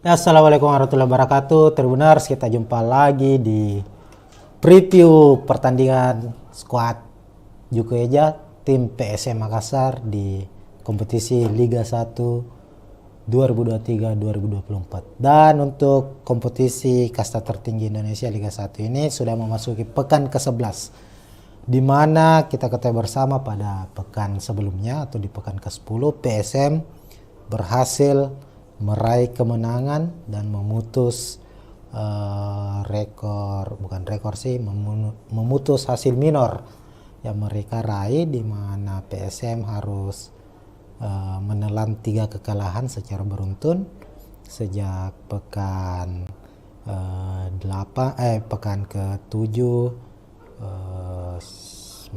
Ya, Assalamualaikum warahmatullahi wabarakatuh. Tribuners, kita jumpa lagi di preview pertandingan skuad Juku Eja tim PSM Makassar di kompetisi Liga 1 2023-2024. Dan untuk kompetisi kasta tertinggi Indonesia Liga 1 ini sudah memasuki pekan ke-11, di mana kita ketahui bersama pada pekan sebelumnya atau di pekan ke-10 PSM berhasil meraih kemenangan dan memutus memutus hasil minor yang mereka raih, di mana PSM harus menelan 3 kekalahan secara beruntun sejak pekan pekan ke-7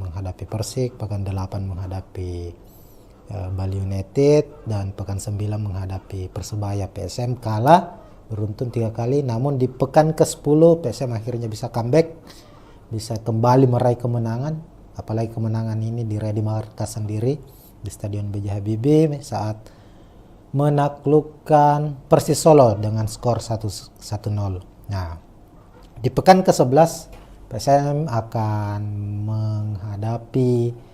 menghadapi Persik, pekan 8 menghadapi Bali United, dan pekan 9 menghadapi Persebaya. PSM kalah beruntun 3 kali, namun di pekan ke-10 PSM akhirnya bisa comeback, bisa kembali meraih kemenangan. Apalagi kemenangan ini diraih di markas sendiri di Stadion B.J. Habibie saat menaklukkan Persis Solo dengan skor 1-0. Nah, di pekan ke-11 PSM akan menghadapi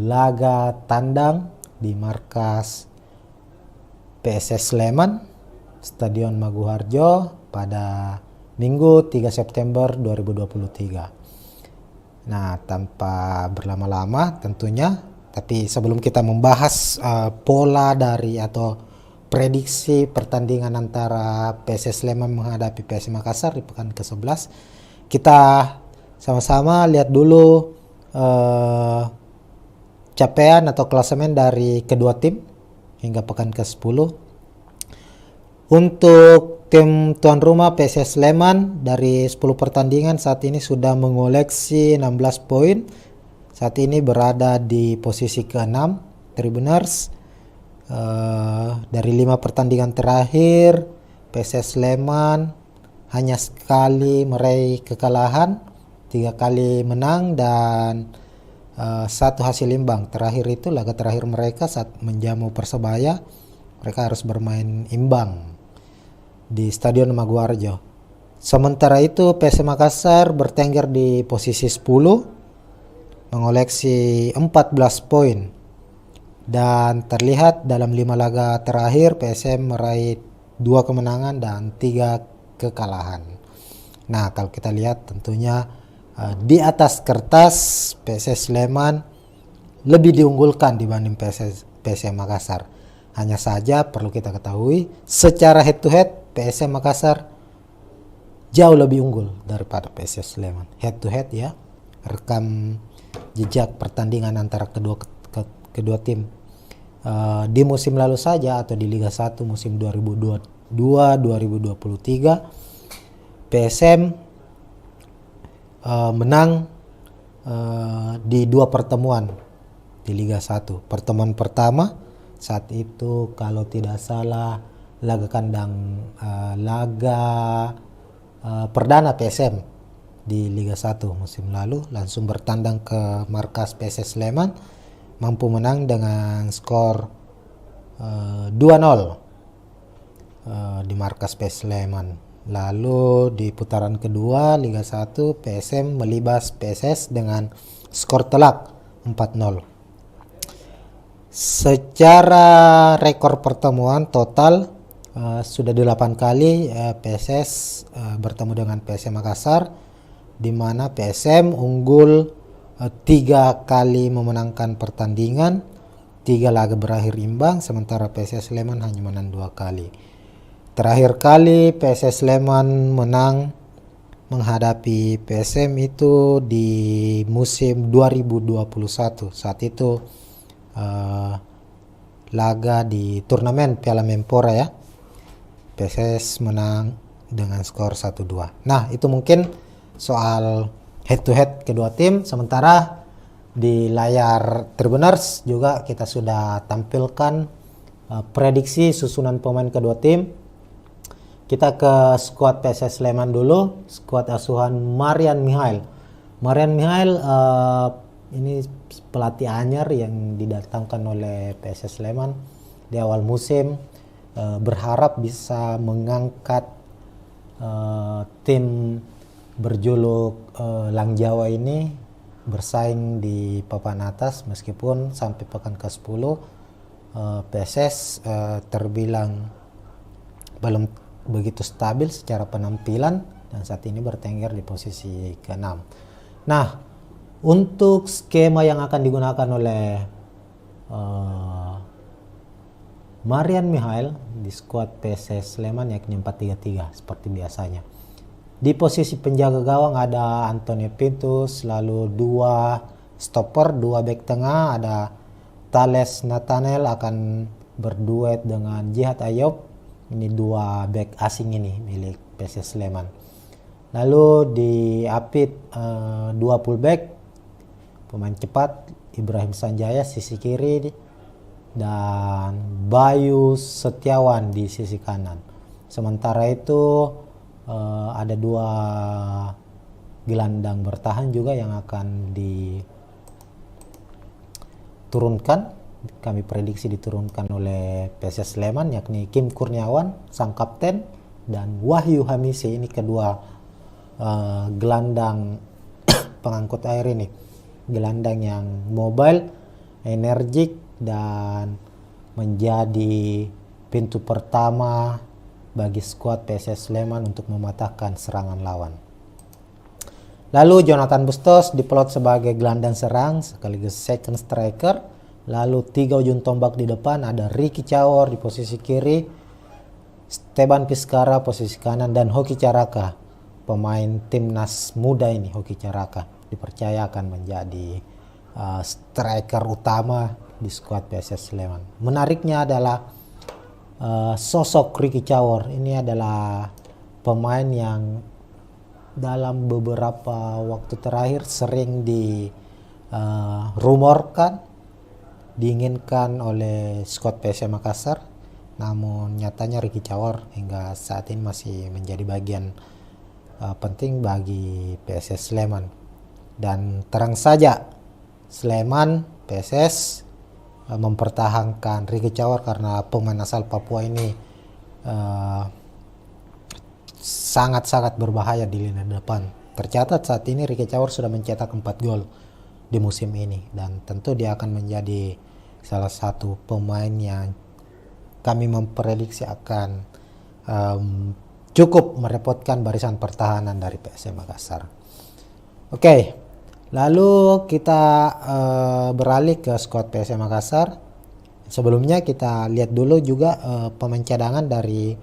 laga tandang di markas PSS Sleman, Stadion Maguharjo pada Minggu 3 September 2023. Nah, tanpa berlama-lama tentunya, tapi sebelum kita membahas pola dari atau prediksi pertandingan antara PSS Sleman menghadapi PSM Makassar di pekan ke-11, kita sama-sama lihat dulu capaian atau klasemen dari kedua tim hingga pekan ke-10. Untuk tim tuan rumah PSS Sleman dari 10 pertandingan saat ini sudah mengoleksi 16 poin. Saat ini berada di posisi ke-6 Tribuners. Dari 5 pertandingan terakhir PSS Sleman hanya sekali meraih kekalahan, 3 kali menang dan 1 hasil imbang. Terakhir itu laga terakhir mereka saat menjamu Persebaya, mereka harus bermain imbang di Stadion Maguwarjo. Sementara itu PSM Makassar bertengger di posisi 10 mengoleksi 14 poin, dan terlihat dalam 5 laga terakhir PSM meraih 2 kemenangan dan 3 kekalahan. Nah, kalau kita lihat tentunya di atas kertas PSS Sleman lebih diunggulkan dibanding PSM Makassar. Hanya saja perlu kita ketahui secara head to head PSM Makassar jauh lebih unggul daripada PSS Sleman. Head to head ya, rekam jejak pertandingan antara kedua tim di musim lalu saja atau di Liga 1 musim 2022-2023 PSM menang di 2 pertemuan di Liga 1. Pertemuan pertama saat itu kalau tidak salah laga kandang perdana PSM di Liga 1 musim lalu, langsung bertandang ke markas PSS Sleman, mampu menang dengan skor 2-0 di markas PSS Sleman. Lalu di putaran kedua Liga 1 PSM melibas PSS dengan skor telak 4-0. Secara rekor pertemuan total sudah 8 kali PSS bertemu dengan PSM Makassar, di mana PSM unggul 3 kali memenangkan pertandingan, 3 laga berakhir imbang, sementara PSS Sleman hanya menang 2 kali. Terakhir kali PSS Sleman menang menghadapi PSM itu di musim 2021. Saat itu laga di turnamen Piala Menpora ya. PSS menang dengan skor 1-2. Nah, itu mungkin soal head to head kedua tim. Sementara di layar Tribuners juga kita sudah tampilkan prediksi susunan pemain kedua tim. Kita ke skuad PSS Sleman dulu, skuad asuhan Marian Mihail. Marian Mihail ini pelatih anyar yang didatangkan oleh PSS Sleman di awal musim. berharap bisa mengangkat tim berjuluk Lang Jawa ini bersaing di papan atas, meskipun sampai pekan ke-10 PSS terbilang belum begitu stabil secara penampilan dan saat ini bertengger di posisi ke-6. Nah, untuk skema yang akan digunakan oleh Marian Mihail di skuad PSS Sleman yakni 4-3-3 seperti biasanya. Di posisi penjaga gawang ada Antonio Pintus, lalu 2 stopper, 2 bek tengah, ada Thales Nathanael akan berduet dengan Jihad Ayob. Ini 2 bek asing ini milik PSS Sleman. Lalu di apit 2 fullback, pemain cepat Ibrahim Sanjaya sisi kiri dan Bayu Setiawan di sisi kanan. Sementara itu ada 2 gelandang bertahan juga yang akan diturunkan. Kami prediksi diturunkan oleh PSS Sleman, yakni Kim Kurniawan sang kapten dan Wahyu Hamisi. Ini kedua gelandang pengangkut air ini, gelandang yang mobile, energik, dan menjadi pintu pertama bagi skuad PSS Sleman untuk mematahkan serangan lawan. Lalu Jonathan Bustos diplot sebagai gelandang serang sekaligus second striker. Lalu 3 ujung tombak di depan, ada Ricky Cawor di posisi kiri, Steban Piskara posisi kanan, dan Hoki Caraka, pemain timnas muda ini. Hoki Caraka dipercaya akan menjadi striker utama di skuad PSS Sleman. Menariknya adalah sosok Ricky Cawor. Ini adalah pemain yang dalam beberapa waktu terakhir sering rumorkan diinginkan oleh skuad PSM Makassar, namun nyatanya Ricky Cawor hingga saat ini masih menjadi bagian penting bagi PSS Sleman. Dan terang saja Sleman PSS mempertahankan Ricky Cawor karena pemain asal Papua ini sangat-sangat berbahaya di lini depan. Tercatat saat ini Ricky Cawor sudah mencetak 4 gol di musim ini, dan tentu dia akan menjadi salah satu pemain yang kami memprediksi akan cukup merepotkan barisan pertahanan dari PSM Makassar. Oke, lalu kita beralih ke skuad PSM Makassar. Sebelumnya kita lihat dulu juga pemain cadangan dari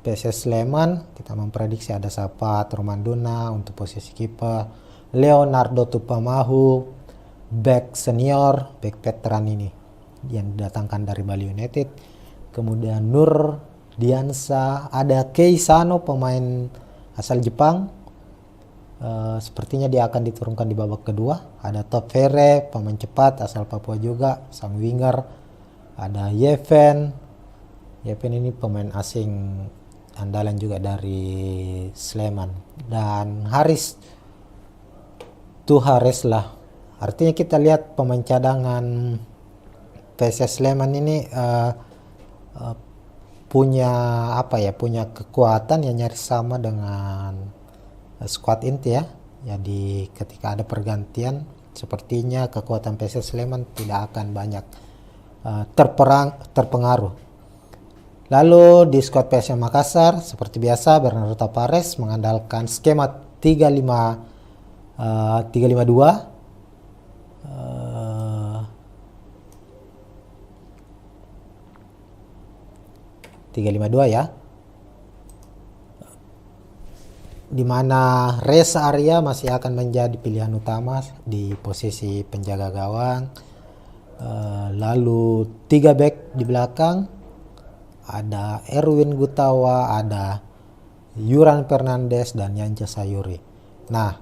PSS Sleman. Kita memprediksi ada Sapat Romanduna untuk posisi kiper, Leonardo Tupamahu back senior, back veteran ini yang didatangkan dari Bali United. Kemudian Nur Diansa, ada Kei Sano pemain asal Jepang. Sepertinya dia akan diturunkan di babak kedua. Ada Top Fere pemain cepat asal Papua juga, sang winger. Ada Yeven ini pemain asing andalan juga dari Sleman, dan Haris Tuhareslah. Artinya kita lihat pemain cadangan PSS Sleman ini punya kekuatan yang nyaris sama dengan skuad inti ya. Jadi ketika ada pergantian, sepertinya kekuatan PSS Sleman tidak akan banyak terpengaruh. Lalu di skuad PSM Makassar seperti biasa Bernardo Tapares mengandalkan skema 3-5-2. 3-5-2 ya, di mana Reza Arya masih akan menjadi pilihan utama di posisi penjaga gawang. Lalu 3 back di belakang, ada Erwin Gutawa, ada Yuran Fernandes, dan Yanja Sayuri. Nah,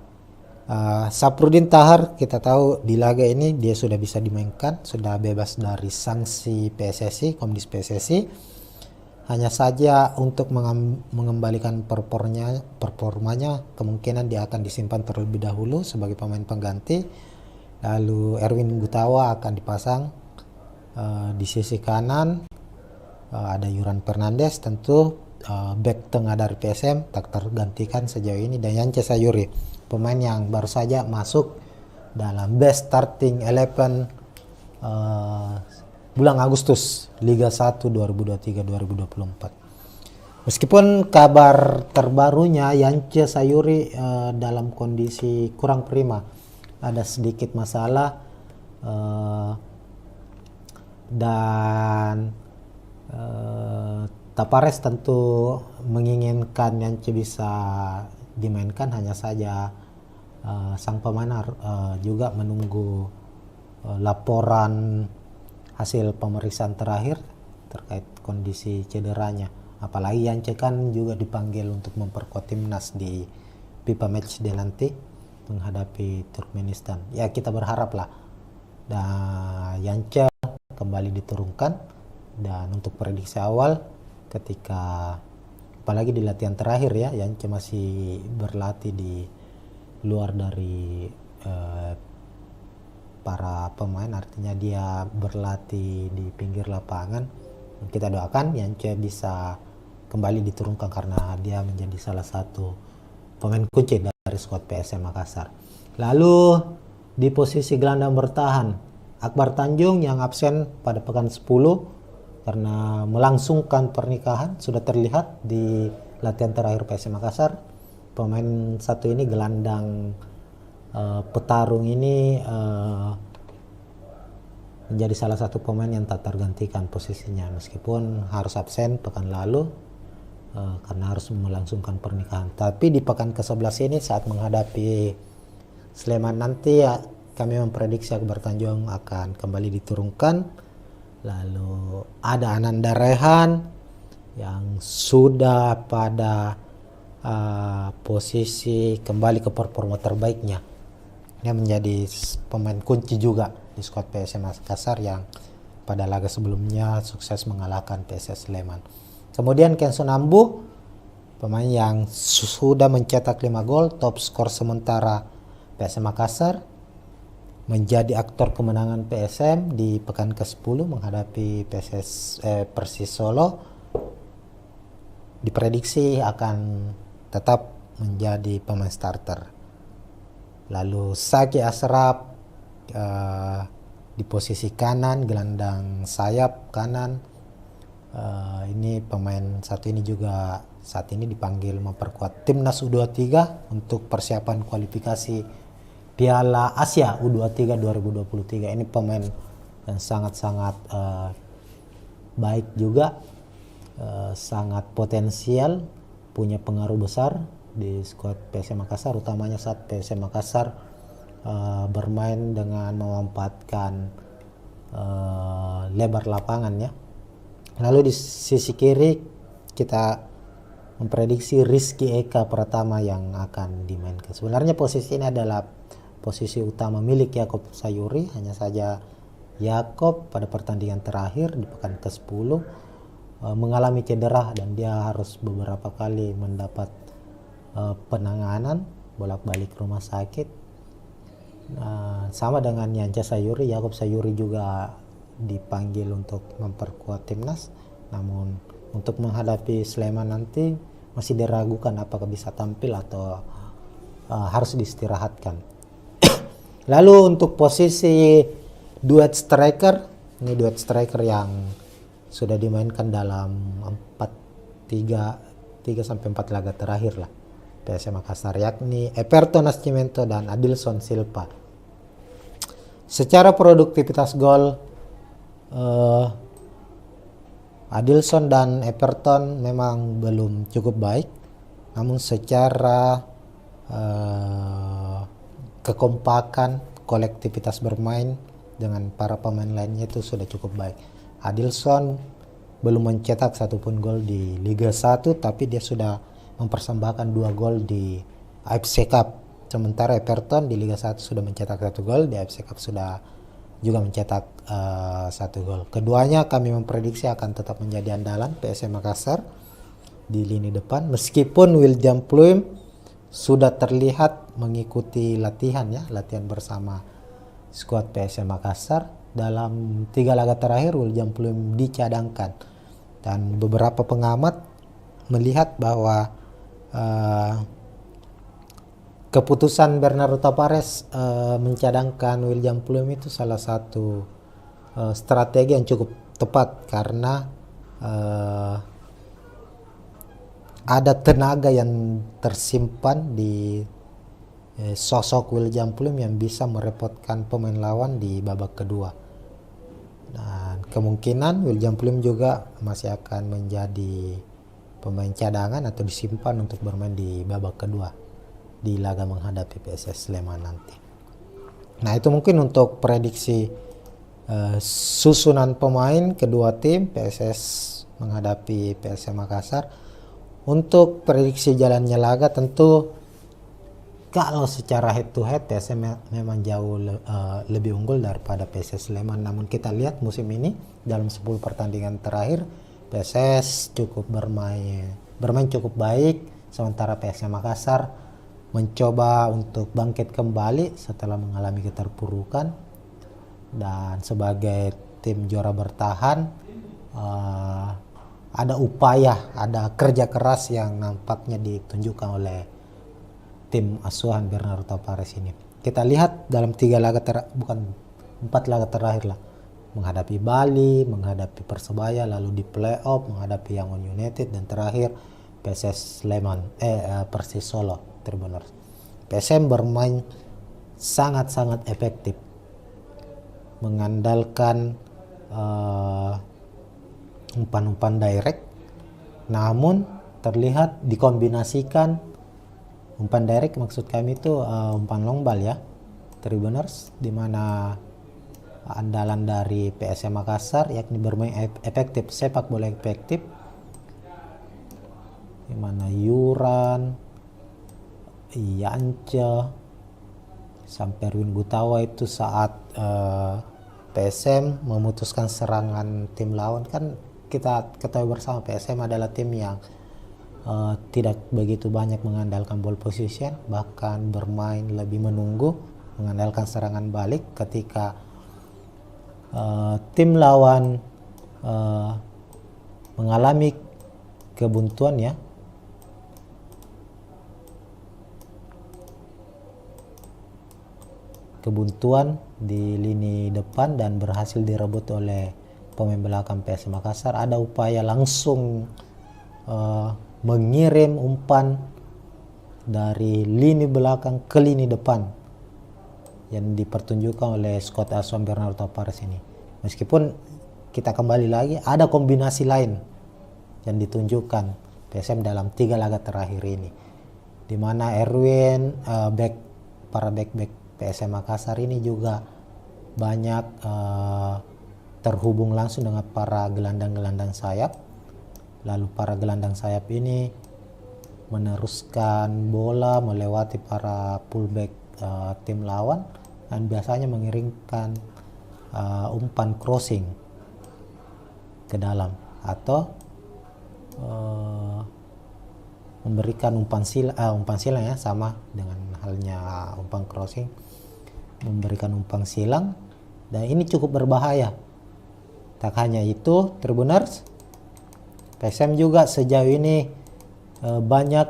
Saprudin Tahar kita tahu di laga ini dia sudah bisa dimainkan, sudah bebas dari sanksi PSSI, Komdis PSSI. Hanya saja untuk mengembalikan performanya kemungkinan dia akan disimpan terlebih dahulu sebagai pemain pengganti. Lalu Erwin Gutawa akan dipasang di sisi kanan. ada Yuran Fernandes tentu, back tengah dari PSM tak tergantikan sejauh ini, dan Yance Sayuri, pemain yang baru saja masuk dalam best starting 11 bulan Agustus Liga 1 2023-2024. Meskipun kabar terbarunya Yance Sayuri dalam kondisi kurang prima, ada sedikit masalah, dan Tapares tentu menginginkan Yance bisa dimainkan, hanya saja sang pemain juga menunggu laporan hasil pemeriksaan terakhir terkait kondisi cederanya. Apalagi Yance kan juga dipanggil untuk memperkuat timnas di FIFA Matchday nanti menghadapi Turkmenistan. Ya, kita berharap lah dan Yance kembali diturunkan. Dan untuk prediksi awal, ketika apalagi di latihan terakhir ya, Yance masih berlatih di luar dari para pemain, artinya dia berlatih di pinggir lapangan. Kita doakan Yance bisa kembali diturunkan karena dia menjadi salah satu pemain kunci dari skuad PSM Makassar. Lalu di posisi gelandang bertahan, Akbar Tanjung yang absen pada pekan 10 karena melangsungkan pernikahan, sudah terlihat di latihan terakhir PSM Makassar. Pemain satu ini, gelandang petarung ini, menjadi salah satu pemain yang tak tergantikan posisinya meskipun harus absen pekan lalu karena harus melangsungkan pernikahan. Tapi di pekan ke-11 ini saat menghadapi Sleman nanti ya, kami memprediksi Akbar Tanjung akan kembali diturunkan. Lalu ada Ananda Rehan yang sudah pada posisi kembali ke performa terbaiknya. Dia menjadi pemain kunci juga di skuad PSM Makassar yang pada laga sebelumnya sukses mengalahkan PSS Sleman. Kemudian Kenson Ambu, pemain yang sudah mencetak 5 gol, top skor sementara PSM Makassar, menjadi aktor kemenangan PSM di pekan ke-10 menghadapi Persis Solo. Diprediksi akan tetap menjadi pemain starter. Lalu Saki Asraf di posisi kanan, gelandang sayap kanan. Ini pemain satu ini juga saat ini dipanggil memperkuat timnas U23 untuk persiapan kualifikasi Piala Asia U23 2023. Ini pemain yang sangat-sangat baik juga, sangat potensial, punya pengaruh besar di skuad PSM Makassar, utamanya saat PSM Makassar bermain dengan memanfaatkan lebar lapangan ya. Lalu di sisi kiri kita memprediksi Rizky Eka Pratama yang akan dimainkan. Sebenarnya posisi ini adalah posisi utama milik Yakob Sayuri, hanya saja Yakob pada pertandingan terakhir di pekan ke-10 mengalami cedera dan dia harus beberapa kali mendapat penanganan bolak-balik rumah sakit. Sama dengan Yance Sayuri, Yakob Sayuri juga dipanggil untuk memperkuat timnas, namun untuk menghadapi Sleman nanti masih diragukan apakah bisa tampil atau harus diistirahatkan. Lalu untuk posisi duet striker, ini duet striker yang sudah dimainkan dalam 3 sampai 4 laga terakhir lah PSM Makassar, yakni Everton Nascimento dan Adilson Silva. Secara produktivitas gol, Adilson dan Everton memang belum cukup baik, namun secara kekompakan, kolektivitas bermain dengan para pemain lainnya itu sudah cukup baik. Adilson belum mencetak satupun gol di Liga 1, tapi dia sudah mempersembahkan 2 gol di AFC Cup. Sementara Everton di Liga 1 sudah mencetak 1 gol, di AFC Cup sudah juga mencetak 1 gol. Keduanya kami memprediksi akan tetap menjadi andalan PSM Makassar di lini depan, meskipun William Pluim sudah terlihat mengikuti latihan bersama skuad PSM Makassar. Dalam 3 laga terakhir William Pluim dicadangkan, Dan beberapa pengamat melihat bahwa keputusan Bernardo Tavares mencadangkan William Pluim itu salah satu strategi yang cukup tepat, karena ada tenaga yang tersimpan di sosok William Pluim yang bisa merepotkan pemain lawan di babak kedua. Dan kemungkinan William Pluim juga masih akan menjadi pemain cadangan atau disimpan untuk bermain di babak kedua di laga menghadapi PSS Sleman nanti. Nah, itu mungkin untuk prediksi susunan pemain kedua tim PSS menghadapi PSM Makassar. Untuk prediksi jalannya laga, tentu kalau secara head to head PSM memang jauh lebih unggul daripada PSS Sleman. Namun kita lihat musim ini dalam 10 pertandingan terakhir PSS cukup bermain cukup baik, sementara PSM Makassar mencoba untuk bangkit kembali setelah mengalami keterpurukan. Dan sebagai tim juara bertahan, ada upaya, ada kerja keras yang nampaknya ditunjukkan oleh tim asuhan Bernardo Tavares ini. Kita lihat dalam 4 laga terakhir lah, menghadapi Bali, menghadapi Persebaya, lalu di playoff menghadapi Yangon United, dan terakhir PSS Sleman, Persis Solo Tribuners. PSM bermain sangat-sangat efektif, mengandalkan umpan-umpan direct, namun terlihat dikombinasikan. Umpan direct maksud kami itu umpan long ball ya, Tribuners, di mana andalan dari PSM Makassar yakni bermain efektif, sepak bola efektif, di mana Yuran, Yance, sampai Erwin Gutawa itu saat PSM memutuskan serangan tim lawan. Kan kita ketahui bersama PSM adalah tim yang tidak begitu banyak mengandalkan ball position, bahkan bermain lebih menunggu, mengandalkan serangan balik. Ketika tim lawan mengalami kebuntuan ya, di lini depan dan berhasil direbut oleh pemain belakang PSM Makassar, ada upaya langsung mengirim umpan dari lini belakang ke lini depan yang dipertunjukkan oleh Scott Aswan Bernardo Tavares ini. Meskipun kita kembali lagi, ada kombinasi lain yang ditunjukkan PSM dalam 3 laga terakhir ini, di mana Erwin, para back PSM Makassar ini juga banyak terhubung langsung dengan para gelandang-gelandang sayap. Lalu para gelandang sayap ini meneruskan bola melewati para fullback tim lawan dan biasanya mengirimkan umpan crossing ke dalam, atau memberikan umpan silang ya, sama dengan halnya umpan crossing, memberikan umpan silang, dan ini cukup berbahaya. Tak hanya itu, Tribuners, PSM juga sejauh ini banyak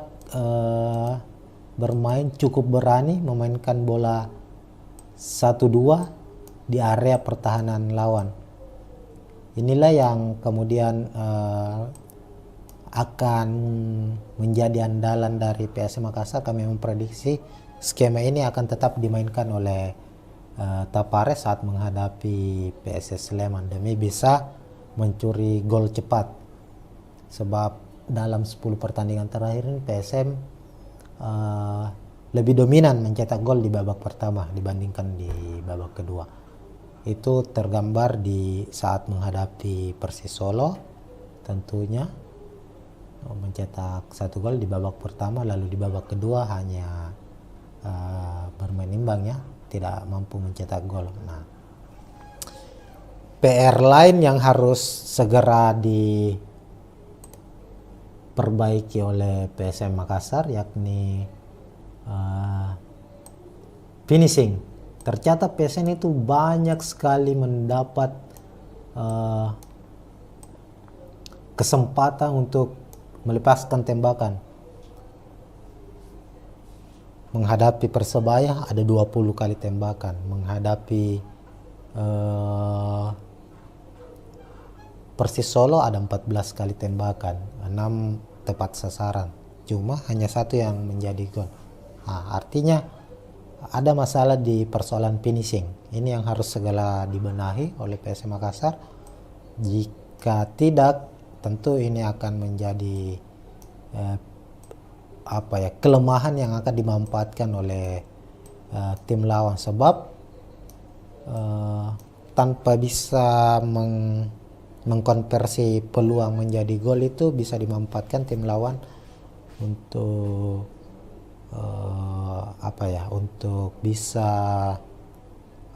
bermain cukup berani memainkan bola 1-2 di area pertahanan lawan. Inilah yang kemudian akan menjadi andalan dari PSM Makassar. Kami memprediksi skema ini akan tetap dimainkan oleh Tavares saat menghadapi PSS Sleman demi bisa mencuri gol cepat. Sebab dalam 10 pertandingan terakhir ini PSM lebih dominan mencetak gol di babak pertama dibandingkan di babak kedua. Itu tergambar di saat menghadapi Persis Solo, tentunya mencetak 1 gol di babak pertama, lalu di babak kedua hanya bermain imbang ya, tidak mampu mencetak gol. Nah, PR lain yang harus segera diperbaiki oleh PSM Makassar yakni finishing. Tercatat PSM itu banyak sekali mendapat kesempatan untuk melepaskan tembakan. Menghadapi Persebaya ada 20 kali tembakan, menghadapi Persis Solo ada 14 kali tembakan, 6 tepat sasaran, cuma hanya 1 yang menjadi gol. Nah, artinya ada masalah di persoalan finishing. Ini yang harus segera dibenahi oleh PSM Makassar. Jika tidak, tentu ini akan menjadi kelemahan yang akan dimanfaatkan oleh tim lawan, sebab tanpa bisa mengkonversi peluang menjadi gol itu bisa dimanfaatkan tim lawan untuk untuk bisa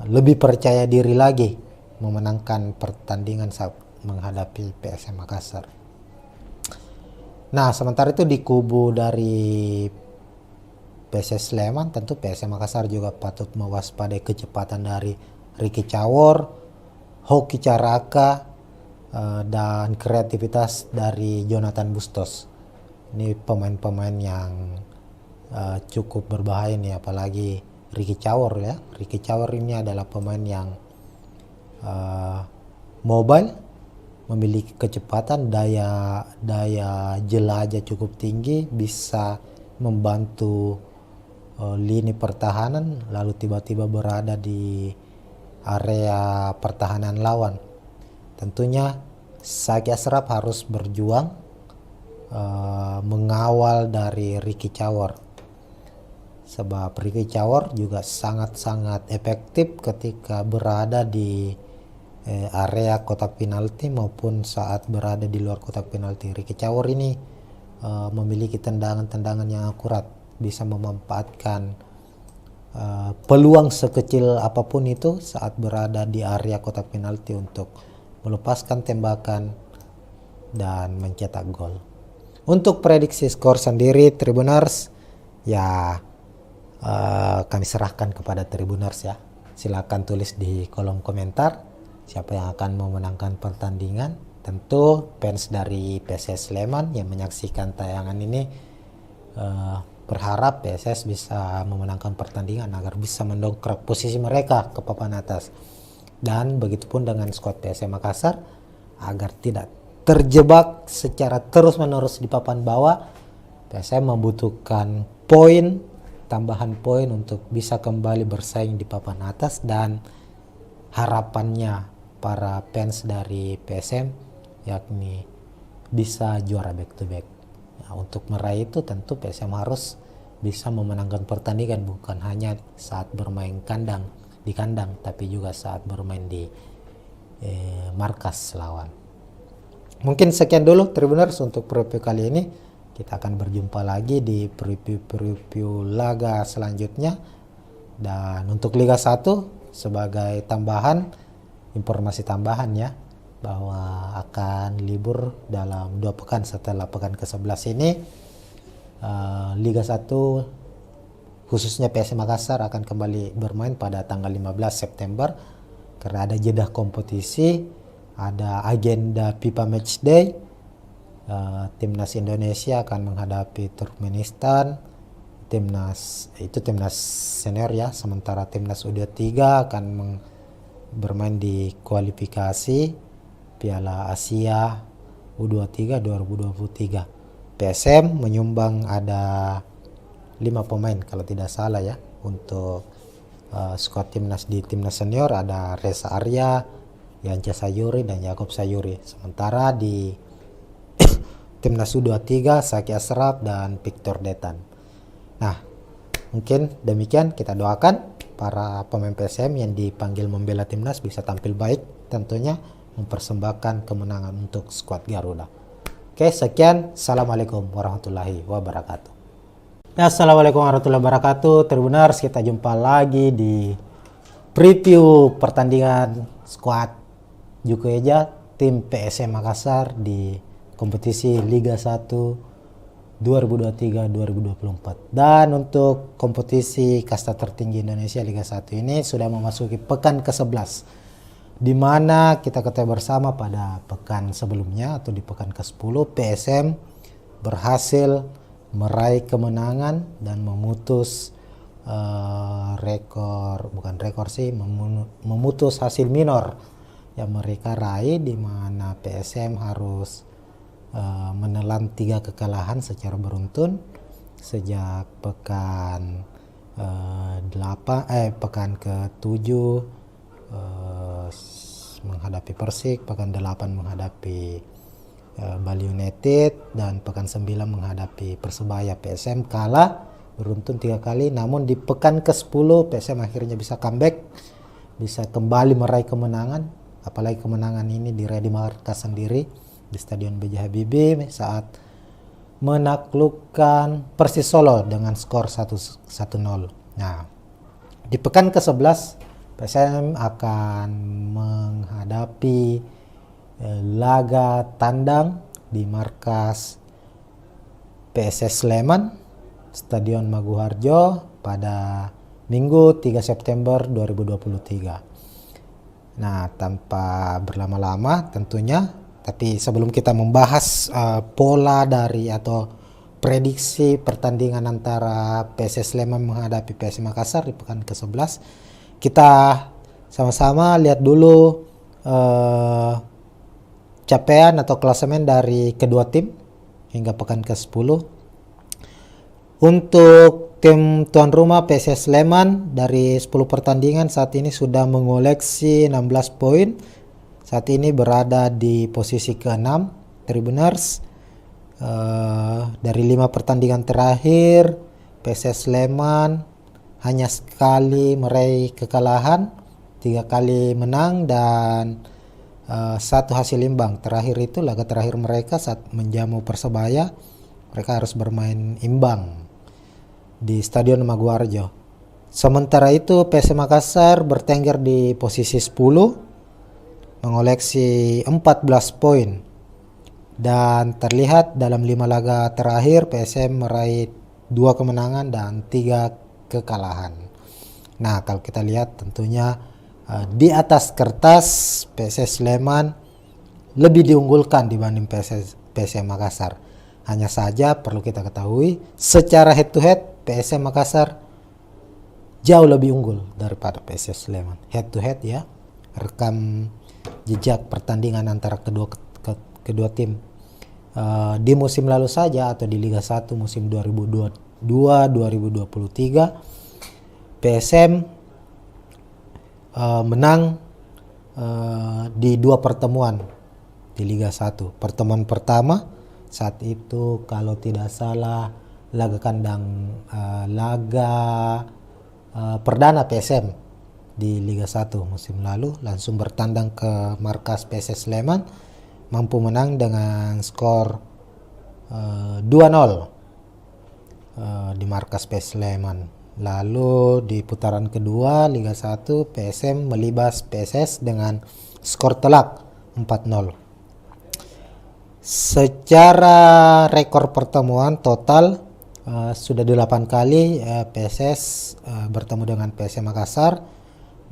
lebih percaya diri lagi memenangkan pertandingan saat menghadapi PSM Makassar. Nah, sementara itu di kubu dari PSS Sleman, tentu PSM Makassar juga patut mewaspadai kecepatan dari Ricky Cawor, Hoki Caraka, dan kreativitas dari Jonathan Bustos. Ini pemain-pemain yang cukup berbahaya nih, apalagi Ricky Cawor ya. Ricky Cawor ini adalah pemain yang mobile, memiliki kecepatan, daya jelajah cukup tinggi, bisa membantu lini pertahanan, lalu tiba-tiba berada di area pertahanan lawan. Tentunya Saki Ashraf harus berjuang mengawal dari Ricky Cawor, sebab Ricky Cawor juga sangat-sangat efektif ketika berada di area kotak penalti maupun saat berada di luar kotak penalti. Ricky Cawor ini memiliki tendangan-tendangan yang akurat, bisa memanfaatkan peluang sekecil apapun itu saat berada di area kotak penalti untuk melepaskan tembakan dan mencetak gol. Untuk prediksi skor sendiri Tribuners, ya kami serahkan kepada Tribuners ya. Silakan tulis di kolom komentar siapa yang akan memenangkan pertandingan. Tentu fans dari PSS Sleman yang menyaksikan tayangan ini berharap PSS bisa memenangkan pertandingan agar bisa mendongkrak posisi mereka ke papan atas. Dan begitupun dengan skuad PSM Makassar agar tidak terjebak secara terus-menerus di papan bawah. PSM membutuhkan tambahan poin untuk bisa kembali bersaing di papan atas, dan harapannya para fans dari PSM yakni bisa juara back to back. Nah, untuk meraih itu tentu PSM harus bisa memenangkan pertandingan, bukan hanya saat bermain di kandang tapi juga saat bermain di markas lawan. Mungkin sekian dulu Tribuners untuk preview kali ini. Kita akan berjumpa lagi di preview laga selanjutnya. Dan untuk Liga 1 sebagai informasi tambahan ya, bahwa akan libur dalam 2 pekan setelah pekan ke-11 ini. Liga 1 khususnya PSM Makassar akan kembali bermain pada tanggal 15 September karena ada jeda kompetisi, ada agenda FIFA Matchday. Timnas Indonesia akan menghadapi Turkmenistan, timnas senior ya, sementara timnas U23 akan bermain di kualifikasi Piala Asia U23 2023. PSM menyumbang ada 5 pemain kalau tidak salah ya untuk skuad timnas. Di timnas senior ada Reza Arya, Yanca Sayuri dan Yakob Sayuri, sementara di timnas U23 Saki Ashraf dan Victor Detan. Nah, mungkin demikian, kita doakan para pemain PSM yang dipanggil membela timnas bisa tampil baik, tentunya mempersembahkan kemenangan untuk skuad Garuda. Oke, sekian. Assalamualaikum warahmatullahi wabarakatuh. Ya, assalamualaikum warahmatullahi wabarakatuh. Tribuners, kita jumpa lagi di preview pertandingan skuad Juku Eja tim PSM Makassar di kompetisi Liga 1 2023-2024. Dan untuk kompetisi kasta tertinggi Indonesia Liga 1 ini sudah memasuki pekan ke-11. di mana kita ketahui bersama pada pekan sebelumnya atau di pekan ke-10 PSM berhasil meraih kemenangan dan memutus memutus hasil minor yang mereka raih, di mana PSM harus menelan 3 kekalahan secara beruntun sejak pekan pekan ke-7 menghadapi Persik, pekan 8 menghadapi Bali United, dan pekan 9 menghadapi Persebaya. PSM kalah beruntun 3 kali, namun di pekan ke-10 PSM akhirnya bisa comeback, bisa kembali meraih kemenangan, apalagi kemenangan ini diraih di markas sendiri di Stadion B.J. Habibie saat menaklukkan Persis Solo dengan skor 1-0. Nah, di pekan ke-11 PSM akan menghadapi laga tandang di markas PSS Sleman, Stadion Maguharjo pada Minggu 3 September 2023. Nah, tanpa berlama-lama tentunya, tapi sebelum kita membahas pola dari atau prediksi pertandingan antara PSS Sleman menghadapi PSM Makassar di pekan ke-11, kita sama-sama lihat dulu capaian atau klasemen dari kedua tim hingga pekan ke-10. Untuk tim tuan rumah PSS Sleman dari 10 pertandingan saat ini sudah mengoleksi 16 poin. Saat ini berada di posisi ke-6 Tribuners. Dari 5 pertandingan terakhir PSS Sleman hanya sekali meraih kekalahan, 3 kali menang dan 1 hasil imbang. Terakhir itu laga terakhir mereka saat menjamu Persebaya, mereka harus bermain imbang di Stadion Maguwarjo. Sementara itu PSM Makassar bertengger di posisi 10 mengoleksi 14 poin, dan terlihat dalam 5 laga terakhir PSM meraih 2 kemenangan dan 3 kekalahan. Nah, kalau kita lihat tentunya di atas kertas PSS Sleman lebih diunggulkan dibanding PSM Makassar. Hanya saja perlu kita ketahui secara head to head PSM Makassar jauh lebih unggul daripada PSS Sleman. Head to head ya, rekam jejak pertandingan antara kedua tim di musim lalu saja atau di Liga 1 musim 2022-2023 PSM menang di 2 pertemuan di Liga 1. Pertemuan pertama saat itu kalau tidak salah laga kandang perdana PSM di Liga 1 musim lalu, langsung bertandang ke markas PSS Sleman, mampu menang dengan skor 2-0 di markas PSS Sleman. Lalu di putaran kedua Liga 1 PSM melibas PSS dengan skor telak 4-0. Secara rekor pertemuan total sudah 8 kali PSS bertemu dengan PSM Makassar,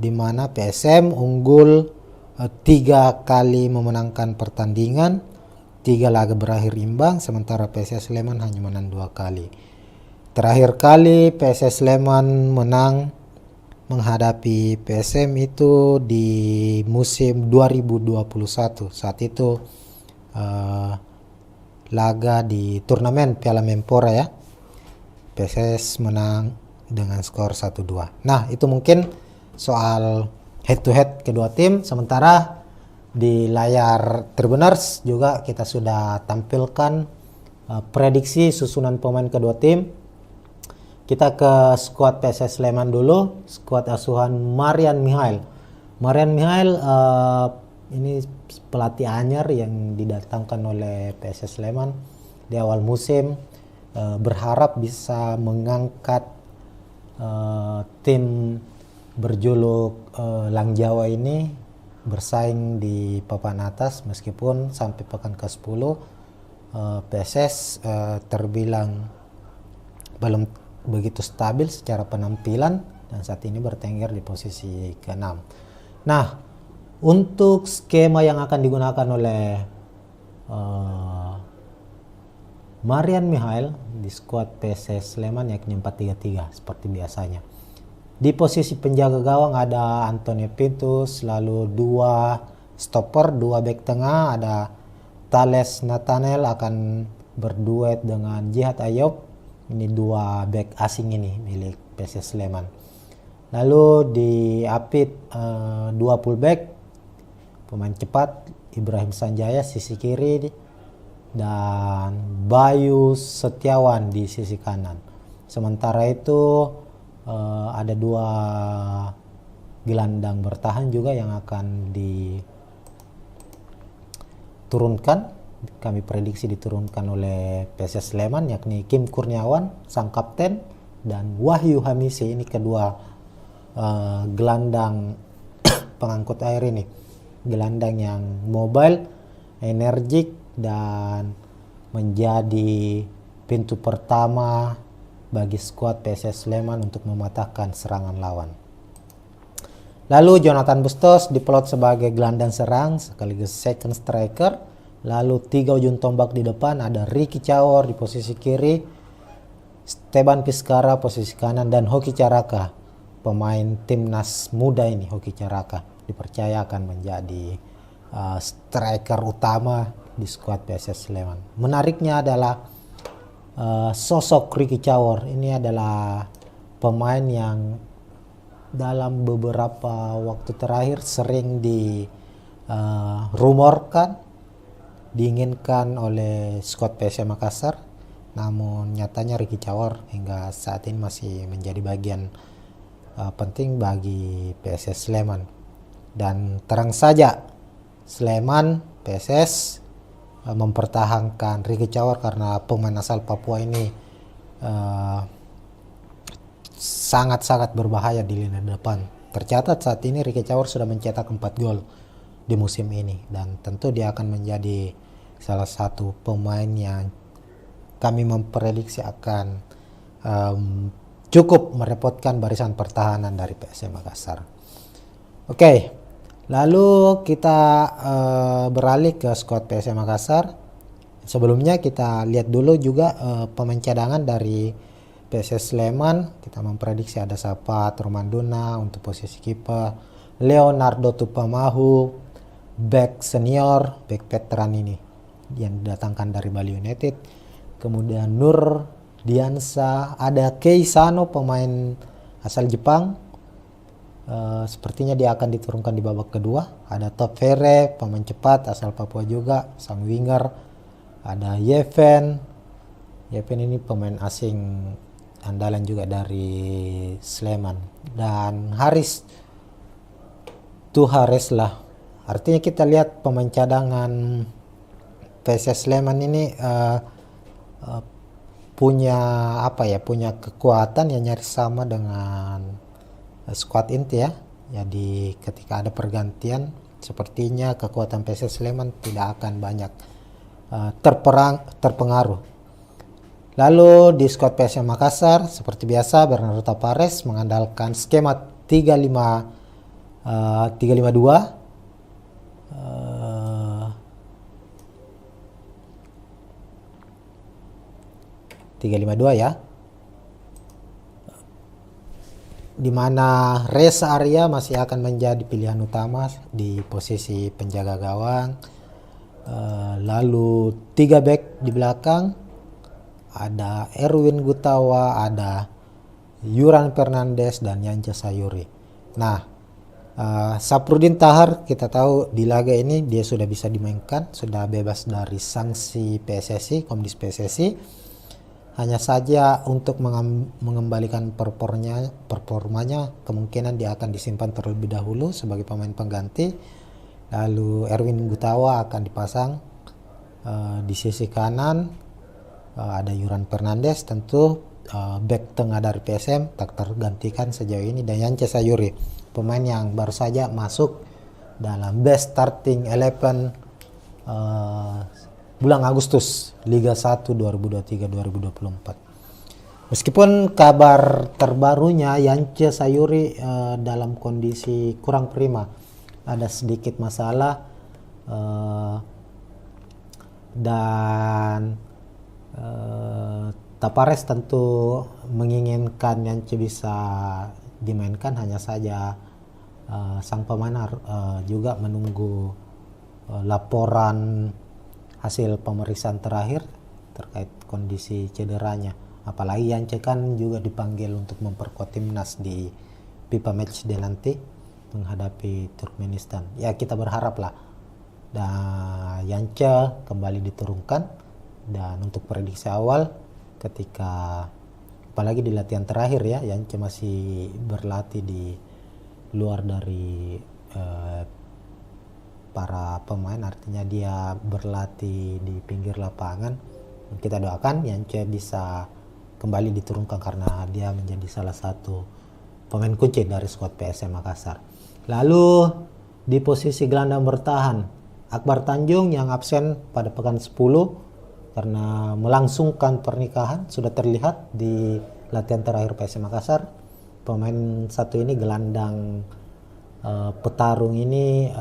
di mana PSM unggul 3 kali memenangkan pertandingan, 3 laga berakhir imbang, sementara PSS Sleman hanya menang 2 kali. Terakhir kali PSS Sleman menang menghadapi PSM itu di musim 2021. Saat itu laga di turnamen Piala Menpora ya. PSS menang dengan skor 1-2. Nah, itu mungkin soal head to head kedua tim. Sementara di layar Tribuners juga kita sudah tampilkan prediksi susunan pemain kedua tim. Kita ke skuad PSS Sleman dulu, skuad asuhan Marian Mihail. Marian Mihail ini pelatih anyar yang didatangkan oleh PSS Sleman di awal musim, berharap bisa mengangkat tim berjuluk Lang Jawa ini bersaing di papan atas, meskipun sampai pekan ke-10 PSS terbilang belum begitu stabil secara penampilan dan saat ini bertengger di posisi ke-6. Nah, Untuk skema yang akan digunakan oleh Marian Mihail di skuad PSS Sleman yakni 4-3-3 seperti biasanya. Di posisi penjaga gawang ada Antonio Pintus, lalu 2 stopper, 2 bek tengah, ada Thales Nathanael akan berduet dengan Jihad Ayoub. Ini 2 bek asing ini milik PSS Sleman. Lalu di Apit 2 fullback, pemain cepat Ibrahim Sanjaya sisi kiri dan Bayu Setiawan di sisi kanan. Sementara itu ada 2 gelandang bertahan juga yang akan diturunkan. Kami prediksi diturunkan oleh PSS Sleman, yakni Kim Kurniawan sang kapten dan Wahyu Hamisi. Ini kedua gelandang pengangkut air ini, gelandang yang mobile, energik, dan menjadi pintu pertama bagi skuad PSS Sleman untuk mematahkan serangan lawan. Lalu Jonathan Bustos diplot sebagai gelandang serang sekaligus second striker. Lalu 3 ujung tombak di depan, ada Ricky Cawor di posisi kiri, Steban Piskara posisi kanan, dan Hoki Caraka, pemain timnas muda ini. Hoki Caraka dipercaya akan menjadi striker utama di skuad PSS Sleman. Menariknya adalah sosok Ricky Cawor. Ini adalah pemain yang dalam beberapa waktu terakhir sering dirumorkan, diinginkan oleh skuad PSM Makassar, namun nyatanya Ricky Cawor hingga saat ini masih menjadi bagian penting bagi PSS Sleman. Dan terang saja Sleman PSS mempertahankan Ricky Cawor karena pemain asal Papua ini sangat-sangat berbahaya di lini depan. Tercatat saat ini Ricky Cawor sudah mencetak 4 gol di musim ini, dan tentu dia akan menjadi salah satu pemain yang kami memprediksi akan cukup merepotkan barisan pertahanan dari PSM Makassar. Oke, lalu kita beralih ke skuad PSM Makassar. Sebelumnya kita lihat dulu juga pemain cadangan dari PSS Sleman. Kita memprediksi ada Sapat Romanduna untuk posisi kiper, Leonardo Tupamahu back senior, back veteran ini yang didatangkan dari Bali United. Kemudian Nur Diansa, ada Kei Sano pemain asal Jepang, sepertinya dia akan diturunkan di babak kedua. Ada Top Fere pemain cepat asal Papua juga, sang winger. Ada Yeven ini pemain asing andalan juga dari Sleman, dan Haris Tuhareslah. Artinya kita lihat pemain cadangan PSS Sleman ini punya kekuatan yang nyaris sama dengan skuad inti ya. Jadi ketika ada pergantian, sepertinya kekuatan PSS Sleman tidak akan banyak terpengaruh. Lalu di skuad PSM Makassar seperti biasa Bernardo Tapares mengandalkan skema 3-5-2 ya, di mana Reza Arya masih akan menjadi pilihan utama di posisi penjaga gawang. Lalu 3 back di belakang, ada Erwin Gutawa, ada Yuran Fernandes, dan Yance Sayuri. Nah, Saprudin Tahar kita tahu di laga ini dia sudah bisa dimainkan, sudah bebas dari sanksi PSSI, Komdis PSSI. Hanya saja untuk mengembalikan performanya kemungkinan dia akan disimpan terlebih dahulu sebagai pemain pengganti. Lalu Erwin Gutawa akan dipasang di sisi kanan. Ada Yuran Fernandes, tentu back tengah dari PSM tak tergantikan sejauh ini, dan Yance Sayuri pemain yang baru saja masuk dalam best starting 11 bulan Agustus Liga 1 2023-2024. Meskipun kabar terbarunya Yance Sayuri dalam kondisi kurang prima, ada sedikit masalah, dan Tapares tentu menginginkan Yance bisa dimainkan, hanya saja sang pemain juga menunggu laporan hasil pemeriksaan terakhir terkait kondisi cederanya. Apalagi Yance kan juga dipanggil untuk memperkuat timnas di FIFA Matchday nanti menghadapi Turkmenistan. Ya, kita berharap lah Yance kembali diturunkan. Dan untuk prediksi awal, ketika apalagi di latihan terakhir ya, Yance masih berlatih di luar dari para pemain, artinya dia berlatih di pinggir lapangan. Kita doakan Yance bisa kembali diturunkan karena dia menjadi salah satu pemain kunci dari skuad PSM Makassar. Lalu di posisi gelandang bertahan, Akbar Tanjung yang absen pada pekan 10 karena melangsungkan pernikahan, sudah terlihat di latihan terakhir PSM Makassar. Pemain satu ini, gelandang petarung ini,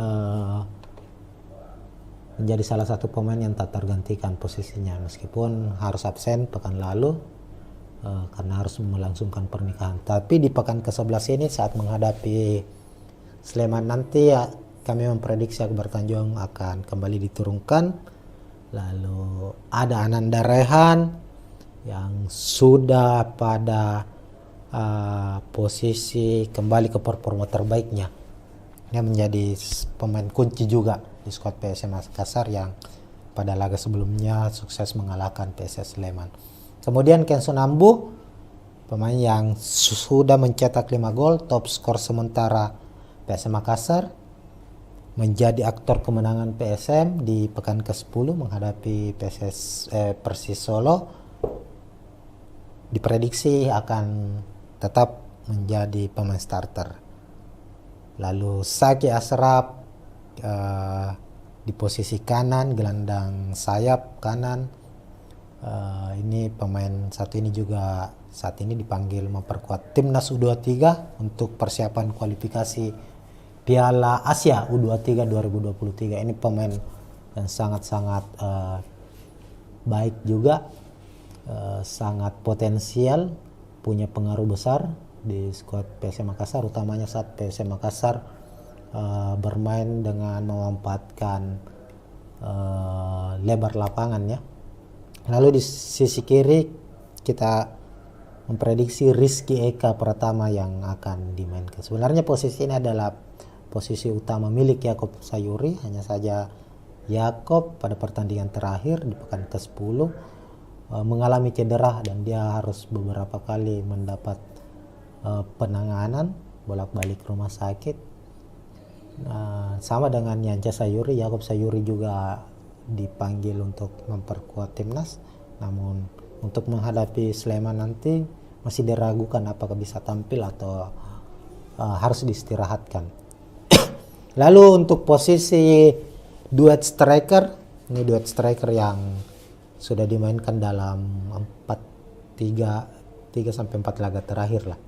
menjadi salah satu pemain yang tak tergantikan posisinya meskipun harus absen pekan lalu karena harus melangsungkan pernikahan. Tapi di pekan ke-11 ini saat menghadapi Sleman nanti ya, kami memprediksi Akbar Tanjung akan kembali diturunkan. Lalu ada Ananda Rehan yang sudah pada posisi kembali ke performa terbaiknya. Dia menjadi pemain kunci juga di skuad PSM Makassar yang pada laga sebelumnya sukses mengalahkan PSS Sleman. Kemudian Kenson Ambu, pemain yang sudah mencetak 5 gol, top skor sementara PSM Makassar, menjadi aktor kemenangan PSM di pekan ke-10 menghadapi Persis Solo. Diprediksi akan tetap menjadi pemain starter. Lalu Saki Asraf di posisi kanan, gelandang sayap kanan. Ini pemain satu ini juga saat ini dipanggil memperkuat timnas U23 untuk persiapan kualifikasi Piala Asia U23 2023. Ini pemain yang sangat-sangat baik juga, sangat potensial, punya pengaruh besar di skuad PSM Makassar, utamanya saat PSM Makassar bermain dengan memanfaatkan lebar lapangan ya. Lalu di sisi kiri kita memprediksi Rizky Eka Pratama yang akan dimainkan. Sebenarnya posisi ini adalah posisi utama milik Yakob Sayuri, hanya saja Yakob pada pertandingan terakhir di pekan ke-10 mengalami cedera dan dia harus beberapa kali mendapat penanganan bolak-balik rumah sakit. Sama dengan Yance Sayuri, Yakob Sayuri juga dipanggil untuk memperkuat timnas, namun untuk menghadapi Sleman nanti masih diragukan apakah bisa tampil atau harus diistirahatkan. Lalu untuk posisi duet striker, ini duet striker yang sudah dimainkan dalam 3 sampai 4 laga terakhir lah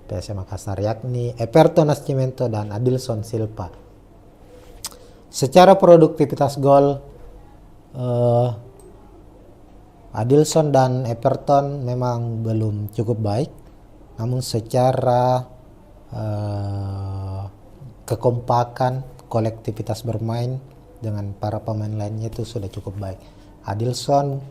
PSM Makassar, yakni Everton Nascimento dan Adilson Silva. Secara produktivitas gol, Adilson dan Everton memang belum cukup baik, namun secara kekompakan, kolektivitas bermain dengan para pemain lainnya itu sudah cukup baik. Adilson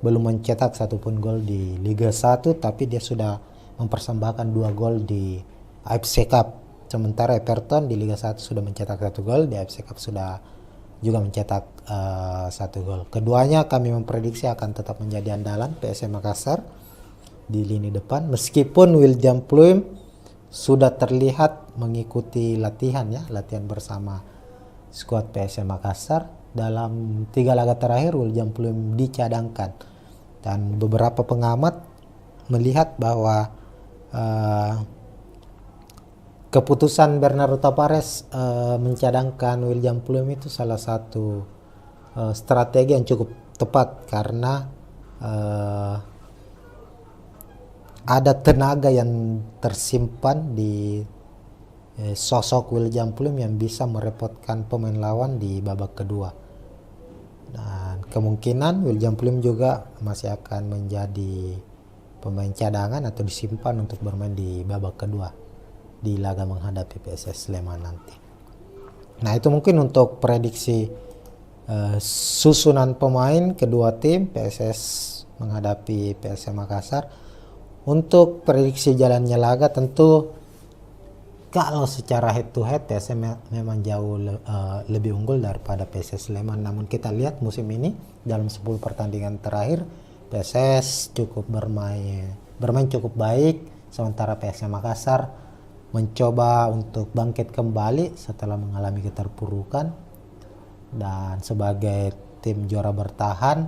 belum mencetak satupun gol di Liga 1, tapi dia sudah mempersembahkan 2 gol di AFC Cup. Sementara Everton di Liga 1 sudah mencetak 1 gol, di AFC Cup sudah juga mencetak 1 gol. Keduanya kami memprediksi akan tetap menjadi andalan PSM Makassar di lini depan, meskipun William Pluim sudah terlihat mengikuti latihan bersama skuad PSM Makassar. Dalam 3 laga terakhir William Pluim dicadangkan, dan beberapa pengamat melihat bahwa keputusan Bernardo Tapares mencadangkan William Pluim itu salah satu strategi yang cukup tepat, karena ada tenaga yang tersimpan di sosok William Pluim yang bisa merepotkan pemain lawan di babak kedua. Dan kemungkinan William Pluim juga masih akan menjadi pemain cadangan atau disimpan untuk bermain di babak kedua di laga menghadapi PSS Sleman nanti. Nah, itu mungkin untuk prediksi susunan pemain kedua tim PSS menghadapi PSM Makassar. Untuk prediksi jalannya laga, tentu kalau secara head to head PSM memang jauh lebih unggul daripada PSS Sleman. Namun kita lihat musim ini dalam 10 pertandingan terakhir PSS cukup bermain cukup baik, sementara PSM Makassar mencoba untuk bangkit kembali setelah mengalami keterpurukan. Dan sebagai tim juara bertahan,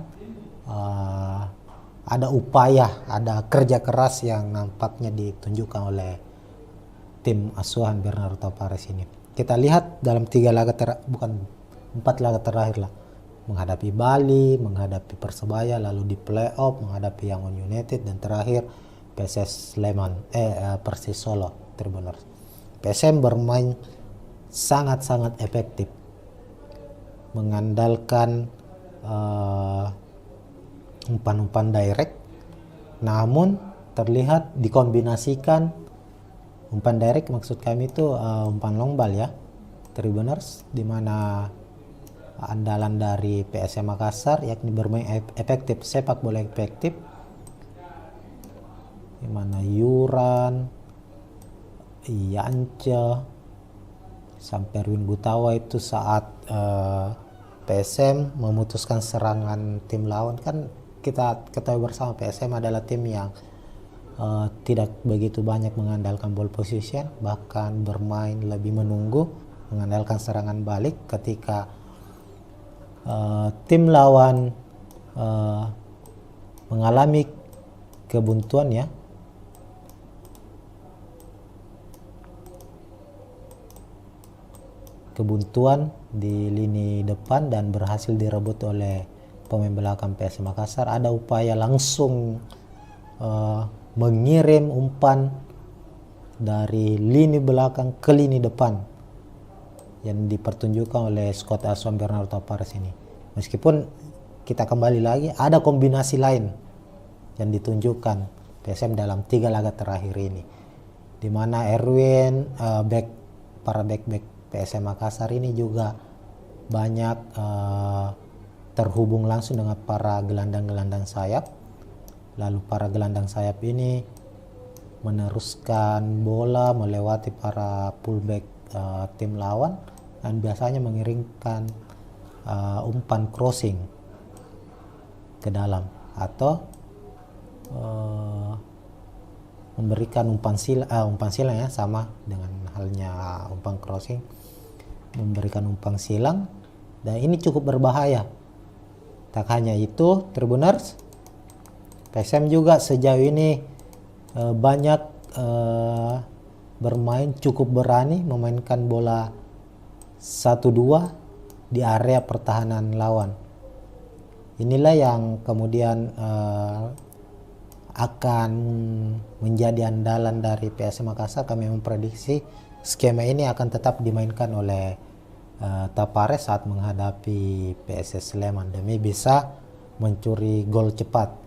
ada upaya, ada kerja keras yang nampaknya ditunjukkan oleh tim asuhan Bernardo Tavares ini. Kita lihat dalam 4 laga terakhir lah, menghadapi Bali, menghadapi Persebaya, lalu di playoff menghadapi Yangon United, dan terakhir PSS Sleman, Persis Solo Tribuners. PSM bermain sangat-sangat efektif, mengandalkan umpan-umpan direct, namun terlihat dikombinasikan. Umpan direct maksud kami itu umpan long ball ya, Tribuners, di mana andalan dari PSM Makassar yakni bermain efektif, sepak bola efektif, di mana Yuran, Yance, sampai Erwin Gutawa itu saat PSM memutuskan serangan tim lawan. Kan kita ketahui bersama PSM adalah tim yang tidak begitu banyak mengandalkan ball position, bahkan bermain lebih menunggu, mengandalkan serangan balik ketika tim lawan mengalami kebuntuan ya. Kebuntuan di lini depan dan berhasil direbut oleh pemain belakang PSM Makassar. Ada upaya langsung mengirim umpan dari lini belakang ke lini depan yang dipertunjukkan oleh Scott Aswan Bernardo Tavares ini. Meskipun kita kembali lagi, ada kombinasi lain yang ditunjukkan PSM dalam 3 laga terakhir ini, di mana Erwin, para back PSM Makassar ini juga banyak terhubung langsung dengan para gelandang-gelandang sayap. Lalu para gelandang sayap ini meneruskan bola melewati para fullback tim lawan dan biasanya mengirimkan umpan crossing ke dalam atau memberikan umpan silang ya, sama dengan halnya umpan crossing, memberikan umpan silang, dan ini cukup berbahaya. Tak hanya itu, Tribuners, PSM juga sejauh ini banyak bermain cukup berani memainkan bola 1-2 di area pertahanan lawan. Inilah yang kemudian akan menjadi andalan dari PSM Makassar. Kami memprediksi skema ini akan tetap dimainkan oleh Tavares saat menghadapi PSS Sleman demi bisa mencuri gol cepat.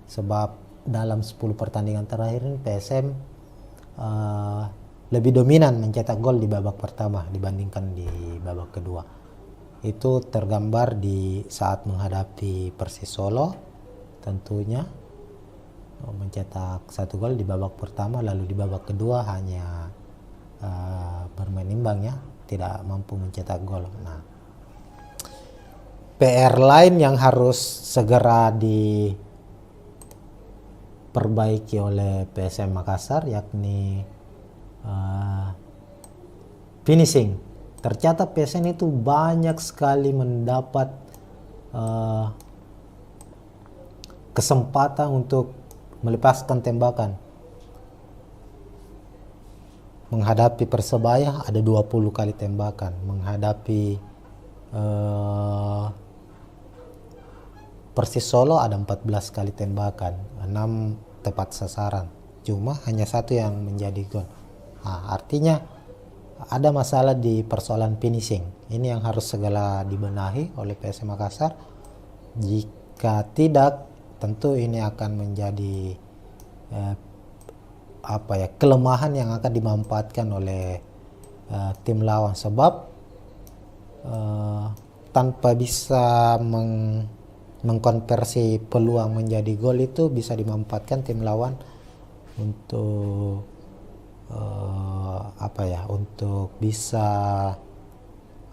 Sebab dalam 10 pertandingan terakhir ini PSM lebih dominan mencetak gol di babak pertama dibandingkan di babak kedua. Itu tergambar di saat menghadapi Persis Solo, tentunya mencetak 1 gol di babak pertama, lalu di babak kedua hanya bermain imbang ya, tidak mampu mencetak gol. Nah, PR lain yang harus segera diperbaiki oleh PSM Makassar yakni finishing. Tercatat PSM itu banyak sekali mendapat kesempatan untuk melepaskan tembakan. Menghadapi Persebaya ada 20 kali tembakan, menghadapi Persis Solo ada 14 kali tembakan, 6 tepat sasaran, cuma hanya 1 yang menjadi gol. Nah, artinya ada masalah di persoalan finishing. Ini yang harus segera dibenahi oleh PSM Makassar. Jika tidak, tentu ini akan menjadi kelemahan yang akan dimanfaatkan oleh tim lawan, sebab tanpa bisa mengkonversi peluang menjadi gol itu bisa dimanfaatkan tim lawan untuk untuk bisa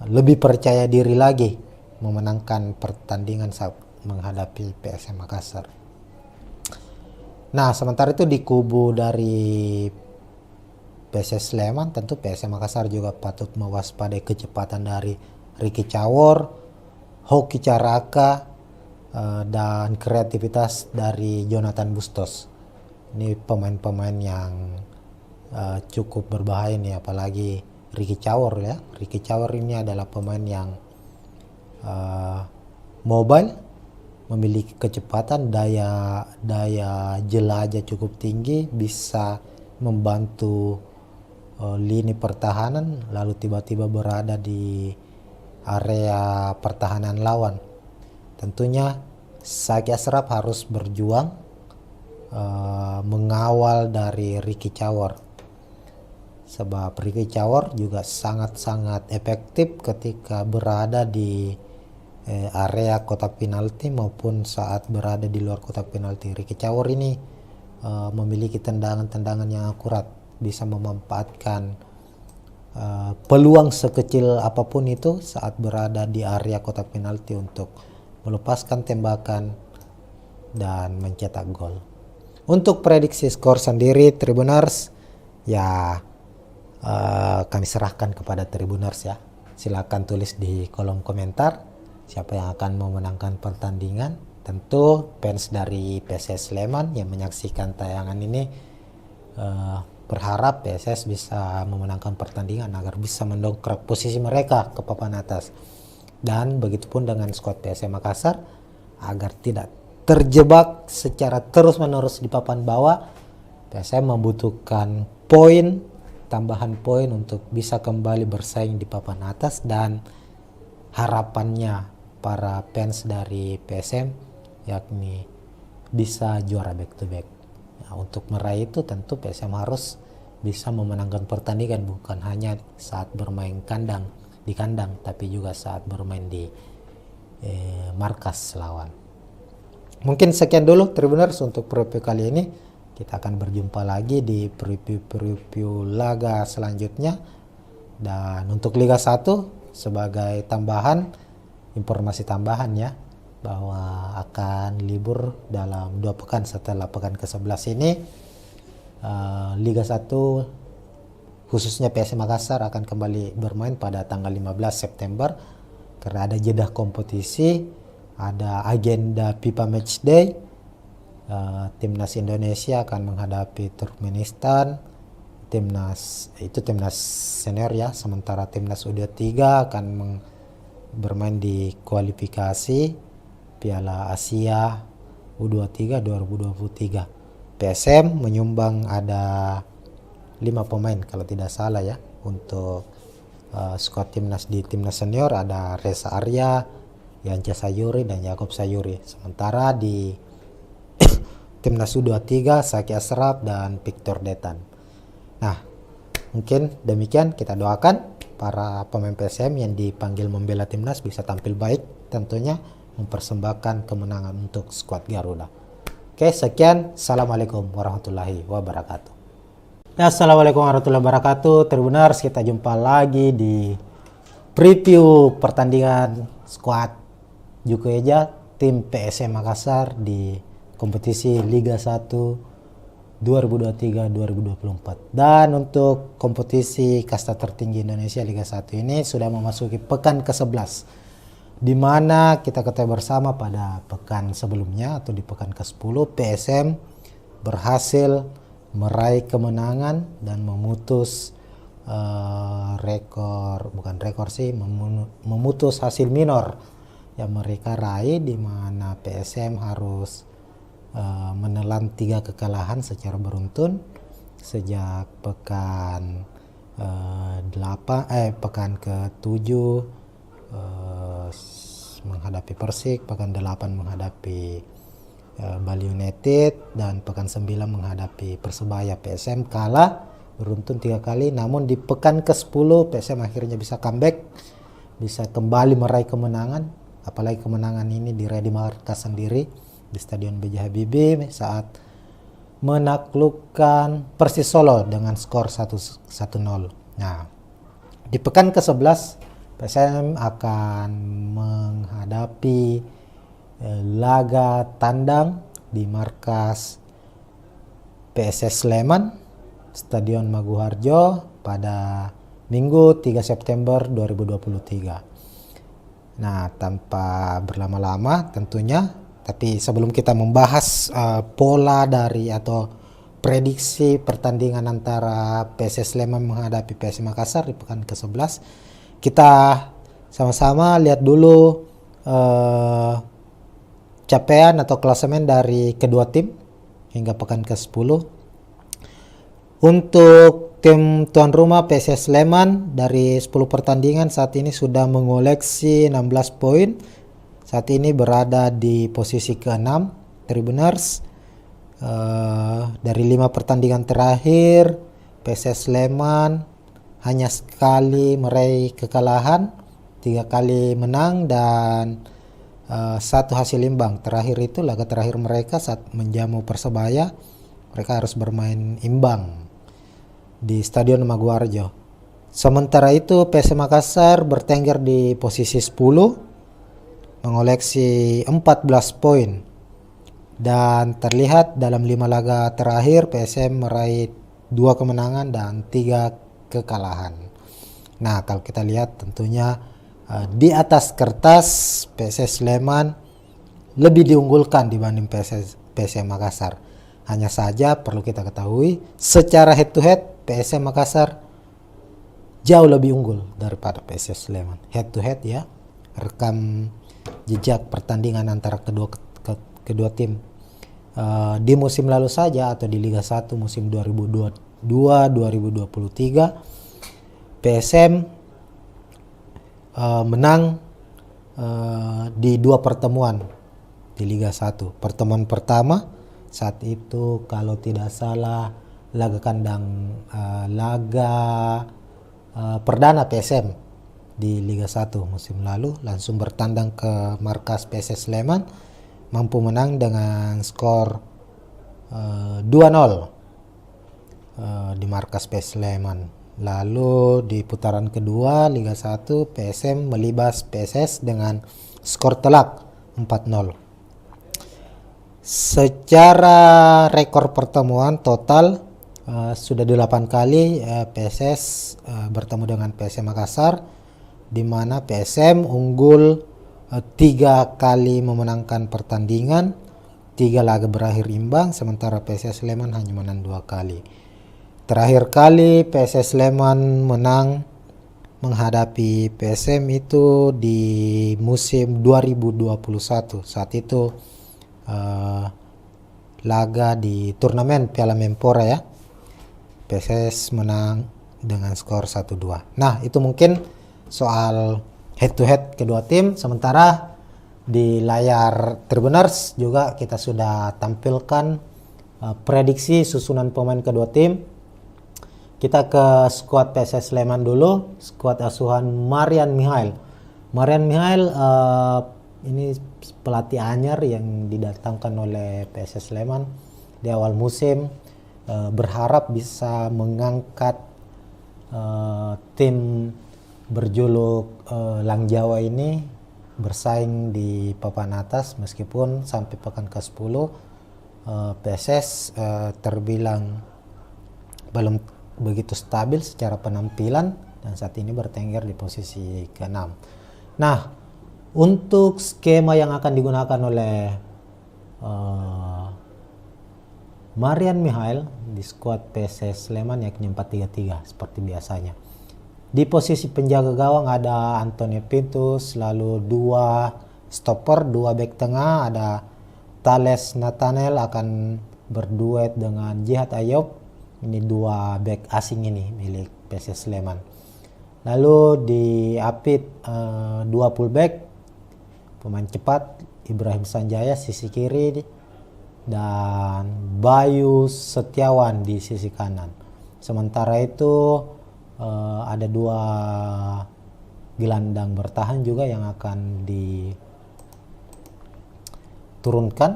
lebih percaya diri lagi memenangkan pertandingan saat menghadapi PSM Makassar. Nah, sementara itu di kubu dari PSS Sleman, tentu PSM Makassar juga patut mewaspadai kecepatan dari Ricky Cawor, Hoki Caraka, dan kreativitas dari Jonathan Bustos. Ini pemain-pemain yang cukup berbahaya nih, apalagi Ricky Cawor ya. Ricky Cawor ini adalah pemain yang mobile, memiliki kecepatan, daya jelajah cukup tinggi, bisa membantu lini pertahanan, lalu tiba-tiba berada di area pertahanan lawan. Tentunya Saki Ashraf harus berjuang mengawal dari Ricky Cawor, sebab Ricky Cawor juga sangat-sangat efektif ketika berada di area kotak penalti maupun saat berada di luar kotak penalti. Ricky Cawor ini memiliki tendangan-tendangan yang akurat, bisa memanfaatkan peluang sekecil apapun itu saat berada di area kotak penalti untuk melepaskan tembakan dan mencetak gol. Untuk prediksi skor sendiri Tribuners, ya kami serahkan kepada Tribuners ya. Silakan tulis di kolom komentar siapa yang akan memenangkan pertandingan. Tentu fans dari PSS Sleman yang menyaksikan tayangan ini berharap PSS bisa memenangkan pertandingan agar bisa mendongkrak posisi mereka ke papan atas. Dan begitupun dengan skuad PSM Makassar agar tidak terjebak secara terus-menerus di papan bawah. PSM membutuhkan tambahan poin untuk bisa kembali bersaing di papan atas, dan harapannya para fans dari PSM yakni bisa juara back to back. Nah, untuk meraih itu tentu PSM harus bisa memenangkan pertandingan, bukan hanya saat bermain di kandang, tapi juga saat bermain di markas lawan. Mungkin sekian dulu Tribuners untuk preview kali ini. Kita akan berjumpa lagi di preview laga selanjutnya. Dan untuk Liga 1 sebagai informasi tambahan ya, bahwa akan libur dalam 2 pekan setelah pekan ke-11 ini. Liga 1 khususnya PSM Makassar akan kembali bermain pada tanggal 15 September karena ada jeda kompetisi, ada agenda FIFA Matchday. Timnas Indonesia akan menghadapi Turkmenistan, timnas senior ya, sementara timnas U23 akan bermain di kualifikasi Piala Asia U23 2023. PSM menyumbang ada 5 pemain kalau tidak salah ya untuk skuad timnas. Di timnas senior ada Reza Arya, Yance Sayuri, dan Yakob Sayuri. Sementara di timnas U23 Saki Ashraf dan Victor Detan. Nah, mungkin demikian, kita doakan para pemain PSM yang dipanggil membela timnas bisa tampil baik, tentunya mempersembahkan kemenangan untuk skuad Garuda. Oke, sekian. Assalamualaikum warahmatullahi wabarakatuh. Ya, assalamualaikum warahmatullahi wabarakatuh. Tribuners, kita jumpa lagi di preview pertandingan skuad Juku Eja tim PSM Makassar di kompetisi Liga 1 2023-2024. Dan untuk kompetisi kasta tertinggi Indonesia Liga 1 ini sudah memasuki pekan ke-11, di mana kita ketahui bersama pada pekan sebelumnya atau di pekan ke-10 PSM berhasil meraih kemenangan dan memutus memutus hasil minor yang mereka raih, di mana PSM harus menelan 3 kekalahan secara beruntun sejak pekan pekan ke-7 menghadapi Persik, pekan 8 menghadapi Bali United, dan pekan 9 menghadapi Persebaya. PSM kalah beruntun 3 kali, namun di pekan ke-10 PSM akhirnya bisa comeback, bisa kembali meraih kemenangan, apalagi kemenangan ini diraih di markas sendiri di Stadion B.J. Habibie saat menaklukkan Persis Solo dengan skor 1-0. Nah, di pekan ke-11 PSM akan menghadapi laga tandang di markas PSS Sleman, Stadion Maguwarjo pada Minggu 3 September 2023. Nah, tanpa berlama-lama tentunya, tapi sebelum kita membahas pola dari atau prediksi pertandingan antara PSS Sleman menghadapi PSM Makassar di pekan ke-11, kita sama-sama lihat dulu capaian atau klasemen dari kedua tim hingga pekan ke-10. Untuk tim tuan rumah PSS Sleman dari 10 pertandingan saat ini sudah mengoleksi 16 poin. Saat ini berada di posisi ke-6 Tribuners. Dari 5 pertandingan terakhir PSS Sleman hanya sekali meraih kekalahan, 3 kali menang, dan 1 hasil imbang. Terakhir itu laga terakhir mereka saat menjamu Persebaya, mereka harus bermain imbang di Stadion Maguwarjo. Sementara itu PSM Makassar bertengger di posisi 10 mengoleksi 14 poin, dan terlihat dalam 5 laga terakhir PSM meraih 2 kemenangan dan 3 kekalahan. Nah, kalau kita lihat tentunya di atas kertas PSS Sleman lebih diunggulkan dibanding PSM Makassar. Hanya saja perlu kita ketahui secara head to head PSM Makassar jauh lebih unggul daripada PSS Sleman. Head to head ya, rekam jejak pertandingan antara kedua tim di musim lalu saja atau di Liga 1 musim 2022-2023 PSM menang di 2 pertemuan di Liga 1. Pertemuan pertama saat itu kalau tidak salah laga kandang perdana PSM di Liga 1 musim lalu, langsung bertandang ke markas PSS Sleman, mampu menang dengan skor 2-0 di markas PSS Sleman. Lalu di putaran kedua Liga 1 PSM melibas PSS dengan skor telak 4-0. Secara rekor pertemuan total sudah 8 kali PSS bertemu dengan PSM Makassar, di mana PSM unggul 3 kali memenangkan pertandingan, 3 laga berakhir imbang, sementara PSS Sleman hanya menang 2 kali. Terakhir kali PSS Sleman menang menghadapi PSM itu di musim 2021. Saat itu laga di turnamen Piala Menpora ya. PSS menang dengan skor 1-2. Nah, itu mungkin soal head to head kedua tim. Sementara di layar Tribuners juga kita sudah tampilkan prediksi susunan pemain kedua tim. Kita ke skuad PSS Sleman dulu, skuad asuhan Marian Mihail. Marian Mihail ini pelatih anyar yang didatangkan oleh PSS Sleman di awal musim, berharap bisa mengangkat tim berjuluk Lang Jawa ini bersaing di papan atas, meskipun sampai pekan ke-10 PSS terbilang belum begitu stabil secara penampilan dan saat ini bertengger di posisi ke-6. Nah, untuk skema yang akan digunakan oleh Marian Mihail di skuad PSS Sleman yakni 4-3-3 seperti biasanya. Di posisi penjaga gawang ada Antonio Pintus, lalu 2 stopper, 2 bek tengah, ada Thales Nathanael akan berduet dengan Jihad Ayoub. Ini 2 bek asing ini milik PSS Sleman. Lalu di Apit 2 fullback, pemain cepat Ibrahim Sanjaya sisi kiri dan Bayu Setiawan di sisi kanan. Sementara itu ada 2 gelandang bertahan juga yang akan diturunkan.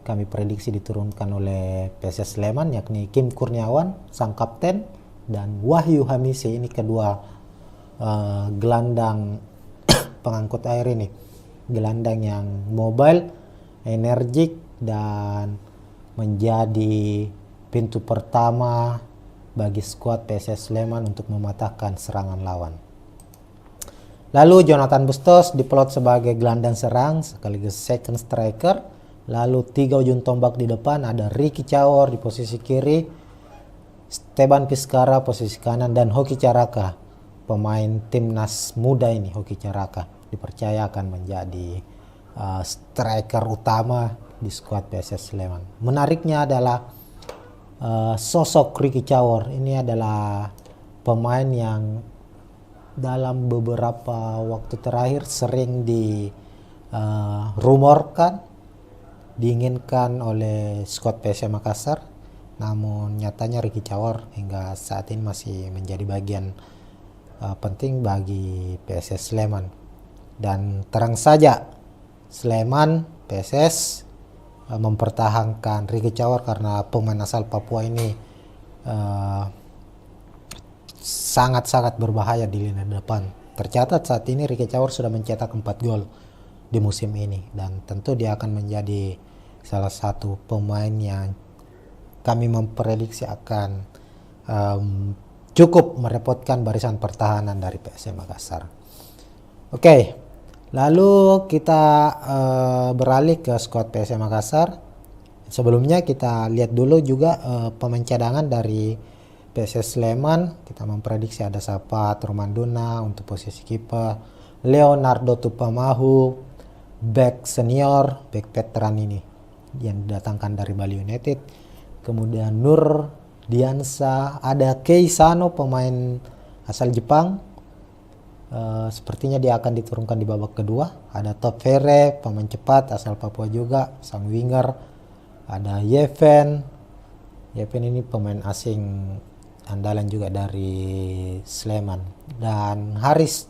Kami prediksi diturunkan oleh PSS Sleman, yakni Kim Kurniawan sang kapten dan Wahyu Hamisi. Ini kedua gelandang pengangkut air ini, gelandang yang mobile, energik, dan menjadi pintu pertama bagi skuad PSS Sleman untuk mematahkan serangan lawan. Lalu Jonathan Bustos diplot sebagai gelandang serang sekaligus second striker. Lalu 3 ujung tombak di depan, ada Ricky Cawor di posisi kiri, Steban Piskara posisi kanan, dan Hoki Caraka, pemain timnas muda ini. Hoki Caraka dipercaya akan menjadi striker utama di skuad PSS Sleman. Menariknya adalah sosok Ricky Cawor. Ini adalah pemain yang dalam beberapa waktu terakhir sering dirumorkan, diinginkan oleh skuad PSM Makassar, namun nyatanya Ricky Cawor hingga saat ini masih menjadi bagian penting bagi PSS Sleman. Dan terang saja Sleman PSS mempertahankan Ricky Cawor karena pemain asal Papua ini sangat-sangat berbahaya di lini depan. Tercatat saat ini Ricky Cawor sudah mencetak 4 gol di musim ini, dan tentu dia akan menjadi salah satu pemain yang kami memprediksi akan cukup merepotkan barisan pertahanan dari PSM Makassar. Oke, lalu kita beralih ke skuad PSM Makassar. Sebelumnya kita lihat dulu juga pemain cadangan dari PSS Sleman. Kita memprediksi ada Sapat Romanduna untuk posisi kiper, Leonardo Tupamahu back senior, back veteran ini yang didatangkan dari Bali United. Kemudian Nur Diansa, ada Kei Sano pemain asal Jepang, sepertinya dia akan diturunkan di babak kedua. Ada Top Fere pemain cepat asal Papua juga, sang winger. Ada Yeven ini pemain asing andalan juga dari Sleman, dan Haris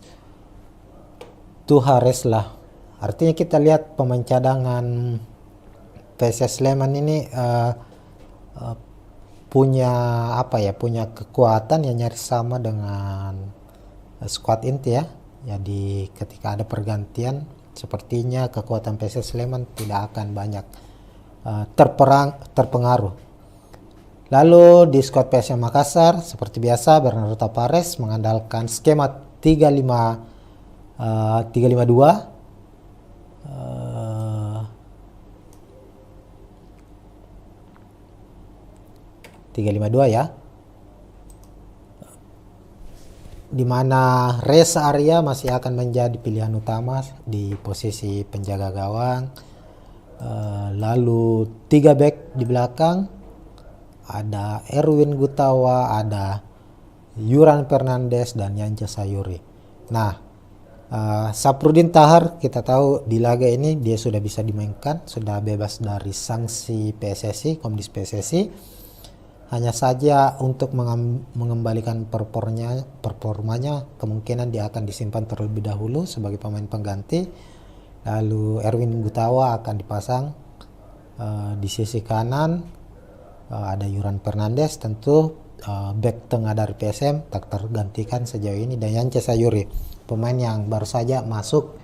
Tuhareslah. Artinya kita lihat pemain cadangan PSS Sleman ini punya kekuatan yang nyaris sama dengan skuad inti ya. Jadi ketika ada pergantian, sepertinya kekuatan PSS Sleman tidak akan banyak terpengaruh. Lalu di skuad PSM Makassar seperti biasa Bernardo Tapares mengandalkan skema 3-5-2 ya, di mana Reza Arya masih akan menjadi pilihan utama di posisi penjaga gawang. Lalu 3 back di belakang, ada Erwin Gutawa, ada Yuran Fernandes, dan Yance Sayuri. Nah, Saprudin Tahar kita tahu di laga ini dia sudah bisa dimainkan, sudah bebas dari sanksi PSSI, Komdis PSSI. Hanya saja untuk mengembalikan performanya kemungkinan dia akan disimpan terlebih dahulu sebagai pemain pengganti. Lalu Erwin Gutawa akan dipasang di sisi kanan. Ada Yuran Fernandes, tentu back tengah dari PSM tak tergantikan sejauh ini, dan Yance Sayuri, pemain yang baru saja masuk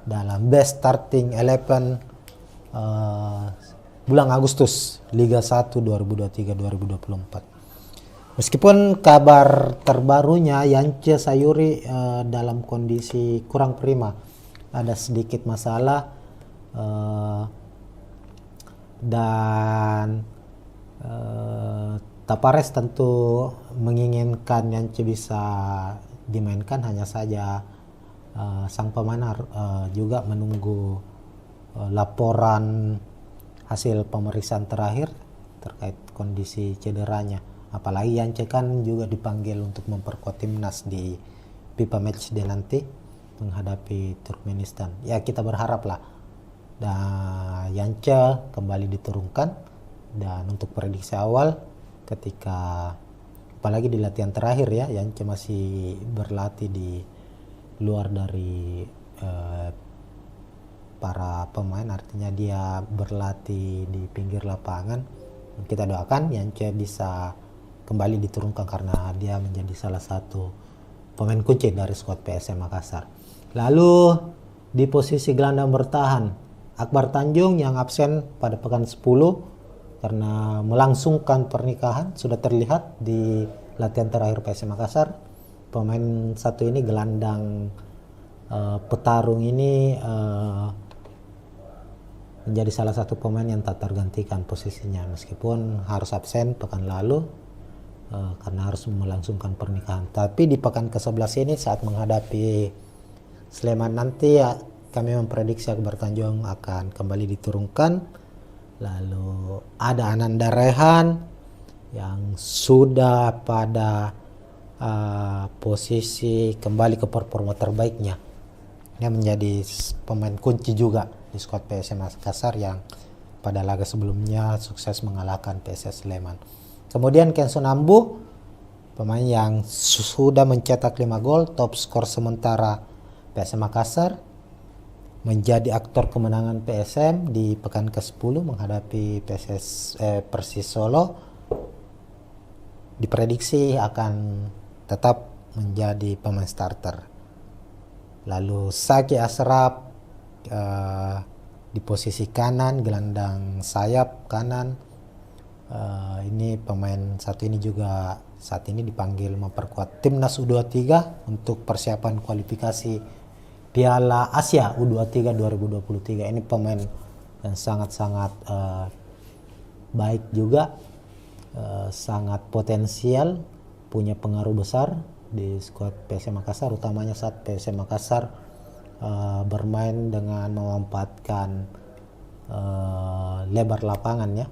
dalam best starting 11 bulan Agustus Liga 1 2023-2024. Meskipun kabar terbarunya Yance Sayuri dalam kondisi kurang prima, ada sedikit masalah dan Tapares tentu menginginkan Yance bisa dimainkan. Hanya saja sang pemain juga menunggu laporan hasil pemeriksaan terakhir terkait kondisi cederanya. Apalagi Yance kan juga dipanggil untuk memperkuat timnas di FIFA Matchday nanti menghadapi Turkmenistan. Ya kita berharap lah Yance kembali diturunkan, dan untuk prediksi awal ketika apalagi di latihan terakhir ya, Yance masih berlatih di luar dari para pemain, artinya dia berlatih di pinggir lapangan. Kita doakan Yance bisa kembali diturunkan karena dia menjadi salah satu pemain kunci dari skuad PSM Makassar. Lalu di posisi gelandang bertahan, Akbar Tanjung yang absen pada pekan 10 karena melangsungkan pernikahan, sudah terlihat di latihan terakhir PSM Makassar. Pemain satu ini gelandang petarung ini menjadi salah satu pemain yang tak tergantikan posisinya meskipun harus absen pekan lalu karena harus melangsungkan pernikahan. Tapi di pekan ke-11 ini saat menghadapi Sleman nanti ya, kami memprediksi Akbar Tanjung akan kembali diturunkan. Lalu ada Ananda Rehan yang sudah pada posisi kembali ke performa terbaiknya. Dia menjadi pemain kunci juga di skuad PSM Makassar yang pada laga sebelumnya sukses mengalahkan PSS Sleman. Kemudian Kenson Ambu, pemain yang sudah mencetak 5 gol, top skor sementara PSM Makassar, menjadi aktor kemenangan PSM di pekan ke-10 menghadapi Persis Solo. Diprediksi akan tetap menjadi pemain starter. Lalu Saki Asraf di posisi kanan, gelandang sayap kanan. Ini pemain satu ini juga saat ini dipanggil memperkuat timnas U23 untuk persiapan kualifikasi Piala Asia U23 2023. Ini pemain yang sangat-sangat baik juga, sangat potensial, punya pengaruh besar di skuad PSM Makassar, utamanya saat PSM Makassar bermain dengan memanfaatkan lebar lapangan ya.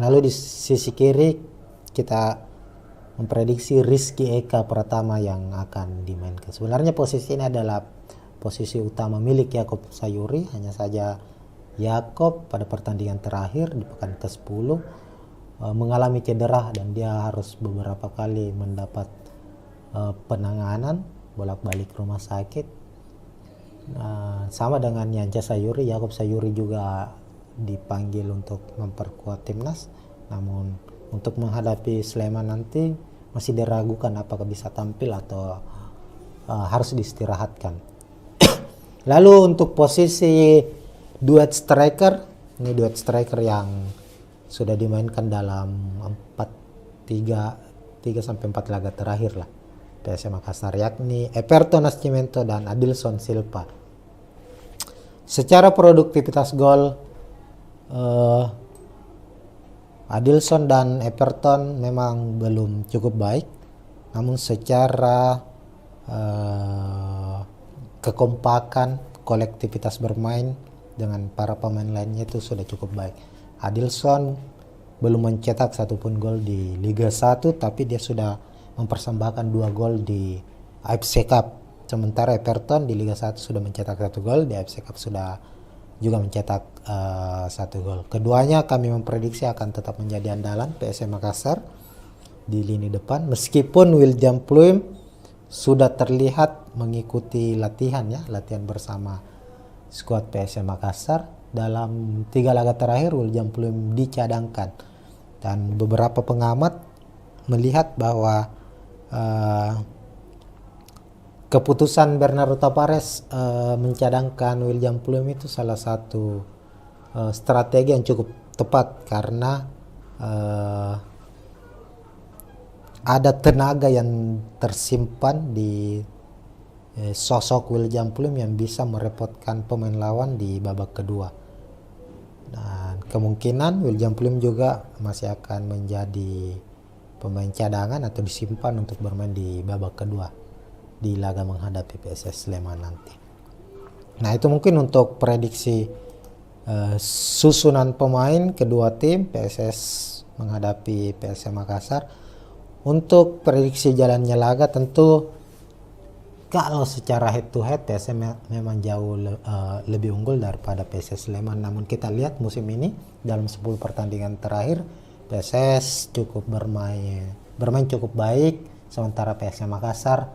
Lalu di sisi kiri kita memprediksi Rizky Eka Pratama yang akan dimainkan. Sebenarnya posisi ini adalah posisi utama milik Yakob Sayuri, hanya saja Yakob pada pertandingan terakhir di pekan ke-10 mengalami cedera dan dia harus beberapa kali mendapat penanganan bolak-balik rumah sakit. Sama dengan Yance Sayuri, Yakob Sayuri juga dipanggil untuk memperkuat timnas, namun untuk menghadapi Sleman nanti masih diragukan apakah bisa tampil atau harus diistirahatkan. Lalu untuk posisi duet striker, ini duet striker yang sudah dimainkan dalam 3 sampai 4 laga terakhir lah PSM Makassar, yakni Everton Nascimento dan Adilson Silva. Secara produktivitas gol, Adilson dan Everton memang belum cukup baik, namun secara kekompakan, kolektivitas bermain dengan para pemain lainnya itu sudah cukup baik. Adilson belum mencetak satupun gol di Liga 1, tapi dia sudah mempersembahkan 2 gol di AFC Cup. Sementara Everton di Liga 1 sudah mencetak 1 gol, di AFC Cup sudah juga mencetak 1 gol. Keduanya kami memprediksi akan tetap menjadi andalan PSM Makassar di lini depan, meskipun William Pluim sudah terlihat mengikuti latihan bersama skuad PSM Makassar. Dalam 3 laga terakhir William Pluim dicadangkan, dan beberapa pengamat melihat bahwa keputusan Bernardo Tavares mencadangkan William Pluim itu salah satu strategi yang cukup tepat, karena ada tenaga yang tersimpan di sosok William Pluim yang bisa merepotkan pemain lawan di babak kedua. Dan kemungkinan William Pluim juga masih akan menjadi pemain cadangan atau disimpan untuk bermain di babak kedua di laga menghadapi PSS Sleman nanti. Nah, itu mungkin untuk prediksi susunan pemain kedua tim PSS menghadapi PSM Makassar. Untuk prediksi jalannya laga, tentu kalau secara head to head PSM memang jauh lebih unggul daripada PSS Sleman. Namun kita lihat musim ini dalam 10 pertandingan terakhir PSS cukup bermain cukup baik, sementara PSM Makassar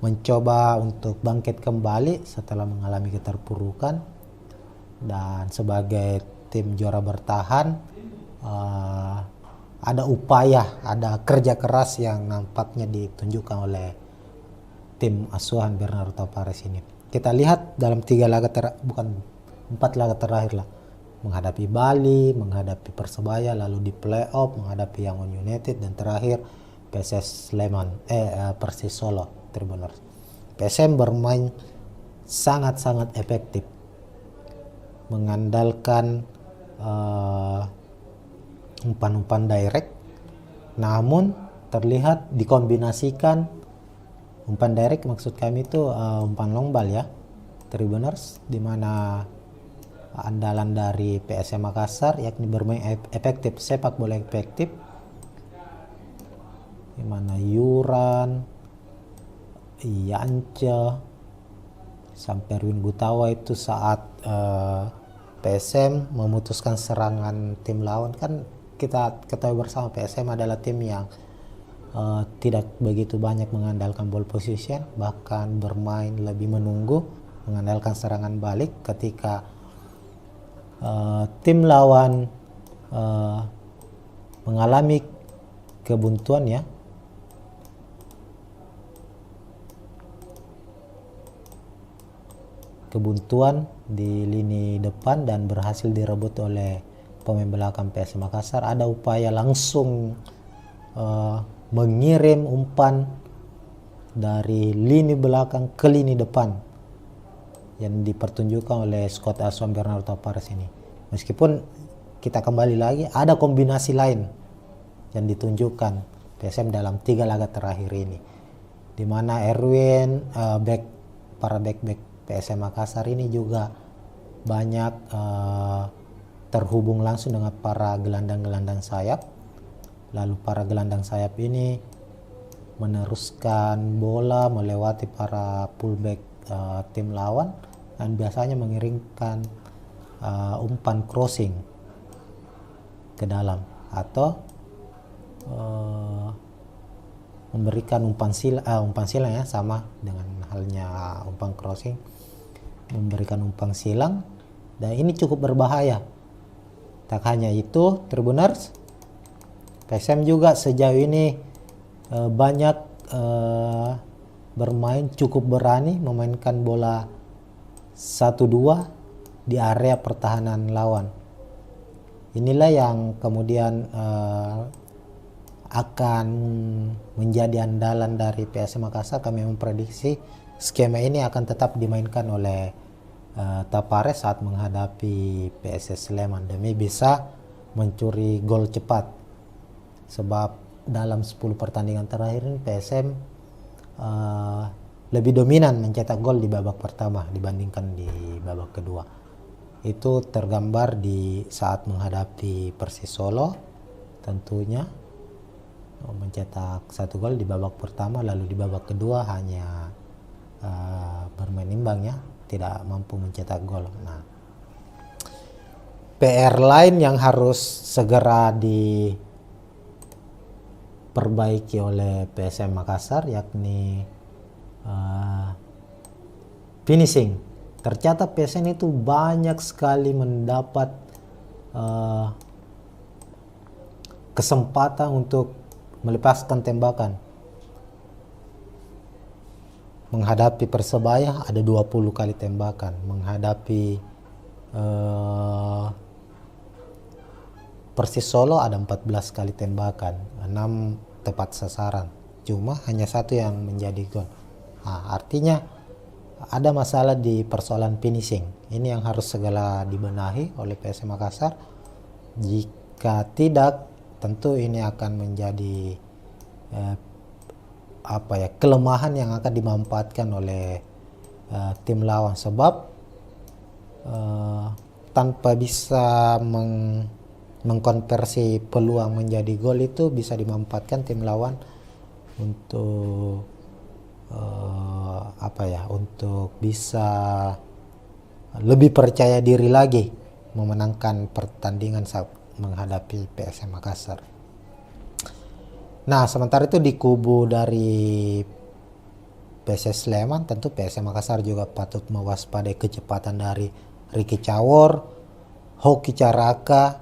mencoba untuk bangkit kembali setelah mengalami keterpurukan. Dan sebagai tim juara bertahan, ada upaya, ada kerja keras yang nampaknya ditunjukkan oleh tim asuhan Bernardo Tavares ini. Kita lihat dalam 4 laga terakhir lah, menghadapi Bali, menghadapi Persebaya, lalu di playoff menghadapi Yangon United, dan terakhir PSS Sleman, Persis Solo Tribuners. PSM bermain sangat-sangat efektif, mengandalkan umpan-umpan direct, namun terlihat dikombinasikan umpan direct, maksud kami itu umpan long ball ya, Tribuners, di mana andalan dari PSM Makassar yakni bermain efektif, sepak bola efektif, di mana Yuran, Yance, sampai Erwin Gutawa itu saat PSM memutuskan serangan tim lawan. Kan kita ketahui bersama PSM adalah tim yang tidak begitu banyak mengandalkan ball position, bahkan bermain lebih menunggu, mengandalkan serangan balik. Ketika tim lawan mengalami kebuntuan ya, di lini depan dan berhasil direbut oleh pemain belakang PSM Makassar, ada upaya langsung mengirim umpan dari lini belakang ke lini depan yang dipertunjukkan oleh Scott Aswan Bernardo Tavares ini. Meskipun kita kembali lagi, ada kombinasi lain yang ditunjukkan PSM dalam 3 laga terakhir ini, di mana Erwin, para back PSM Makassar ini juga banyak terhubung langsung dengan para gelandang-gelandang sayap. Lalu para gelandang sayap ini meneruskan bola melewati para fullback tim lawan dan biasanya mengirimkan umpan crossing ke dalam, atau memberikan umpan silang ya, sama dengan halnya umpan crossing, memberikan umpan silang, dan ini cukup berbahaya. Tak hanya itu, Tribuners, PSM juga sejauh ini banyak bermain cukup berani memainkan bola 1-2 di area pertahanan lawan. Inilah yang kemudian akan menjadi andalan dari PSM Makassar. Kami memprediksi skema ini akan tetap dimainkan oleh Tavares saat menghadapi PSS Sleman demi bisa mencuri gol cepat. Sebab dalam 10 pertandingan terakhir ini PSM lebih dominan mencetak gol di babak pertama dibandingkan di babak kedua. Itu tergambar di saat menghadapi Persis Solo, tentunya mencetak 1 gol di babak pertama, lalu di babak kedua hanya bermain imbang ya, tidak mampu mencetak gol. Nah, PR lain yang harus segera diperbaiki oleh PSM Makassar yakni finishing. Tercatat PSM itu banyak sekali mendapat kesempatan untuk melepaskan tembakan. Menghadapi Persebaya ada 20 kali tembakan, menghadapi Persis Solo ada 14 kali tembakan, 6 tepat sasaran, cuma hanya 1 yang menjadi gol. Nah, artinya ada masalah di persoalan finishing. Ini yang harus segera dibenahi oleh PSM Makassar. Jika tidak, tentu ini akan menjadi kelemahan yang akan dimanfaatkan oleh tim lawan, sebab tanpa bisa mengkonversi peluang menjadi gol itu bisa dimanfaatkan tim lawan untuk untuk bisa lebih percaya diri lagi memenangkan pertandingan saat menghadapi PSM Makassar. Nah, sementara itu di kubu dari PSS Sleman, tentu PSM Makassar juga patut mewaspadai kecepatan dari Ricky Cawor, Hoki Caraka,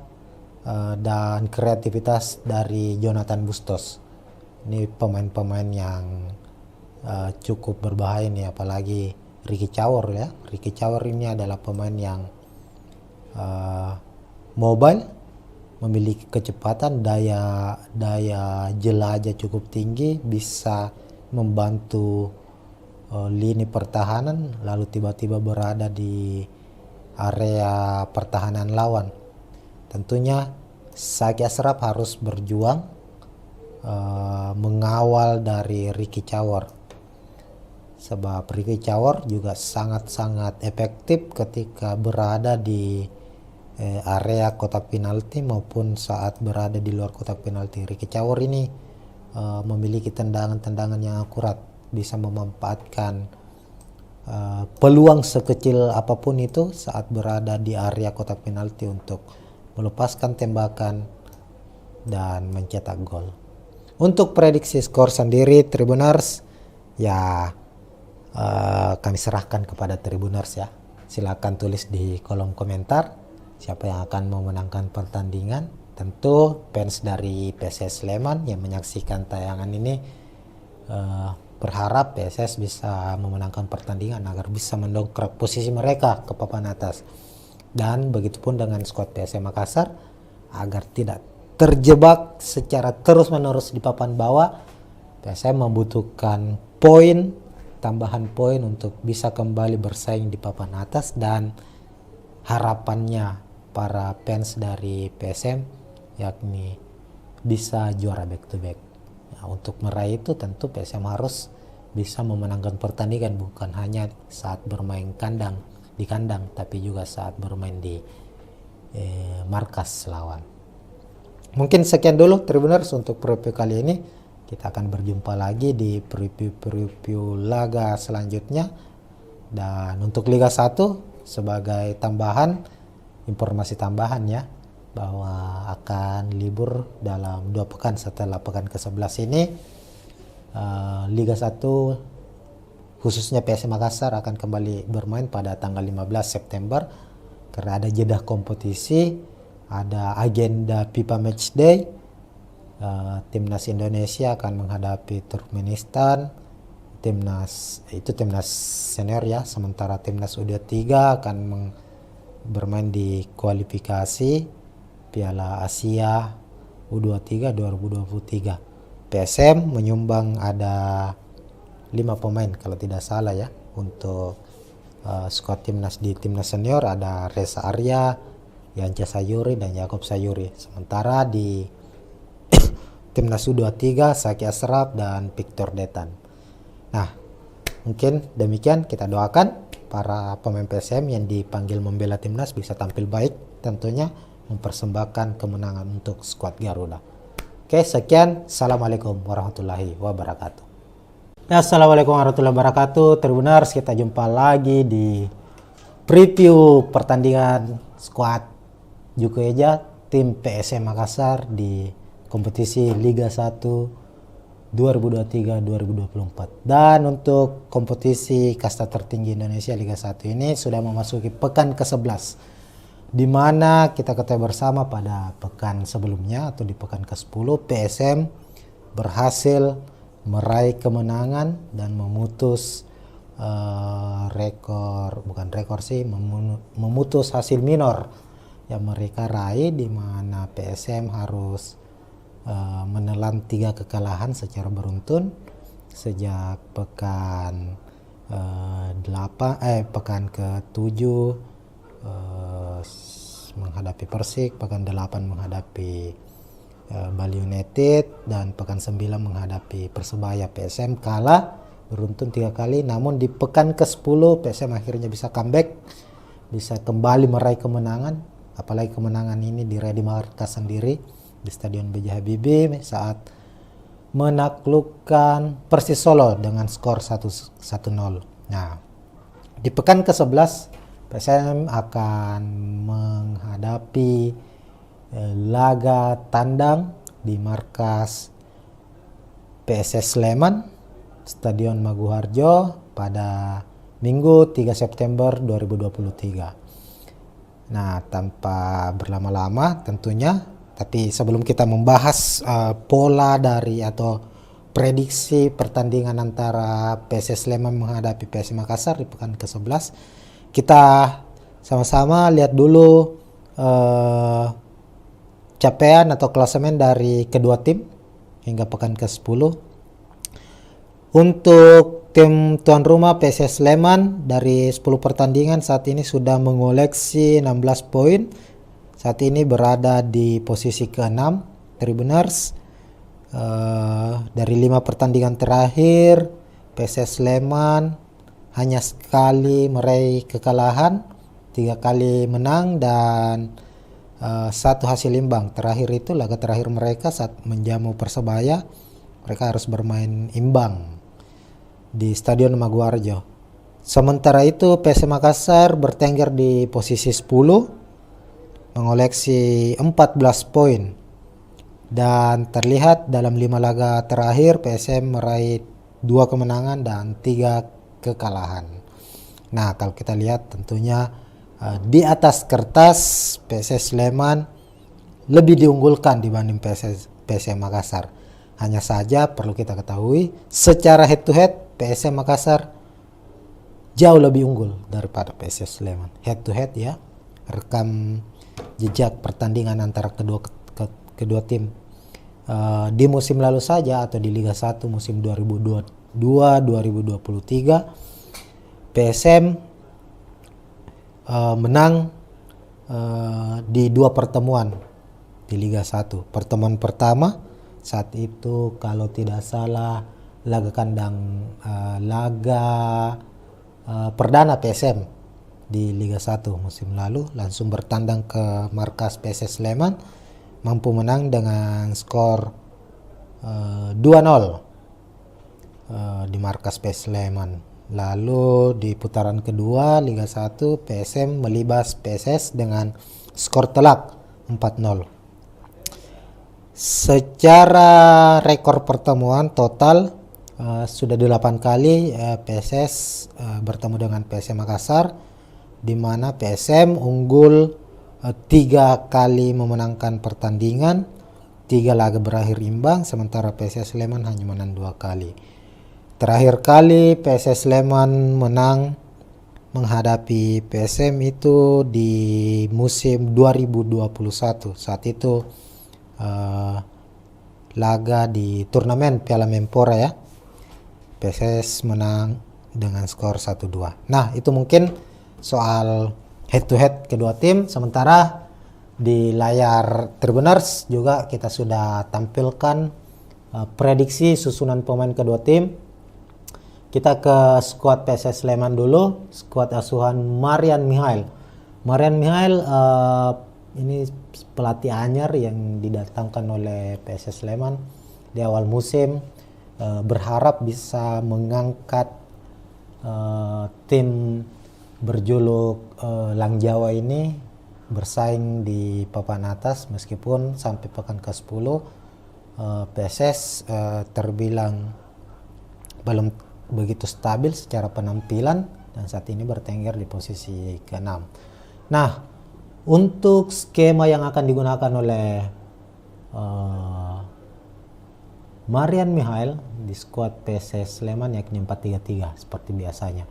dan kreativitas dari Jonathan Bustos. Ini pemain-pemain yang cukup berbahaya nih, apalagi Ricky Cawor ya. Ricky Cawor ini adalah pemain yang mobile, memiliki kecepatan, daya jelajah cukup tinggi, bisa membantu lini pertahanan, lalu tiba-tiba berada di area pertahanan lawan. Tentunya Saki Ashraf harus berjuang mengawal dari Ricky Cawor, sebab Ricky Cawor juga sangat-sangat efektif ketika berada di area kotak penalti maupun saat berada di luar kotak penalti. Ricky Cawor ini memiliki tendangan-tendangan yang akurat, bisa memanfaatkan peluang sekecil apapun itu saat berada di area kotak penalti untuk melepaskan tembakan dan mencetak gol. Untuk prediksi skor sendiri Tribuners ya kami serahkan kepada Tribuners ya. Silakan tulis di kolom komentar siapa yang akan memenangkan pertandingan. Tentu fans dari PSS Sleman yang menyaksikan tayangan ini berharap PSS bisa memenangkan pertandingan agar bisa mendongkrak posisi mereka ke papan atas. Dan begitupun dengan skuad PSM Makassar agar tidak terjebak secara terus-menerus di papan bawah. PSM membutuhkan tambahan poin untuk bisa kembali bersaing di papan atas, dan harapannya para fans dari PSM yakni bisa juara back to back. Nah, untuk meraih itu tentu PSM harus bisa memenangkan pertandingan, bukan hanya saat bermain di kandang tapi juga saat bermain di markas lawan. Mungkin sekian dulu Tribuners untuk preview kali ini. Kita akan berjumpa lagi di preview laga selanjutnya. Dan untuk Liga 1 sebagai informasi tambahan ya, bahwa akan libur dalam 2 pekan setelah pekan ke-11 ini. Liga 1 khususnya PSM Makassar akan kembali bermain pada tanggal 15 September karena ada jeda kompetisi, ada agenda FIFA Matchday. Timnas Indonesia akan menghadapi Turkmenistan, timnas senior ya, sementara timnas U23 akan bermain di kualifikasi Piala Asia U23 2023. PSM menyumbang ada 5 pemain kalau tidak salah ya untuk skuad timnas. Di timnas senior ada Reza Arya, Yance Sayuri dan Yakob Sayuri. Sementara di timnas U23 Saki Ashraf dan Victor Detan. Nah, mungkin demikian, kita doakan para pemain PSM yang dipanggil membela timnas bisa tampil baik, tentunya mempersembahkan kemenangan untuk skuad Garuda. Oke, sekian. Assalamualaikum warahmatullahi wabarakatuh. Ya, assalamualaikum warahmatullahi wabarakatuh. Tribuners, kita jumpa lagi di preview pertandingan skuad Jukueja tim PSM Makassar di kompetisi Liga 1 2023-2024. Dan untuk kompetisi kasta tertinggi Indonesia Liga 1 ini sudah memasuki pekan ke-11, di mana kita ketahui bersama pada pekan sebelumnya atau di pekan ke-10 PSM berhasil meraih kemenangan dan memutus memutus hasil minor yang mereka raih, di mana PSM harus menelan 3 kekalahan secara beruntun sejak pekan pekan ke-7 menghadapi Persik, pekan 8 menghadapi Bali United, dan pekan 9 menghadapi Persebaya. PSM kalah beruntun 3 kali, namun di pekan ke-10 PSM akhirnya bisa comeback, bisa kembali meraih kemenangan. Apalagi kemenangan ini diraih di markas sendiri di Stadion B.J. Habibie saat menaklukkan Persis Solo dengan skor 1-0. Nah, di pekan ke-11 PSM akan menghadapi laga tandang di markas PSS Sleman, Stadion Maguwarjo pada Minggu 3 September 2023. Nah, tanpa berlama-lama tentunya, tapi sebelum kita membahas pola dari atau prediksi pertandingan antara PSS Sleman menghadapi PSM Makassar di pekan ke-11, kita sama-sama lihat dulu capaian atau klasemen dari kedua tim hingga pekan ke-10. Untuk tim tuan rumah PSS Sleman dari 10 pertandingan saat ini sudah mengoleksi 16 poin. Saat ini berada di posisi ke-6 Tribuners. Dari 5 pertandingan terakhir PSS Sleman hanya sekali meraih kekalahan, 3 kali menang dan 1 hasil imbang. Terakhir itu laga terakhir mereka saat menjamu Persebaya, mereka harus bermain imbang di Stadion Maguwarjo. Sementara itu PSM Makassar bertengger di posisi 10 mengoleksi 14 poin. Dan terlihat dalam 5 laga terakhir PSM meraih 2 kemenangan dan 3 kekalahan. Nah, kalau kita lihat tentunya di atas kertas PSS Sleman lebih diunggulkan dibanding PSM Makassar. Hanya saja perlu kita ketahui secara head to head PSM Makassar jauh lebih unggul daripada PSS Sleman. Head to head ya, rekam jejak pertandingan antara kedua tim di musim lalu saja atau di Liga 1 musim 2022-2023 PSM menang di 2 pertemuan di Liga 1. Pertemuan pertama saat itu kalau tidak salah laga kandang perdana PSM di Liga 1 musim lalu, langsung bertandang ke markas PSS Sleman, mampu menang dengan skor 2-0 di markas PSS Sleman. Lalu di putaran kedua Liga 1 PSM melibas PSS dengan skor telak 4-0. Secara rekor pertemuan total sudah 8 kali PSS bertemu dengan PSM Makassar, di mana PSM unggul 3 kali memenangkan pertandingan, 3 laga berakhir imbang, sementara PSS Sleman hanya menang 2 kali. Terakhir kali PSS Sleman menang menghadapi PSM itu di musim 2021. Saat itu laga di turnamen Piala Menpora ya. PSS menang dengan skor 1-2. Nah, itu mungkin soal head to head kedua tim. Sementara di layar Tribuners juga kita sudah tampilkan prediksi susunan pemain kedua tim. Kita ke skuad PSS Sleman dulu, skuad asuhan Marian Mihail. Marian Mihail ini pelatih anyar yang didatangkan oleh PSS Sleman di awal musim, berharap bisa mengangkat tim berjuluk Lang Jawa ini bersaing di papan atas, meskipun sampai pekan ke-10 PSS terbilang belum begitu stabil secara penampilan dan saat ini bertengger di posisi ke-6. Nah, untuk skema yang akan digunakan oleh Marian Mihail di skuad PSS Sleman yakni 4-3-3 seperti biasanya.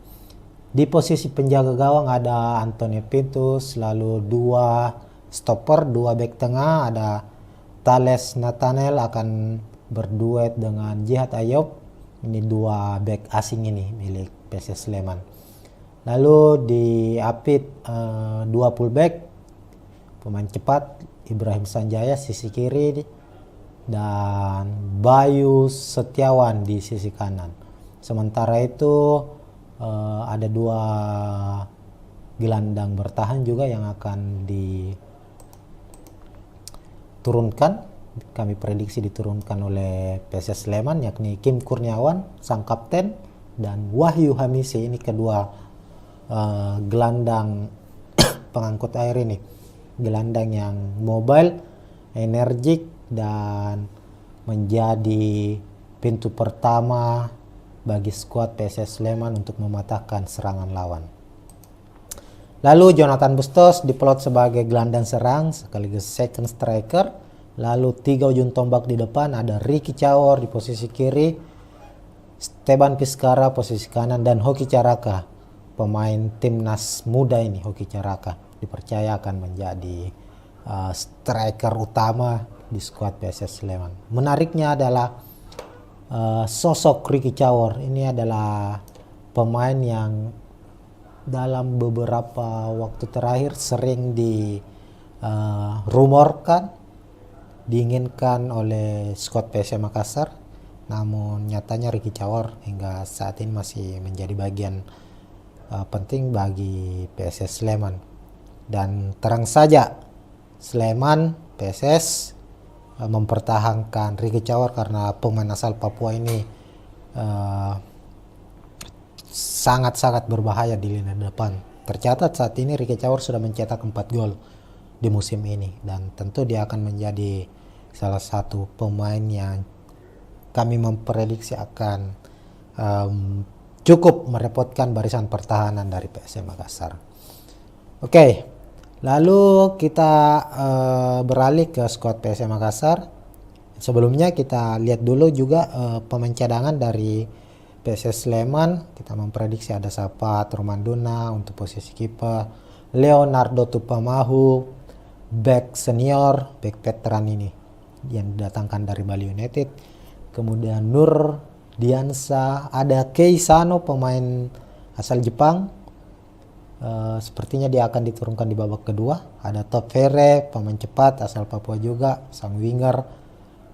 Di posisi penjaga gawang ada Antonio Pintus, lalu 2 stopper, 2 bek tengah, ada Thales Nathanael akan berduet dengan Jihad Ayob. Ini 2 bek asing ini milik PSS Sleman. Lalu di apit 2 fullback, pemain cepat Ibrahim Sanjaya sisi kiri dan Bayu Setiawan di sisi kanan. Sementara itu ada 2 gelandang bertahan juga yang akan diturunkan kami prediksi diturunkan oleh PSS Sleman, yakni Kim Kurniawan sang kapten dan Wahyu Hamisi, ini kedua gelandang pengangkut air ini, gelandang yang mobile, energik, dan menjadi pintu pertama bagi skuad PSS Sleman untuk mematahkan serangan lawan. Lalu Jonathan Bustos diplot sebagai gelandang serang sekaligus second striker. Lalu 3 ujung tombak di depan, ada Ricky Cawor di posisi kiri, Steban Piskara posisi kanan, dan Hoki Caraka, pemain timnas muda ini. Hoki Caraka dipercaya akan menjadi striker utama di skuad PSS Sleman. Menariknya adalah sosok Ricky Cawor. Ini adalah pemain yang dalam beberapa waktu terakhir sering rumorkan, diinginkan oleh skuad PSM Makassar, namun nyatanya Ricky Cawor hingga saat ini masih menjadi bagian penting bagi PSS Sleman. Dan terang saja Sleman PSS mempertahankan Ricky Cawor karena pemain asal Papua ini sangat-sangat berbahaya di lini depan. Tercatat saat ini Ricky Cawor sudah mencetak 4 gol di musim ini, dan tentu dia akan menjadi salah satu pemain yang kami memprediksi akan cukup merepotkan barisan pertahanan dari PSM Makassar. Oke, lalu kita beralih ke skuad PSM Makassar. Sebelumnya kita lihat dulu juga pemain cadangan dari PSS Sleman. Kita memprediksi ada Sapat Romanduna untuk posisi kiper, Leonardo Tupamahu, back senior, back veteran ini yang didatangkan dari Bali United. Kemudian Nur Diansa, ada Kei Sano, pemain asal Jepang. Sepertinya dia akan diturunkan di babak kedua. Ada Top Fere, pemain cepat asal Papua juga, sang winger.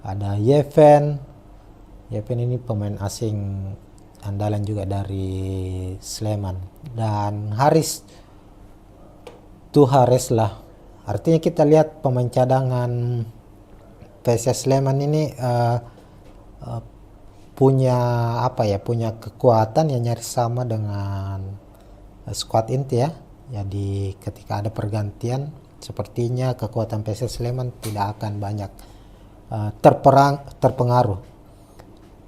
Ada Yeven ini pemain asing andalan juga dari Sleman. Dan Haris Tuhareslah. Artinya kita lihat pemain cadangan PSS Sleman ini punya kekuatan yang nyaris sama dengan skuad inti ya. Jadi ketika ada pergantian, sepertinya kekuatan PSS Sleman tidak akan banyak terpengaruh.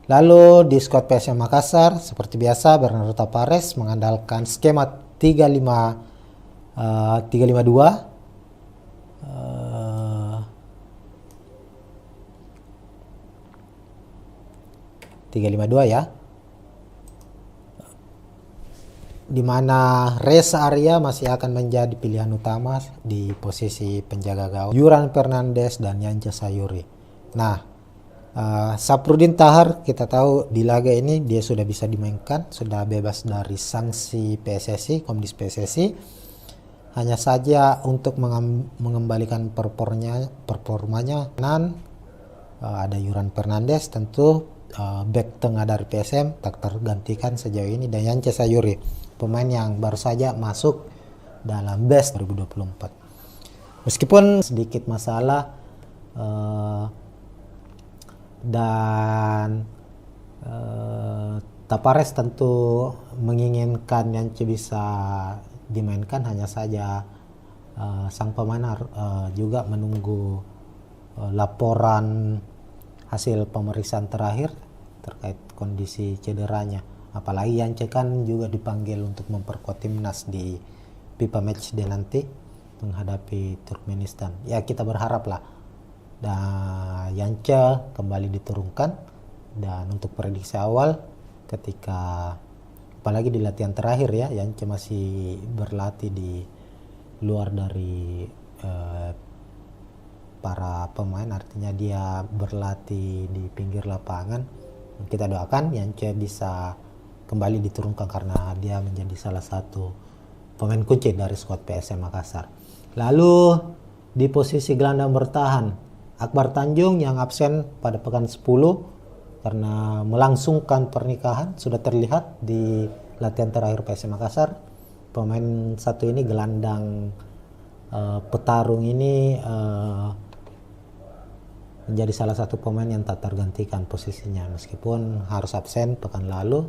Lalu di skuad PSM Makassar seperti biasa Bernardo Tapares mengandalkan skema 3-5-2 ya, di mana Reza Arya masih akan menjadi pilihan utama di posisi penjaga gawang, Yuran Fernandes dan Yance Sayuri. Nah, Saprudin Tahar kita tahu di laga ini dia sudah bisa dimainkan, sudah bebas dari sanksi PSSI, Komdis PSSI. Hanya saja untuk mengembalikan performanya ada Yuran Fernandes, tentu back tengah dari PSM tak tergantikan sejauh ini, dan Yance Sayuri, pemain yang baru saja masuk dalam BES 2024. Meskipun sedikit masalah dan Tapares tentu menginginkan Yance bisa dimainkan, hanya saja sang pemain juga menunggu laporan hasil pemeriksaan terakhir terkait kondisi cederanya. Apalagi Yance kan juga dipanggil untuk memperkuat timnas di FIFA Matchday nanti menghadapi Turkmenistan. Ya kita berharap lah dan Yance kembali diturunkan. Dan untuk prediksi awal, ketika apalagi di latihan terakhir ya, Yance masih berlatih di luar dari para pemain, artinya dia berlatih di pinggir lapangan. Kita doakan Yance bisa kembali diturunkan karena dia menjadi salah satu pemain kunci dari skuad PSM Makassar. Lalu di posisi gelandang bertahan, Akbar Tanjung yang absen pada pekan 10 karena melangsungkan pernikahan, sudah terlihat di latihan terakhir PSM Makassar. Pemain satu ini gelandang petarung ini menjadi salah satu pemain yang tak tergantikan posisinya, meskipun harus absen pekan lalu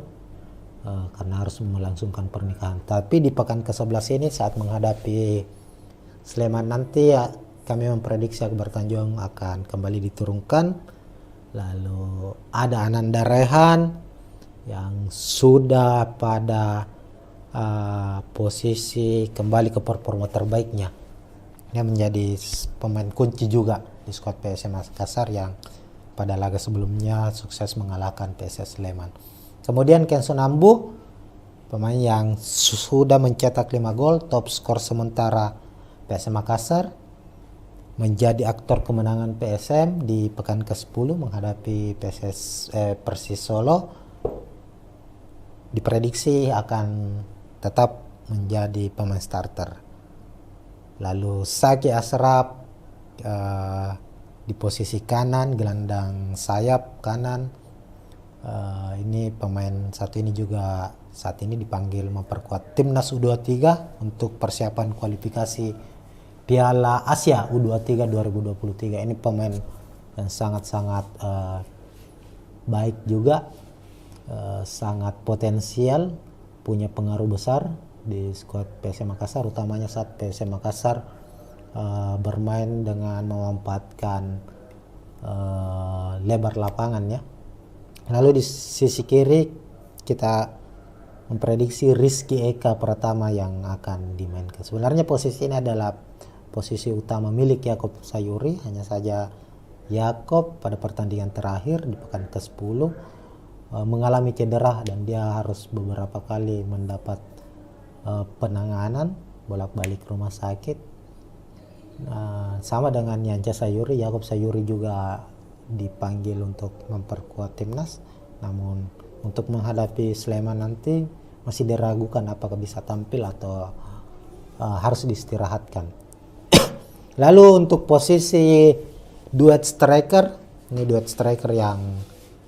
karena harus melangsungkan pernikahan. Tapi di pekan ke-11 ini saat menghadapi Sleman nanti ya, kami memprediksi Akbar Tanjung akan kembali diturunkan. Lalu ada Ananda Rehan yang sudah pada posisi kembali ke performa terbaiknya. Dia menjadi pemain kunci juga di skuad PSM Makassar yang pada laga sebelumnya sukses mengalahkan PSS Sleman. Kemudian Kenson Ambu, pemain yang sudah mencetak 5 gol, top skor sementara PSM Makassar, menjadi aktor kemenangan PSM di pekan ke-10 menghadapi Persis Solo. Diprediksi akan tetap menjadi pemain starter. Lalu Saki Asraf di posisi kanan, gelandang sayap kanan. Ini pemain satu ini juga saat ini dipanggil memperkuat timnas U23 untuk persiapan kualifikasi Piala Asia U23 2023. Ini pemain yang sangat-sangat baik juga, sangat potensial, punya pengaruh besar di skuad PSM Makassar, utamanya saat PSM Makassar bermain dengan memanfaatkan lebar lapangan ya. Lalu di sisi kiri kita memprediksi Rizky Eka Pratama yang akan dimainkan. Sebenarnya posisi ini adalah posisi utama milik Yakob Sayuri, hanya saja Yakob pada pertandingan terakhir di pekan ke-10 mengalami cedera dan dia harus beberapa kali mendapat penanganan bolak-balik rumah sakit. Sama dengan Yanca Sayuri, Yakob Sayuri juga dipanggil untuk memperkuat timnas, namun untuk menghadapi Sleman nanti masih diragukan apakah bisa tampil atau harus diistirahatkan. Lalu untuk posisi duet striker, ini duet striker yang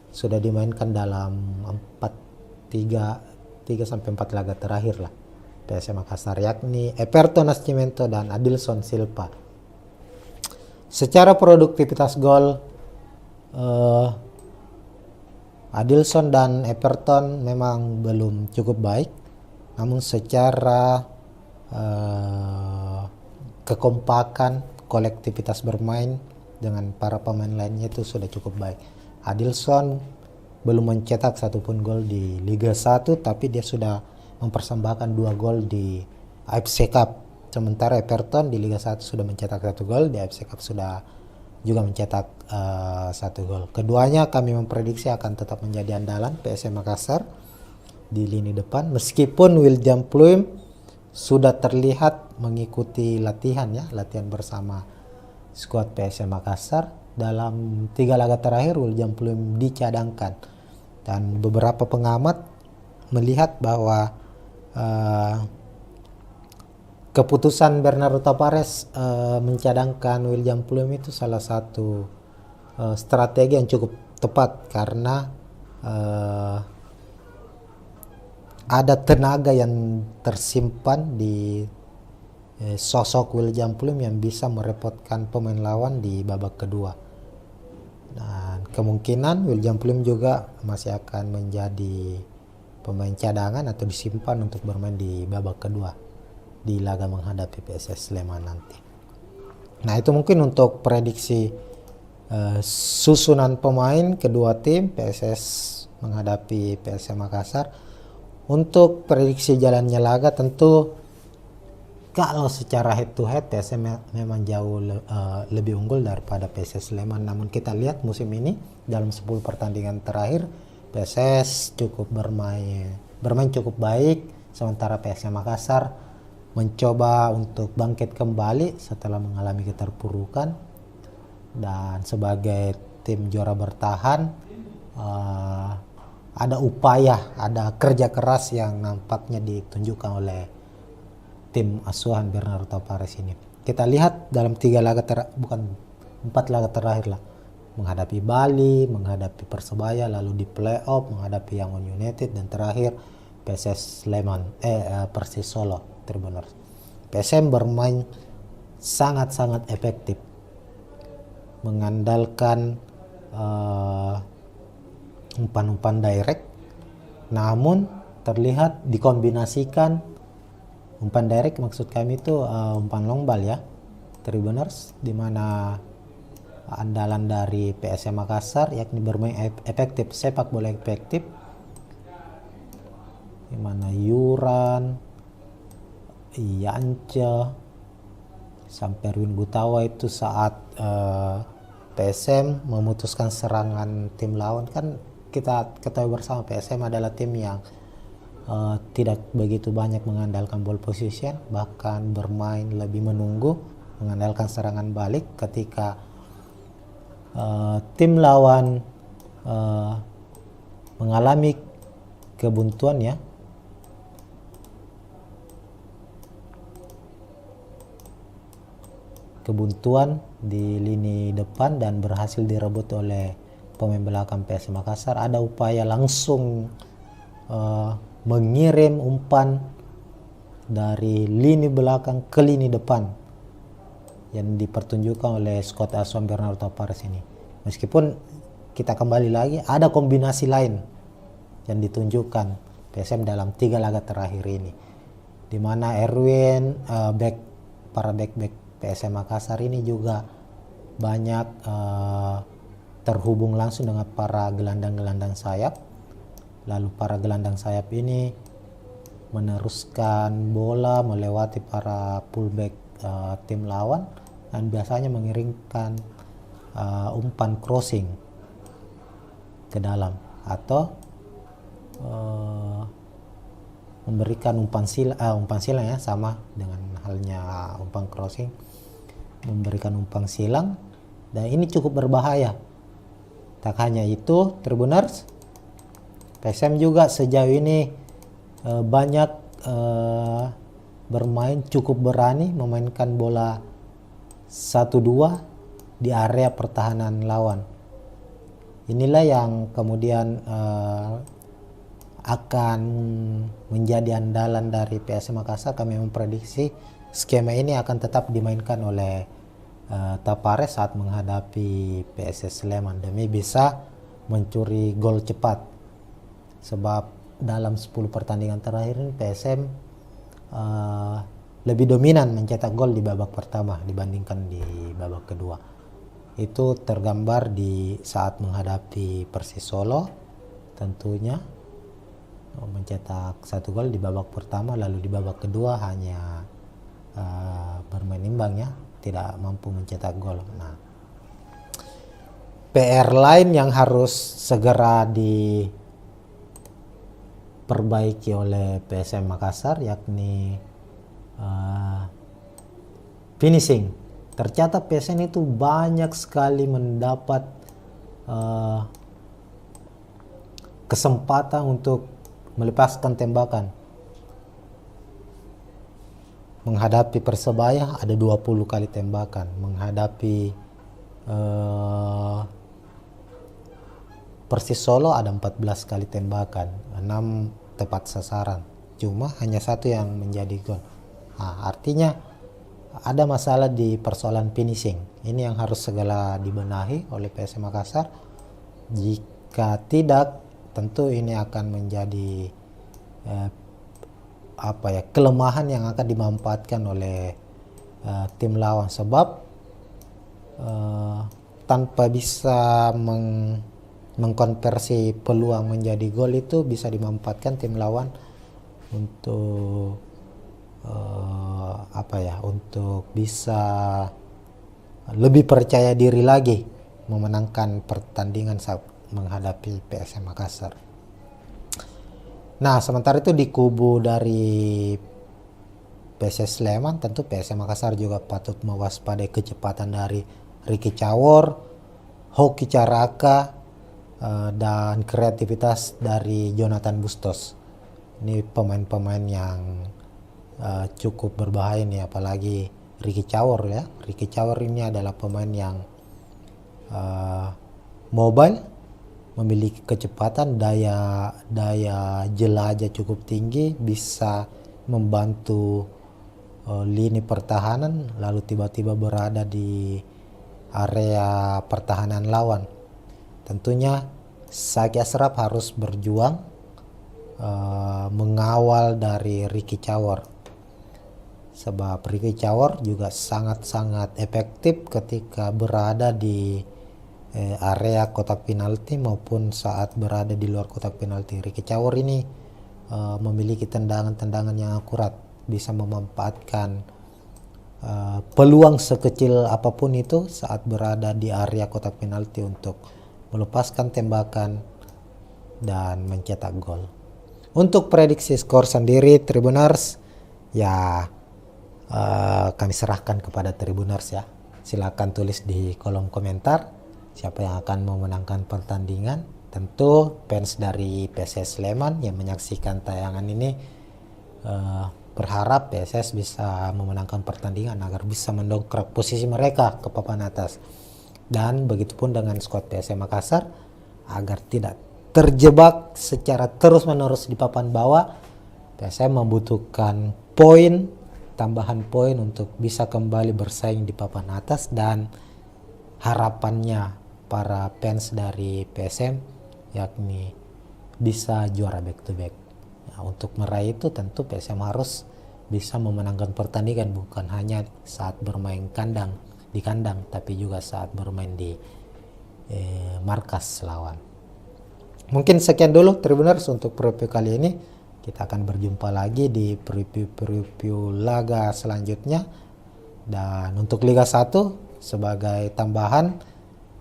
sudah dimainkan dalam 3 sampai 4 laga terakhir lah PSM Makassar, yakni Eperton Nascimento dan Adilson Silva. Secara produktivitas gol, Adilson dan Eperton memang belum cukup baik, namun secara kekompakan, kolektivitas bermain dengan para pemain lainnya itu sudah cukup baik. Adilson belum mencetak satupun gol di Liga 1, tapi dia sudah mempersembahkan 2 gol di AFC Cup. Sementara Eperton di Liga 1 sudah mencetak 1 gol, di AFC Cup sudah juga mencetak 1 gol. Keduanya kami memprediksi akan tetap menjadi andalan PSM Makassar di lini depan, meskipun William Pluim sudah terlihat mengikuti latihan bersama skuad PSM Makassar. Dalam 3 laga terakhir William Pluim dicadangkan, dan beberapa pengamat melihat bahwa keputusan Bernardo Tavares mencadangkan William Pluim itu salah satu strategi yang cukup tepat, karena ada tenaga yang tersimpan di sosok William Pluim yang bisa merepotkan pemain lawan di babak kedua. Dan kemungkinan William Pluim juga masih akan menjadi pemain cadangan atau disimpan untuk bermain di babak kedua di laga menghadapi PSS Sleman nanti. Nah, itu mungkin untuk prediksi susunan pemain kedua tim PSS menghadapi PSM Makassar. Untuk prediksi jalannya laga, tentu kalau secara head to head PSM memang jauh lebih unggul daripada PSS Sleman. Namun kita lihat musim ini dalam 10 pertandingan terakhir PSS cukup bermain cukup baik, sementara PSM Makassar mencoba untuk bangkit kembali setelah mengalami keterpurukan. Dan sebagai tim juara bertahan, ada upaya, ada kerja keras yang nampaknya ditunjukkan oleh tim asuhan Bernardo Tavares ini. Kita lihat dalam 4 laga terakhir lah, menghadapi Bali, menghadapi Persebaya, lalu di playoff menghadapi Yangon United, dan terakhir PSS Sleman, Persis Solo Tribuners. PSM bermain sangat-sangat efektif. mengandalkan umpan-umpan direct, namun terlihat dikombinasikan umpan direct, maksud kami itu umpan long ball ya, Tribuners, di mana andalan dari PSM Makassar yakni bermain efektif, sepak bola efektif, di mana Yuran, Yance, sampai Erwin Gutawa itu saat PSM memutuskan serangan tim lawan. Kan kita ketahui bersama PSM adalah tim yang tidak begitu banyak mengandalkan ball position, bahkan bermain lebih menunggu, mengandalkan serangan balik. Ketika tim lawan mengalami kebuntuan ya, di lini depan dan berhasil direbut oleh pemain belakang PSM Makassar, ada upaya langsung mengirim umpan dari lini belakang ke lini depan yang dipertunjukkan oleh Scott Aswan Bernardo Tavares ini. Meskipun kita kembali lagi ada kombinasi lain yang ditunjukkan PSM dalam 3 laga terakhir ini, di mana Erwin, para back PSM Makassar ini juga banyak terhubung langsung dengan para gelandang-gelandang sayap. Lalu para gelandang sayap ini meneruskan bola melewati para fullback tim lawan dan biasanya mengirimkan umpan crossing ke dalam atau memberikan umpan silang ya, sama dengan halnya umpan crossing, memberikan umpan silang, dan ini cukup berbahaya. Tak hanya itu, Tribuners, PSM juga sejauh ini banyak bermain cukup berani memainkan bola 1-2 di area pertahanan lawan. Inilah yang kemudian akan menjadi andalan dari PSM Makassar. Kami memprediksi skema ini akan tetap dimainkan oleh Tavares saat menghadapi PSS Sleman demi bisa mencuri gol cepat, sebab dalam 10 pertandingan terakhir ini PSM lebih dominan mencetak gol di babak pertama dibandingkan di babak kedua. Itu tergambar di saat menghadapi Persis Solo, tentunya mencetak 1 gol di babak pertama, lalu di babak kedua hanya bermain imbang ya, tidak mampu mencetak gol. Nah, PR lain yang harus segera diperbaiki oleh PSM Makassar yakni finishing. Tercatat PSM itu banyak sekali mendapat kesempatan untuk melepaskan tembakan. Menghadapi Persebaya ada 20 kali tembakan, menghadapi Persis Solo ada 14 kali tembakan, 6 tepat sasaran, cuma hanya 1 yang menjadi gol. Nah, artinya ada masalah di persoalan finishing. Ini yang harus segera dibenahi oleh PSM Makassar. Jika tidak, tentu ini akan menjadi kelemahan yang akan dimanfaatkan oleh tim lawan, sebab tanpa bisa mengkonversi peluang menjadi gol itu bisa dimanfaatkan tim lawan untuk untuk bisa lebih percaya diri lagi memenangkan pertandingan saat menghadapi PSM Makassar. Nah, sementara itu di kubu dari PSS Sleman, tentu PSM Makassar juga patut mewaspadai kecepatan dari Ricky Cawor, Hoki Caraka, dan kreativitas dari Jonathan Bustos. Ini pemain-pemain yang cukup berbahaya nih, apalagi Ricky Cawor ya. Ricky Cawor ini adalah pemain yang mobile, memiliki kecepatan, daya jelajah cukup tinggi, bisa membantu lini pertahanan, lalu tiba-tiba berada di area pertahanan lawan. Tentunya Zaki Ashraf harus berjuang mengawal dari Ricky Chawor, sebab Ricky Chawor juga sangat-sangat efektif ketika berada di area kotak penalti maupun saat berada di luar kotak penalti. Ricky Chawor ini memiliki tendangan-tendangan yang akurat, bisa memanfaatkan peluang sekecil apapun itu saat berada di area kotak penalti untuk melepaskan tembakan dan mencetak gol. Untuk prediksi skor sendiri Tribuners, ya kami serahkan kepada Tribuners ya. Silakan tulis di kolom komentar siapa yang akan memenangkan pertandingan. Tentu fans dari PSS Sleman yang menyaksikan tayangan ini berharap PSS bisa memenangkan pertandingan agar bisa mendongkrak posisi mereka ke papan atas. Dan begitupun dengan skuad PSM Makassar agar tidak terjebak secara terus-menerus di papan bawah. PSM membutuhkan tambahan poin untuk bisa kembali bersaing di papan atas, dan harapannya para fans dari PSM yakni bisa juara back to back. Untuk meraih itu tentu PSM harus bisa memenangkan pertandingan, bukan hanya saat bermain di kandang tapi juga saat bermain di markas lawan. Mungkin sekian dulu Tribuners untuk preview kali ini. Kita akan berjumpa lagi di preview laga selanjutnya. Dan untuk Liga 1 sebagai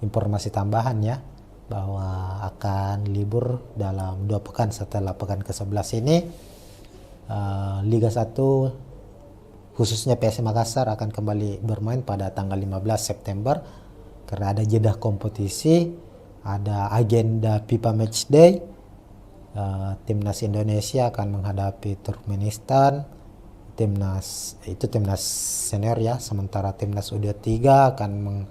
informasi tambahan ya, bahwa akan libur dalam 2 pekan setelah pekan ke-11 ini. Liga 1 khususnya PSM Makassar akan kembali bermain pada tanggal 15 September karena ada jeda kompetisi, ada agenda FIFA Matchday. Timnas Indonesia akan menghadapi Turkmenistan, timnas senior ya, sementara timnas U23 akan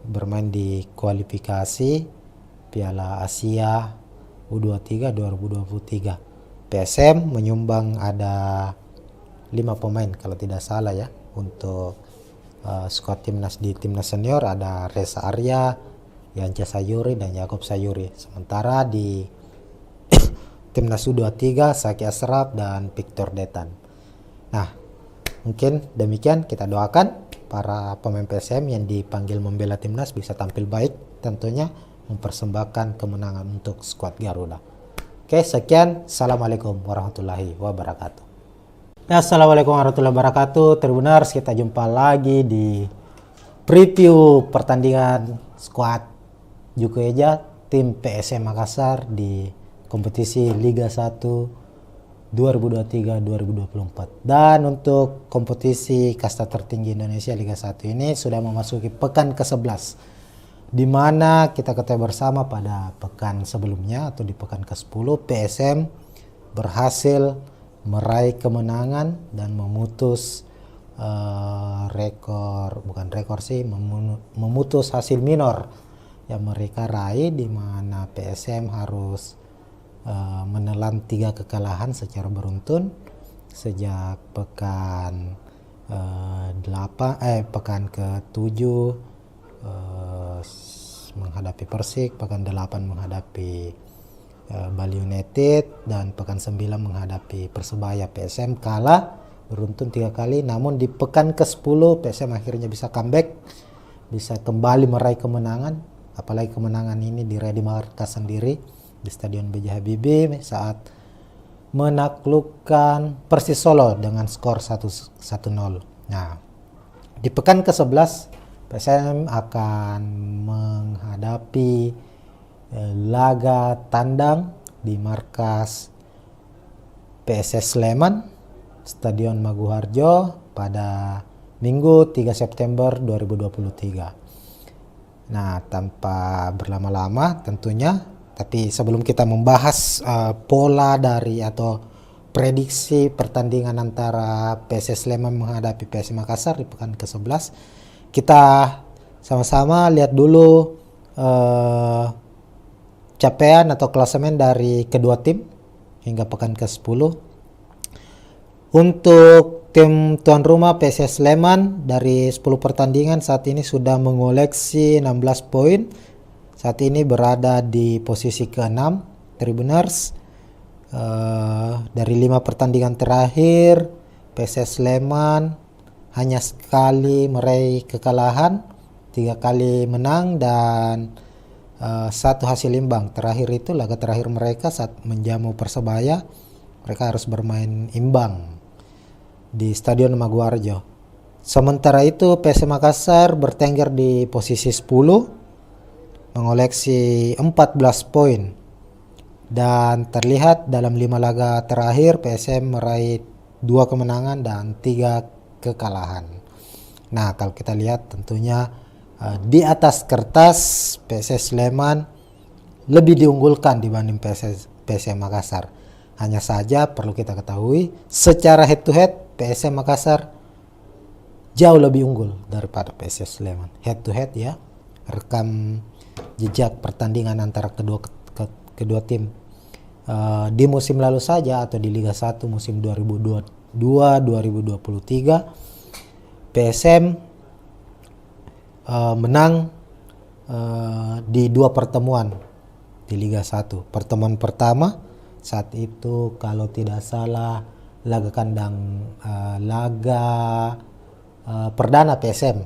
bermain di kualifikasi Piala Asia U23 2023. PSM menyumbang ada 5 pemain kalau tidak salah ya untuk skuad timnas. Di timnas senior ada Reza Arya, Yance Sayuri dan Yakob Sayuri. Sementara di timnas U23 Zaki Ashraf dan Victor Detan. Nah, mungkin demikian, kita doakan para pemain PSM yang dipanggil membela timnas bisa tampil baik, tentunya mempersembahkan kemenangan untuk skuad Garuda. Oke, sekian. Assalamualaikum warahmatullahi wabarakatuh. Ya, assalamualaikum warahmatullahi wabarakatuh. Tribuners, kita jumpa lagi di preview pertandingan skuad Juku Eja tim PSM Makassar di kompetisi Liga 1 2023-2024. Dan untuk kompetisi kasta tertinggi Indonesia Liga 1 ini sudah memasuki pekan ke-11, di mana kita ketahui bersama pada pekan sebelumnya atau di pekan ke-10 PSM berhasil meraih kemenangan dan memutus memutus hasil minor yang mereka raih, di mana PSM harus menelan 3 kekalahan secara beruntun sejak pekan ke-7 menghadapi Persik, pekan 8 menghadapi Bali United, dan pekan 9 menghadapi Persebaya. PSM kalah beruntun 3 kali, namun di pekan ke-10 PSM akhirnya bisa comeback, bisa kembali meraih kemenangan. Apalagi kemenangan ini diraih di markas sendiri di Stadion B.J. Habibie saat menaklukkan Persis Solo dengan skor 1-0. Nah, di pekan ke-11 PSM akan menghadapi laga tandang di markas PSS Sleman, Stadion Maguharjo pada Minggu 3 September 2023. Nah, tanpa berlama-lama tentunya, tapi sebelum kita membahas pola dari atau prediksi pertandingan antara PSS Sleman menghadapi PSM Makassar di pekan ke-11, kita sama-sama lihat dulu capaian atau klasemen dari kedua tim hingga pekan ke-10. Untuk tim tuan rumah PSS Sleman dari 10 pertandingan saat ini sudah mengoleksi 16 poin. Saat ini berada di posisi ke-6 Tribuners. Dari 5 pertandingan terakhir PSS Sleman hanya sekali meraih kekalahan, 3 kali menang dan 1 hasil imbang. Terakhir itu laga terakhir mereka saat menjamu Persebaya, mereka harus bermain imbang di Stadion Maguwarjo. Sementara itu PSM Makassar bertengger di posisi 10 mengoleksi 14 poin. Dan terlihat dalam 5 laga terakhir PSM meraih 2 kemenangan dan 3 kekalahan. Nah, kalau kita lihat tentunya di atas kertas PSS Sleman lebih diunggulkan dibanding PSM Makassar. Hanya saja perlu kita ketahui secara head to head PSM Makassar jauh lebih unggul daripada PSS Sleman. Head to head ya, rekam jejak pertandingan antara kedua tim di musim lalu saja atau di Liga 1 musim 2022-2023 PSM menang di 2 pertemuan di Liga 1. Pertemuan pertama saat itu kalau tidak salah laga kandang perdana PSM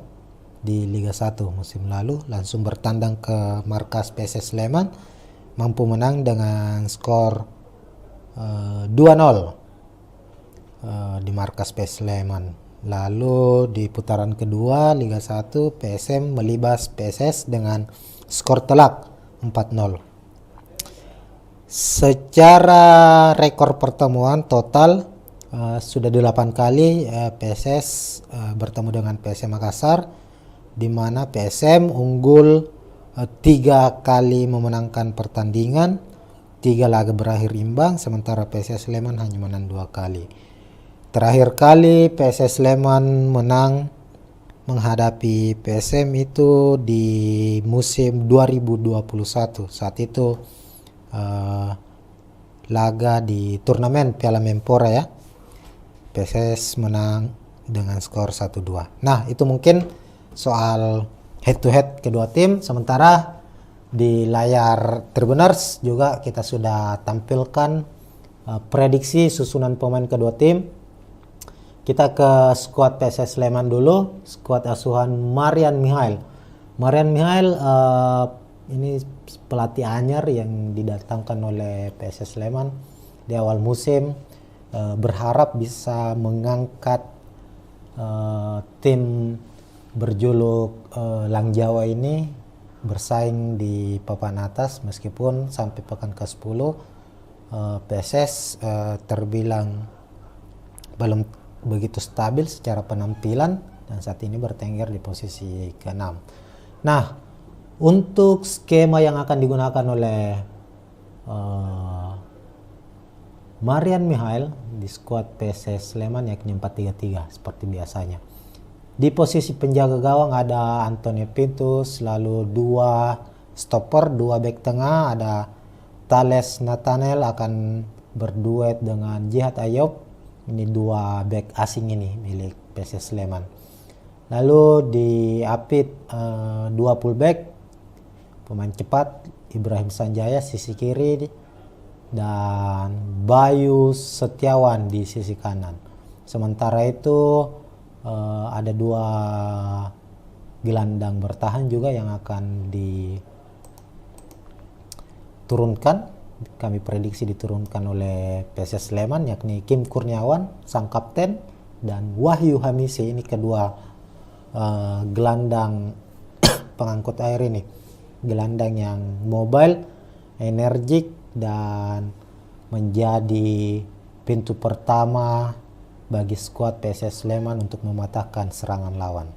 di Liga 1 musim lalu, langsung bertandang ke markas PSS Sleman, mampu menang dengan skor 2-0 di markas PSS Sleman. Lalu di putaran kedua Liga 1 PSM melibas PSS dengan skor telak 4-0. Secara rekor pertemuan total sudah 8 kali PSS bertemu dengan PSM Makassar, di mana PSM unggul 3 kali memenangkan pertandingan, 3 laga berakhir imbang, sementara PSS Sleman hanya menang 2 kali. Terakhir kali PSS Sleman menang menghadapi PSM itu di musim 2021. Saat itu laga di turnamen Piala Menpora ya. PSS menang dengan skor 1-2. Nah, itu mungkin soal head to head kedua tim. Sementara di layar Tribuners juga kita sudah tampilkan prediksi susunan pemain kedua tim. Kita ke skuad PSS Sleman dulu, skuad asuhan Marian Mihail. Marian Mihail ini pelatih anyar yang didatangkan oleh PSS Sleman di awal musim, berharap bisa mengangkat tim berjuluk Lang Jawa ini bersaing di papan atas, meskipun sampai pekan ke-10 PSS terbilang belum begitu stabil secara penampilan dan saat ini bertengger di posisi ke-6. Nah, untuk skema yang akan digunakan oleh Marian Mihail di skuad PSS Sleman yakni 4-3-3 seperti biasanya. Di posisi penjaga gawang ada Antonio Pintus, lalu 2 stopper, 2 bek tengah, ada Thales Nathanael akan berduet dengan Jihad Ayob. Ini 2 bek asing ini milik PSS Sleman. Lalu di Apit 2 fullback, pemain cepat Ibrahim Sanjaya sisi kiri dan Bayu Setiawan di sisi kanan. Sementara itu ada 2 gelandang bertahan juga yang akan diturunkan. Kami prediksi diturunkan oleh PSS Sleman, yakni Kim Kurniawan sang kapten dan Wahyu Hamisi. Ini kedua gelandang pengangkut air ini, gelandang yang mobile, energik dan menjadi pintu pertama bagi skuad PSS Sleman untuk mematahkan serangan lawan.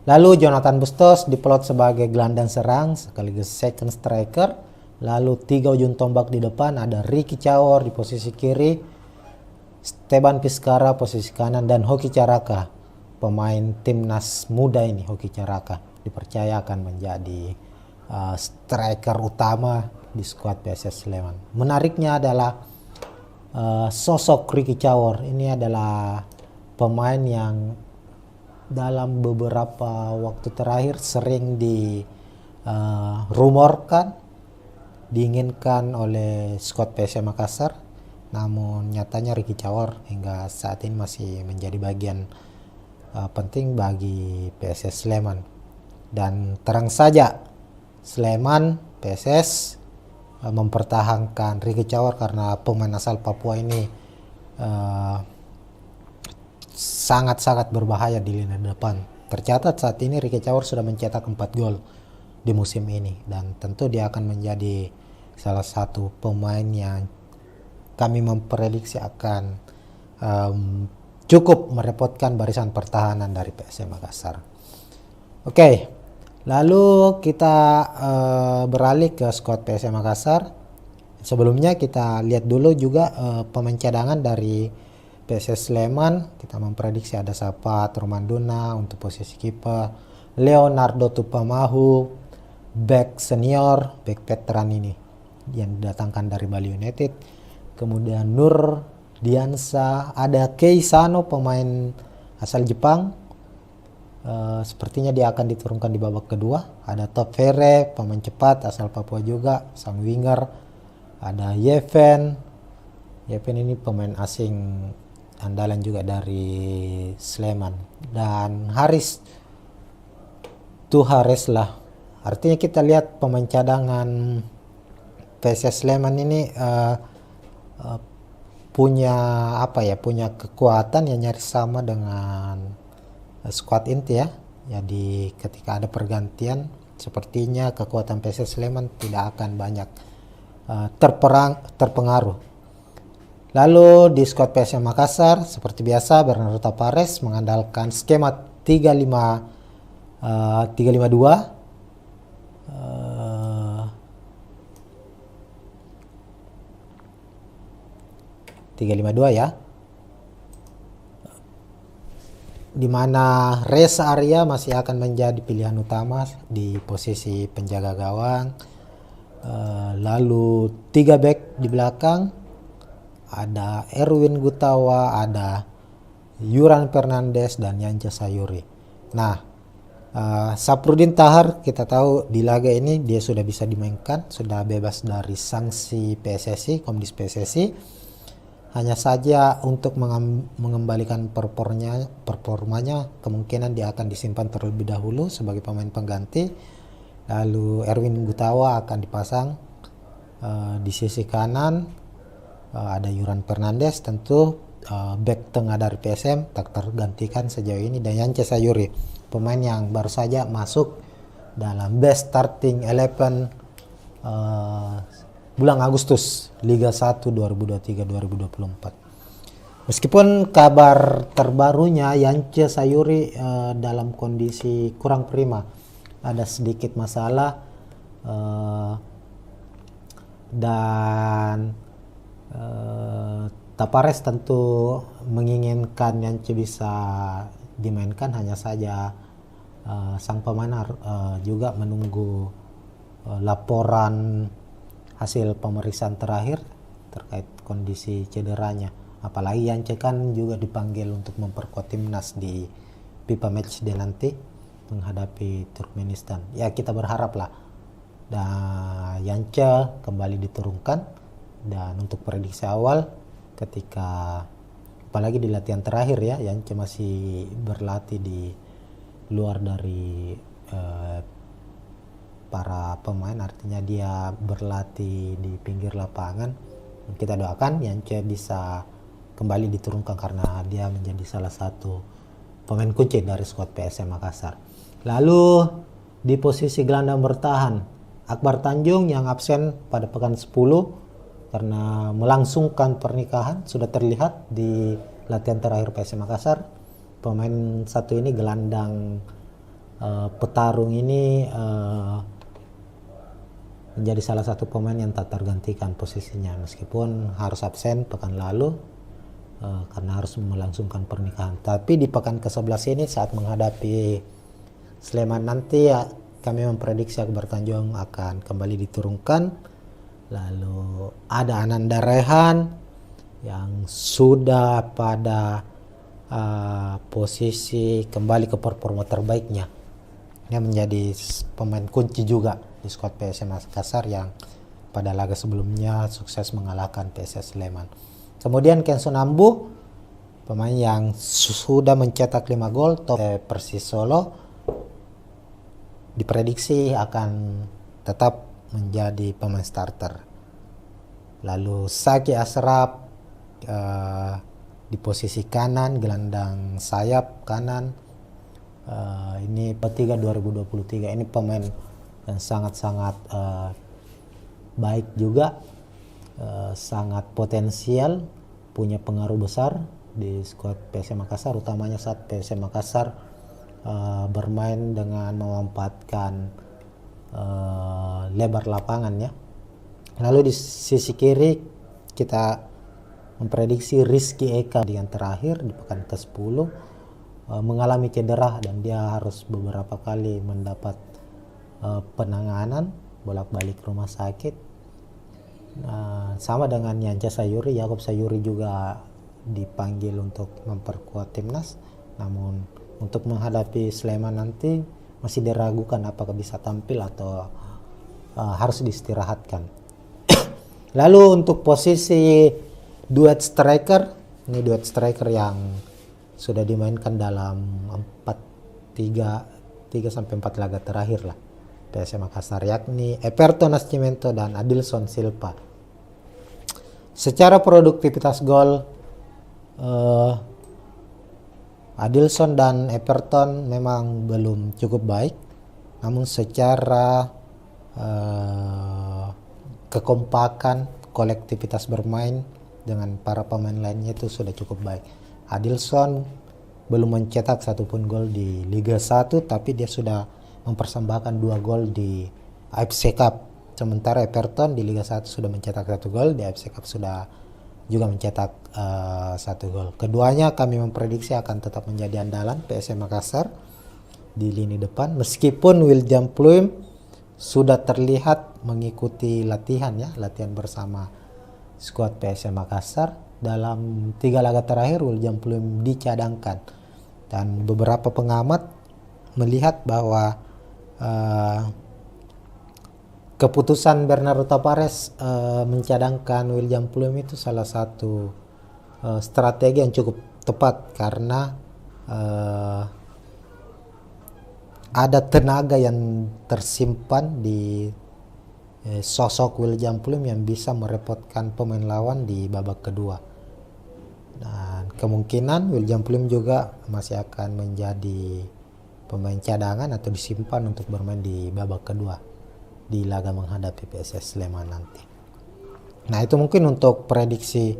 Lalu Jonathan Bustos diplot sebagai gelandang serang sekaligus second striker. Lalu 3 ujung tombak di depan, ada Ricky Cawor di posisi kiri, Steban Piskara posisi kanan, dan Hoki Caraka, pemain timnas muda ini. Hoki Caraka dipercaya akan menjadi striker utama di skuad PSS Sleman. Menariknya adalah sosok Ricky Chawor. Ini adalah pemain yang dalam beberapa waktu terakhir sering rumorkan, diinginkan oleh Scott PSM Makassar. Namun nyatanya Ricky Chawor hingga saat ini masih menjadi bagian penting bagi PSS Sleman. Dan terang saja Sleman PSS mempertahankan Ricky Chawor karena pemain asal Papua ini sangat-sangat berbahaya di lini depan. Tercatat saat ini Ricky Chawor sudah mencetak 4 gol di musim ini, dan tentu dia akan menjadi salah satu pemain yang kami memprediksi akan cukup merepotkan barisan pertahanan dari PSM Makassar. Oke, lalu kita beralih ke skuad PSM Makassar. Sebelumnya kita lihat dulu juga pemain cadangan dari PSS Sleman. Kita memprediksi ada Sapat Romanduna untuk posisi kiper, Leonardo Tupamahu, back senior, back veteran ini yang didatangkan dari Bali United. Kemudian Nur Diansa, ada Kei Sano, pemain asal Jepang. Sepertinya dia akan diturunkan di babak kedua. Ada Top Fere, pemain cepat asal Papua juga, sang winger. Ada Yeven ini pemain asing andalan juga dari Sleman. Dan Haris Tuhareslah. Artinya kita lihat pemain cadangan PSS Sleman ini punya kekuatan yang nyaris sama dengan skuad inti ya. Jadi ketika ada pergantian, sepertinya kekuatan PSS Sleman tidak akan banyak terpengaruh. Lalu di skuad PSM Makassar seperti biasa Bernardo Tapares mengandalkan skema 3-5-2 ya, di mana Reza Arya masih akan menjadi pilihan utama di posisi penjaga gawang. Lalu 3 back di belakang, ada Erwin Gutawa, ada Yuran Fernandes dan Yance Sayuri. Nah, Saprudin Tahar kita tahu di laga ini dia sudah bisa dimainkan, sudah bebas dari sanksi PSSI, Komdis PSSI. Hanya saja untuk mengembalikan performanya kemungkinan dia akan disimpan terlebih dahulu sebagai pemain pengganti. Lalu Erwin Gutawa akan dipasang di sisi kanan. Ada Yuran Fernandes, tentu back tengah dari PSM tak tergantikan sejauh ini, dan Yance Sayuri, pemain yang baru saja masuk dalam best starting 11 bulan Agustus Liga 1 2023-2024. Meskipun kabar terbarunya Yance Sayuri dalam kondisi kurang prima, ada sedikit masalah dan Tapares tentu menginginkan Yance bisa dimainkan. Hanya saja sang pemain juga menunggu laporan hasil pemeriksaan terakhir terkait kondisi cederanya. Apalagi Yance kan juga dipanggil untuk memperkuat timnas di FIFA Matchday nanti menghadapi Turkmenistan. Ya, kita berharaplah dan Yance kembali diturunkan. Dan untuk prediksi awal, ketika apalagi di latihan terakhir ya, Yance masih berlatih di luar dari para pemain, artinya dia berlatih di pinggir lapangan. Kita doakan Yance bisa kembali diturunkan karena dia menjadi salah satu pemain kunci dari skuad PSM Makassar. Lalu di posisi gelandang bertahan, Akbar Tanjung yang absen pada pekan 10 karena melangsungkan pernikahan, sudah terlihat di latihan terakhir PSM Makassar. Pemain satu ini gelandang petarung ini menjadi salah satu pemain yang tak tergantikan posisinya meskipun harus absen pekan lalu karena harus melangsungkan pernikahan. Tapi di pekan ke-11 ini saat menghadapi Sleman nanti ya, kami memprediksi Akbar Tanjung akan kembali diturunkan. Lalu ada Ananda Rehan, yang sudah pada posisi kembali ke performa terbaiknya. Dia menjadi pemain kunci juga di skuad PSM Makassar yang pada laga sebelumnya sukses mengalahkan PSS Sleman. Kemudian Kenzo Nambu, pemain yang sudah mencetak 5 gol Persis Solo, diprediksi akan tetap menjadi pemain starter. Lalu Saki Asraf di posisi kanan, gelandang sayap kanan. Ini P3 2023. Ini pemain yang sangat-sangat baik juga, sangat potensial, punya pengaruh besar di skuad PSM Makassar, utamanya saat PSM Makassar bermain dengan memanfaatkan lebar lapangannya. Lalu di sisi kiri kita memprediksi Rizky Eka yang terakhir di pekan ke-10 mengalami cedera dan dia harus beberapa kali mendapat penanganan bolak-balik rumah sakit. Sama dengan Yanca Sayuri, Yakob Sayuri juga dipanggil untuk memperkuat timnas, namun untuk menghadapi Sleman nanti masih diragukan apakah bisa tampil atau harus diistirahatkan. Lalu untuk posisi duet striker, ini duet striker yang sudah dimainkan dalam 3 sampai 4 laga terakhir lah PSM Makassar, yakni Everton Nascimento dan Adilson Silva. Secara produktivitas gol, Adilson dan Everton memang belum cukup baik, namun secara kekompakan, kolektivitas bermain dengan para pemain lainnya itu sudah cukup baik. Adilson belum mencetak satupun gol di Liga 1, tapi dia sudah mempersembahkan 2 gol di AFC Cup. Sementara Everton di Liga 1 sudah mencetak 1 gol, di AFC Cup sudah juga mencetak 1 gol. Keduanya kami memprediksi akan tetap menjadi andalan PSM Makassar di lini depan, meskipun William Pluim sudah terlihat mengikuti latihan bersama skuad PSM Makassar. Dalam 3 laga terakhir William Pluim dicadangkan, dan beberapa pengamat melihat bahwa keputusan Bernardo Tavares mencadangkan William Pluim itu salah satu strategi yang cukup tepat, karena ada tenaga yang tersimpan di sosok William Pluim yang bisa merepotkan pemain lawan di babak kedua. Dan kemungkinan William Pluim juga masih akan menjadi pemain cadangan atau disimpan untuk bermain di babak kedua di laga menghadapi PSS Sleman nanti. Nah, itu mungkin untuk prediksi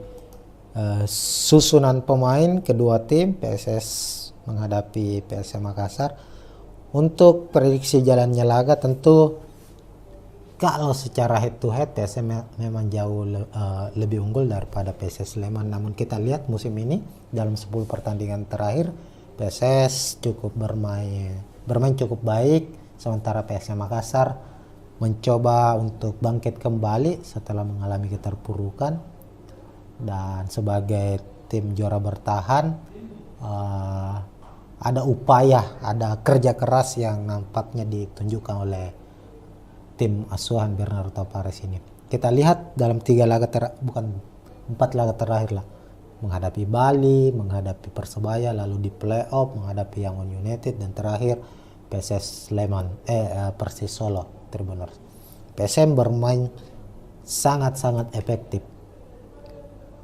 susunan pemain kedua tim PSS menghadapi PSM Makassar. Untuk prediksi jalannya laga, tentu kalau secara head to head PSM memang jauh lebih unggul daripada PSS Sleman. Namun kita lihat musim ini dalam 10 pertandingan terakhir PSS cukup bermain cukup baik, sementara PSM Makassar mencoba untuk bangkit kembali setelah mengalami keterpurukan. Dan sebagai tim juara bertahan, ada upaya, ada kerja keras yang nampaknya ditunjukkan oleh tim asuhan Bernardo Tavares ini. Kita lihat dalam 4 laga terakhir lah, menghadapi Bali, menghadapi Persebaya, lalu di playoff menghadapi Yangon United, dan terakhir PSS Sleman, Persis Solo Tribuners. PSM bermain sangat-sangat efektif,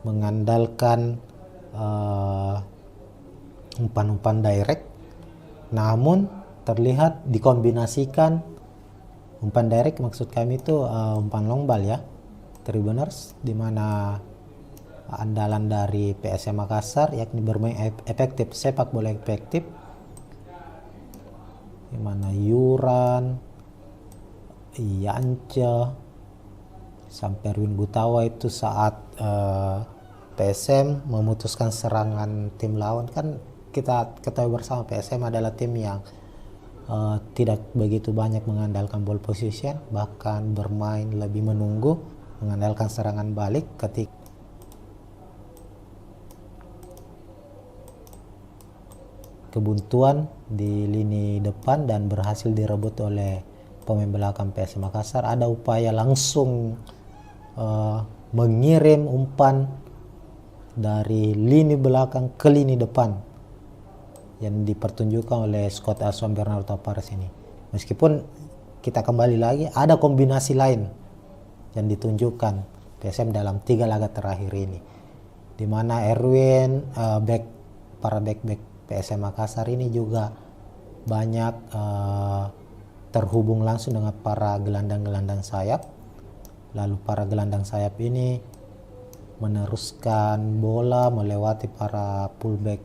mengandalkan umpan-umpan direct, namun terlihat dikombinasikan. Umpan direct maksud kami itu umpan long ball ya, Tribuners, di mana andalan dari PSM Makassar yakni bermain efektif, sepak bola efektif, di mana Yuran, Yance, sampai Erwin Gutawa itu saat PSM memutuskan serangan tim lawan. Kan kita ketahui bersama PSM adalah tim yang tidak begitu banyak mengandalkan ball position, bahkan bermain lebih menunggu, mengandalkan serangan balik. kebuntuan di lini depan dan berhasil direbut oleh pemain belakang PSM Makassar. Ada upaya langsung mengirim umpan dari lini belakang ke lini depan yang dipertunjukkan oleh Scott Aswan Bernardo Tavares ini. Meskipun kita kembali lagi, ada kombinasi lain yang ditunjukkan PSM dalam 3 laga terakhir ini, di mana Erwin, para back PSM Makassar ini juga banyak terhubung langsung dengan para gelandang-gelandang sayap. Lalu para gelandang sayap ini meneruskan bola melewati para fullback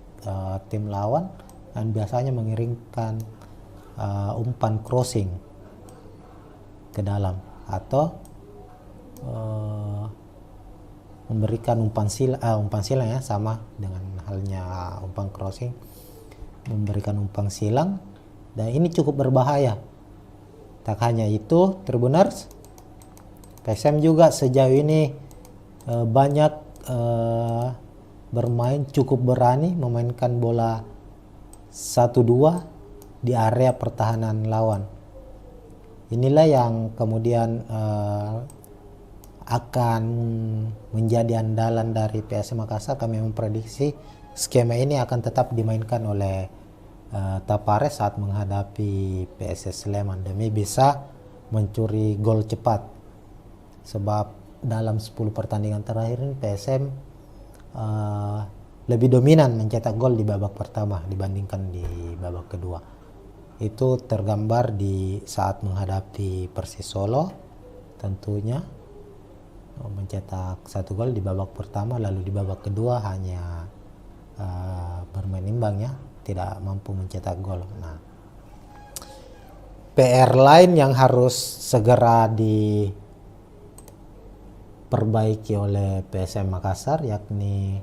tim lawan dan biasanya mengirimkan umpan crossing ke dalam atau memberikan umpan silang ya, sama dengan halnya umpan crossing, memberikan umpan silang, dan ini cukup berbahaya. Tak hanya itu, Tribuners, PSM juga sejauh ini banyak bermain cukup berani memainkan bola 1-2 di area pertahanan lawan. Inilah yang kemudian akan menjadi andalan dari PSM Makassar. Kami memprediksi skema ini akan tetap dimainkan oleh Tavares saat menghadapi PSS Sleman demi bisa mencuri gol cepat. Sebab dalam 10 pertandingan terakhir ini PSM lebih dominan mencetak gol di babak pertama dibandingkan di babak kedua. Itu tergambar di saat menghadapi Persis Solo, tentunya mencetak 1 gol di babak pertama, lalu di babak kedua hanya bermain imbang ya, tidak mampu mencetak gol. Nah, PR lain yang harus segera diperbaiki oleh PSM Makassar yakni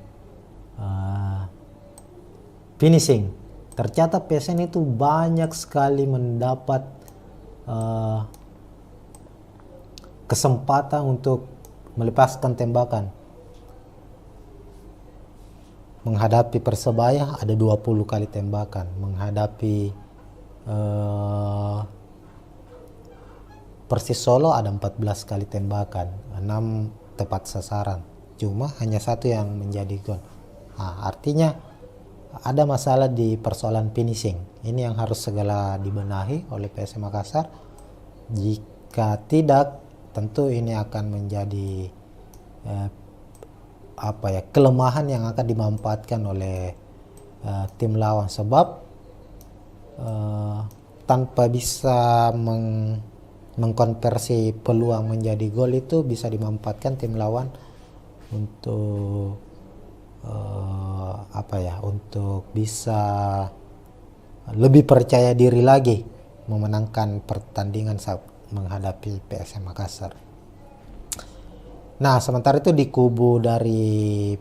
finishing. Tercatat PSM itu banyak sekali mendapat kesempatan untuk melepaskan tembakan. Menghadapi Persebaya ada 20 kali tembakan, menghadapi Persis Solo ada 14 kali tembakan, 6 tepat sasaran, cuma hanya 1 yang menjadi gol. Nah, artinya ada masalah di persoalan finishing. Ini yang harus segera dibenahi oleh PSM Makassar. Jika tidak, tentu ini akan menjadi kelemahan yang akan dimanfaatkan oleh tim lawan, sebab tanpa bisa mengkonversi peluang menjadi gol itu bisa dimanfaatkan tim lawan untuk untuk bisa lebih percaya diri lagi memenangkan pertandingan saat menghadapi PSM Makassar. Nah, sementara itu di kubu dari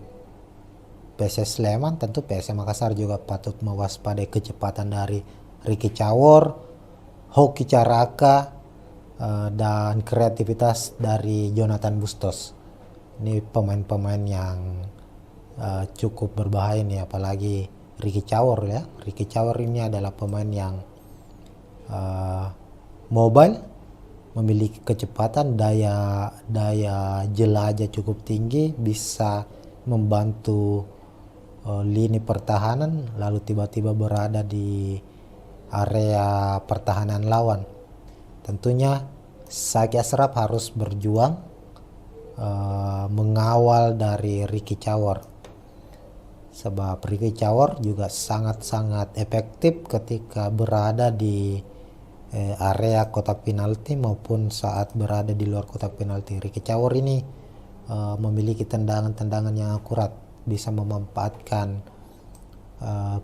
PSS Sleman, tentu PSM Makassar juga patut mewaspadai kecepatan dari Ricky Cawor, Hoki Caraka, dan kreativitas dari Jonathan Bustos. Ini pemain-pemain yang cukup berbahaya nih, apalagi Ricky Cawor ya. Ricky Cawor ini adalah pemain yang mobile, memiliki kecepatan, daya jelajah cukup tinggi, bisa membantu lini pertahanan, lalu tiba-tiba berada di area pertahanan lawan. Tentunya Saki Ashraf harus berjuang mengawal dari Ricky Cawor, sebab Ricky Cawor juga sangat-sangat efektif ketika berada di area kotak penalti maupun saat berada di luar kotak penalti. Ricky Cawor ini memiliki tendangan-tendangan yang akurat, bisa memanfaatkan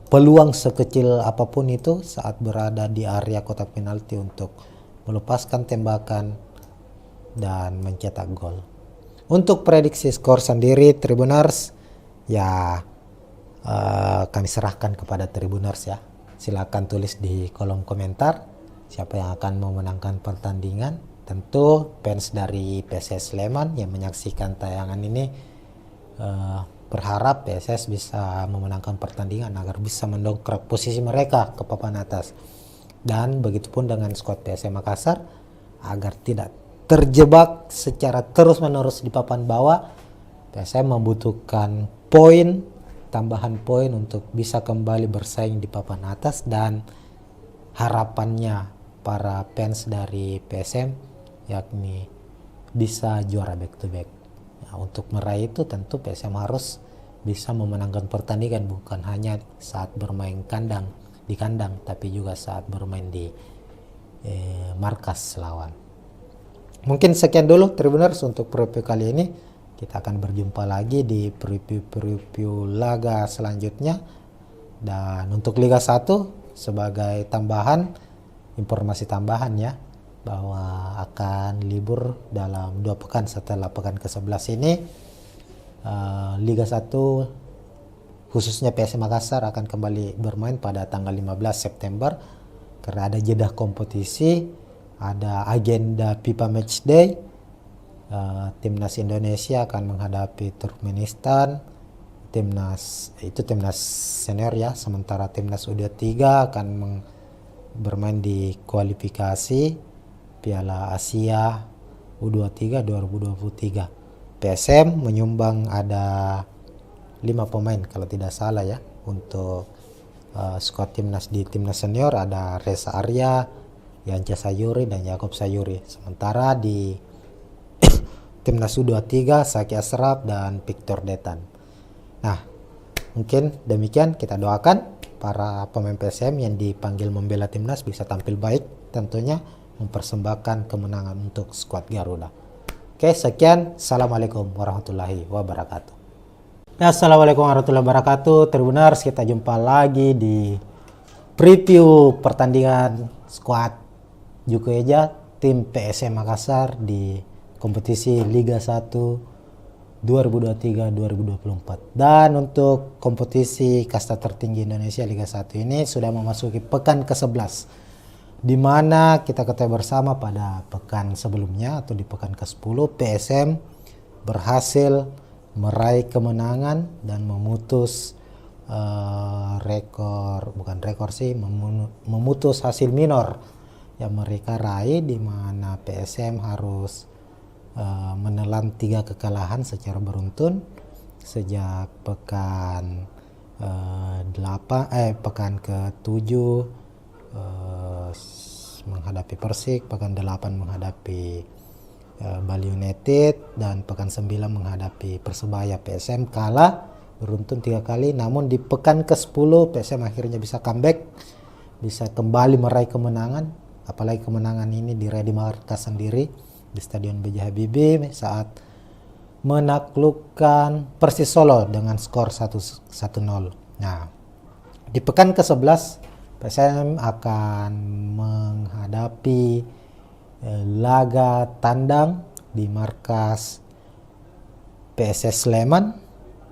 peluang sekecil apapun itu saat berada di area kotak penalti untuk melepaskan tembakan dan mencetak gol. Untuk prediksi skor sendiri Tribuners ya kami serahkan kepada Tribuners ya. Silakan tulis di kolom komentar siapa yang akan memenangkan pertandingan. Tentu fans dari PSS Sleman yang menyaksikan tayangan ini berharap PSS bisa memenangkan pertandingan agar bisa mendongkrak posisi mereka ke papan atas. Dan begitupun dengan skuad PSM Makassar agar tidak terjebak secara terus-menerus di papan bawah. PSM membutuhkan tambahan poin untuk bisa kembali bersaing di papan atas, dan harapannya para fans dari PSM yakni bisa juara back to back. Nah, untuk meraih itu tentu PSM harus bisa memenangkan pertandingan, bukan hanya saat bermain di kandang, tapi juga saat bermain di markas lawan. Mungkin sekian dulu Tribuners untuk preview kali ini. Kita akan berjumpa lagi di preview laga selanjutnya. Dan untuk Liga 1 sebagai informasi tambahan ya, bahwa akan libur dalam 2 pekan setelah pekan ke-11 ini. Liga 1 khususnya PSM Makassar akan kembali bermain pada tanggal 15 September karena ada jeda kompetisi, ada agenda FIFA Matchday. Timnas Indonesia akan menghadapi Turkmenistan, timnas senior ya, sementara timnas U23 akan bermain di kualifikasi Piala Asia U23 2023. PSM menyumbang ada 5 pemain kalau tidak salah ya untuk skuad timnas. Di timnas senior ada Reza Arya, Yanja Sayuri dan Yakob Sayuri, sementara di timnas U23 Saki Asraf dan Victor Detan. Nah, mungkin demikian, kita doakan para pemain PSM yang dipanggil membela timnas bisa tampil baik, tentunya mempersembahkan kemenangan untuk skuad Garuda. Oke, sekian. Assalamualaikum warahmatullahi wabarakatuh. Assalamualaikum warahmatullahi wabarakatuh. Tribuners, kita jumpa lagi di preview pertandingan skuad Jukueja tim PSM Makassar di kompetisi Liga 1 2023-2024. Dan untuk kompetisi kasta tertinggi Indonesia Liga 1 ini sudah memasuki pekan ke-11, di mana kita ketahui bersama pada pekan sebelumnya atau di pekan ke-10 PSM berhasil meraih kemenangan dan memutus memutus hasil minor yang mereka raih, di mana PSM harus menelan 3 kekalahan secara beruntun sejak pekan ke-7 menghadapi Persik, pekan 8 menghadapi Bali United, dan pekan 9 menghadapi Persebaya. PSM kalah beruntun 3 kali, namun di pekan ke-10 PSM akhirnya bisa comeback, bisa kembali meraih kemenangan, apalagi kemenangan ini diraih di markas sendiri di Stadion B.J. Habibie saat menaklukkan Persis Solo dengan skor 1-0. Nah, di pekan ke-11 PSM akan menghadapi laga tandang di markas PSS Sleman,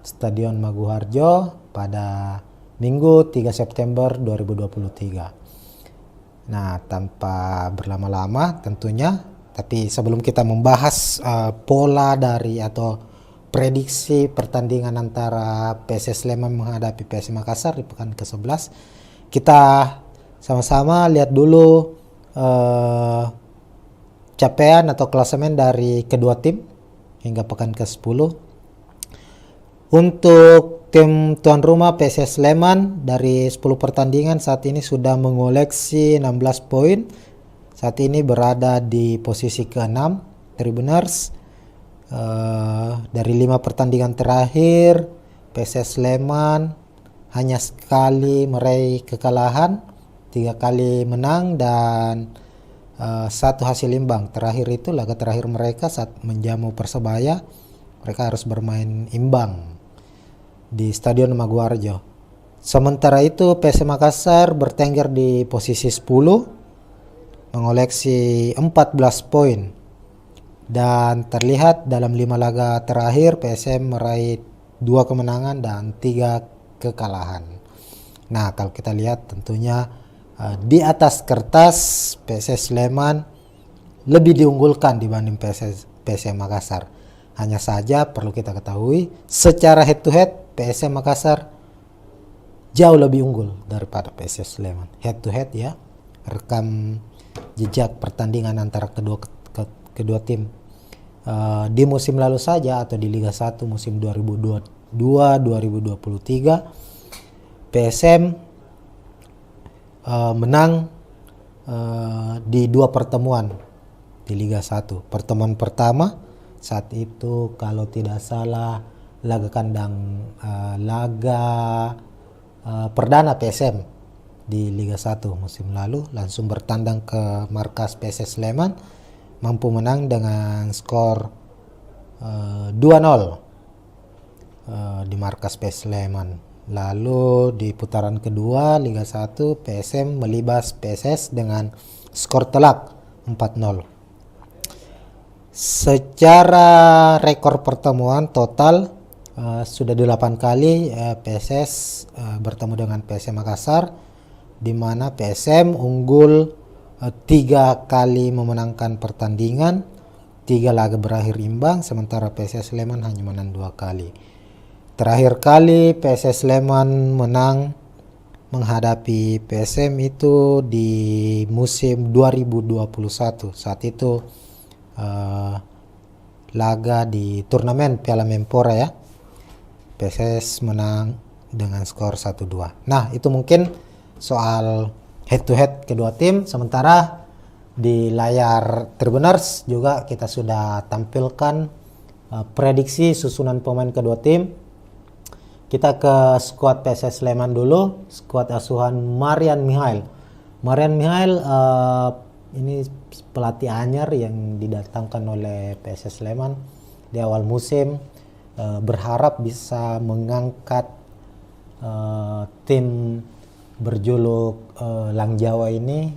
Stadion Maguharjo pada Minggu 3 September 2023. Nah, tanpa berlama-lama tentunya, tapi sebelum kita membahas pola dari atau prediksi pertandingan antara PSS Sleman menghadapi PSM Makassar di pekan ke-11, kita sama-sama lihat dulu capaian atau klasemen dari kedua tim hingga pekan ke-10. Untuk tim tuan rumah PSS Sleman dari 10 pertandingan saat ini sudah mengoleksi 16 poin. Saat ini berada di posisi ke-6 Tribuners. Dari 5 pertandingan terakhir PSS Sleman hanya sekali meraih kekalahan, 3 kali menang dan 1 hasil imbang. Terakhir itu laga terakhir mereka saat menjamu Persebaya, mereka harus bermain imbang di Stadion Maguwarjo. Sementara itu PSM Makassar bertengger di posisi 10 mengoleksi 14 poin, dan terlihat dalam 5 laga terakhir PSM meraih 2 kemenangan dan 3 kekalahan. Nah, kalau kita lihat tentunya di atas kertas PSS Sleman lebih diunggulkan dibanding PSM Makassar. Hanya saja perlu kita ketahui secara head to head PSM Makassar jauh lebih unggul daripada PSS Sleman. Head to head ya, rekam jejak pertandingan antara kedua tim di musim lalu saja atau di Liga 1 musim 2022-2023 PSM menang di 2 pertemuan di Liga 1. Pertemuan pertama saat itu kalau tidak salah laga kandang perdana PSM di Liga 1 musim lalu, langsung bertandang ke markas PSS Sleman, mampu menang dengan skor 2-0 di markas PSS Sleman. Lalu di putaran kedua Liga 1 PSM melibas PSS dengan skor telak 4-0. Secara rekor pertemuan total sudah 8 kali PSS bertemu dengan PSM Makassar, di mana PSM unggul 3 kali memenangkan pertandingan, 3 laga berakhir imbang, sementara PSS Sleman hanya menang 2 kali. Terakhir kali PSS Sleman menang menghadapi PSM itu di musim 2021. Saat itu laga di turnamen Piala Menpora ya. PSS menang dengan skor 1-2. Nah, itu mungkin soal head to head kedua tim. Sementara di layar Tribuners juga kita sudah tampilkan prediksi susunan pemain kedua tim. Kita ke skuad PSS Sleman dulu, skuad asuhan Marian Mihail. Marian Mihail ini pelatih anyar yang didatangkan oleh PSS Sleman di awal musim, berharap bisa mengangkat tim berjuluk Lang Jawa ini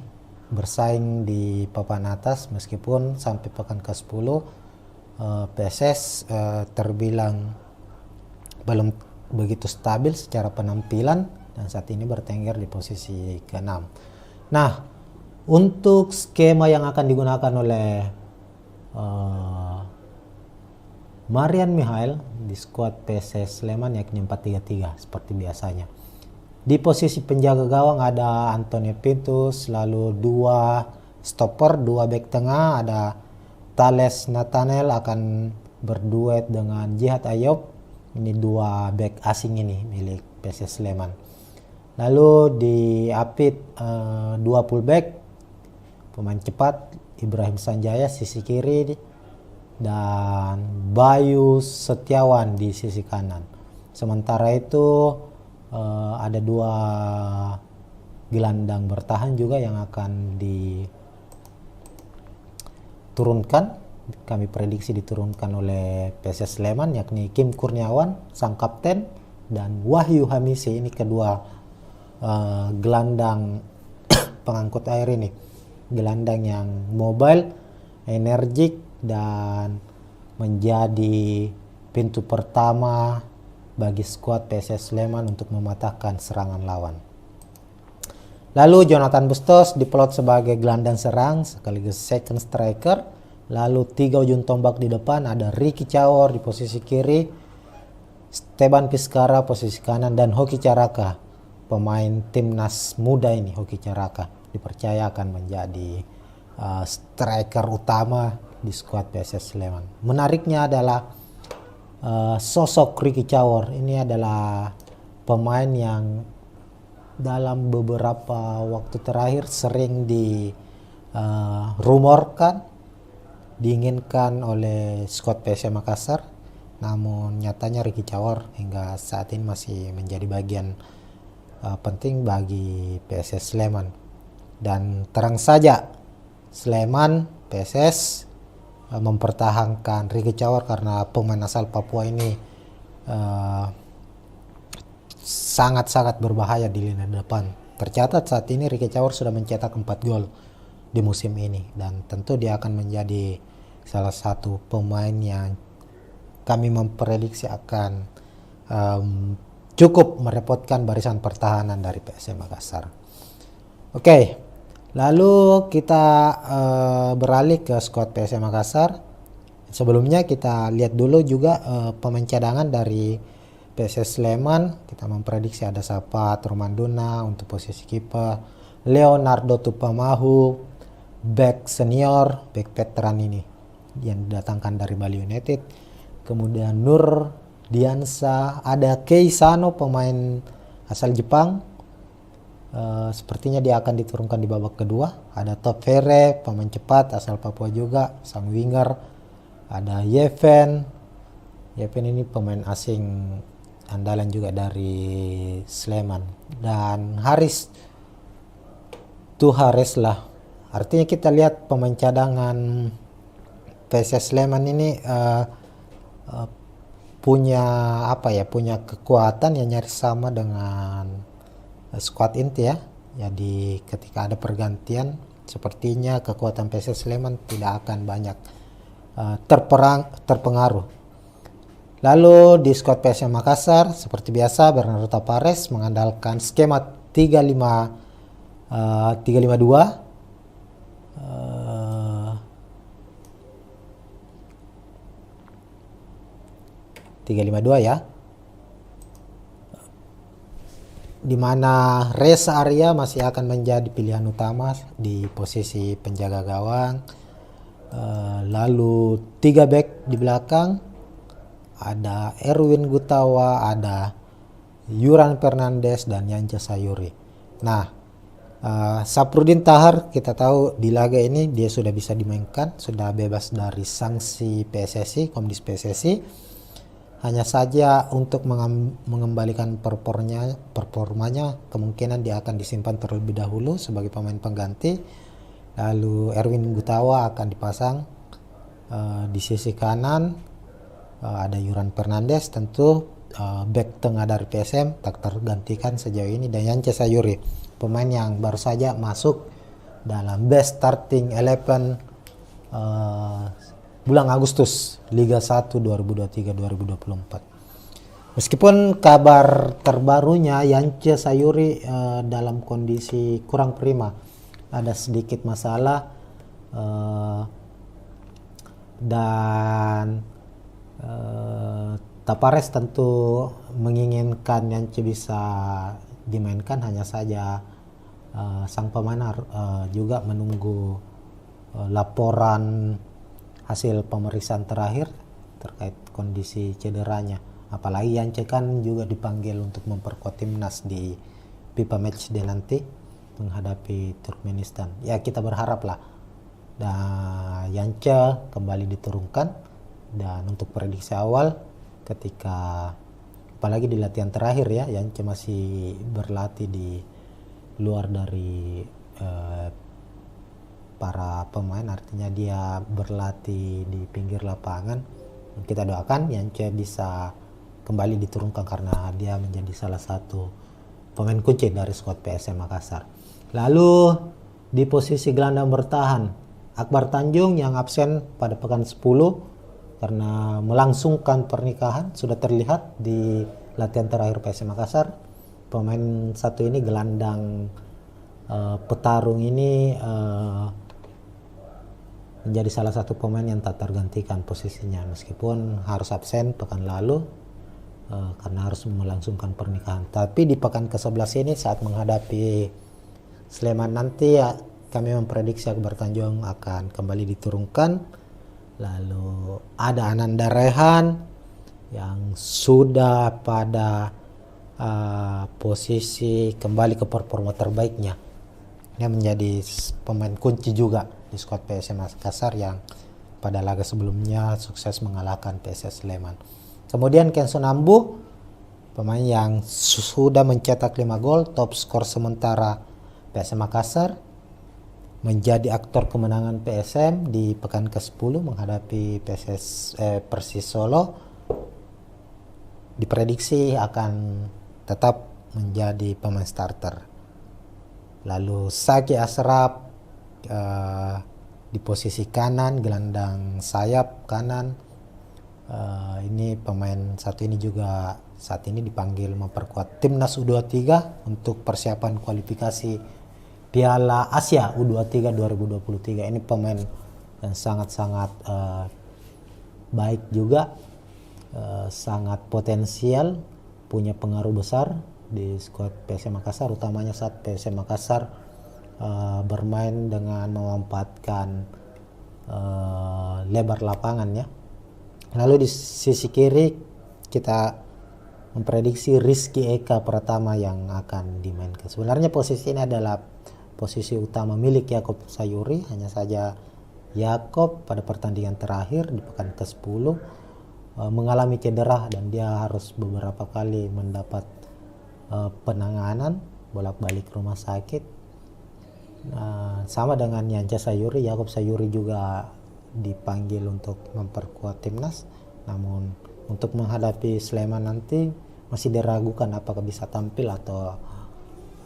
bersaing di papan atas, meskipun sampai pekan ke-10 PSS terbilang belum begitu stabil secara penampilan dan saat ini bertengger di posisi ke-6. Nah, untuk skema yang akan digunakan oleh Marian Mihail di skuad PSS Sleman yakni 4-3-3 seperti biasanya. Di posisi penjaga gawang ada Antonio Pintus, lalu 2 stopper, 2 bek tengah, ada Thales Nathanael akan berduet dengan Jihad Ayob. Ini 2 bek asing ini milik PSS Sleman. Lalu di Apit 2 fullback, pemain cepat Ibrahim Sanjaya sisi kiri dan Bayu Setiawan di sisi kanan. Sementara itu ada 2 gelandang bertahan juga yang akan diturunkan. Kami prediksi diturunkan oleh PSS Sleman, yakni Kim Kurniawan sang kapten dan Wahyu Hamisi. Ini kedua gelandang pengangkut air ini, gelandang yang mobile, energik, dan menjadi pintu pertama bagi skuad PSS Sleman untuk mematahkan serangan lawan. Lalu Jonathan Bustos diplot sebagai gelandang serang sekaligus second striker. Lalu 3 ujung tombak di depan, ada Ricky Cawor di posisi kiri, Steban Piskara posisi kanan, dan Hoki Caraka, pemain timnas muda ini. Hoki Caraka dipercaya akan menjadi striker utama di skuad PSS Sleman. Menariknya adalah sosok Ricky Cawor. Ini adalah pemain yang dalam beberapa waktu terakhir sering dirumorkan, diinginkan oleh skuad PSM Makassar, namun nyatanya Ricky Cawor hingga saat ini masih menjadi bagian penting bagi PSS Sleman. Dan terang saja Sleman PSS mempertahankan Ricky Cawor karena pemain asal Papua ini sangat-sangat berbahaya di lini depan. Tercatat saat ini Ricky Cawor sudah mencetak 4 gol di musim ini, dan tentu dia akan menjadi salah satu pemain yang kami memprediksi akan cukup merepotkan barisan pertahanan dari PSM Makassar. Oke, lalu kita beralih ke skuad PSM Makassar. Sebelumnya kita lihat dulu juga pemain cadangan dari PSS Sleman. Kita memprediksi ada Sapat Romanduna untuk posisi kiper, Leonardo Tupamahu, back senior, back veteran ini yang didatangkan dari Bali United. Kemudian Nur Diansa, ada Kei Sano, pemain asal Jepang. Sepertinya dia akan diturunkan di babak kedua. Ada Top Fere, pemain cepat asal Papua juga, sang winger. Ada Yeven ini pemain asing andalan juga dari Sleman. Dan Haris Tuhares lah. Artinya kita lihat pemain cadangan PSS Sleman ini punya punya kekuatan yang nyaris sama dengan squad inti ya. Jadi ketika ada pergantian, sepertinya kekuatan PSS Sleman tidak akan banyak terpengaruh. Lalu di squad PSM Makassar seperti biasa Bernardo Tapares mengandalkan skema 3-5-2 ya, di mana Reza Arya masih akan menjadi pilihan utama di posisi penjaga gawang. Lalu 3 back di belakang, ada Erwin Gutawa, ada Yuran Fernandes dan Yance Sayuri. Nah, Saprudin Tahar kita tahu di laga ini dia sudah bisa dimainkan, sudah bebas dari sanksi PSSI, Komdis PSSI. Hanya saja untuk mengembalikan performanya kemungkinan dia akan disimpan terlebih dahulu sebagai pemain pengganti. Lalu Erwin Gutawa akan dipasang di sisi kanan. Ada Yuran Fernandes tentu, back tengah dari PSM tak tergantikan sejauh ini, dan Yance Sayuri, pemain yang baru saja masuk dalam best starting 11 bulan Agustus Liga 1 2023-2024. Meskipun kabar terbarunya Yance Sayuri dalam kondisi kurang prima, ada sedikit masalah dan Tapares tentu menginginkan Yance bisa dimainkan. Hanya saja sang pemain juga menunggu laporan hasil pemeriksaan terakhir terkait kondisi cederanya. Apalagi Yance kan juga dipanggil untuk memperkuat timnas di FIFA Matchday nanti menghadapi Turkmenistan. Ya kita berharap lah Yance kembali diturunkan. Dan untuk prediksi awal, ketika apalagi di latihan terakhir ya, Yance masih berlatih di luar dari para pemain, artinya dia berlatih di pinggir lapangan. Kita doakan Yance bisa kembali diturunkan karena dia menjadi salah satu pemain kunci dari skuad PSM Makassar. Lalu di posisi gelandang bertahan, Akbar Tanjung yang absen pada pekan 10 karena melangsungkan pernikahan, sudah terlihat di latihan terakhir PSM Makassar. Pemain satu ini gelandang petarung ini menjadi salah satu pemain yang tak tergantikan posisinya meskipun harus absen pekan lalu karena harus melangsungkan pernikahan. Tapi di pekan ke-11 ini saat menghadapi Sleman nanti ya, kami memprediksi Akbar Tanjung akan kembali diturunkan. Lalu ada Ananda Rehan yang sudah pada posisi kembali ke performa terbaiknya. Dia menjadi pemain kunci juga di skuad PSM Makassar yang pada laga sebelumnya sukses mengalahkan PSS Sleman. Kemudian Kenson Ambu, pemain yang sudah mencetak 5 gol, top skor sementara PSM Makassar, menjadi aktor kemenangan PSM di pekan ke-10 menghadapi Persis Solo. Diprediksi akan tetap menjadi pemain starter. Lalu Saki Asraf di posisi kanan, gelandang sayap kanan. Ini pemain satu ini juga saat ini dipanggil memperkuat timnas U23 untuk persiapan kualifikasi Piala Asia U23 2023. Ini pemain yang sangat-sangat baik juga, sangat potensial, punya pengaruh besar di skuad PSM Makassar, utamanya saat PSM Makassar bermain dengan memanfaatkan lebar lapangan ya. Lalu di sisi kiri kita memprediksi Rizky Eka Pratama yang akan dimainkan. Sebenarnya posisi ini adalah posisi utama milik Yaakob Sayuri, hanya saja Yaakob pada pertandingan terakhir di pekan ke-10 mengalami cedera dan dia harus beberapa kali mendapat penanganan bolak-balik rumah sakit. Sama dengan Yanca Sayuri, Yaakob Sayuri juga dipanggil untuk memperkuat timnas, namun untuk menghadapi Sleman nanti masih diragukan apakah bisa tampil atau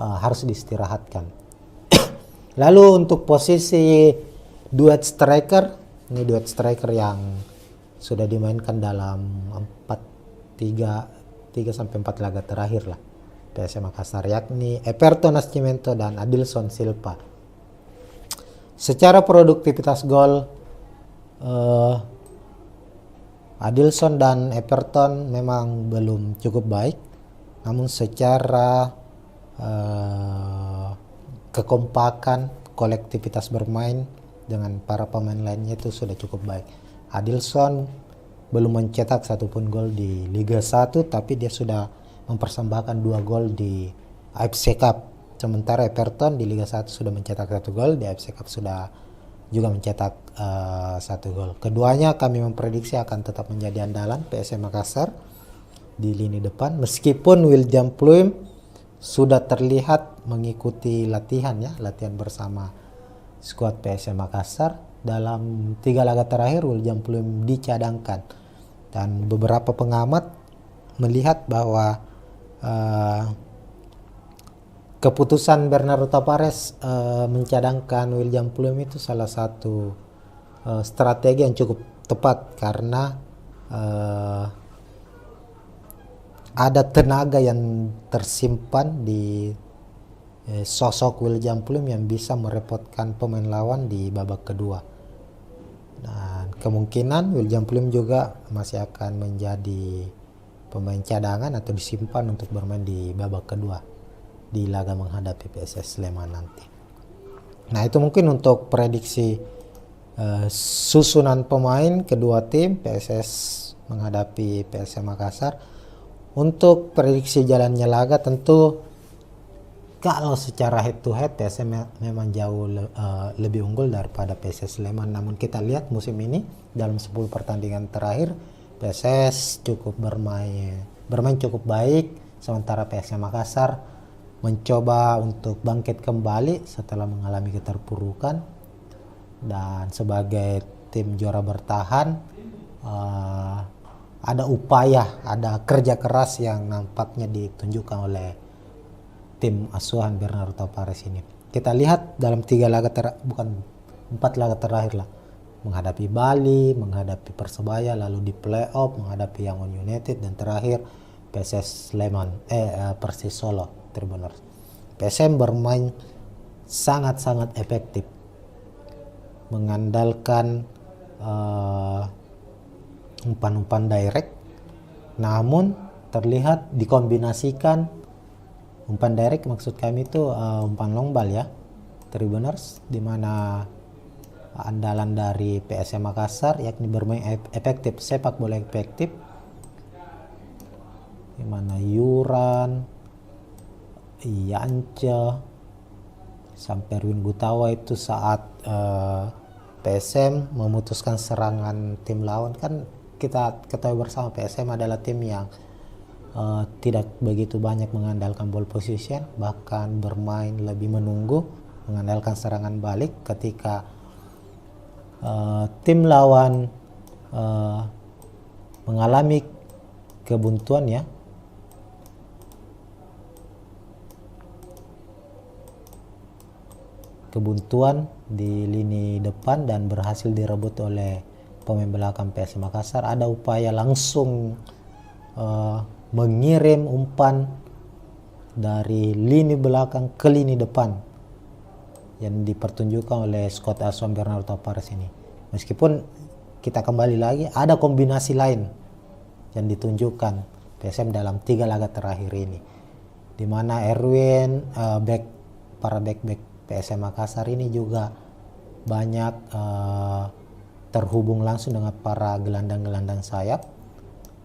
harus diistirahatkan. Lalu untuk posisi duet striker, ini duet striker yang sudah dimainkan dalam 3 sampai 4 laga terakhir lah PSM Makassar, yakni Everton Nascimento dan Adilson Silva. Secara produktivitas gol, Adilson dan Everton memang belum cukup baik, namun secara kekompakan, kolektivitas bermain dengan para pemain lainnya itu sudah cukup baik. Adilson belum mencetak satupun gol di Liga 1, tapi dia sudah mempersembahkan 2 gol di AFC Cup. Sementara Everton di Liga 1 sudah mencetak 1 gol, di AFC Cup sudah juga mencetak 1 gol. Keduanya kami memprediksi akan tetap menjadi andalan PSM Makassar di lini depan, meskipun William Pluim sudah terlihat mengikuti latihan bersama skuad PSM Makassar. Dalam 3 laga terakhir William Pluim dicadangkan, dan beberapa pengamat melihat bahwa keputusan Bernardo Tavares mencadangkan William Pluim itu salah satu strategi yang cukup tepat, karena ada tenaga yang tersimpan di sosok William Pluim yang bisa merepotkan pemain lawan di babak kedua. Dan kemungkinan William Pluim juga masih akan menjadi pemain cadangan atau disimpan untuk bermain di babak kedua di laga menghadapi PSS Sleman nanti. Nah, itu mungkin untuk prediksi susunan pemain kedua tim PSS menghadapi PSM Makassar. Untuk prediksi jalannya laga, tentu kalau secara head to head PSM memang jauh lebih unggul daripada PSS Sleman. Namun kita lihat musim ini dalam 10 pertandingan terakhir PSS cukup bermain cukup baik, sementara PSM Makassar mencoba untuk bangkit kembali setelah mengalami keterpurukan, dan sebagai tim juara bertahan ada upaya, ada kerja keras yang nampaknya ditunjukkan oleh tim asuhan Bernardo Tavares ini. Kita lihat dalam 4 laga terakhir lah, menghadapi Bali, menghadapi Persebaya, lalu di playoff menghadapi Yangon United, dan terakhir PSS Sleman, Persis Solo Tribuners. PSM bermain sangat-sangat efektif, mengandalkan umpan-umpan direct, namun terlihat dikombinasikan umpan direct, maksud kami itu umpan long ball ya, Tribuners, di mana andalan dari PSM Makassar yakni bermain efektif, sepak bola efektif, di mana Yuran, Yanca, sampai Erwin Gutawa itu saat PSM memutuskan serangan tim lawan. Kan kita ketahui bersama PSM adalah tim yang tidak begitu banyak mengandalkan ball position, bahkan bermain lebih menunggu, mengandalkan serangan balik. Ketika tim lawan mengalami kebuntuan ya, di lini depan dan berhasil direbut oleh pemain belakang PSM Makassar, ada upaya langsung mengirim umpan dari lini belakang ke lini depan yang dipertunjukkan oleh skuad asuhan Bernardo Tavares ini. Meskipun kita kembali lagi, ada kombinasi lain yang ditunjukkan PSM dalam 3 laga terakhir ini, di mana Erwin, para back PSM Makassar ini juga banyak terhubung langsung dengan para gelandang-gelandang sayap.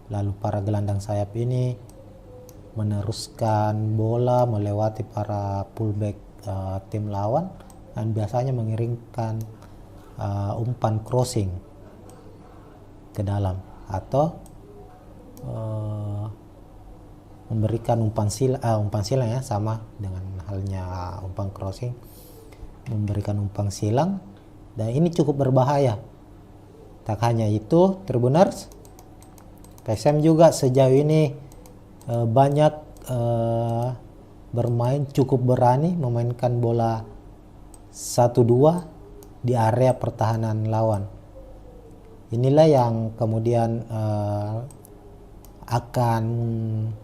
Lalu para gelandang sayap ini meneruskan bola melewati para fullback tim lawan dan biasanya mengirimkan umpan crossing ke dalam atau memberikan umpan silang ya, sama dengan halnya umpan crossing, memberikan umpan silang, dan ini cukup berbahaya. Tak hanya itu, Tribuners, PSM juga sejauh ini banyak bermain cukup berani memainkan bola 1-2 di area pertahanan lawan. Inilah yang kemudian akan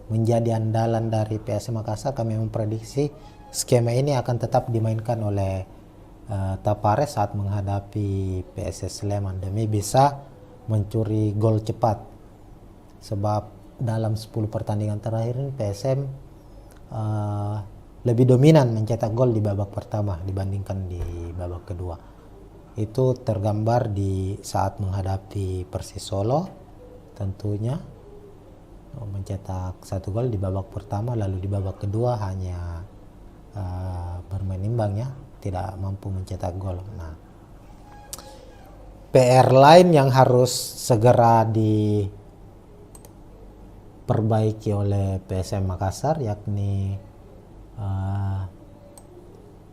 menjadi andalan dari PSM Makassar. Kami memprediksi skema ini akan tetap dimainkan oleh Tapares saat menghadapi PSS Sleman demi bisa mencuri gol cepat. Sebab dalam 10 pertandingan terakhir ini PSM lebih dominan mencetak gol di babak pertama dibandingkan di babak kedua. Itu tergambar di saat menghadapi Persis Solo, tentunya mencetak 1 gol di babak pertama, lalu di babak kedua hanya bermain imbang ya, tidak mampu mencetak gol. Nah, PR lain yang harus segera diperbaiki oleh PSM Makassar yakni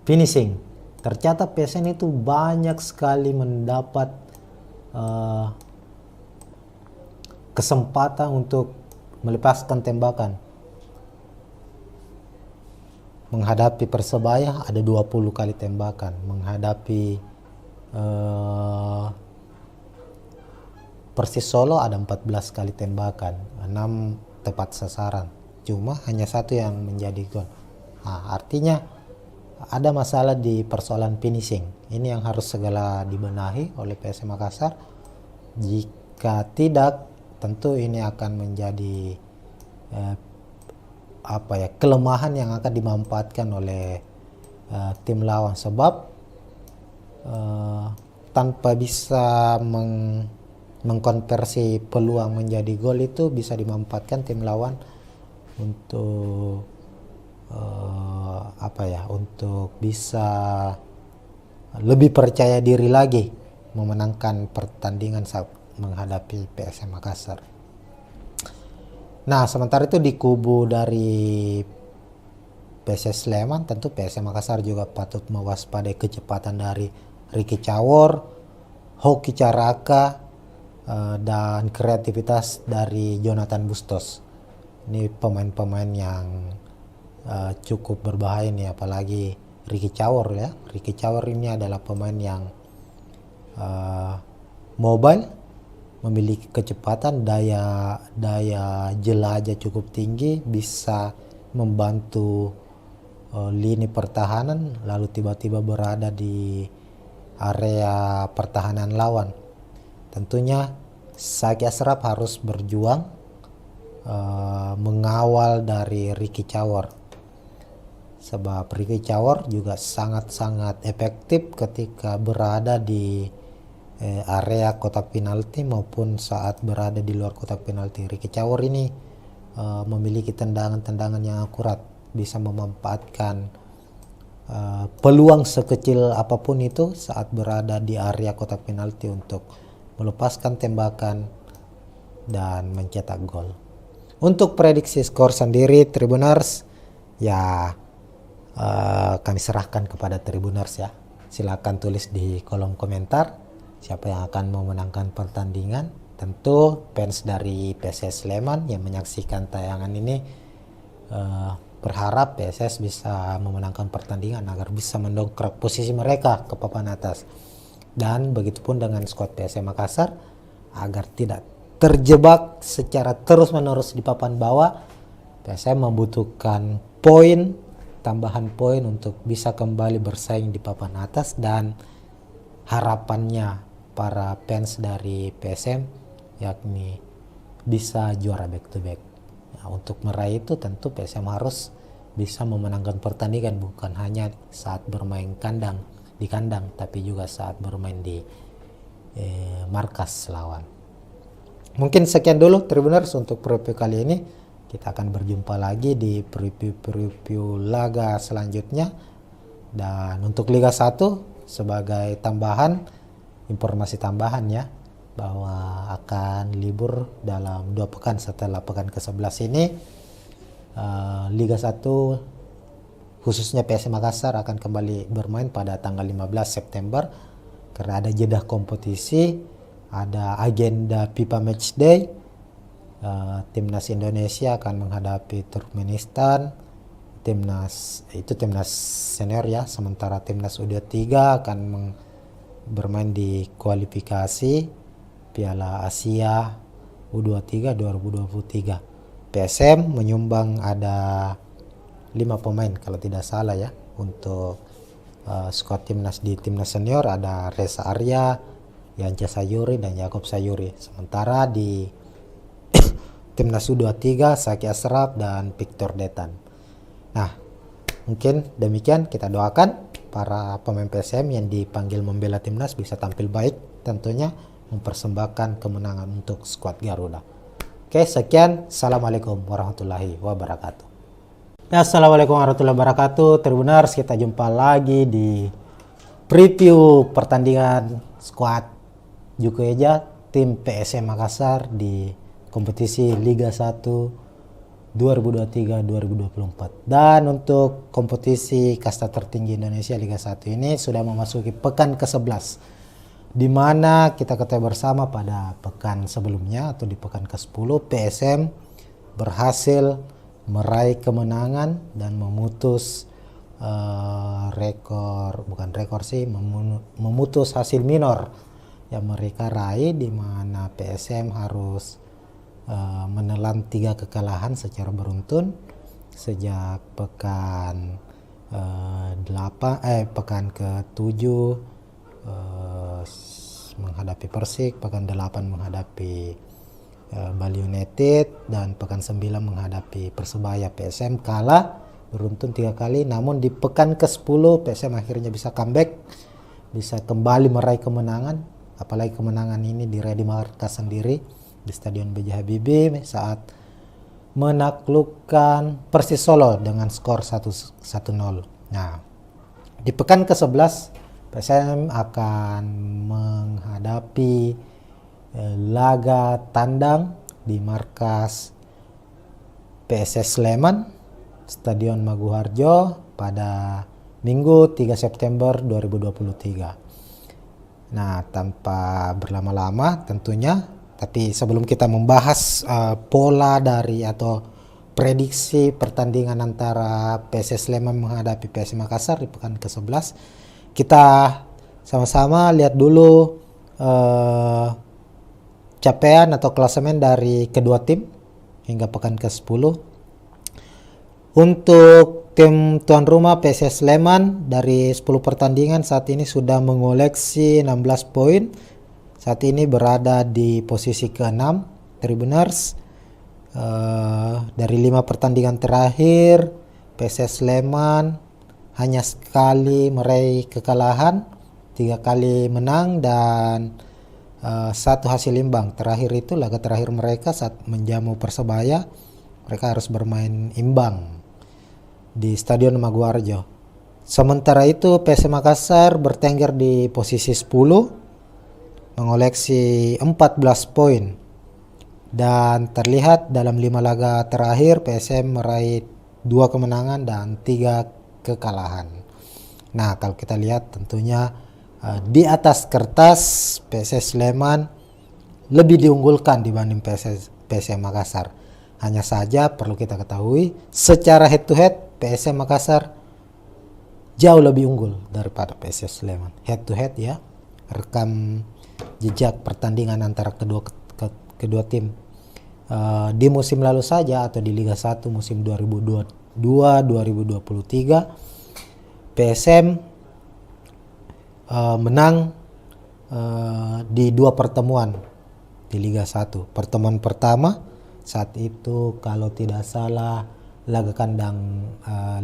finishing. Tercatat PSM itu banyak sekali mendapat kesempatan untuk melepaskan tembakan. Menghadapi Persebaya ada 20 kali tembakan, menghadapi Persis Solo ada 14 kali tembakan, 6 tepat sasaran, cuma hanya 1 yang menjadi gol. Nah, artinya ada masalah di persoalan finishing. Ini yang harus segera dibenahi oleh PSM Makassar. Jika tidak, tentu ini akan menjadi kelemahan yang akan dimanfaatkan oleh tim lawan, sebab tanpa bisa mengkonversi peluang menjadi gol itu bisa dimanfaatkan tim lawan untuk untuk bisa lebih percaya diri lagi memenangkan pertandingan saat menghadapi PSM Makassar. Nah, sementara itu di kubu dari PSS Sleman, tentu PSM Makassar juga patut mewaspadai kecepatan dari Ricky Cawor, Hoki Caraka, dan kreativitas dari Jonathan Bustos. Ini pemain-pemain yang cukup berbahaya nih, apalagi Ricky Cawor ya. Ricky Cawor ini adalah pemain yang mobile, memiliki kecepatan, daya jelajah cukup tinggi, bisa membantu lini pertahanan, lalu tiba-tiba berada di area pertahanan lawan. Tentunya Saki Asraf harus berjuang mengawal dari Ricky Cawor, sebab Ricky Cawor juga sangat-sangat efektif ketika berada di area kotak penalti maupun saat berada di luar kotak penalti. Ricky Cawor ini memiliki tendangan-tendangan yang akurat, bisa memanfaatkan peluang sekecil apapun itu saat berada di area kotak penalti untuk melepaskan tembakan dan mencetak gol. Untuk prediksi skor sendiri Tribuners ya, kami serahkan kepada Tribuners ya. Silakan tulis di kolom komentar siapa yang akan memenangkan pertandingan. Tentu fans dari PSS Sleman yang menyaksikan tayangan ini berharap PSS bisa memenangkan pertandingan agar bisa mendongkrak posisi mereka ke papan atas. Dan begitupun dengan skuad PSM Makassar agar tidak terjebak secara terus-menerus di papan bawah. PSM membutuhkan tambahan poin untuk bisa kembali bersaing di papan atas, dan harapannya para fans dari PSM, yakni bisa juara back to back. Nah, untuk meraih itu tentu PSM harus bisa memenangkan pertandingan, bukan hanya saat bermain di kandang, tapi juga saat bermain di markas lawan. Mungkin sekian dulu Tribuners untuk preview kali ini. Kita akan berjumpa lagi di preview laga selanjutnya. Dan untuk Liga 1 sebagai informasi tambahan ya, bahwa akan libur dalam 2 pekan setelah pekan ke-11 ini. Liga 1 khususnya PSM Makassar akan kembali bermain pada tanggal 15 September karena ada jeda kompetisi, ada agenda FIFA Matchday. Timnas Indonesia akan menghadapi Turkmenistan, timnas senior ya, sementara timnas U23 akan bermain di kualifikasi Piala Asia U23 2023. PSM menyumbang ada 5 pemain kalau tidak salah ya untuk skuad timnas. Di timnas senior ada Reza Arya, Yanja Sayuri dan Yakob Sayuri. Sementara di timnas U23 Saki Asraf dan Victor Detan. Nah, mungkin demikian, kita doakan para pemain PSM yang dipanggil membela timnas bisa tampil baik, tentunya mempersembahkan kemenangan untuk skuad Garuda. Oke, sekian. Assalamualaikum warahmatullahi wabarakatuh. Ya, assalamualaikum warahmatullahi wabarakatuh. Tribuners, kita jumpa lagi di preview pertandingan skuad Jukueja tim PSM Makassar di kompetisi Liga 1 2023-2024. Dan untuk kompetisi kasta tertinggi Indonesia Liga 1 ini sudah memasuki pekan ke-11, di mana kita ketahui bersama pada pekan sebelumnya atau di pekan ke-10 PSM berhasil meraih kemenangan dan memutus memutus hasil minor yang mereka raih, di mana PSM harus menelan 3 kekalahan secara beruntun sejak pekan ke-7 menghadapi Persik, pekan 8 menghadapi Bali United, dan pekan 9 menghadapi Persebaya. PSM kalah beruntun 3 kali, namun di pekan ke-10 PSM akhirnya bisa comeback, bisa kembali meraih kemenangan, apalagi kemenangan ini diraih di markas sendiri di Stadion B.J. Habibie saat menaklukkan Persis Solo dengan skor 1-0. Nah, di pekan ke-11 PSM akan menghadapi laga tandang di markas PSS Sleman, Stadion Maguharjo pada Minggu 3 September 2023. Nah, tanpa berlama-lama tentunya, tapi sebelum kita membahas pola dari atau prediksi pertandingan antara PSS Sleman menghadapi PSM Makassar di pekan ke-11, kita sama-sama lihat dulu capaian atau klasemen dari kedua tim hingga pekan ke-10. Untuk tim tuan rumah PSS Sleman dari 10 pertandingan saat ini sudah mengoleksi 16 poin. Saat ini berada di posisi ke-6 Tribuners. Dari 5 pertandingan terakhir PSS Sleman hanya sekali meraih kekalahan, 3 kali menang dan 1 hasil imbang. Terakhir itu laga terakhir mereka saat menjamu Persebaya, mereka harus bermain imbang di Stadion Maguwarjo. Sementara itu PSM Makassar bertengger di posisi 10 mengoleksi 14 poin, dan terlihat dalam 5 laga terakhir PSM meraih 2 kemenangan dan 3 kekalahan. Nah, kalau kita lihat tentunya di atas kertas PSS Sleman lebih diunggulkan dibanding PSM Makassar. Hanya saja perlu kita ketahui secara head to head PSM Makassar jauh lebih unggul daripada PSS Sleman. Head to head ya, rekam jejak pertandingan antara kedua tim di musim lalu saja atau di Liga 1 musim 2022-2023 PSM menang di 2 pertemuan di Liga 1. Pertemuan pertama saat itu kalau tidak salah laga kandang,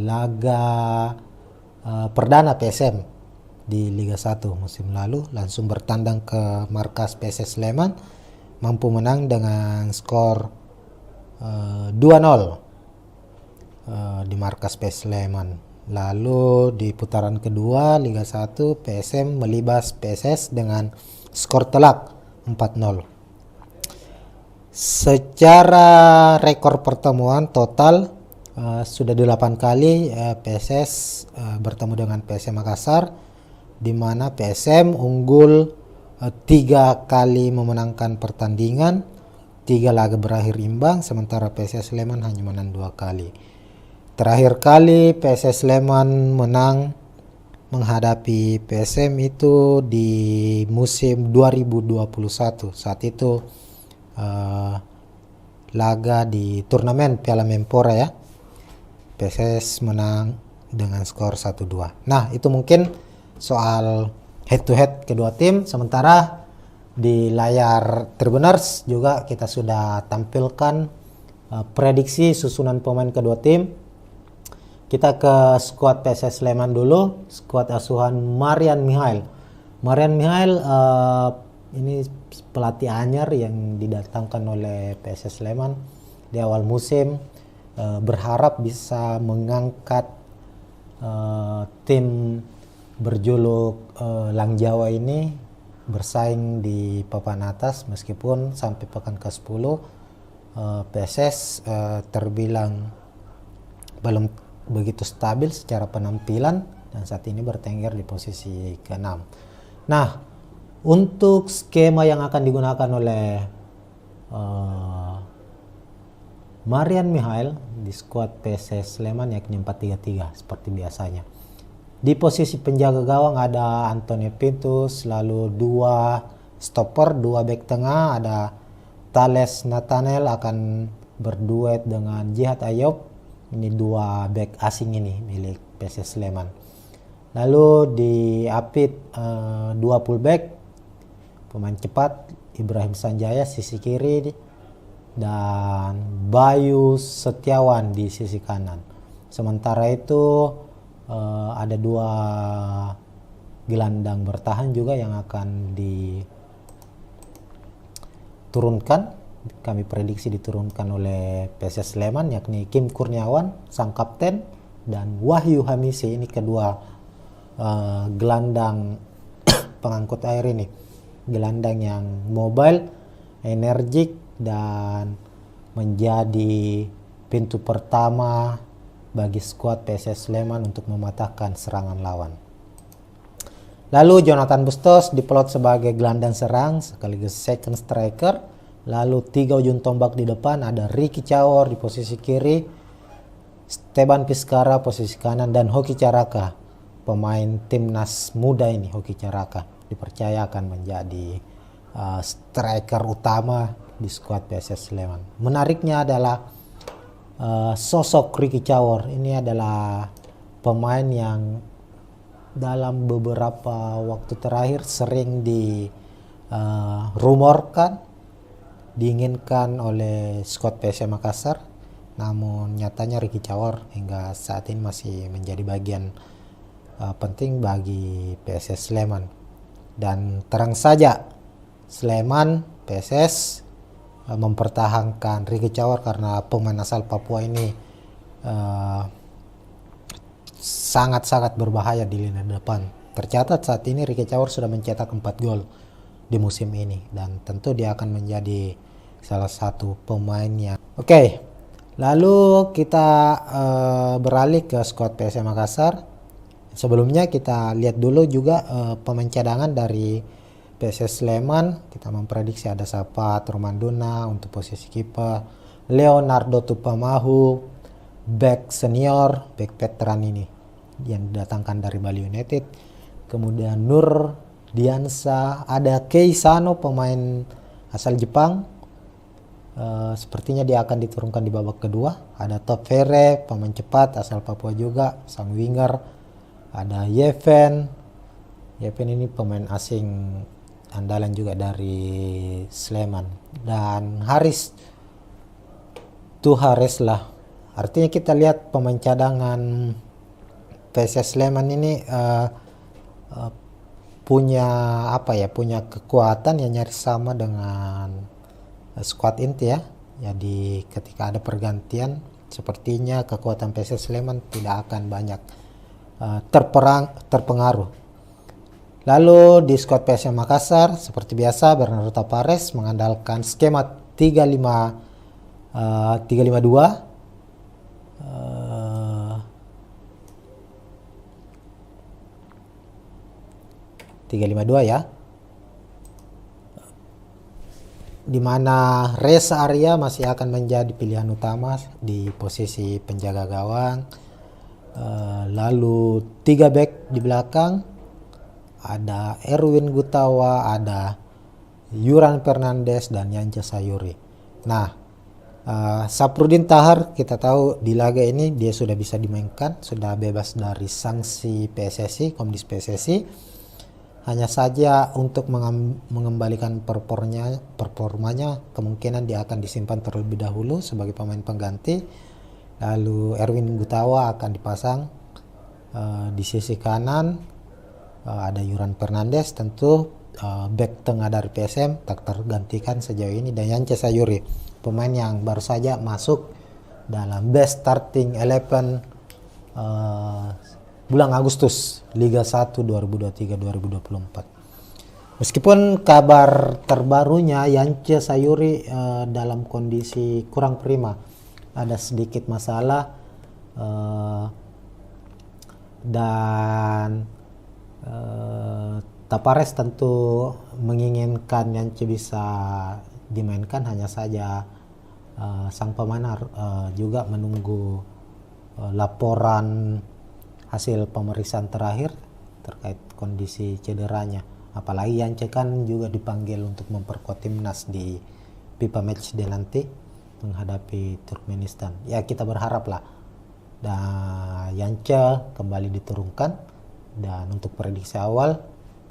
laga perdana PSM di Liga 1 musim lalu, langsung bertandang ke markas PSS Sleman, mampu menang dengan skor 2-0 di markas PSS Sleman. Lalu di putaran kedua Liga 1 PSM melibas PSS dengan skor telak 4-0. Secara rekor pertemuan total sudah 8 kali PSS bertemu dengan PSM Makassar, di mana PSM unggul 3 kali memenangkan pertandingan, 3 laga berakhir imbang, sementara PSS Sleman hanya menang 2 kali. Terakhir kali PSS Sleman menang menghadapi PSM itu di musim 2021. Saat itu laga di turnamen Piala Menpora ya. PSS menang dengan skor 1-2. Nah, itu mungkin soal head to head kedua tim. Sementara di layar Tribuners juga kita sudah tampilkan prediksi susunan pemain kedua tim. Kita ke skuad PSS Sleman dulu, skuad asuhan Marian Mihail. Marian Mihail ini pelatih anyar yang didatangkan oleh PSS Sleman di awal musim, berharap bisa mengangkat tim berjuluk Lang Jawa ini bersaing di papan atas, meskipun sampai pekan ke-10 PSS terbilang belum begitu stabil secara penampilan dan saat ini bertengger di posisi ke-6. Nah, untuk skema yang akan digunakan oleh Marian Mihail di skuad PSS Sleman yakni 4-3-3 seperti biasanya. Di posisi penjaga gawang ada Antonio Pintus, lalu 2 stopper, 2 bek tengah, ada Thales Nathanael akan berduet dengan Jihad Ayob. Ini 2 bek asing ini milik PSS Sleman. Lalu di Apit 2 fullback, pemain cepat Ibrahim Sanjaya sisi kiri dan Bayu Setiawan di sisi kanan. Sementara itu ada 2 gelandang bertahan juga yang akan diturunkan. Kami prediksi diturunkan oleh PSS Sleman, yakni Kim Kurniawan sang kapten dan Wahyu Hamisi. Ini kedua gelandang pengangkut air ini, gelandang yang mobile, energik dan menjadi pintu pertama bagi skuad PSS Sleman untuk mematahkan serangan lawan. Lalu Jonathan Bustos diplot sebagai gelandang serang sekaligus second striker. Lalu 3 ujung tombak di depan, ada Ricky Cawor di posisi kiri, Steban Piskara posisi kanan, dan Hoki Caraka, pemain timnas muda ini. Hoki Caraka dipercaya akan menjadi striker utama di skuad PSS Sleman. Menariknya adalah sosok Ricky Cawor. Ini adalah pemain yang dalam beberapa waktu terakhir sering rumorkan diinginkan oleh skuad PSM Makassar, namun nyatanya Ricky Cawor hingga saat ini masih menjadi bagian penting bagi PSS Sleman. Dan terang saja Sleman PSS mempertahankan Ricky Cawor karena pemain asal Papua ini sangat-sangat berbahaya di lini depan. Tercatat saat ini Ricky Cawor sudah mencetak 4 gol di musim ini dan tentu dia akan menjadi salah satu pemain yang oke. Lalu kita beralih ke skuad PSM Makassar. Sebelumnya kita lihat dulu juga pemain cadangan dari PSS Sleman. Kita memprediksi ada Sapat Romanduna untuk posisi kiper, Leonardo Tupamahu back senior, back veteran ini yang didatangkan dari Bali United. Kemudian Nur Diansa, ada Kei Sano pemain asal Jepang, sepertinya dia akan diturunkan di babak kedua. Ada Top Fere pemain cepat asal Papua juga, sang winger. Ada Yeven ini pemain asing andalan juga dari Sleman. Dan Haris lah. Artinya kita lihat pemain cadangan PSS Sleman ini punya punya kekuatan yang nyaris sama dengan skuad inti ya. Jadi ketika ada pergantian, sepertinya kekuatan PSS Sleman tidak akan banyak terpengaruh. Lalu di skuad PSM Makassar seperti biasa Bernardo Tapares mengandalkan skema 3-5-2 ya, di mana Reza Arya masih akan menjadi pilihan utama di posisi penjaga gawang. Lalu 3 back di belakang, ada Erwin Gutawa, ada Yuran Fernandes dan Yance Sayuri. Nah, Saprudin Tahar kita tahu di laga ini dia sudah bisa dimainkan, sudah bebas dari sanksi PSSI, Komdis PSSI. Hanya saja untuk mengembalikan performanya kemungkinan dia akan disimpan terlebih dahulu sebagai pemain pengganti. Lalu Erwin Gutawa akan dipasang di sisi kanan. Ada Yuran Fernandes, tentu back tengah dari PSM tak tergantikan sejauh ini, dan Yance Sayuri, pemain yang baru saja masuk dalam best starting 11 bulan Agustus Liga 1 2023-2024. Meskipun kabar terbarunya Yance Sayuri dalam kondisi kurang prima, ada sedikit masalah dan Tapares tentu menginginkan Yance bisa dimainkan, hanya saja sang pemain juga menunggu laporan hasil pemeriksaan terakhir terkait kondisi cederanya. Apalagi Yance kan juga dipanggil untuk memperkuat timnas di FIFA Matchday nanti menghadapi Turkmenistan. Ya, kita berharap lah Yance kembali diturunkan. Dan untuk prediksi awal,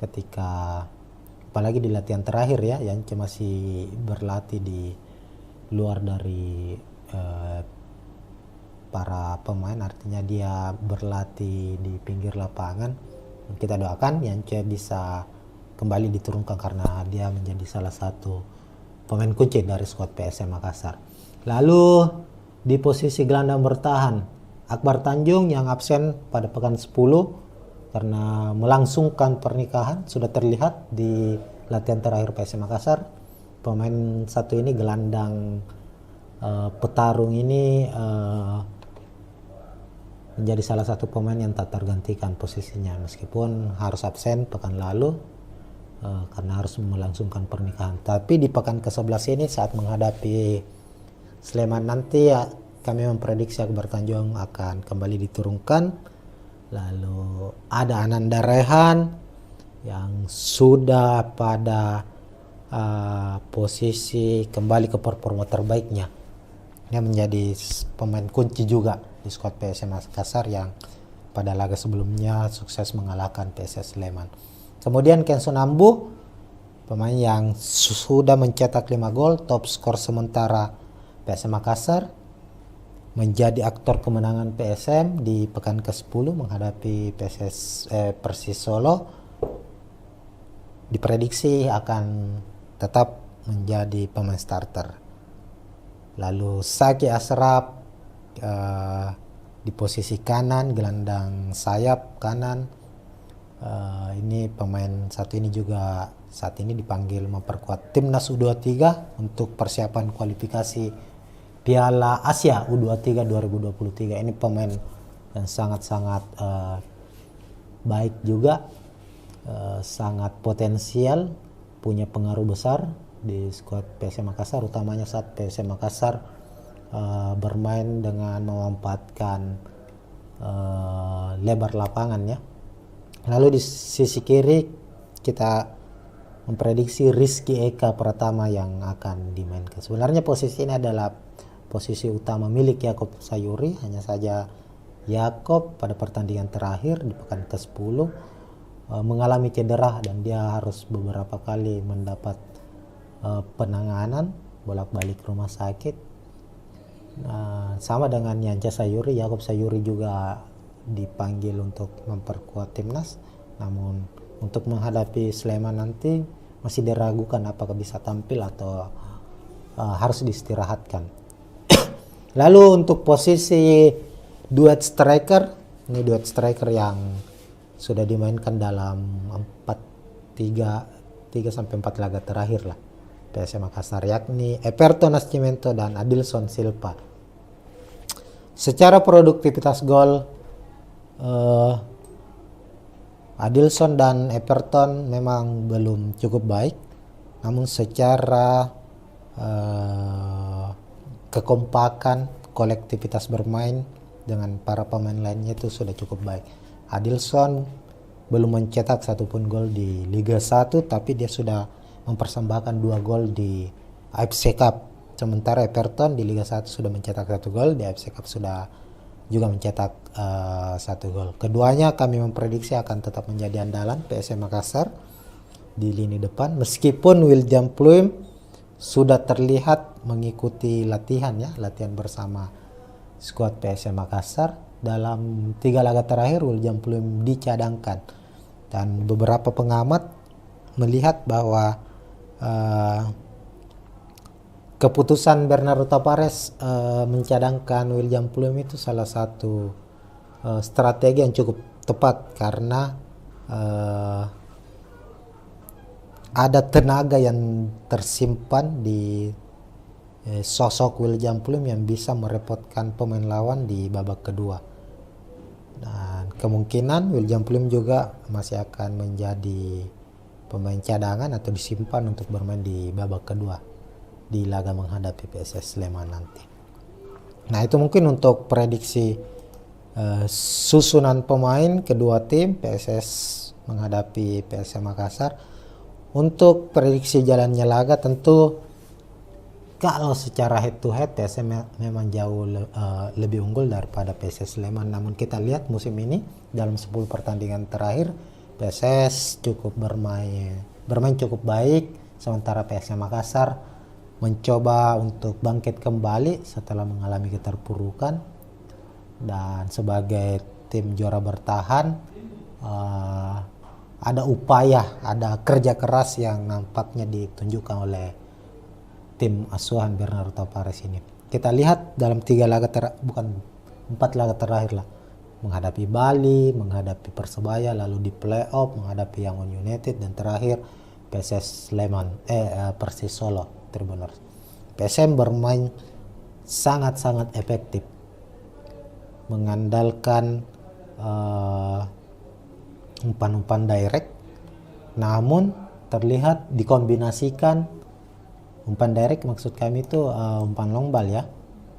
ketika apalagi di latihan terakhir ya, Yance masih berlatih di luar dari para pemain, artinya dia berlatih di pinggir lapangan. Kita doakan Yance bisa kembali diturunkan karena dia menjadi salah satu pemain kunci dari skuad PSM Makassar. Lalu di posisi gelandang bertahan, Akbar Tanjung yang absen pada pekan 10 karena melangsungkan pernikahan, sudah terlihat di latihan terakhir PSM Makassar. Pemain satu ini, gelandang petarung ini, menjadi salah satu pemain yang tak tergantikan posisinya meskipun harus absen pekan lalu karena harus melangsungkan pernikahan. Tapi di pekan ke-11 ini saat menghadapi Sleman nanti ya, kami memprediksi Akbar Tanjung akan kembali diturunkan. Lalu ada Ananda Rehan yang sudah pada posisi kembali ke performa terbaiknya. Dia menjadi pemain kunci juga di skuad PSM Makassar yang pada laga sebelumnya sukses mengalahkan PSS Sleman. Kemudian Kenson Ambu, pemain yang sudah mencetak 5 gol, top skor sementara PSM Makassar, menjadi aktor kemenangan PSM di pekan ke-10 menghadapi Persis Solo. Diprediksi akan tetap menjadi pemain starter. Lalu Saki Asraf di posisi kanan, gelandang sayap kanan. Ini pemain satu ini juga saat ini dipanggil memperkuat timnas U23 untuk persiapan kualifikasi Piala Asia U23 2023. Ini pemain yang sangat-sangat baik juga, sangat potensial, punya pengaruh besar di skuad PSM Makassar, utamanya saat PSM Makassar bermain dengan memanfaatkan lebar lapangan ya. Lalu di sisi kiri kita memprediksi Rizky Eka Pratama yang akan dimainkan. Sebenarnya posisi ini adalah posisi utama milik Yakob Sayuri, hanya saja Yakob pada pertandingan terakhir di pekan ke-10 mengalami cedera dan dia harus beberapa kali mendapat penanganan bolak-balik rumah sakit. Sama dengan Yanja Sayuri, Yakob Sayuri juga dipanggil untuk memperkuat timnas, namun untuk menghadapi Sleman nanti masih diragukan apakah bisa tampil atau harus diistirahatkan. Lalu untuk posisi duet striker, ini duet striker yang sudah dimainkan dalam 3 sampai 4 laga terakhir lah PSM Makassar, yakni Everton Nascimento dan Adilson Silva. Secara produktivitas gol, Adilson dan Everton memang belum cukup baik, namun secara kekompakan, kolektivitas bermain dengan para pemain lainnya itu sudah cukup baik. Adilson belum mencetak satupun gol di Liga 1, tapi dia sudah mempersembahkan 2 gol di AFC Cup. Sementara Everton di Liga 1 sudah mencetak 1 gol, di AFC Cup sudah juga mencetak 1 gol. Keduanya kami memprediksi akan tetap menjadi andalan PSM Makassar di lini depan, meskipun William Pluim sudah terlihat mengikuti latihan bersama skuad PSM Makassar. Dalam 3 laga terakhir William Pluim dicadangkan, dan beberapa pengamat melihat bahwa keputusan Bernardo Tavares mencadangkan William Pluim itu salah satu strategi yang cukup tepat, karena ada tenaga yang tersimpan di sosok William Pluim yang bisa merepotkan pemain lawan di babak kedua. Dan kemungkinan William Pluim juga masih akan menjadi pemain cadangan atau disimpan untuk bermain di babak kedua di laga menghadapi PSS Sleman nanti. Nah, itu mungkin untuk prediksi susunan pemain kedua tim PSS menghadapi PSM Makassar. Untuk prediksi jalannya laga, tentu kalau secara head to head PSM memang jauh lebih unggul daripada PSS Sleman. Namun kita lihat musim ini dalam 10 pertandingan terakhir PSS cukup bermain cukup baik, sementara PSM Makassar mencoba untuk bangkit kembali setelah mengalami keterpurukan. Dan sebagai tim juara bertahan, ada upaya, ada kerja keras yang nampaknya ditunjukkan oleh tim asuhan Bernardo Tavares ini. Kita lihat dalam 4 laga terakhir lah, menghadapi Bali, menghadapi Persebaya, lalu di playoff menghadapi Yangon United, dan terakhir PSS Sleman, Persis Solo Tribuners. PSM bermain sangat-sangat efektif, mengandalkan umpan-umpan direct, namun terlihat dikombinasikan. Umpan direct maksud kami itu umpan long ball ya,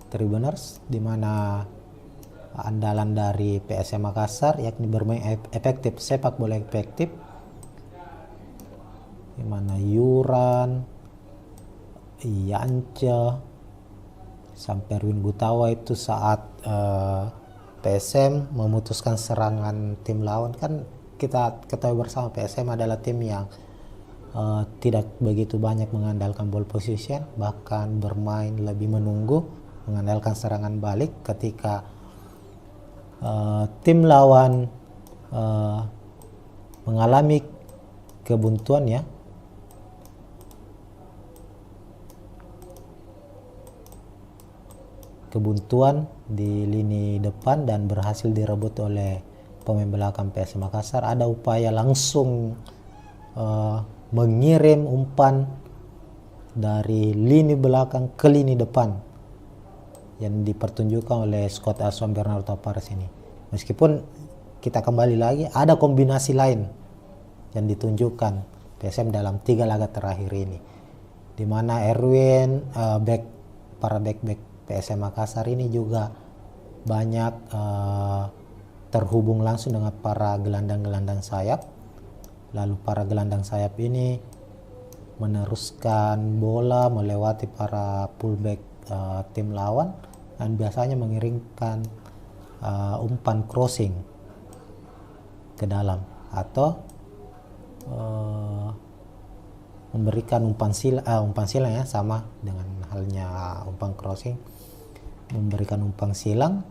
Tribuners, di mana andalan dari PSM Makassar yakni bermain efektif, sepak bola efektif, di mana Yuran, Yance, sampai Erwin Gutawa itu saat PSM memutuskan serangan tim lawan. Kan kita ketahui bersama PSM adalah tim yang tidak begitu banyak mengandalkan ball position, bahkan bermain lebih menunggu, mengandalkan serangan balik ketika tim lawan mengalami kebuntuan ya. Kebuntuan di lini depan dan berhasil direbut oleh pemain belakang PSM Makassar. Ada upaya langsung mengirim umpan dari lini belakang ke lini depan yang dipertunjukkan oleh skuad asuhan Bernardo Tavares ini. Meskipun kita kembali lagi, ada kombinasi lain yang ditunjukkan PSM dalam 3 laga terakhir ini, di mana Erwin, para back PSM Makassar ini juga banyak terhubung langsung dengan para gelandang-gelandang sayap. Lalu para gelandang sayap ini meneruskan bola melewati para fullback tim lawan dan biasanya mengirimkan umpan crossing ke dalam atau memberikan umpan silang ya, sama dengan halnya umpan crossing, memberikan umpan silang,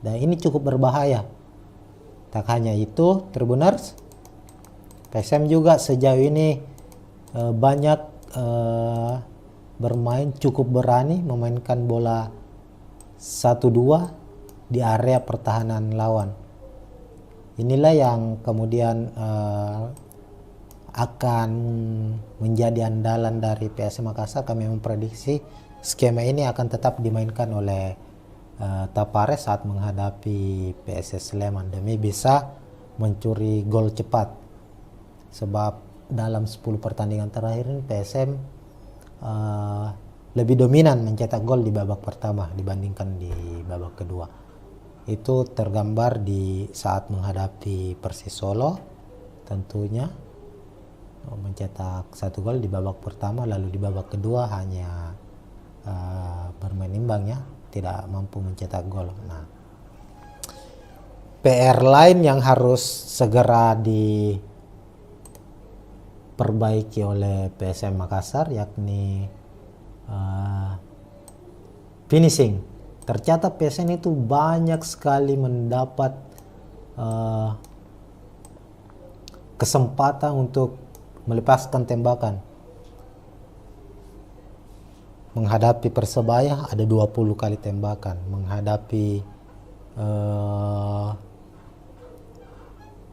dan ini cukup berbahaya. Tak hanya itu, Tribuners, PSM juga sejauh ini banyak bermain cukup berani memainkan bola 1-2 di area pertahanan lawan. Inilah yang kemudian akan menjadi andalan dari PSM Makassar. Kami memprediksi skema ini akan tetap dimainkan oleh Tapares saat menghadapi PSS Sleman demi bisa mencuri gol cepat. Sebab dalam 10 pertandingan terakhir ini PSM lebih dominan mencetak gol di babak pertama dibandingkan di babak kedua. Itu tergambar di saat menghadapi Persis Solo, tentunya mencetak 1 gol di babak pertama, lalu di babak kedua hanya bermain imbang ya, tidak mampu mencetak gol. Nah, PR lain yang harus segera diperbaiki oleh PSM Makassar yakni finishing. Tercatat PSM itu banyak sekali mendapat kesempatan untuk melepaskan tembakan. Menghadapi Persebaya ada 20 kali tembakan, menghadapi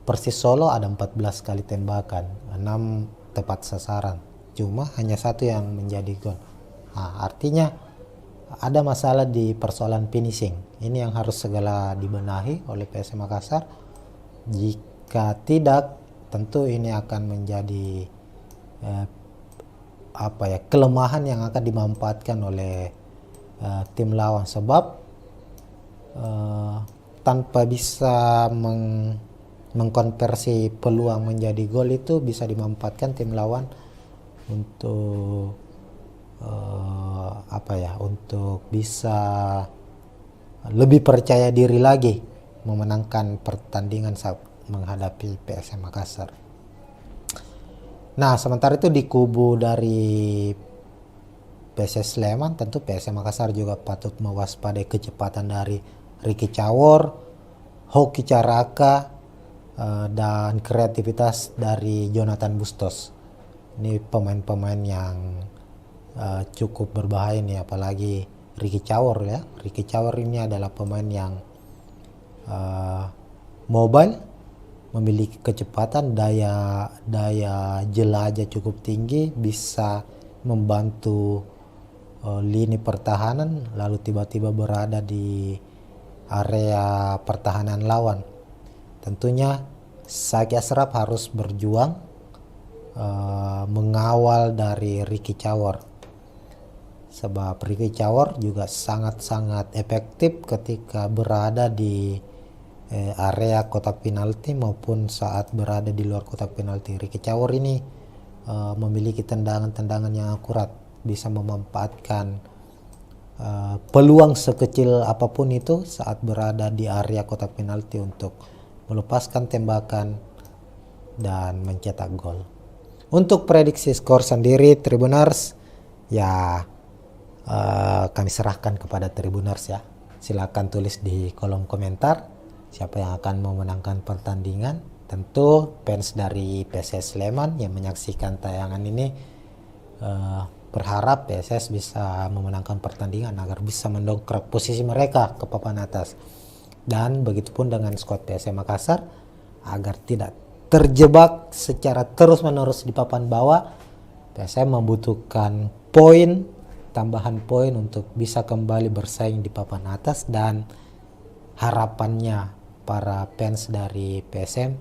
Persis Solo ada 14 kali tembakan, 6 tepat sasaran, cuma hanya 1 yang menjadi gol. Nah, artinya ada masalah di persoalan finishing. Ini yang harus segera dibenahi oleh PSM Makassar. Jika tidak, tentu ini akan menjadi kelemahan yang akan dimanfaatkan oleh tim lawan, sebab tanpa bisa mengkonversi peluang menjadi gol itu bisa dimanfaatkan tim lawan untuk untuk bisa lebih percaya diri lagi memenangkan pertandingan saat menghadapi PSM Makassar. Nah, sementara itu di kubu dari PSS Sleman, tentu PSM Makassar juga patut mewaspadai kecepatan dari Ricky Cawor, Hoki Caraka, dan kreativitas dari Jonathan Bustos. Ini pemain-pemain yang cukup berbahaya nih, apalagi Ricky Cawor ya. Ricky Cawor ini adalah pemain yang mobile, memiliki kecepatan, daya jelajah cukup tinggi, bisa membantu lini pertahanan, lalu tiba-tiba berada di area pertahanan lawan. Tentunya Saki Ashraf harus berjuang mengawal dari Ricky Cawor, sebab Ricky Cawor juga sangat-sangat efektif ketika berada di area kotak penalti maupun saat berada di luar kotak penalti. Ricky Cawor ini memiliki tendangan-tendangan yang akurat, bisa memanfaatkan peluang sekecil apapun itu saat berada di area kotak penalti untuk melepaskan tembakan dan mencetak gol. Untuk prediksi skor sendiri Tribuners ya kami serahkan kepada Tribuners ya. Silakan tulis di kolom komentar siapa yang akan memenangkan pertandingan. Tentu fans dari PSS Sleman yang menyaksikan tayangan ini berharap PSS bisa memenangkan pertandingan agar bisa mendongkrak posisi mereka ke papan atas. Dan begitupun dengan skuad PSM Makassar agar tidak terjebak secara terus-menerus di papan bawah. PSM membutuhkan tambahan poin untuk bisa kembali bersaing di papan atas, dan harapannya para fans dari PSM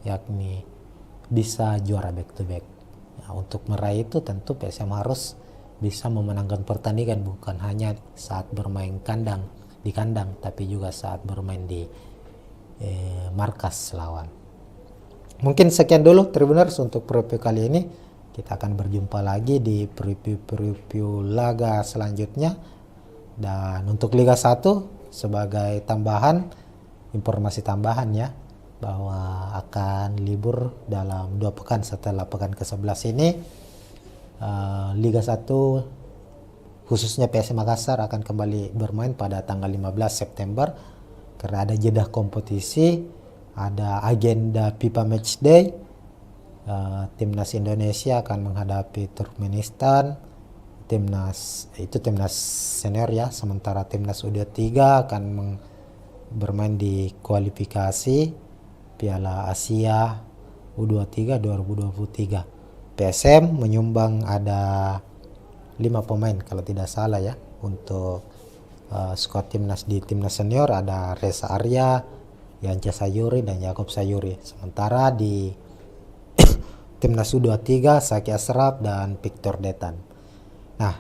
yakni bisa juara back to back. Nah, untuk meraih itu tentu PSM harus bisa memenangkan pertandingan, bukan hanya saat bermain di kandang tapi juga saat bermain di markas lawan. Mungkin sekian dulu Tribuners untuk preview kali ini. Kita akan berjumpa lagi di preview laga selanjutnya. Dan untuk Liga 1 sebagai informasi tambahan ya, bahwa akan libur dalam 2 pekan setelah pekan ke-11 ini. Liga 1 khususnya PSM Makassar akan kembali bermain pada tanggal 15 September karena ada jeda kompetisi, ada agenda FIFA Matchday. Timnas Indonesia akan menghadapi Turkmenistan, timnas senior ya, sementara timnas U23 akan bermain di kualifikasi Piala Asia U23 2023. PSM menyumbang ada 5 pemain kalau tidak salah ya untuk skuad timnas. Di timnas senior ada Reza Arya, Yance Sayuri dan Yakob Sayuri. Sementara di timnas U23 Saki Asraf dan Victor Detan. Nah,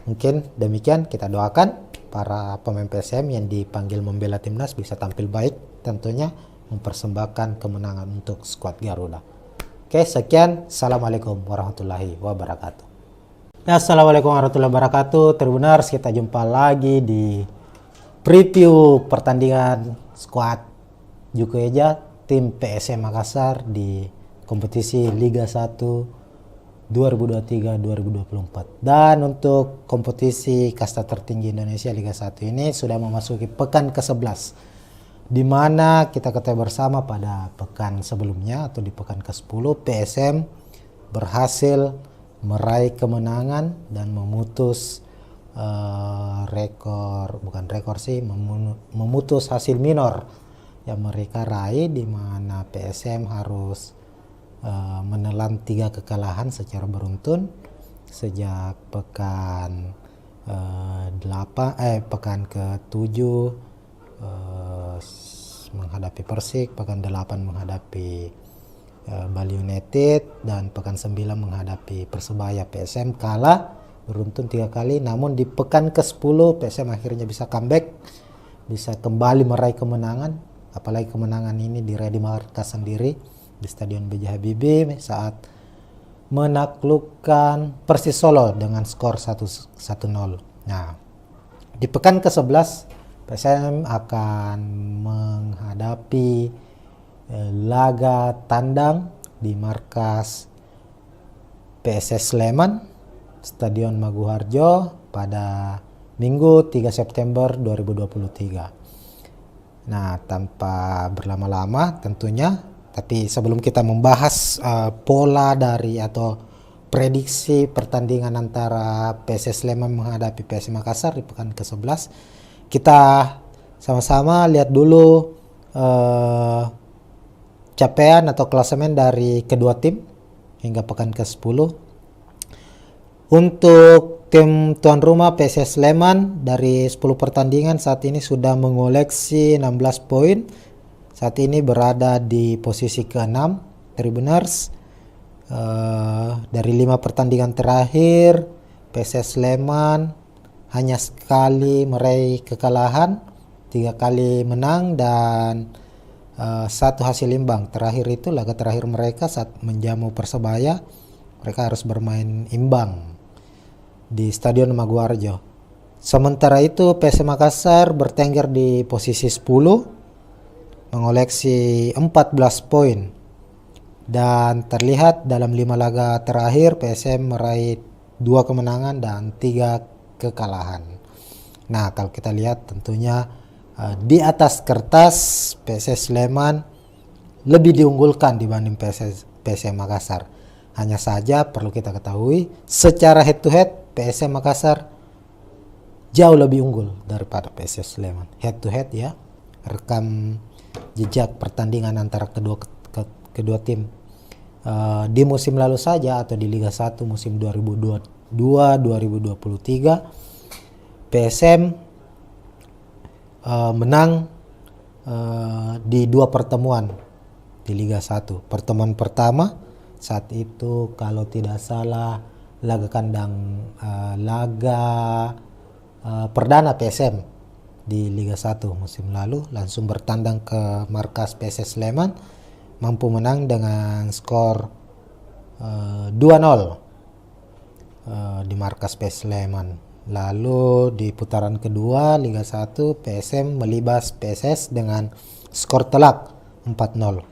mungkin demikian, kita doakan para pemain PSM yang dipanggil membela timnas bisa tampil baik, tentunya mempersembahkan kemenangan untuk skuad Garuda. Oke, sekian. Assalamualaikum warahmatullahi wabarakatuh. Ya, assalamualaikum warahmatullahi wabarakatuh. Tribuners, kita jumpa lagi di preview pertandingan skuad Jukueja tim PSM Makassar di kompetisi Liga 1 2023-2024. Dan untuk kompetisi kasta tertinggi Indonesia Liga 1 ini sudah memasuki pekan ke-11, di mana kita ketahui bersama pada pekan sebelumnya atau di pekan ke-10 PSM berhasil meraih kemenangan dan memutus memutus hasil minor yang mereka raih, di mana PSM harus menelan 3 kekalahan secara beruntun sejak pekan pekan ke-7 menghadapi Persik, pekan 8 menghadapi Bali United, dan pekan 9 menghadapi Persebaya. PSM kalah beruntun 3 kali, namun di pekan ke-10 PSM akhirnya bisa comeback, bisa kembali meraih kemenangan. Apalagi kemenangan ini diraih di markas sendiri di Stadion B.J. Habibie saat menaklukkan Persis Solo dengan skor 1-0. Nah, di pekan ke-11 PSM akan menghadapi laga tandang di markas PSS Sleman, Stadion Maguharjo pada Minggu 3 September 2023. Nah, tanpa berlama-lama tentunya, tapi sebelum kita membahas pola dari atau prediksi pertandingan antara PSS Sleman menghadapi PSM Makassar di pekan ke-11, kita sama-sama lihat dulu capaian atau klasemen dari kedua tim hingga pekan ke-10. Untuk tim tuan rumah PSS Sleman dari 10 pertandingan saat ini sudah mengoleksi 16 poin. Saat ini berada di posisi ke-6 Tribuners. Dari 5 pertandingan terakhir PSS Sleman hanya sekali meraih kekalahan, 3 kali menang dan 1 hasil imbang. Terakhir itu laga terakhir mereka saat menjamu Persebaya, mereka harus bermain imbang di Stadion Maguwarjo. Sementara itu PSM Makassar bertengger di posisi 10 mengoleksi 14 poin, dan terlihat dalam 5 laga terakhir PSM meraih 2 kemenangan dan 3 kekalahan. Nah, kalau kita lihat tentunya di atas kertas PSS Sleman lebih diunggulkan dibanding PSM Makassar. Hanya saja perlu kita ketahui secara head to head PSM Makassar jauh lebih unggul daripada PSS Sleman. Head to head ya, rekam jejak pertandingan antara kedua tim di musim lalu saja atau di Liga 1 musim 2022-2023 PSM menang di 2 pertemuan di Liga 1. Pertemuan pertama saat itu kalau tidak salah laga kandang perdana PSM di Liga 1 musim lalu, langsung bertandang ke markas PSS Sleman, mampu menang dengan skor 2-0 di markas PSS Sleman. Lalu di putaran kedua Liga 1 PSM melibas PSS dengan skor telak 4-0.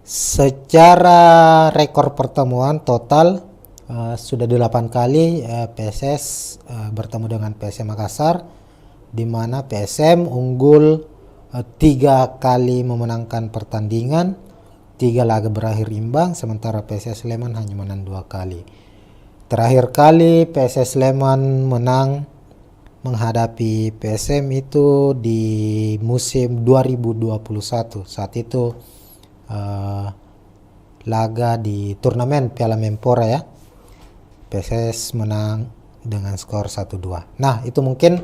Secara rekor pertemuan total sudah 8 kali PSS bertemu dengan PSM Makassar, di mana PSM unggul 3 kali memenangkan pertandingan, 3 laga berakhir imbang, sementara PSS Sleman hanya menang 2 kali. Terakhir kali PSS Sleman menang menghadapi PSM itu di musim 2021. Saat itu laga di turnamen Piala Menpora ya. PSS menang dengan skor 1-2. Nah, itu mungkin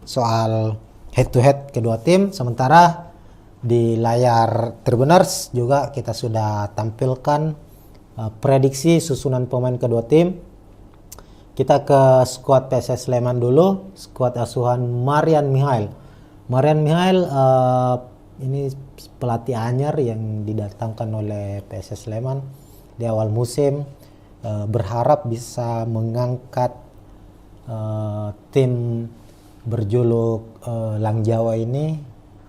soal head to head kedua tim. Sementara di layar Tribuners juga kita sudah tampilkan prediksi susunan pemain kedua tim. Kita ke skuad PSS Sleman dulu, skuad asuhan Marian Mihail. Marian Mihail ini pelatih anyar yang didatangkan oleh PSS Sleman di awal musim, berharap bisa mengangkat tim berjuluk Lang Jawa ini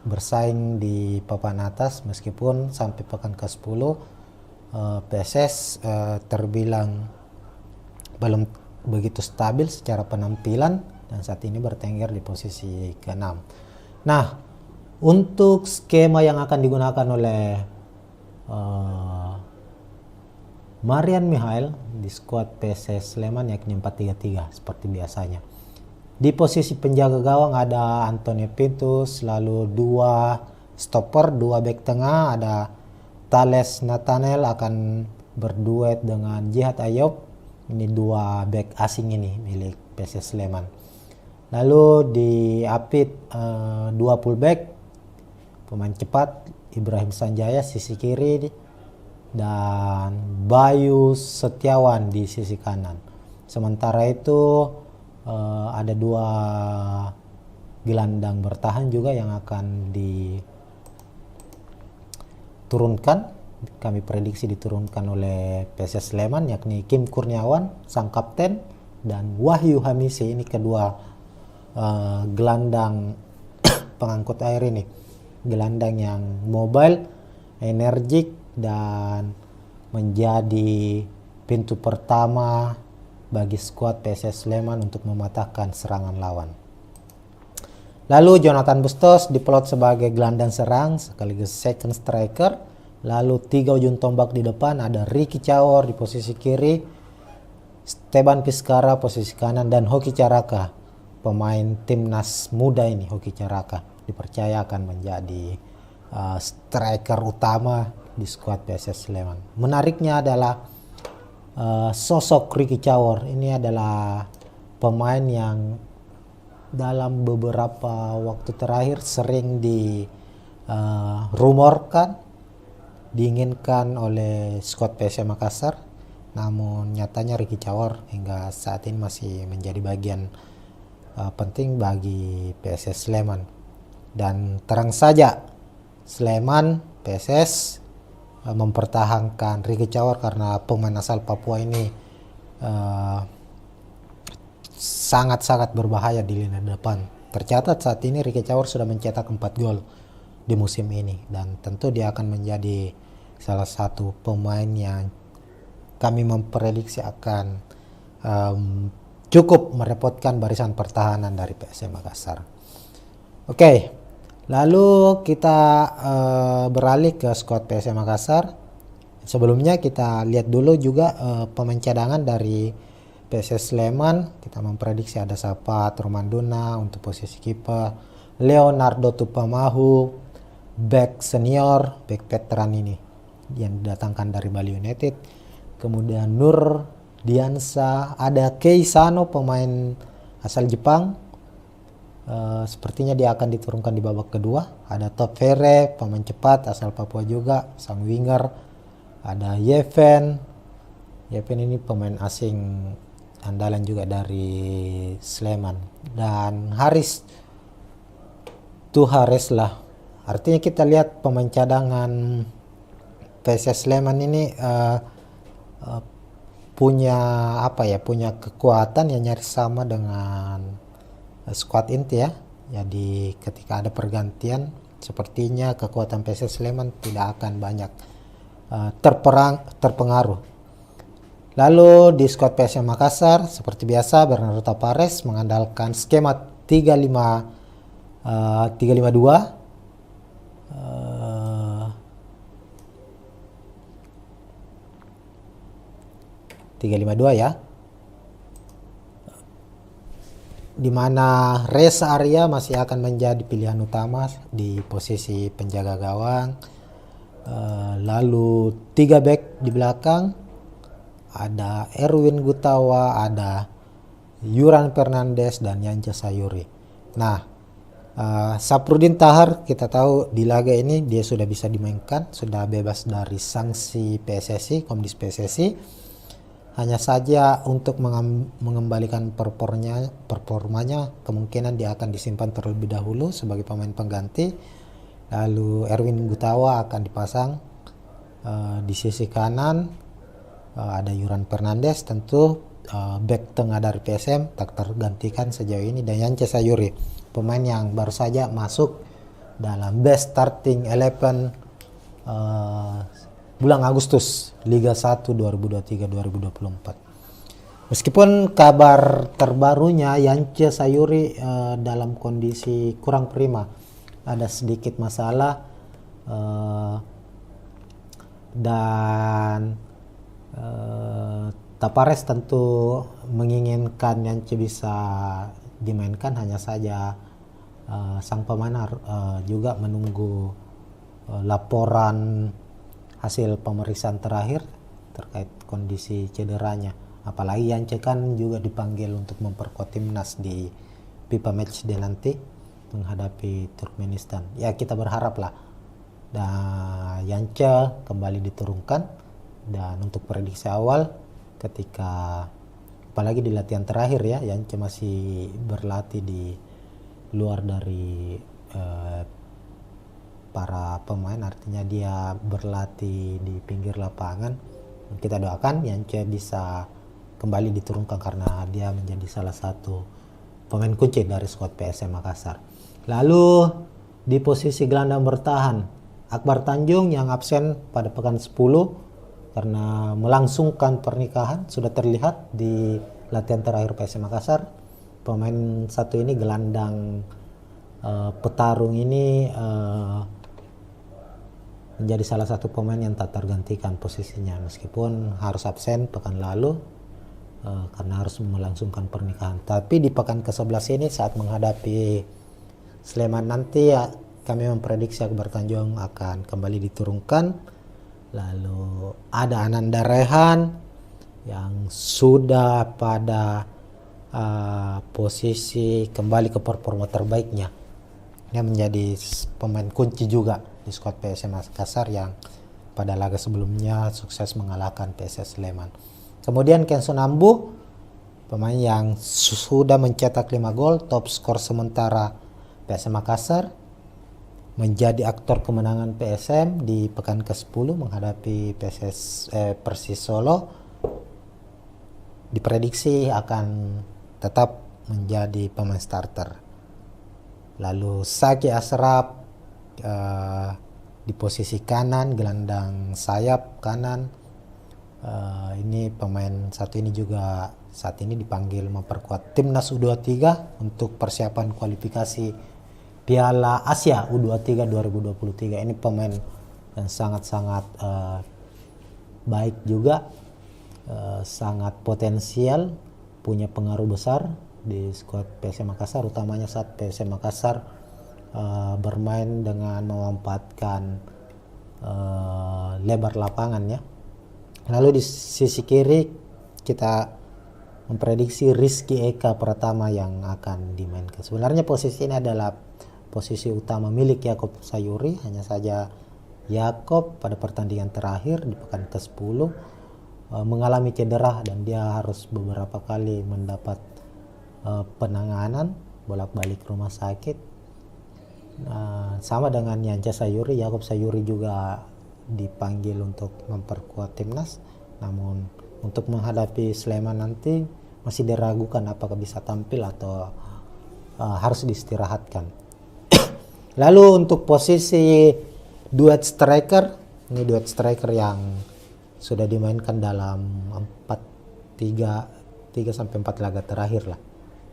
bersaing di papan atas, meskipun sampai pekan ke-10 PSS terbilang belum begitu stabil secara penampilan dan saat ini bertengger di posisi ke-6. Nah, untuk skema yang akan digunakan oleh Marian Mihail di skuad PSS Sleman yakni 4-3-3 seperti biasanya. Di posisi penjaga gawang ada Antonio Pintus, lalu 2 stopper, 2 bek tengah, ada Thales Nathanael akan berduet dengan Jihad Ayob. Ini 2 bek asing ini milik PSS Sleman. Lalu di Apit 2 fullback, pemain cepat Ibrahim Sanjaya sisi kiri dan Bayu Setiawan di sisi kanan. Sementara itu ada 2 gelandang bertahan juga yang akan diturunkan. Kami prediksi diturunkan oleh PSS Sleman, yakni Kim Kurniawan sang kapten dan Wahyu Hamisi. Ini kedua gelandang pengangkut air ini, gelandang yang mobile, energik, dan menjadi pintu pertama bagi skuad PSS Sleman untuk mematahkan serangan lawan. Lalu Jonathan Bustos diplot sebagai gelandang serang sekaligus second striker. Lalu 3 ujung tombak di depan, ada Ricky Cawor di posisi kiri, Steban Piskara posisi kanan, dan Hoki Caraka, pemain timnas muda ini. Hoki Caraka dipercaya akan menjadi striker utama di skuad PSS Sleman. Menariknya adalah sosok Ricky Cawor. Ini adalah pemain yang dalam beberapa waktu terakhir sering dirumorkan, diinginkan oleh skuad PSM Makassar, namun nyatanya Ricky Cawor hingga saat ini masih menjadi bagian penting bagi PSS Sleman. Dan terang saja Sleman PSS mempertahankan Ricky Cawor karena pemain asal Papua ini sangat-sangat berbahaya di lini depan. Tercatat saat ini Ricky Cawor sudah mencetak 4 gol di musim ini, dan tentu dia akan menjadi salah satu pemain yang kami memprediksi akan cukup merepotkan barisan pertahanan dari PSM Makassar. Oke, lalu kita beralih ke skuad PSM Makassar. Sebelumnya kita lihat dulu juga pemain cadangan dari PSS Sleman. Kita memprediksi ada Sapat Romanduna untuk posisi kiper, Leonardo Tupamahu back senior, back veteran ini yang didatangkan dari Bali United. Kemudian Nur Diansa, ada Kei Sano pemain asal Jepang. Sepertinya dia akan diturunkan di babak kedua. Ada Top Fere pemain cepat asal Papua juga, sang winger. Ada Yeven ini pemain asing andalan juga dari Sleman. Dan Haris Tuhareslah. Artinya kita lihat pemain cadangan PSS Sleman ini punya kekuatan yang nyaris sama dengan skuad inti ya. Jadi ketika ada pergantian sepertinya kekuatan PSS Sleman tidak akan banyak terpengaruh. Lalu di skuad PSM Makassar seperti biasa Bernardo Tapares mengandalkan skema 3-5-2 ya, di mana Reza Arya masih akan menjadi pilihan utama di posisi penjaga gawang. Lalu 3 back di belakang, ada Erwin Gutawa, ada Yuran Fernandes dan Yance Sayuri. Nah, Saprudin Tahar kita tahu di laga ini dia sudah bisa dimainkan, sudah bebas dari sanksi PSSI, Komdis PSSI. Hanya saja untuk mengembalikan performanya kemungkinan dia akan disimpan terlebih dahulu sebagai pemain pengganti. Lalu Erwin Gutawa akan dipasang di sisi kanan. Ada Yuran Fernandes tentu, back tengah dari PSM tak tergantikan sejauh ini, dan Yance Sayuri, pemain yang baru saja masuk dalam best starting 11 bulan Agustus Liga 1 2023-2024. Meskipun kabar terbarunya Yance Sayuri dalam kondisi kurang prima, ada sedikit masalah, dan Tapares tentu menginginkan Yance bisa dimainkan, hanya saja sang pemain juga menunggu laporan hasil pemeriksaan terakhir terkait kondisi cederanya. Apalagi Yance kan juga dipanggil untuk memperkuat timnas di FIFA Matchday nanti menghadapi Turkmenistan. Ya, kita berharap lah dan Yance kembali diturunkan. Dan untuk prediksi awal, ketika apalagi di latihan terakhir ya, Yance masih berlatih di luar dari para pemain, artinya dia berlatih di pinggir lapangan. Kita doakan Yance bisa kembali diturunkan karena dia menjadi salah satu pemain kunci dari skuad PSM Makassar. Lalu di posisi gelandang bertahan, Akbar Tanjung yang absen pada pekan 10 karena melangsungkan pernikahan sudah terlihat di latihan terakhir PSM Makassar. Pemain satu ini gelandang petarung ini menjadi salah satu pemain yang tak tergantikan posisinya meskipun harus absen pekan lalu karena harus melangsungkan pernikahan. Tapi di pekan ke-11 ini saat menghadapi Sleman nanti ya, kami memprediksi Akbar Tanjung akan kembali diturunkan. Lalu ada Ananda Rehan yang sudah pada posisi kembali ke performa terbaiknya. Dia menjadi pemain kunci juga di skuad PSM Makassar yang pada laga sebelumnya sukses mengalahkan PSS Sleman. Kemudian Kenson Ambu, pemain yang sudah mencetak 5 gol, top skor sementara PSM Makassar, menjadi aktor kemenangan PSM di pekan ke-10 menghadapi Persis Solo. Diprediksi akan tetap menjadi pemain starter. Lalu Saki Asraf di posisi kanan, gelandang sayap kanan. Ini pemain satu ini juga saat ini dipanggil memperkuat timnas U23 untuk persiapan kualifikasi Piala Asia U23 2023. Ini pemain yang sangat-sangat baik juga, sangat potensial, punya pengaruh besar di skuad PSM Makassar, utamanya saat PSM Makassar bermain dengan memanfaatkan lebar lapangan ya. Lalu di sisi kiri kita memprediksi Rizky Eka Pratama yang akan dimainkan. Sebenarnya posisi ini adalah posisi utama milik Yakob Sayuri, hanya saja Yakob pada pertandingan terakhir di pekan ke-10 mengalami cedera dan dia harus beberapa kali mendapat penanganan bolak-balik rumah sakit. Sama dengan Yance Sayuri, Yakob Sayuri juga dipanggil untuk memperkuat timnas, namun untuk menghadapi Sleman nanti masih diragukan apakah bisa tampil atau harus diistirahatkan. Lalu untuk posisi duet striker, ini duet striker yang sudah dimainkan dalam 3 sampai 4 laga terakhir lah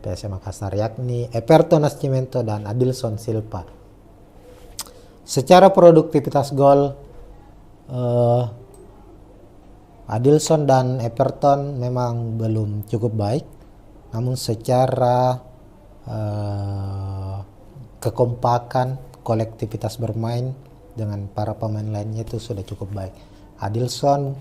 PSM Makassar, yakni Everton Nascimento dan Adilson Silva. Secara produktivitas gol, Adilson dan Everton memang belum cukup baik, namun secara kekompakan, kolektivitas bermain dengan para pemain lainnya itu sudah cukup baik. Adilson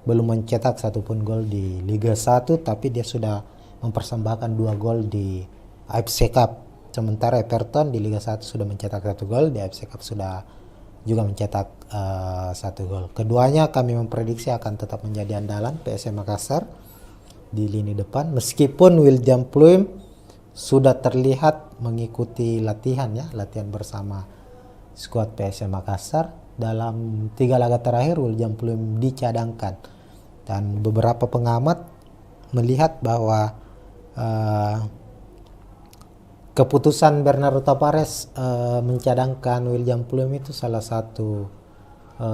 belum mencetak satupun gol di Liga 1, tapi dia sudah mempersembahkan 2 gol di AFC Cup. Sementara Everton di Liga 1 sudah mencetak 1 gol, di AFC Cup sudah juga mencetak 1 gol. Keduanya kami memprediksi akan tetap menjadi andalan PSM Makassar di lini depan, meskipun William Pluim sudah terlihat mengikuti latihan bersama skuad PSM Makassar. Dalam 3 laga terakhir William Pluim dicadangkan, dan beberapa pengamat melihat bahwa keputusan Bernardo Tavares mencadangkan William Pluim itu salah satu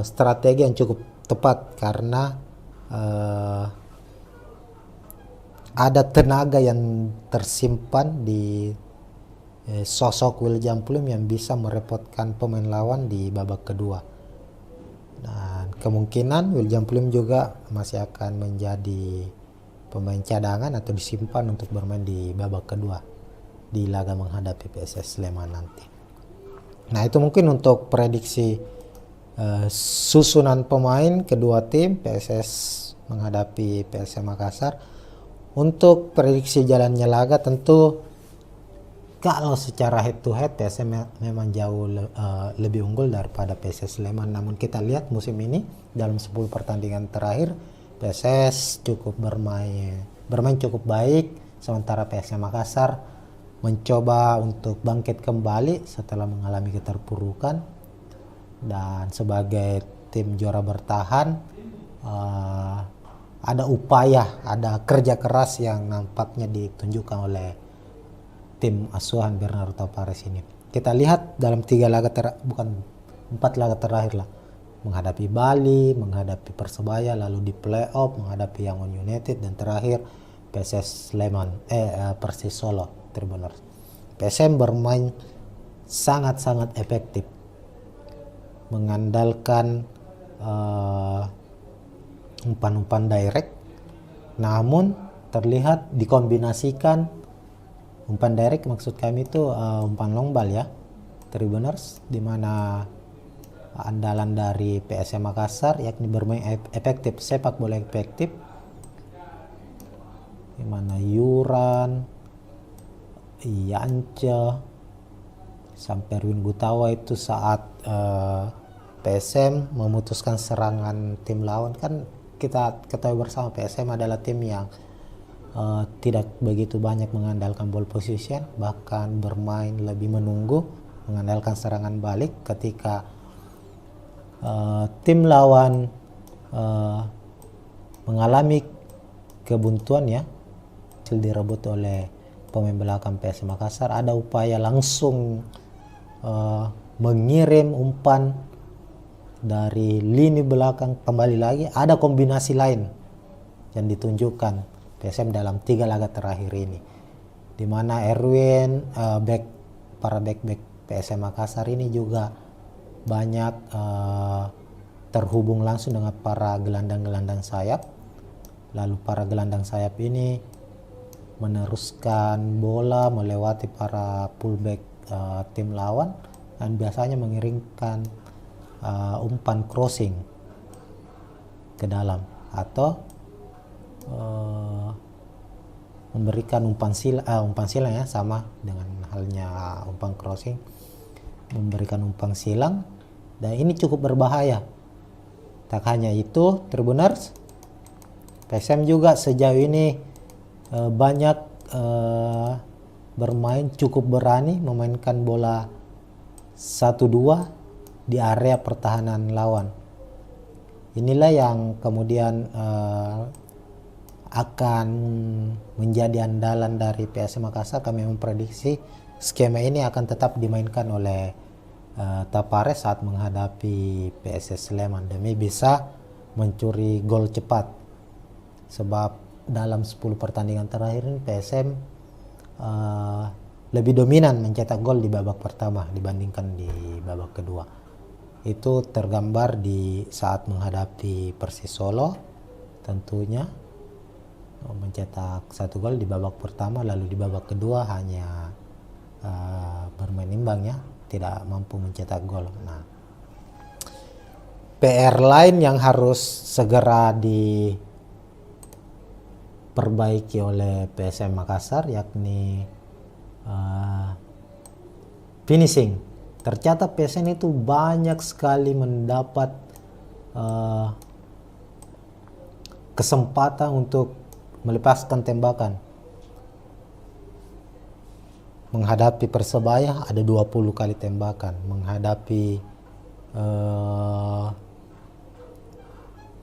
strategi yang cukup tepat, karena ada tenaga yang tersimpan di sosok William Pluim yang bisa merepotkan pemain lawan di babak kedua. Dan kemungkinan William Pluim juga masih akan menjadi pemain cadangan atau disimpan untuk bermain di babak kedua di laga menghadapi PSS Sleman nanti. Nah, itu mungkin untuk prediksi susunan pemain kedua tim PSS menghadapi PSM Makassar. Untuk prediksi jalannya laga, tentu kalau secara head to head PSM memang jauh lebih unggul daripada PSS Sleman. Namun kita lihat musim ini dalam 10 pertandingan terakhir PSS cukup bermain cukup baik, sementara PSM Makassar mencoba untuk bangkit kembali setelah mengalami keterpurukan. Dan sebagai tim juara bertahan, ada upaya, ada kerja keras yang nampaknya ditunjukkan oleh tim asuhan Bernardo Tavares ini. Kita lihat dalam 4 laga terakhir lah, menghadapi Bali, menghadapi Persebaya, lalu di playoff menghadapi Yangon United, dan terakhir PSS Sleman, Persis Solo Tribuners. PSM bermain sangat-sangat efektif, mengandalkan umpan-umpan direct, namun terlihat dikombinasikan. Umpan direct maksud kami itu umpan long ball ya, Tribuners, di mana andalan dari PSM Makassar yakni bermain efektif, sepak bola efektif, di mana Yuran, Yance, sampai Erwin Gutawa itu saat PSM memutuskan serangan tim lawan. Kan kita ketahui bersama PSM adalah tim yang tidak begitu banyak mengandalkan ball position, bahkan bermain lebih menunggu, mengandalkan serangan balik. Ketika tim lawan mengalami kebuntuan ya, direbut oleh pemain belakang PSM Makassar, ada upaya langsung mengirim umpan dari lini belakang kembali lagi. Ada kombinasi lain yang ditunjukkan PSM dalam 3 laga terakhir ini, di mana Erwin, para back PSM Makassar ini juga banyak terhubung langsung dengan para gelandang-gelandang sayap. Lalu para gelandang sayap ini meneruskan bola melewati para fullback tim lawan, dan biasanya mengirimkan umpan crossing ke dalam, atau memberikan umpan silang ya, sama dengan halnya umpan crossing, memberikan umpan silang. Dan ini cukup berbahaya. Tak hanya itu, Tribuners, PSM juga sejauh ini banyak bermain cukup berani memainkan bola 1-2 di area pertahanan lawan. Inilah yang kemudian akan menjadi andalan dari PSM Makassar. Kami memprediksi skema ini akan tetap dimainkan oleh Tapares saat menghadapi PSS Sleman demi bisa mencuri gol cepat. Sebab dalam 10 pertandingan terakhir ini PSM lebih dominan mencetak gol di babak pertama dibandingkan di babak kedua. Itu tergambar di saat menghadapi Persis Solo, tentunya mencetak 1 gol di babak pertama, lalu di babak kedua hanya bermain imbang ya, tidak mampu mencetak gol. Nah, PR lain yang harus segera diperbaiki oleh PSM Makassar yakni finishing. Tercatat PSM itu banyak sekali mendapat kesempatan untuk melepaskan tembakan. Menghadapi Persebaya ada 20 kali tembakan, menghadapi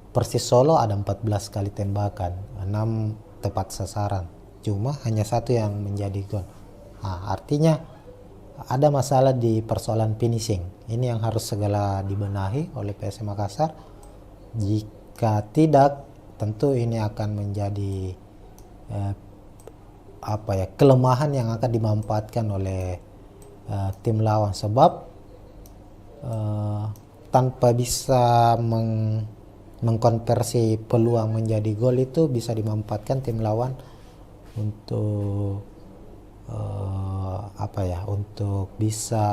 Persis Solo ada 14 kali tembakan, 6 tepat sasaran, cuma hanya 1 yang menjadi gol. Nah, artinya ada masalah di persoalan finishing. Ini yang harus segera dibenahi oleh PSM Makassar. Jika tidak, tentu ini akan menjadi kelemahan yang akan dimanfaatkan oleh tim lawan, sebab tanpa bisa mengkonversi peluang menjadi gol itu bisa dimanfaatkan tim lawan untuk untuk bisa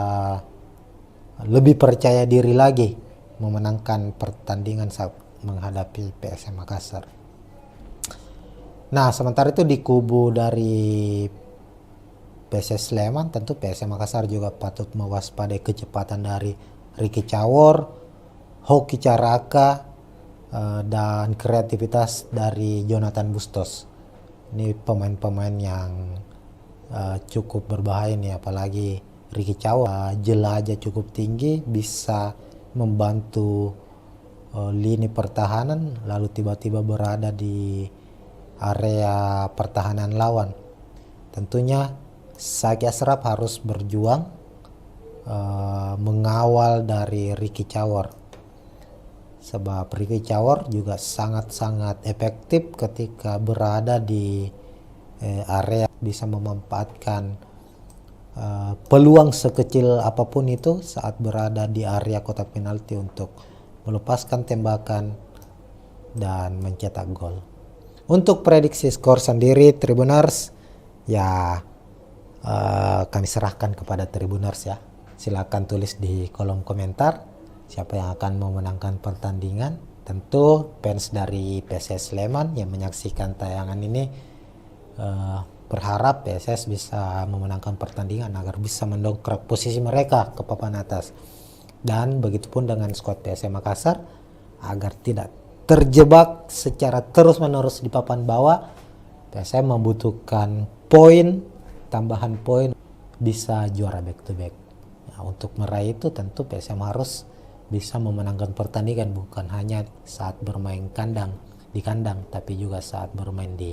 lebih percaya diri lagi memenangkan pertandingan saat menghadapi PSM Makassar. Nah, sementara itu di kubu dari PSS Sleman, tentu PSM Makassar juga patut mewaspadai kecepatan dari Ricky Cawor, Hoki Caraka, dan kreativitas dari Jonathan Bustos. Ini pemain-pemain yang cukup berbahaya nih, apalagi Ricky Cawor jelajah cukup tinggi, bisa membantu lini pertahanan, lalu tiba-tiba berada di area pertahanan lawan. Tentunya Saki Asraf harus berjuang mengawal dari Ricky Cawor, sebab Ricky Cawor juga sangat-sangat efektif ketika berada di area, bisa memanfaatkan peluang sekecil apapun itu saat berada di area kotak penalti untuk melepaskan tembakan dan mencetak gol. Untuk prediksi skor sendiri Tribuners ya kami serahkan kepada Tribuners ya. Silakan tulis di kolom komentar siapa yang akan memenangkan pertandingan. Tentu fans dari PSS Sleman yang menyaksikan tayangan ini berharap PSS bisa memenangkan pertandingan agar bisa mendongkrak posisi mereka ke papan atas. Dan begitupun dengan skuad PSM Makassar agar tidak terjebak secara terus-menerus di papan bawah. PSM membutuhkan tambahan poin bisa juara back to back. Nah, untuk meraih itu tentu PSM harus bisa memenangkan pertandingan, bukan hanya saat bermain di kandang, tapi juga saat bermain di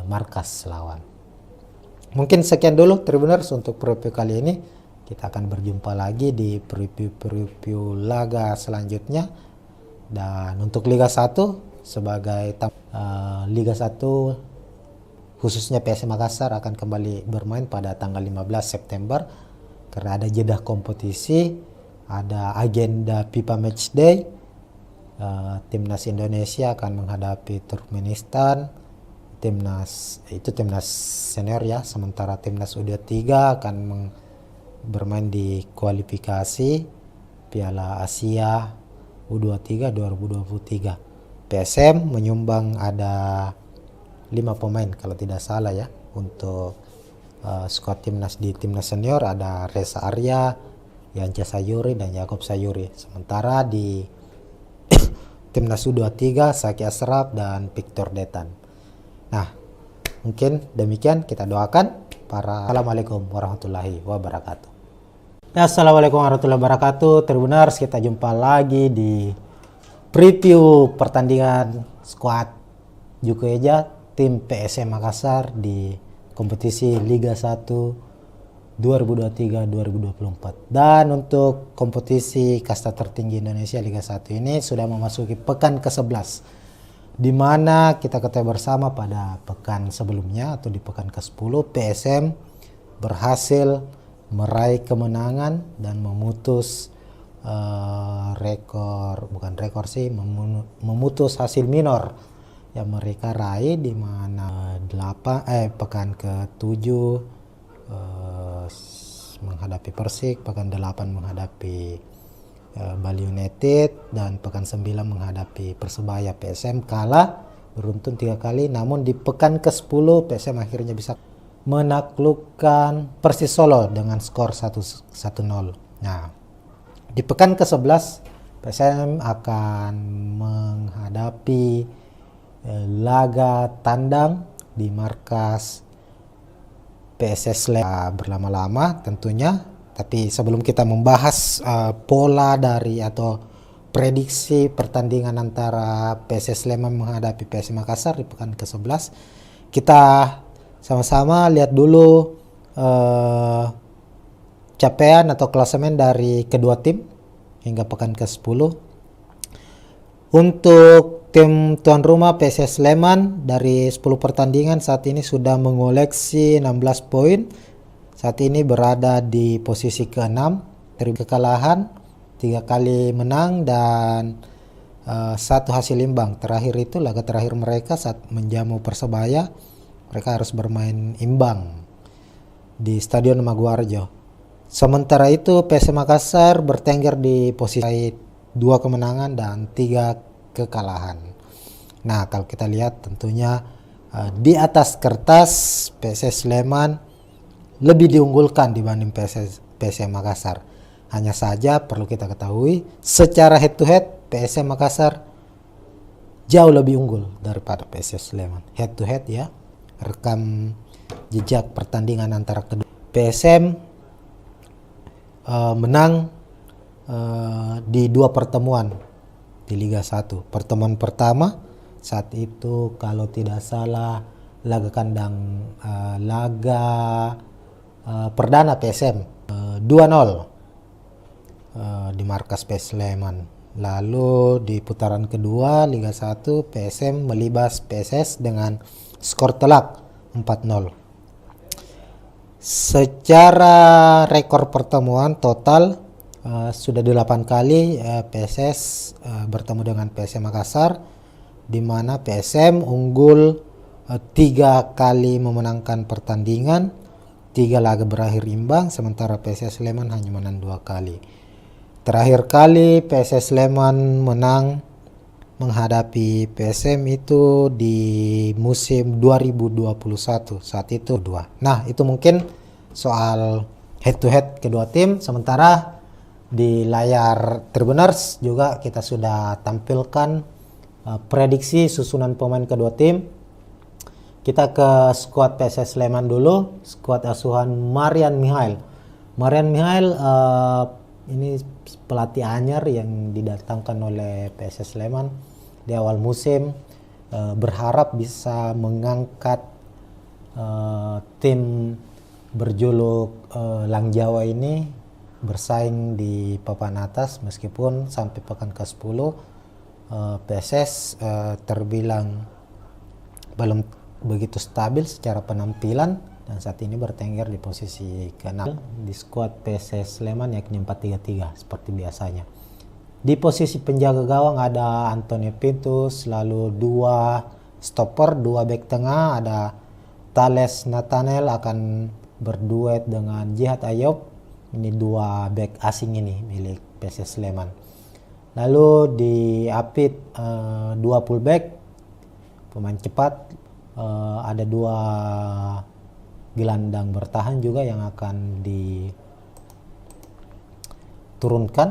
markas lawan. Mungkin sekian dulu Tribuners untuk preview kali ini. Kita akan berjumpa lagi di preview laga selanjutnya. Dan untuk Liga 1 sebagai Liga 1 khususnya PSM Makassar akan kembali bermain pada tanggal 15 September karena ada jeda kompetisi, ada agenda FIFA Matchday. Timnas Indonesia akan menghadapi Turkmenistan. Timnas senior ya, sementara timnas U23 akan bermain di kualifikasi Piala Asia U23 2023. PSM menyumbang ada 5 pemain kalau tidak salah ya untuk skuad timnas. Di timnas senior ada Reza Arya, Yance Sayuri dan Yakob Sayuri. Sementara di timnas U23 Saki Asraf dan Victor Detan. Nah, mungkin demikian, kita doakan Assalamualaikum warahmatullahi wabarakatuh. Assalamualaikum warahmatullahi wabarakatuh. Tribuners, kita jumpa lagi di preview pertandingan skuad Juku Eja tim PSM Makassar di kompetisi Liga 1 2023-2024. Dan untuk kompetisi kasta tertinggi Indonesia Liga 1 ini sudah memasuki pekan ke-11, di mana kita ketahui bersama pada pekan sebelumnya atau di pekan ke-10 PSM berhasil meraih kemenangan dan memutus memutus hasil minor yang mereka raih, di mana pekan ke-7 menghadapi Persik, pekan 8 menghadapi Bali United, dan pekan 9 menghadapi Persebaya. PSM kalah beruntun 3 kali, namun di pekan ke-10 PSM akhirnya bisa menaklukkan Persis Solo dengan skor 1-0. Nah, di pekan ke-11 PSM akan menghadapi laga tandang di markas PSS berlama-lama tentunya. Tapi sebelum kita membahas pola dari atau prediksi pertandingan antara PSS Sleman menghadapi PSM Makassar di pekan ke-11, kita sama-sama lihat dulu capaian atau klasemen dari kedua tim hingga pekan ke-10. Untuk tim tuan rumah PSS Sleman dari 10 pertandingan saat ini sudah mengoleksi 16 poin. Saat ini berada di posisi ke-6, dari kekalahan, 3 kali menang dan 1 hasil imbang. Terakhir itu laga terakhir mereka saat menjamu Persebaya, mereka harus bermain imbang di Stadion Maguwarjo. Sementara itu PSM Makassar bertengger di posisi 2 kemenangan dan 3 kekalahan. Nah, kalau kita lihat tentunya di atas kertas PSS Sleman lebih diunggulkan dibanding PSM Makassar. Hanya saja perlu kita ketahui secara head to head PSM Makassar jauh lebih unggul daripada PSS Sleman. Head to head ya, rekam jejak pertandingan antara kedua. PSM menang di 2 pertemuan di Liga 1. Pertemuan pertama saat itu kalau tidak salah laga kandang perdana PSM 2-0 di markas PSS Sleman. Lalu di putaran kedua Liga 1 PSM melibas PSS dengan skor telak 4-0. Secara rekor pertemuan total sudah 8 kali PSS bertemu dengan PSM Makassar, di mana PSM unggul 3 kali memenangkan pertandingan, 3 laga berakhir imbang, sementara PSS Sleman hanya menang 2 kali. Terakhir kali PSS Sleman menang menghadapi PSM itu di musim 2021, saat itu 2. Nah, itu mungkin soal head to head kedua tim. Sementara di layar Tribuners juga kita sudah tampilkan prediksi susunan pemain kedua tim. Kita ke skuad PSS Sleman dulu, skuad asuhan Marian Mihail. Marian Mihail ini pelatih anyar yang didatangkan oleh PSS Sleman di awal musim, berharap bisa mengangkat tim berjuluk Lang Jawa ini bersaing di papan atas, meskipun sampai pekan ke-10 PSS terbilang belum begitu stabil secara penampilan dan saat ini bertengger di posisi ke-6 di skuad PSS Sleman, yakni 4-3-3 seperti biasanya. Di posisi penjaga gawang ada Antonio Pintus, lalu 2 stopper, 2 bek tengah, ada Thales Nathanael akan berduet dengan Jihad Ayob. Ini 2 bek asing ini milik PSS Sleman. Lalu di Apit 2 fullback pemain cepat, ada 2 gelandang bertahan juga yang akan diturunkan.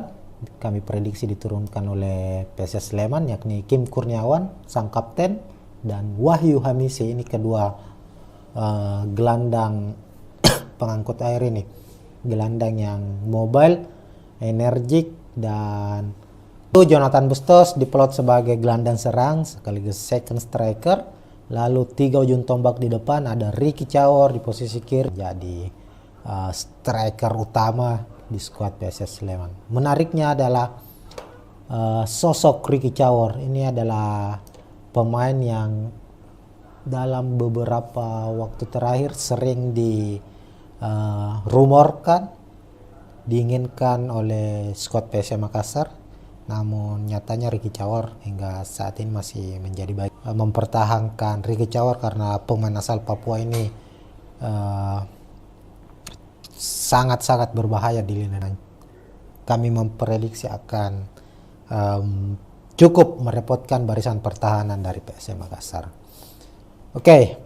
Kami prediksi diturunkan oleh PSS Sleman, yakni Kim Kurniawan sang kapten dan Wahyu Hamisi, ini kedua gelandang pengangkut air ini. Gelandang yang mobile, energik, dan Jonathan Bustos diplot sebagai gelandang serang sekaligus second striker. Lalu 3 ujung tombak di depan, ada Ricky Cawor di posisi kiri jadi striker utama di skuad PSS Sleman. Menariknya adalah sosok Ricky Cawor. Ini adalah pemain yang dalam beberapa waktu terakhir sering rumorkan, diinginkan oleh skuad PSM Makassar. Namun nyatanya Ricky Cawor hingga saat ini masih menjadi bagian mempertahankan Ricky Cawor karena pemain asal Papua ini sangat-sangat berbahaya di lini. Kami memprediksi akan cukup merepotkan barisan pertahanan dari PSM Makassar. Oke,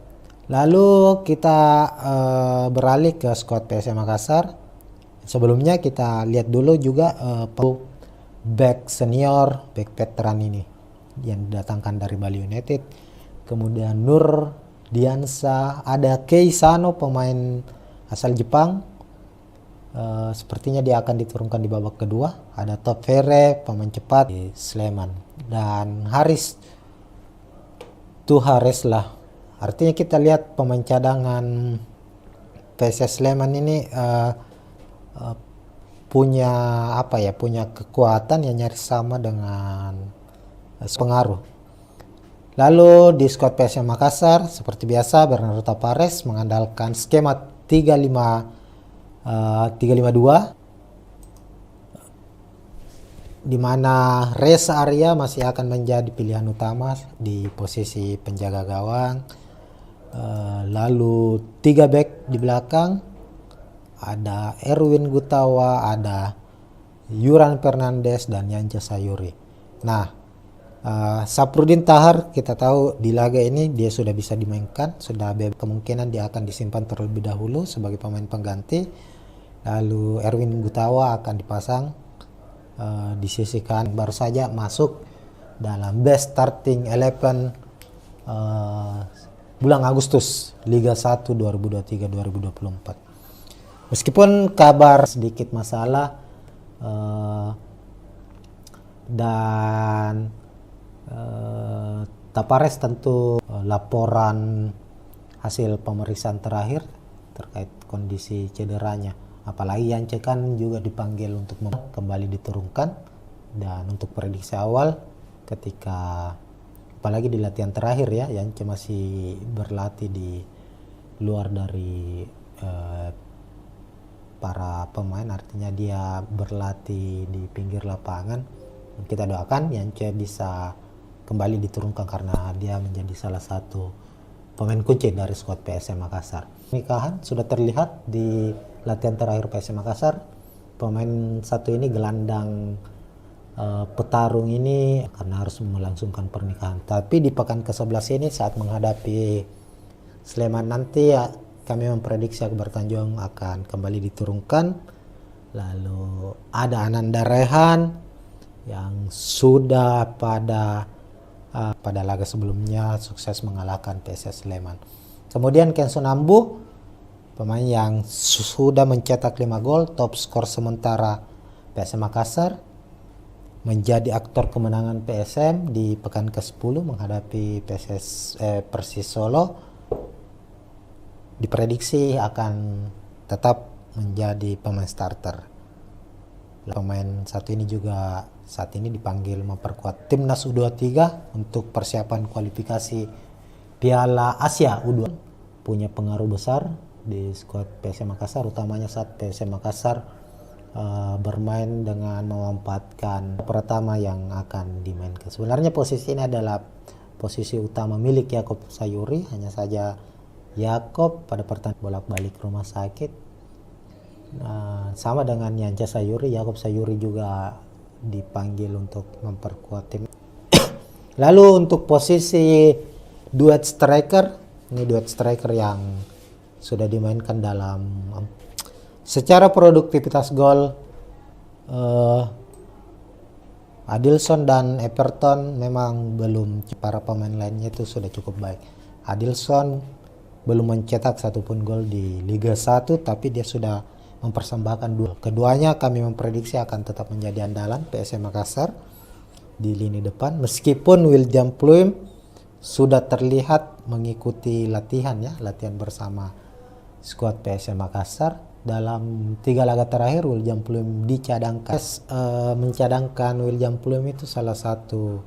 lalu kita beralih ke skuad PSM Makassar. Sebelumnya kita lihat dulu juga back senior, back veteran ini yang didatangkan dari Bali United. Kemudian Nur Diansa, ada Kei Sano, pemain asal Jepang. Sepertinya dia akan diturunkan di babak kedua. Ada Top Fere, pemain cepat di Sleman, dan Haris Tuhares lah. Artinya kita lihat pemain cadangan PSS Sleman ini punya kekuatan yang nyaris sama dengan pengaruh. Lalu di skuad PSM Makassar seperti biasa Bernardo Tapares mengandalkan skema 3-5-2, di mana Reza Arya masih akan menjadi pilihan utama di posisi penjaga gawang. Lalu 3 back di belakang, ada Erwin Gutawa, ada Yuran Fernandes dan Yance Sayuri. Nah, Saprudin Tahar kita tahu di laga ini dia sudah bisa dimainkan, sudah kemungkinan dia akan disimpan terlebih dahulu sebagai pemain pengganti. Lalu Erwin Gutawa akan dipasang disisihkan, baru saja masuk dalam best starting 11 bulan Agustus Liga 1 2023-2024. Meskipun kabar sedikit masalah dan Tapares tentu laporan hasil pemeriksaan terakhir terkait kondisi cederanya. Apalagi Yance kan juga dipanggil untuk kembali diturunkan, dan untuk prediksi awal ketika apalagi di latihan terakhir ya, Yance masih berlatih di luar dari para pemain, artinya dia berlatih di pinggir lapangan. Kita doakan Yance bisa kembali diturunkan karena dia menjadi salah satu pemain kunci dari skuad PSM Makassar. Nikahan sudah terlihat di latihan terakhir PSM Makassar. Pemain satu ini gelandang petarung ini karena harus melangsungkan pernikahan. Tapi di pekan ke-11 ini saat menghadapi Sleman nanti ya, kami memprediksi Akbar Tanjung akan kembali diturunkan. Lalu ada Ananda Rehan yang sudah pada laga sebelumnya sukses mengalahkan PSS Sleman. Kemudian Kenson Ambu, pemain yang sudah mencetak 5 gol, top skor sementara PSM Makassar, menjadi aktor kemenangan PSM di pekan ke-10 menghadapi Persis Solo. Diprediksi akan tetap menjadi pemain starter. Pemain satu ini juga saat ini dipanggil memperkuat timnas U23 untuk persiapan kualifikasi Piala Asia U20. Punya pengaruh besar di skuad PSM Makassar, utamanya saat PSM Makassar bermain dengan memanfaatkan pertama yang akan dimainkan. Sebenarnya posisi ini adalah posisi utama milik Yakob Sayuri, hanya saja Yakob pada pertandingan bolak-balik rumah sakit. Sama dengan Yance Sayuri, Yakob Sayuri juga dipanggil untuk memperkuat tim. Lalu untuk posisi duet striker, ini duet striker yang sudah dimainkan dalam secara produktivitas gol, Adilson dan Everton memang belum, para pemain lainnya itu sudah cukup baik. Adilson belum mencetak satupun gol di Liga 1, tapi dia sudah mempersembahkan dua. Keduanya kami memprediksi akan tetap menjadi andalan PSM Makassar di lini depan, meskipun William Pluim sudah terlihat mengikuti latihan bersama skuad PSM Makassar, dalam 3 laga terakhir William Pluim dicadangkan. Mencadangkan William Pluim itu salah satu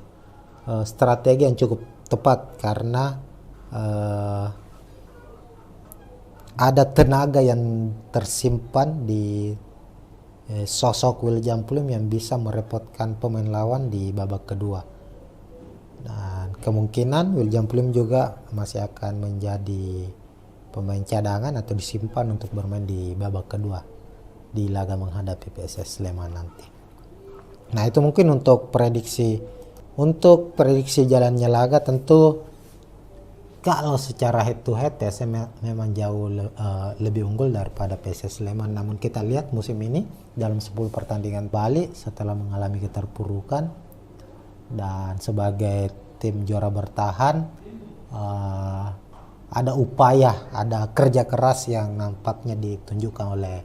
strategi yang cukup tepat karena ada tenaga yang tersimpan di sosok William Pluim yang bisa merepotkan pemain lawan di babak kedua. Dan kemungkinan William Pluim juga masih akan menjadi pemain cadangan atau disimpan untuk bermain di babak kedua di laga menghadapi PSS Sleman nanti. Nah, itu mungkin untuk prediksi jalannya laga. Tentu kalau secara head to head PSM memang jauh lebih unggul daripada PSS Sleman. Namun kita lihat musim ini dalam 10 pertandingan balik setelah mengalami keterpurukan dan sebagai tim juara bertahan, ada upaya, ada kerja keras yang nampaknya ditunjukkan oleh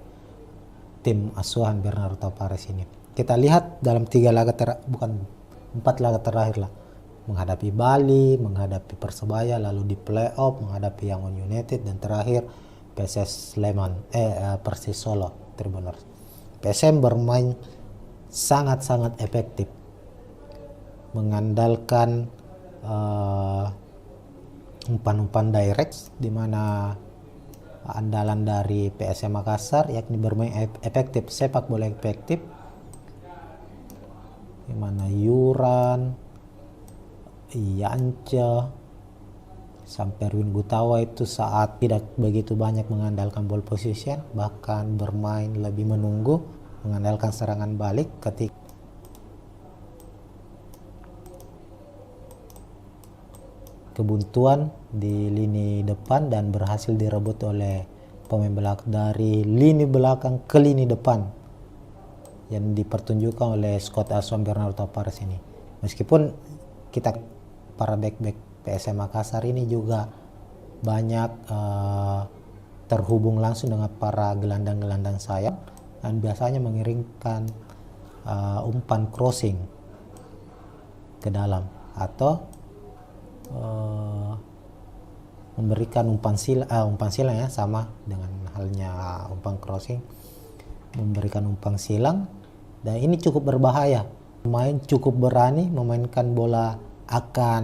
tim asuhan Bernardo Tavares ini. Kita lihat dalam 4 laga terakhir lah, menghadapi Bali, menghadapi Persebaya, lalu di playoff menghadapi Yangon United, dan terakhir PSS Sleman, Persis Solo Tribuners. PSM bermain sangat-sangat efektif, mengandalkan umpan-umpan direct, di mana andalan dari PSM Makassar yakni bermain efektif, sepak bola efektif, di mana Yuran, Yance, sampai Erwin Gutawa itu saat tidak begitu banyak mengandalkan ball position, bahkan bermain lebih menunggu, mengandalkan serangan balik ketika kebuntuan di lini depan dan berhasil direbut oleh pemain belakang dari lini belakang ke lini depan yang dipertunjukkan oleh Scott Aswan Bernardo Tavares ini. Meskipun kita para back-back PSM Makassar ini juga banyak terhubung langsung dengan para gelandang-gelandang sayap dan biasanya mengirimkan umpan crossing ke dalam atau memberikan umpan silang ya, sama dengan halnya umpan crossing, memberikan umpan silang, dan ini cukup berbahaya. Pemain cukup berani memainkan bola akan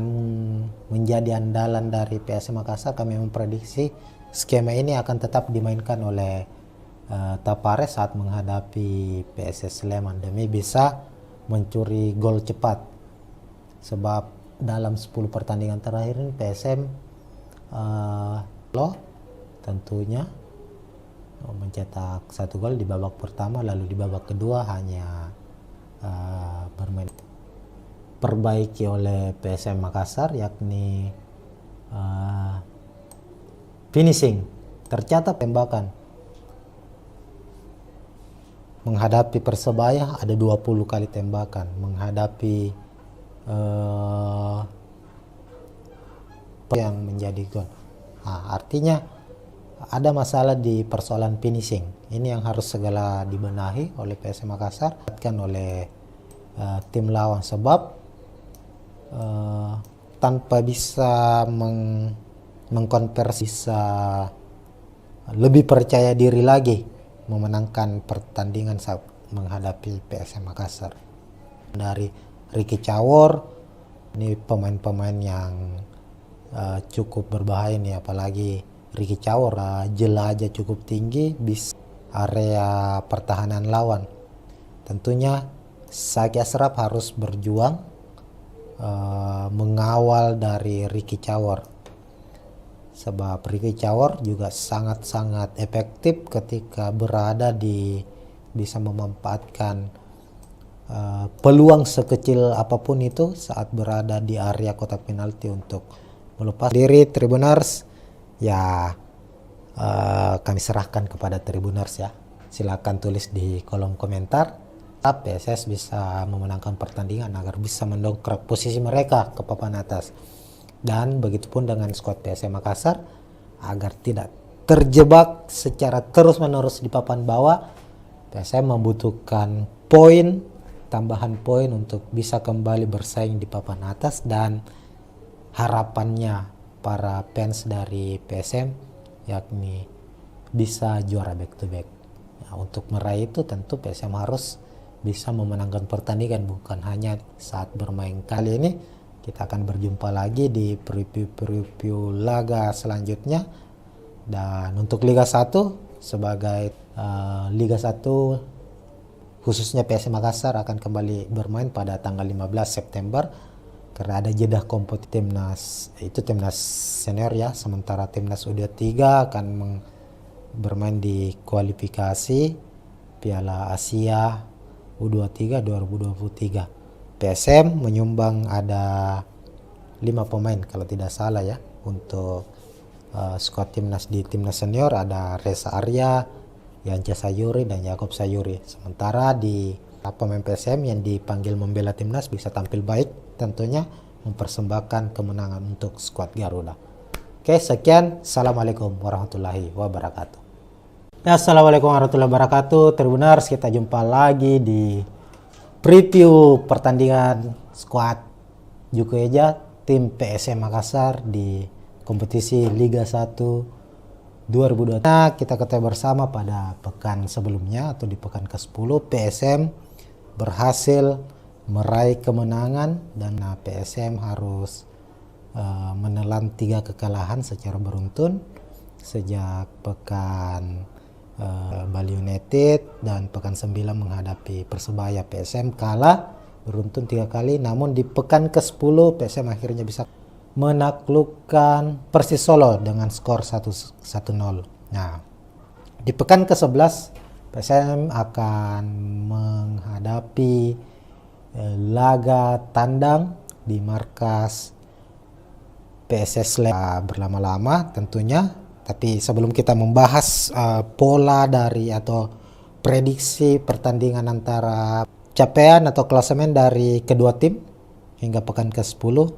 menjadi andalan dari PSM Makassar. Kami memprediksi skema ini akan tetap dimainkan oleh Tavares saat menghadapi PSS Sleman demi bisa mencuri gol cepat, sebab dalam 10 pertandingan terakhir ini PSM tentunya mencetak 1 gol di babak pertama, lalu di babak kedua hanya bermain perbaiki oleh PSM Makassar, yakni finishing. Tercatat tembakan menghadapi Persebaya ada 20 kali tembakan, menghadapi yang menjadi gol. Nah, artinya ada masalah di persoalan finishing. Ini yang harus segera dibenahi oleh PSM Makassar, oleh tim lawan, sebab tanpa bisa mengkonversi, bisa lebih percaya diri lagi memenangkan pertandingan saat menghadapi PSM Makassar. Dari Ricky Cawor, ini pemain-pemain yang cukup berbahaya nih, apalagi Ricky Cawor jelajah cukup tinggi bis area pertahanan lawan. Tentunya Saki Ashraf harus berjuang mengawal dari Ricky Cawor, sebab Ricky Cawor juga sangat-sangat efektif ketika berada bisa memanfaatkan peluang sekecil apapun itu saat berada di area kotak penalti untuk melepas diri. Tribuners ya, kami serahkan kepada Tribuners ya, silakan tulis di kolom komentar. PSS bisa memenangkan pertandingan agar bisa mendongkrak posisi mereka ke papan atas, dan begitupun dengan skuad PSM Makassar agar tidak terjebak secara terus-menerus di papan bawah. PSM membutuhkan tambahan poin untuk bisa kembali bersaing di papan atas, dan harapannya para fans dari PSM yakni bisa juara back to back. Nah, untuk meraih itu tentu PSM harus bisa memenangkan pertandingan, bukan hanya saat bermain. Kali ini kita akan berjumpa lagi di preview laga selanjutnya. Dan untuk Liga 1 sebagai Liga 1 khususnya PSM Makassar akan kembali bermain pada tanggal 15 September karena ada jeda kompetisi timnas, itu timnas senior ya, sementara timnas U23 akan bermain di kualifikasi Piala Asia U23 2023. PSM menyumbang ada 5 pemain kalau tidak salah ya untuk skuad timnas. Di timnas senior ada Reza Arya, Yance Sayuri dan Yakob Sayuri. Sementara di pemain PSM yang dipanggil membela timnas bisa tampil baik, tentunya mempersembahkan kemenangan untuk skuad Garuda. Oke, sekian. Assalamualaikum warahmatullahi wabarakatuh. Ya, assalamualaikum warahmatullahi wabarakatuh. Tribuners, kita jumpa lagi di preview pertandingan skuad Juku Eja tim PSM Makassar di kompetisi Liga 1 2020. Nah, kita ketahui bersama pada pekan sebelumnya atau di pekan ke-10 PSM berhasil meraih kemenangan dan PSM harus menelan 3 kekalahan secara beruntun sejak pekan Bali United dan pekan 9 menghadapi Persebaya. PSM kalah beruntun 3 kali, namun di pekan ke-10 PSM akhirnya bisa menaklukkan Persis Solo dengan skor 1-0. Nah, di pekan ke-11 PSM akan menghadapi laga tandang di markas PSS berlama-lama tentunya. Tapi sebelum kita membahas pola dari atau prediksi pertandingan antara capaian atau klasemen dari kedua tim hingga pekan ke-10,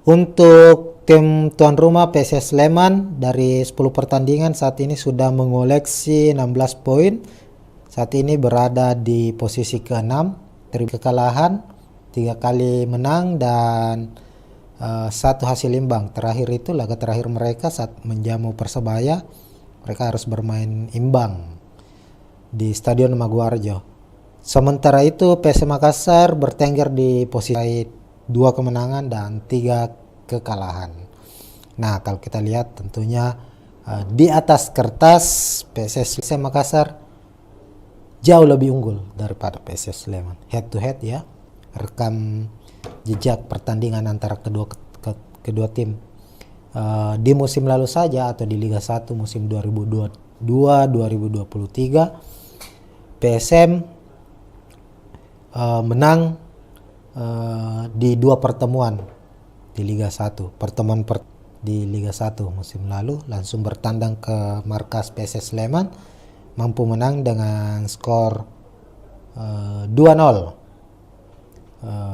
untuk tim tuan rumah PSS Sleman dari 10 pertandingan saat ini sudah mengoleksi 16 poin. Saat ini berada di posisi ke-6, 3 kekalahan, 3 kali menang dan 1 hasil imbang. Terakhir itu laga terakhir mereka saat menjamu Persebaya, mereka harus bermain imbang di Stadion Maguwarjo. Sementara itu PSM Makassar bertengger di posisi 2 kemenangan dan 3 kekalahan. Nah, kalau kita lihat tentunya di atas kertas PSM Makassar jauh lebih unggul daripada PSS Sleman. Head to head ya, rekam jejak pertandingan antara kedua tim di musim lalu saja atau di Liga 1 musim 2022-2023 PSM menang di 2 pertemuan di Liga 1. Pertemuan di Liga 1 musim lalu langsung bertandang ke markas PSS Sleman, mampu menang dengan skor 2-0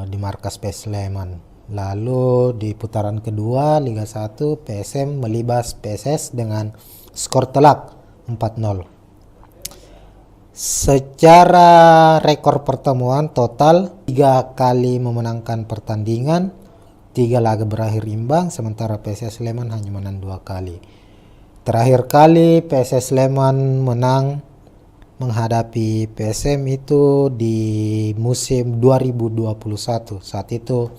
di markas PSS Sleman. Lalu di putaran kedua Liga 1 PSM melibas PSS dengan skor telak 4-0. Secara rekor pertemuan total 3 kali memenangkan pertandingan, 3 laga berakhir imbang, sementara PSS Sleman hanya menang 2 kali. Terakhir kali PSS Sleman menang menghadapi PSM itu di musim 2021. Saat itu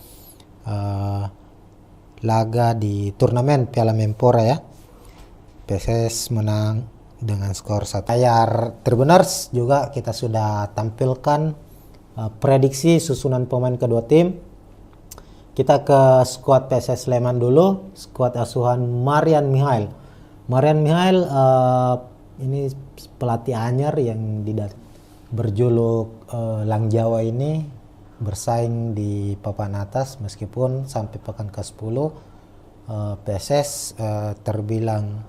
laga di turnamen Piala Menpora ya. PSS menang dengan skor 1. Layar Tribuners juga kita sudah tampilkan prediksi susunan pemain kedua tim. Kita ke skuad PSS Sleman dulu, skuad asuhan Marian Mihail. Marian Mihail ini pelatih anyar yang berjuluk Lang Jawa ini bersaing di papan atas meskipun sampai pekan ke-10 PSS terbilang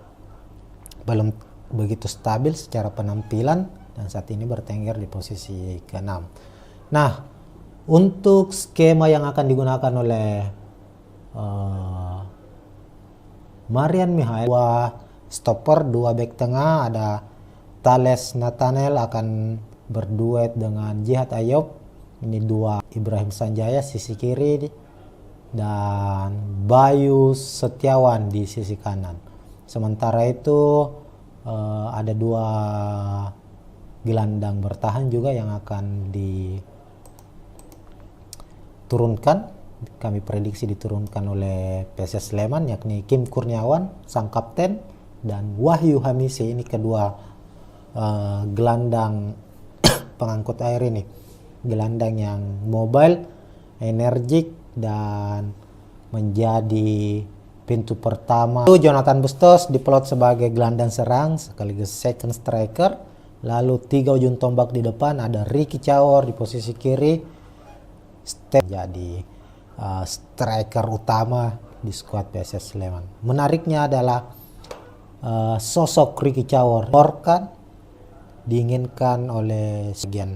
belum begitu stabil secara penampilan dan saat ini bertengger di posisi ke-6. Nah, untuk skema yang akan digunakan oleh Marian Mihail, stopper, 2 back tengah, ada Thales Nathanael akan berduet dengan Jihad Ayob. Ini 2 Ibrahim Sanjaya sisi kiri dan Bayu Setiawan di sisi kanan. Sementara itu ada 2 gelandang bertahan juga yang akan diturunkan. Kami prediksi diturunkan oleh PSS Sleman, yakni Kim Kurniawan sang kapten dan Wahyu Hamisi. Ini kedua gelandang pengangkut air ini, gelandang yang mobile, energik, dan menjadi pintu pertama. Lalu Jonathan Bustos diplot sebagai gelandang serang sekaligus second striker. Lalu 3 ujung tombak di depan, ada Ricky Cawor di posisi kiri, jadi striker utama di skuad PSS Sleman. Menariknya adalah sosok Ricky Cawor kan diinginkan oleh sebagian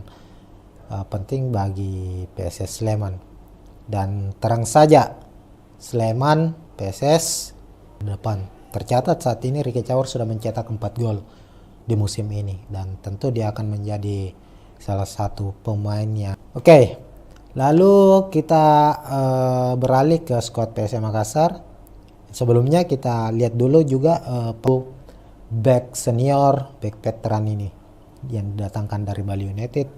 penting bagi PSS Sleman, dan terang saja Sleman PSS depan. Tercatat saat ini Ricky Cawor sudah mencetak 4 gol di musim ini, dan tentu dia akan menjadi salah satu pemainnya. Oke, lalu kita beralih ke skuad PSM Makassar. Sebelumnya kita lihat dulu juga back senior, back veteran ini yang didatangkan dari Bali United.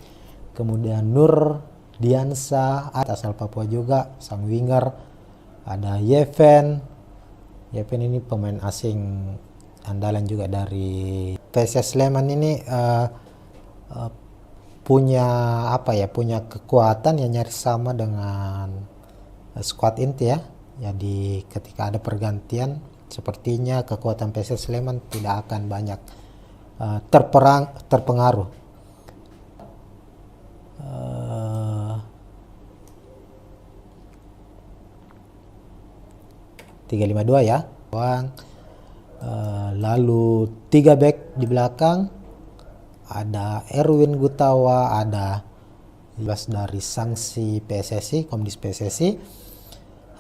Kemudian Nur Diansa asal Papua juga, sang winger. Ada Yeven ini pemain asing andalan juga dari PSS Sleman. Ini punya kekuatan yang nyaris sama dengan skuad inti ya. Jadi ketika ada pergantian, sepertinya kekuatan PSS Sleman tidak akan banyak terpengaruh. 3-5-2 ya. Lalu 3 back di belakang, ada Erwin Gutawa, ada jelas dari sanksi PSSI, Komdis PSSI.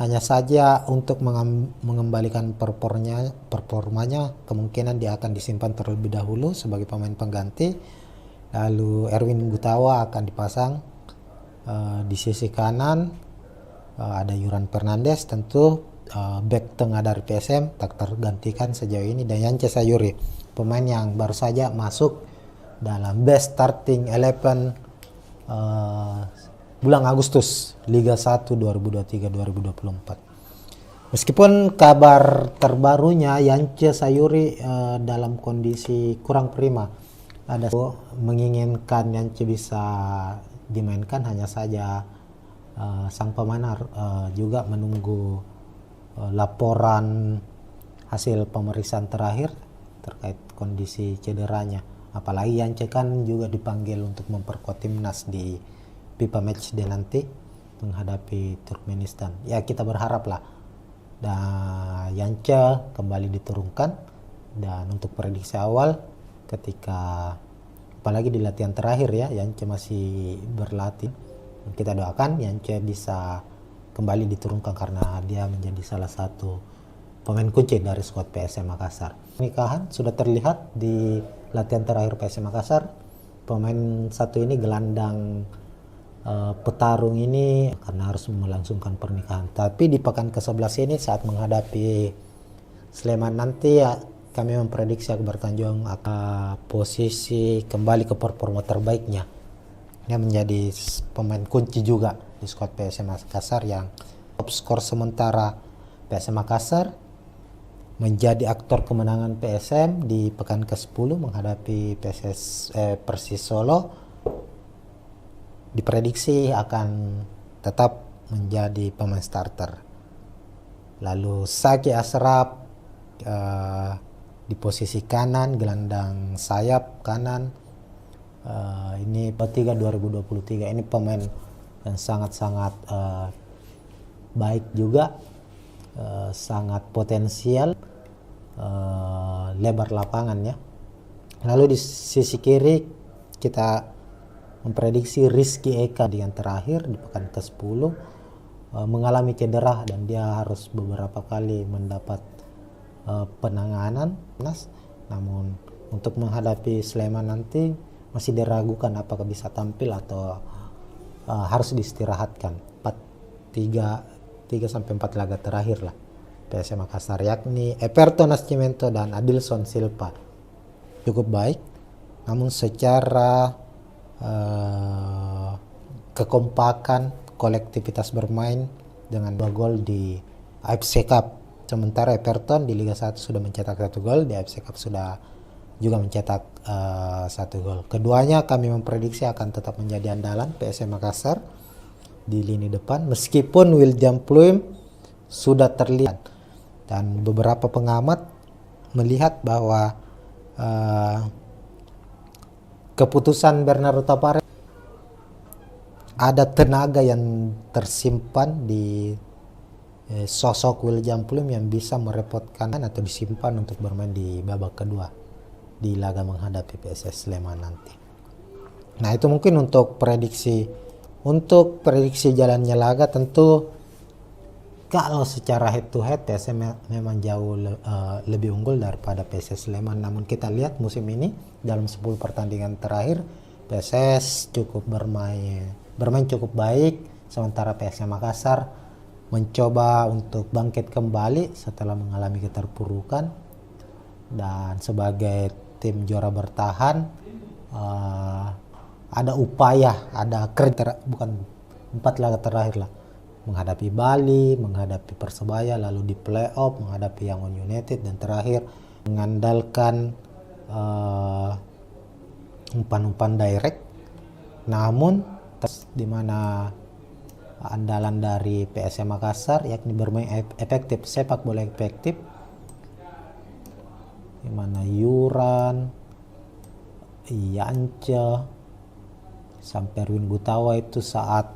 Hanya saja untuk mengembalikan performanya kemungkinan dia akan disimpan terlebih dahulu sebagai pemain pengganti. Lalu Erwin Gutawa akan dipasang di sisi kanan. Ada Yuran Fernandes, tentu back tengah dari PSM tak tergantikan sejauh ini, dan Yance Sayuri, pemain yang baru saja masuk dalam best starting 11 bulan Agustus Liga 1 2023-2024. Meskipun kabar terbarunya Yance Sayuri dalam kondisi kurang prima, ada menginginkan Yance bisa dimainkan, hanya saja sang pemain juga menunggu laporan hasil pemeriksaan terakhir terkait kondisi cederanya. Apalagi Yance kan juga dipanggil untuk memperkuat timnas di FIFA Matchday nanti menghadapi Turkmenistan. Ya, kita berharap lah Yance kembali diturunkan. Dan untuk prediksi awal, ketika apalagi di latihan terakhir ya, Yance masih berlatih, kita doakan Yance bisa kembali diturunkan karena dia menjadi salah satu pemain kunci dari skuad PSM Makassar. Pernikahan sudah terlihat di latihan terakhir PSM Makassar. Pemain satu ini gelandang petarung ini karena harus melangsungkan pernikahan. Tapi di pekan ke-11 ini saat menghadapi Sleman nanti ya, kami memprediksi Akbar Tanjung akan posisi kembali ke performa terbaiknya. Dia menjadi pemain kunci juga di skuad PSM Makassar, yang top skor sementara PSM Makassar, menjadi aktor kemenangan PSM di pekan ke-10 menghadapi Persis Solo. Diprediksi akan tetap menjadi pemain starter. Lalu Saki Asraf di posisi kanan, gelandang sayap kanan. Ini P3 2023, ini pemain yang sangat-sangat baik juga, sangat potensial, lebar lapangannya. Lalu di sisi kiri kita memprediksi Rizky Eka yang terakhir di pekan ke-10 mengalami cedera dan dia harus beberapa kali mendapat penanganan. Namun untuk menghadapi Sleman nanti masih diragukan apakah bisa tampil atau harus diistirahatkan. 3-4 laga terakhir lah PSM Makassar, yakni Everton Nascimento dan Adilson Silva. cukup baik, namun secara kekompakan, kolektivitas bermain dengan 2 gol di AFC Cup. Sementara Everton di Liga 1 sudah mencetak 1 gol, di AFC Cup sudah juga mencetak 1 gol. Keduanya kami memprediksi akan tetap menjadi andalan PSM Makassar di lini depan, meskipun William Pluim sudah terlihat, dan beberapa pengamat melihat bahwa keputusan Bernardo Tavares ada tenaga yang tersimpan di sosok William Pluim yang bisa merepotkan atau disimpan untuk bermain di babak kedua di laga menghadapi PSS Sleman nanti. Nah, itu mungkin untuk prediksi jalannya laga. Tentu kalau secara head to head PSM memang jauh lebih unggul daripada PSS Sleman, namun kita lihat musim ini dalam 10 pertandingan terakhir PSS cukup bermain cukup baik, sementara PSM Makassar mencoba untuk bangkit kembali setelah mengalami keterpurukan, dan sebagai tim juara bertahan ada upaya, ada kerja, bukan 4 laga terakhir lah, menghadapi Bali, menghadapi Persebaya, lalu di playoff menghadapi Yangon United, dan terakhir mengandalkan umpan-umpan direct. Namun di mana andalan dari PSM Makassar yakni bermain efektif, sepak bola efektif, di mana Yuran, Yance, sampai Erwin Gutawa itu saat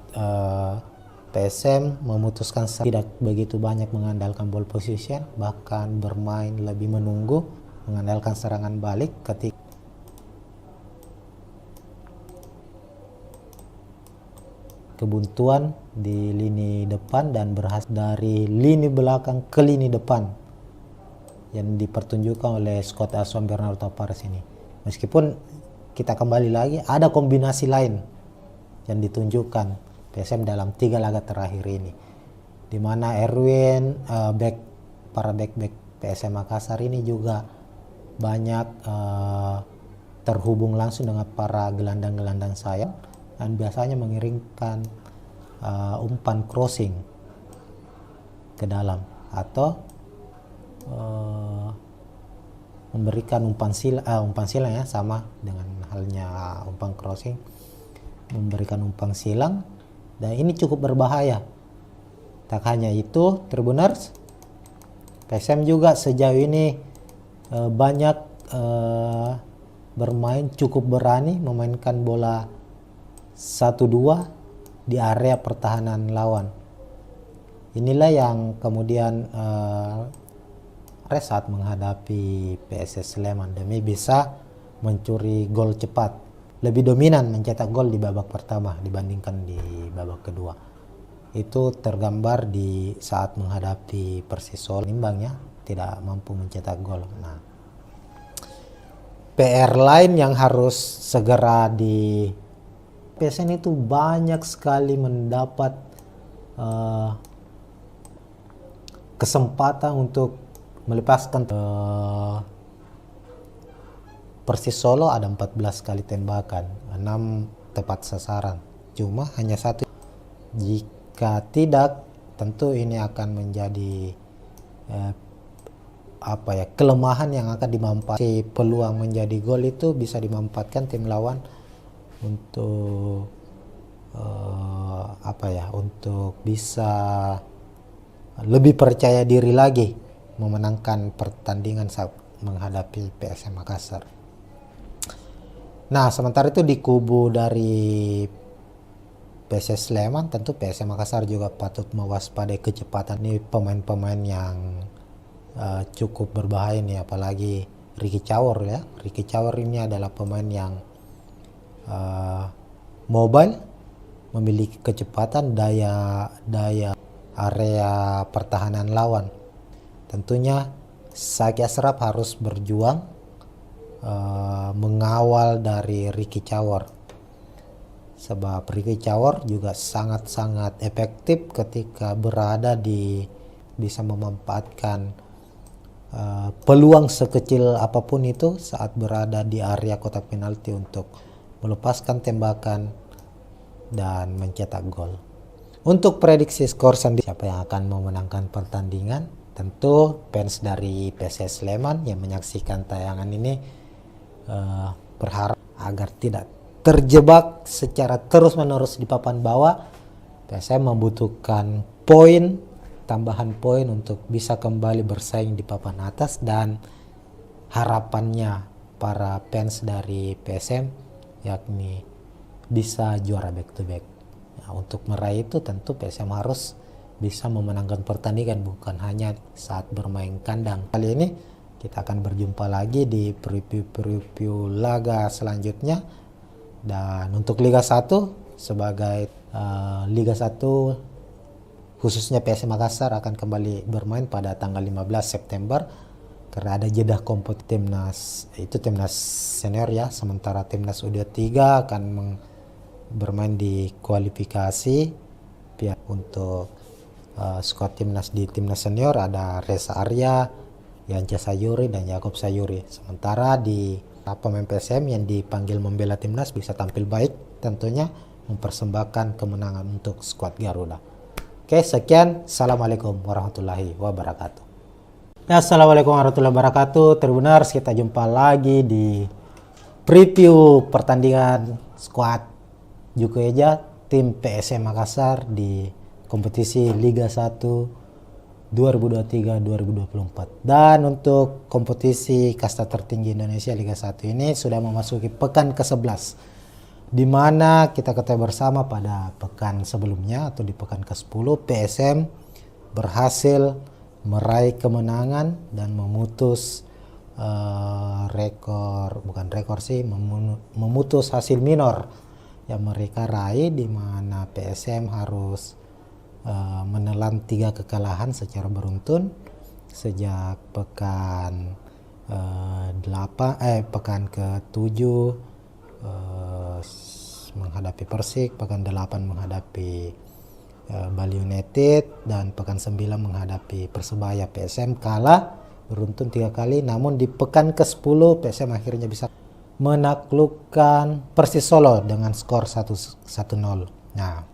PSM memutuskan tidak begitu banyak mengandalkan ball position, bahkan bermain lebih menunggu, mengandalkan serangan balik ketika kebuntuan di lini depan dan berhasil dari lini belakang ke lini depan yang dipertunjukkan oleh Scott Aswan Bernardo Tavares ini. Meskipun kita kembali lagi ada kombinasi lain yang ditunjukkan PSM dalam 3 laga terakhir ini, di mana Erwin, para back PSM Makassar ini juga banyak terhubung langsung dengan para gelandang-gelandang sayap dan biasanya mengirimkan umpan crossing ke dalam atau memberikan umpan silang ya, sama dengan halnya umpan crossing, memberikan umpan silang, dan ini cukup berbahaya. Tak hanya itu, Tribuners, PSM juga sejauh ini banyak bermain cukup berani memainkan bola 1-2 di area pertahanan lawan. Inilah yang kemudian saat menghadapi PSS Sleman demi bisa mencuri gol cepat, lebih dominan mencetak gol di babak pertama dibandingkan di babak kedua. Itu tergambar di saat menghadapi Persisolo imbangnya, tidak mampu mencetak gol. Nah, PR lain yang harus segera di PSN itu banyak sekali mendapat kesempatan untuk melepaskan. Persisolo ada 14 kali tembakan, 6 tepat sasaran, cuma hanya 1. Jika tidak, tentu ini akan menjadi kelemahan yang akan dimanfaatkan. Peluang menjadi gol itu bisa dimanfaatkan tim lawan untuk untuk bisa lebih percaya diri lagi memenangkan pertandingan saat menghadapi PSM Makassar. Nah, sementara itu di kubu dari PSS Sleman, tentu PSM Makassar juga patut mewaspadai kecepatan. Ini pemain-pemain yang cukup berbahaya nih, apalagi Ricky Cawor ya. Ricky Cawor ini adalah pemain yang mobile, memiliki kecepatan, daya area pertahanan lawan. Tentunya Saki Ashraf harus berjuang mengawal dari Ricky Cawor, sebab Ricky Cawor juga sangat-sangat efektif ketika berada di bisa memanfaatkan peluang sekecil apapun itu saat berada di area kotak penalti untuk melepaskan tembakan dan mencetak gol. Untuk prediksi skor sendiri, siapa yang akan memenangkan pertandingan? Tentu fans dari PSS Sleman yang menyaksikan tayangan ini berharap agar tidak terjebak secara terus-menerus di papan bawah. PSM membutuhkan tambahan poin untuk bisa kembali bersaing di papan atas, dan harapannya para fans dari PSM yakni bisa juara back to back. Nah, untuk meraih itu tentu PSM harus bisa memenangkan pertandingan, bukan hanya saat bermain kandang. Kali ini kita akan berjumpa lagi di preview laga selanjutnya. Dan untuk Liga 1 sebagai Liga 1 khususnya PSM Makassar akan kembali bermain pada tanggal 15 September karena ada jeda kompetisi timnas senior ya, sementara timnas U23 akan bermain di kualifikasi untuk skuad timnas. Di timnas senior ada Reza Arya, Yance Sayuri, dan Yakob Sayuri. Sementara di pemain PSM yang dipanggil membela timnas bisa tampil baik, tentunya mempersembahkan kemenangan untuk skuad Garuda. Oke, sekian. Assalamualaikum warahmatullahi wabarakatuh. Ya, assalamualaikum warahmatullahi wabarakatuh. Tribuners, kita jumpa lagi di preview pertandingan skuad Juku Eja tim PSM Makassar di kompetisi Liga 1 2023-2024. Dan untuk kompetisi kasta tertinggi Indonesia Liga 1 ini sudah memasuki pekan ke-11, di mana kita ketahui bersama pada pekan sebelumnya atau di pekan ke-10 PSM berhasil meraih kemenangan dan memutus memutus hasil minor yang mereka raih, di mana PSM harus menelan 3 kekalahan secara beruntun sejak pekan pekan ke-7 menghadapi Persik, pekan 8 menghadapi Bali United, dan pekan 9 menghadapi Persebaya. PSM kalah beruntun 3 kali, namun di pekan ke-10 PSM akhirnya bisa menaklukkan Persis Solo dengan skor 1-0. Nah,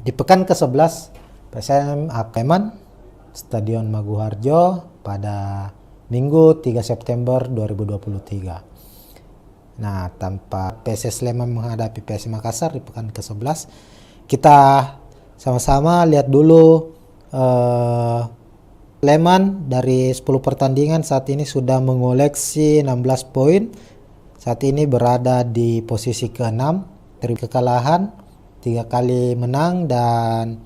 di pekan ke-11 PSM Sleman Stadion Maguharjo pada Minggu 3 September 2023. Nah, tanpa PSS Sleman menghadapi PSM Makassar di pekan ke-11, kita sama-sama lihat dulu Sleman dari 10 pertandingan saat ini sudah mengoleksi 16 poin. Saat ini berada di posisi ke-6, dari kekalahan, 3 kali menang dan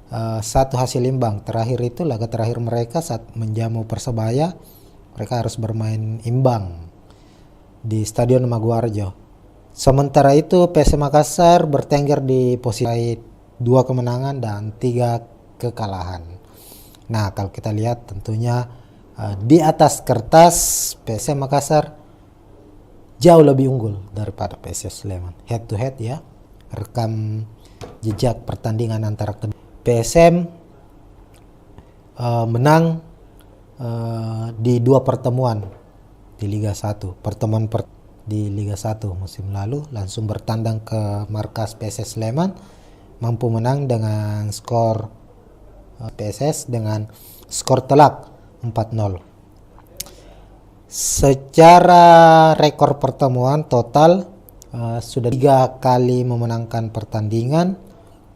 1 hasil imbang. Terakhir itu laga terakhir mereka saat menjamu Persebaya, mereka harus bermain imbang di Stadion Maguwarjo. Sementara itu PSM Makassar bertengger di posisi 2 kemenangan dan 3 kekalahan. Nah, kalau kita lihat tentunya di atas kertas PSM Makassar jauh lebih unggul daripada PSS Sleman. Head to head ya, rekam jejak pertandingan antara PSM menang di 2 pertemuan di Liga 1. Pertemuan di Liga 1 musim lalu langsung bertandang ke markas PSS Sleman, mampu menang dengan skor PSS dengan skor telak 4-0. Secara rekor pertemuan total sudah 3 kali memenangkan pertandingan,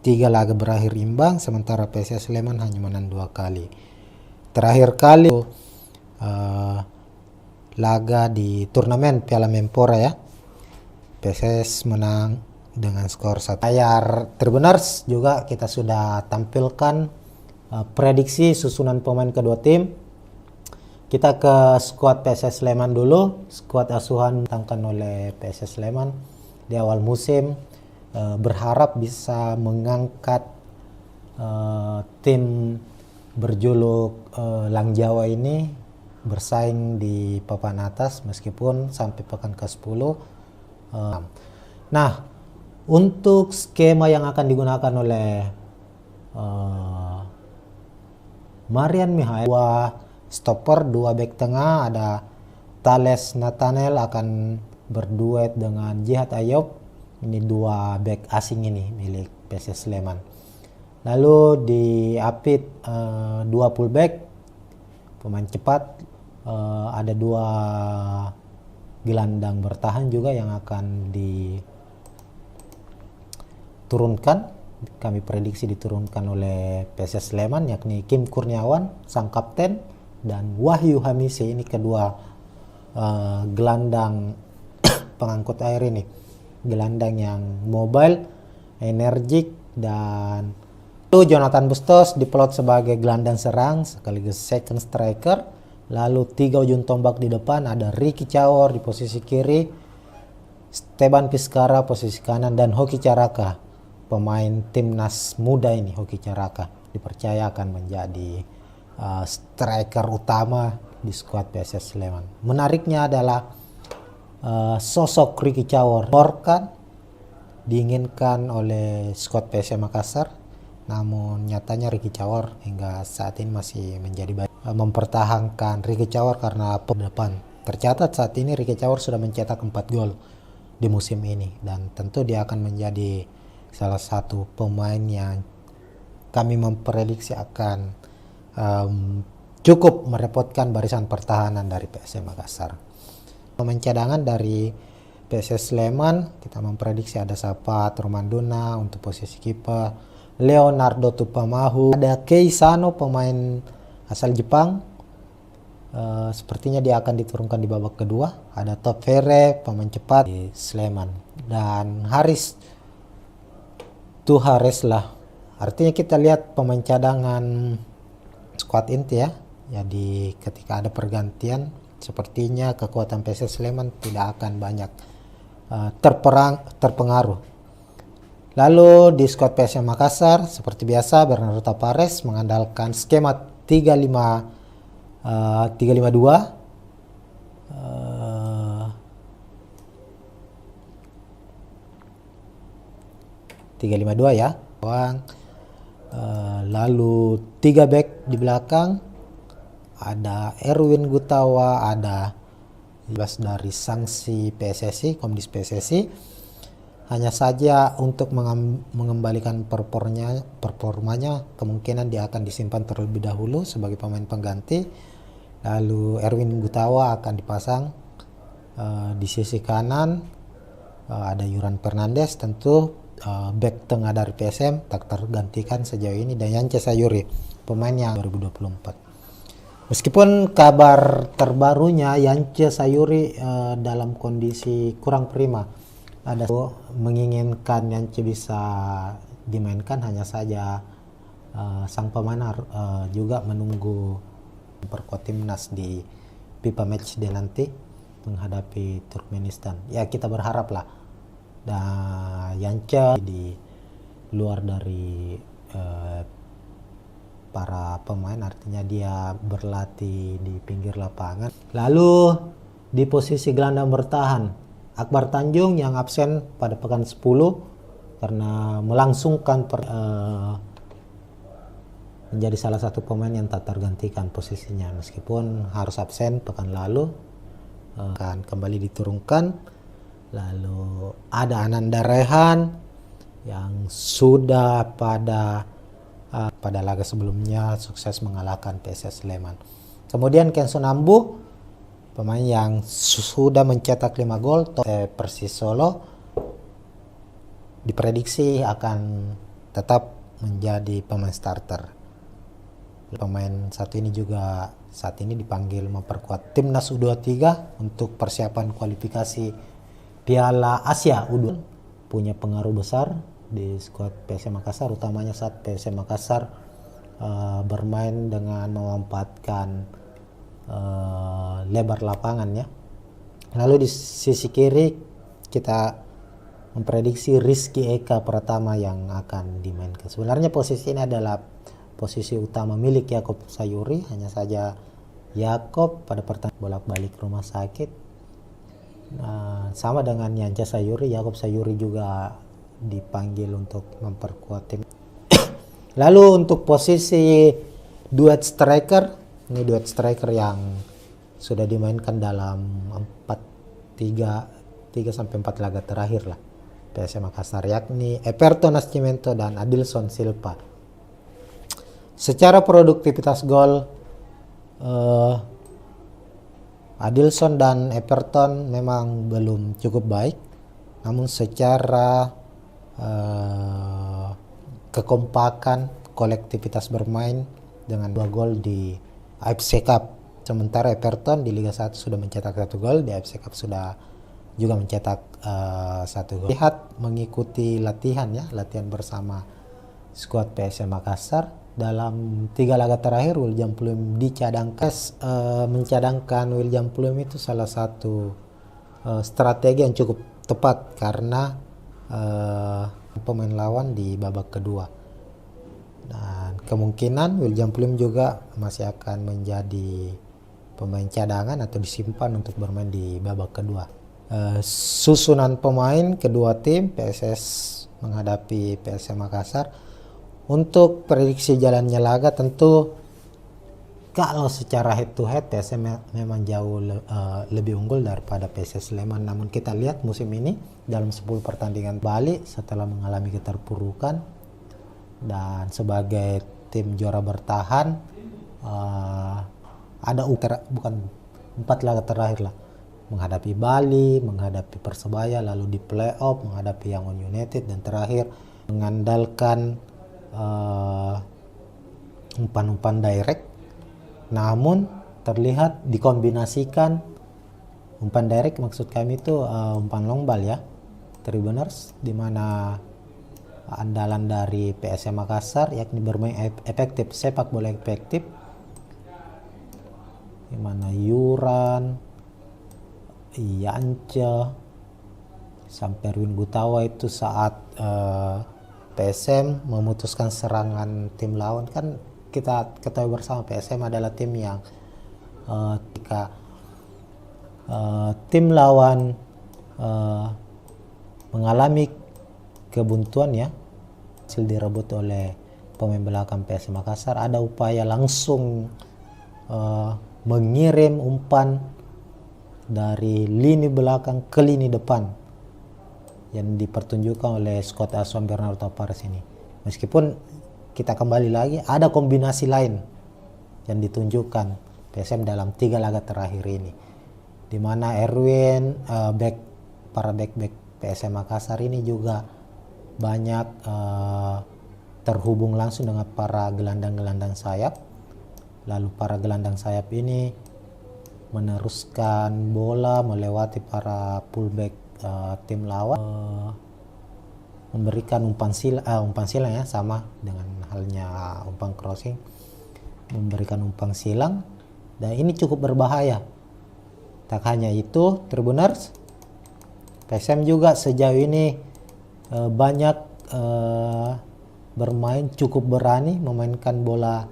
3 laga berakhir imbang, sementara PSS Sleman hanya menang 2 kali. Terakhir kali laga di turnamen Piala Menpora ya, PSS menang dengan skor 1. Layar Tribuners juga kita sudah tampilkan prediksi susunan pemain kedua tim. Kita ke skuad PSS Sleman dulu. Skuad asuhan ditangkan oleh PSS Sleman di awal musim, berharap bisa mengangkat tim berjuluk Lang Jawa ini bersaing di papan atas meskipun sampai pekan ke-10. Nah, untuk skema yang akan digunakan oleh Marian Mihail, stopper, 2 back tengah ada Thales Nathanael akan berduet dengan Jihad Ayoub. Ini 2 back asing ini milik PSS Sleman. Lalu di Apit 2 fullback pemain cepat, ada 2 gelandang bertahan juga yang akan diturunkan. Kami prediksi diturunkan oleh PSS Sleman, yakni Kim Kurniawan sang kapten dan Wahyu Hamisi. Ini kedua gelandang pengangkut air ini, gelandang yang mobile, energik, dan lalu Jonathan Bustos diplot sebagai gelandang serang sekaligus second striker. Lalu 3 ujung tombak di depan, ada Ricky Cawor di posisi kiri, Steban Piskara posisi kanan, dan Hoki Caraka, pemain timnas muda ini. Hoki Caraka dipercaya akan menjadi striker utama di skuad PSS Sleman. Menariknya adalah sosok Ricky Cawor kan diinginkan oleh skuad PSM Makassar, namun nyatanya Ricky Cawor hingga saat ini masih menjadi mempertahankan Ricky Cawor karena depan. Tercatat saat ini Ricky Cawor sudah mencetak 4 gol di musim ini, dan tentu dia akan menjadi salah satu pemain yang kami memprediksi akan cukup merepotkan barisan pertahanan dari PSM Makassar. Pemain cadangan dari PSS Sleman kita memprediksi ada Sapat Romanduna untuk posisi kiper, Leonardo Tupamahu, ada Kei Sano pemain asal Jepang, sepertinya dia akan diturunkan di babak kedua. Ada Top Fere pemain cepat di Sleman, dan Haris Tuhares lah. Artinya kita lihat pemain cadangan skuad inti ya. Jadi ketika ada pergantian, sepertinya kekuatan PSS Sleman tidak akan banyak terpengaruh. Lalu di skuad PSM Makassar seperti biasa Bernardo Tapares mengandalkan skema 3-5-2. Ya. Lalu 3 back di belakang, ada Erwin Gutawa, ada dari sanksi PSSI, Komdis PSSI. Hanya saja untuk mengembalikan performanya kemungkinan dia akan disimpan terlebih dahulu sebagai pemain pengganti. Lalu Erwin Gutawa akan dipasang di sisi kanan, ada Yuran Fernandes tentu. Back tengah dari PSM tak tergantikan sejauh ini, dan Yance Sayuri pemain yang 2024. Meskipun kabar terbarunya Yance Sayuri dalam kondisi kurang prima, ada menginginkan Yance bisa dimainkan, hanya saja sang pemain juga menunggu memperkuat timnas di FIFA Matchday nanti menghadapi Turkmenistan. Ya kita berharap lah. Dan Yance di luar dari para pemain, artinya dia berlatih di pinggir lapangan. Lalu di posisi gelandang bertahan Akbar Tanjung yang absen pada pekan 10 karena melangsungkan menjadi salah satu pemain yang tak tergantikan posisinya, meskipun harus absen pekan lalu, akan kembali diturunkan. Lalu ada Ananda Rehan yang sudah pada laga sebelumnya sukses mengalahkan PSS Sleman. Kemudian Kenzo Nambu, pemain yang sudah mencetak 5 gol Persis Solo, diprediksi akan tetap menjadi pemain starter. Pemain satu ini juga saat ini dipanggil memperkuat timnas U23 untuk persiapan kualifikasi Piala Asia U20, punya pengaruh besar di skuad PSM Makassar, utamanya saat PSM Makassar bermain dengan memanfaatkan lebar lapangan ya. Lalu di sisi kiri kita memprediksi Rizky Eka Pratama yang akan dimainkan. Sebenarnya posisi ini adalah posisi utama milik Yakob Sayuri, hanya saja Yakob pada pertandingan bolak-balik rumah sakit. Sama dengan Yance Sayuri, Yakob Sayuri juga dipanggil untuk memperkuat tim. Lalu untuk posisi duet striker Ini duet striker yang sudah dimainkan dalam 3 sampai 4 laga terakhir lah PSM Makassar, yakni Everton Nascimento dan Adilson Silva. Secara produktivitas gol, Adilson dan Everton memang belum cukup baik, namun secara kekompakan, kolektivitas bermain dengan 2 gol di AFC Cup. Sementara Everton di Liga 1 sudah mencetak 1 gol, di AFC Cup sudah juga mencetak 1 gol. Lihat mengikuti latihan bersama skuad PSM Makassar. Dalam 3 laga terakhir William Pluim dicadangkan. Mencadangkan William Pluim itu salah satu strategi yang cukup tepat karena pemain lawan di babak kedua. Dan kemungkinan William Pluim juga masih akan menjadi pemain cadangan atau disimpan untuk bermain di babak kedua. Susunan pemain kedua tim PSS menghadapi PSM Makassar. Untuk prediksi jalannya laga, tentu kalau secara head to head PSM memang jauh lebih unggul daripada PSS Sleman. Namun kita lihat musim ini dalam 10 pertandingan balik setelah mengalami keterpurukan dan sebagai tim juara bertahan, ada bukan 4 laga terakhir lah, menghadapi Bali, menghadapi Persebaya, lalu di playoff menghadapi Yangon United, dan terakhir mengandalkan umpan-umpan direct. Namun terlihat dikombinasikan umpan direct, maksud kami itu umpan long ball ya, Tribuners, di mana andalan dari PSM Makassar yakni bermain efektif, sepak bola efektif, di mana Yuran, Yance, sampai Erwin Gutawa itu saat PSM memutuskan serangan tim lawan. Kan kita ketahui bersama PSM adalah tim yang ketika tim lawan mengalami kebuntuan ya, hasil direbut oleh pemain belakang PSM Makassar, ada upaya langsung mengirim umpan dari lini belakang ke lini depan yang dipertunjukkan oleh Scott Aswan Bernardo Tavares ini. Meskipun kita kembali lagi ada kombinasi lain yang ditunjukkan PSM dalam 3 laga terakhir ini, di mana Erwin, para back PSM Makassar ini juga banyak terhubung langsung dengan para gelandang-gelandang sayap. Lalu para gelandang sayap ini meneruskan bola melewati para fullback tim lawan, memberikan umpan silang ya, sama dengan halnya umpan crossing, memberikan umpan silang, dan ini cukup berbahaya. Tak hanya itu, Tribuners, PSM juga sejauh ini banyak bermain cukup berani memainkan bola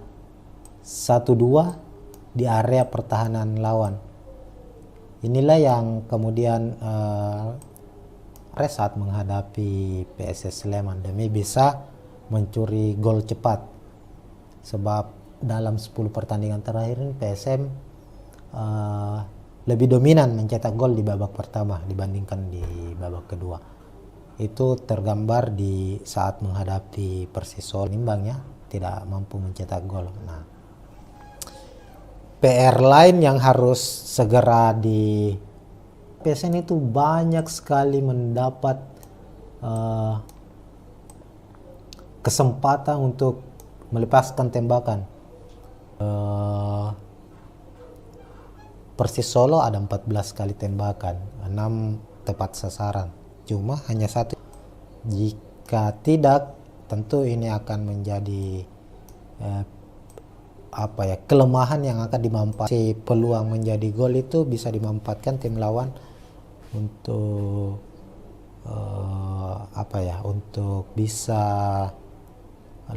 1-2 di area pertahanan lawan. Inilah yang kemudian saat menghadapi PSS Sleman demi bisa mencuri gol cepat. Sebab dalam 10 pertandingan terakhir ini PSM lebih dominan mencetak gol di babak pertama dibandingkan di babak kedua. Itu tergambar di saat menghadapi Persisolo, imbangnya tidak mampu mencetak gol. Nah, PR lain yang harus segera di PSN itu banyak sekali mendapat kesempatan untuk melepaskan tembakan. Persisolo ada 14 kali tembakan, 6 tepat sasaran, cuma hanya 1. Jika tidak, tentu ini akan menjadi kelemahan yang akan dimanfaatkan. Peluang menjadi gol itu bisa dimanfaatkan tim lawan untuk untuk bisa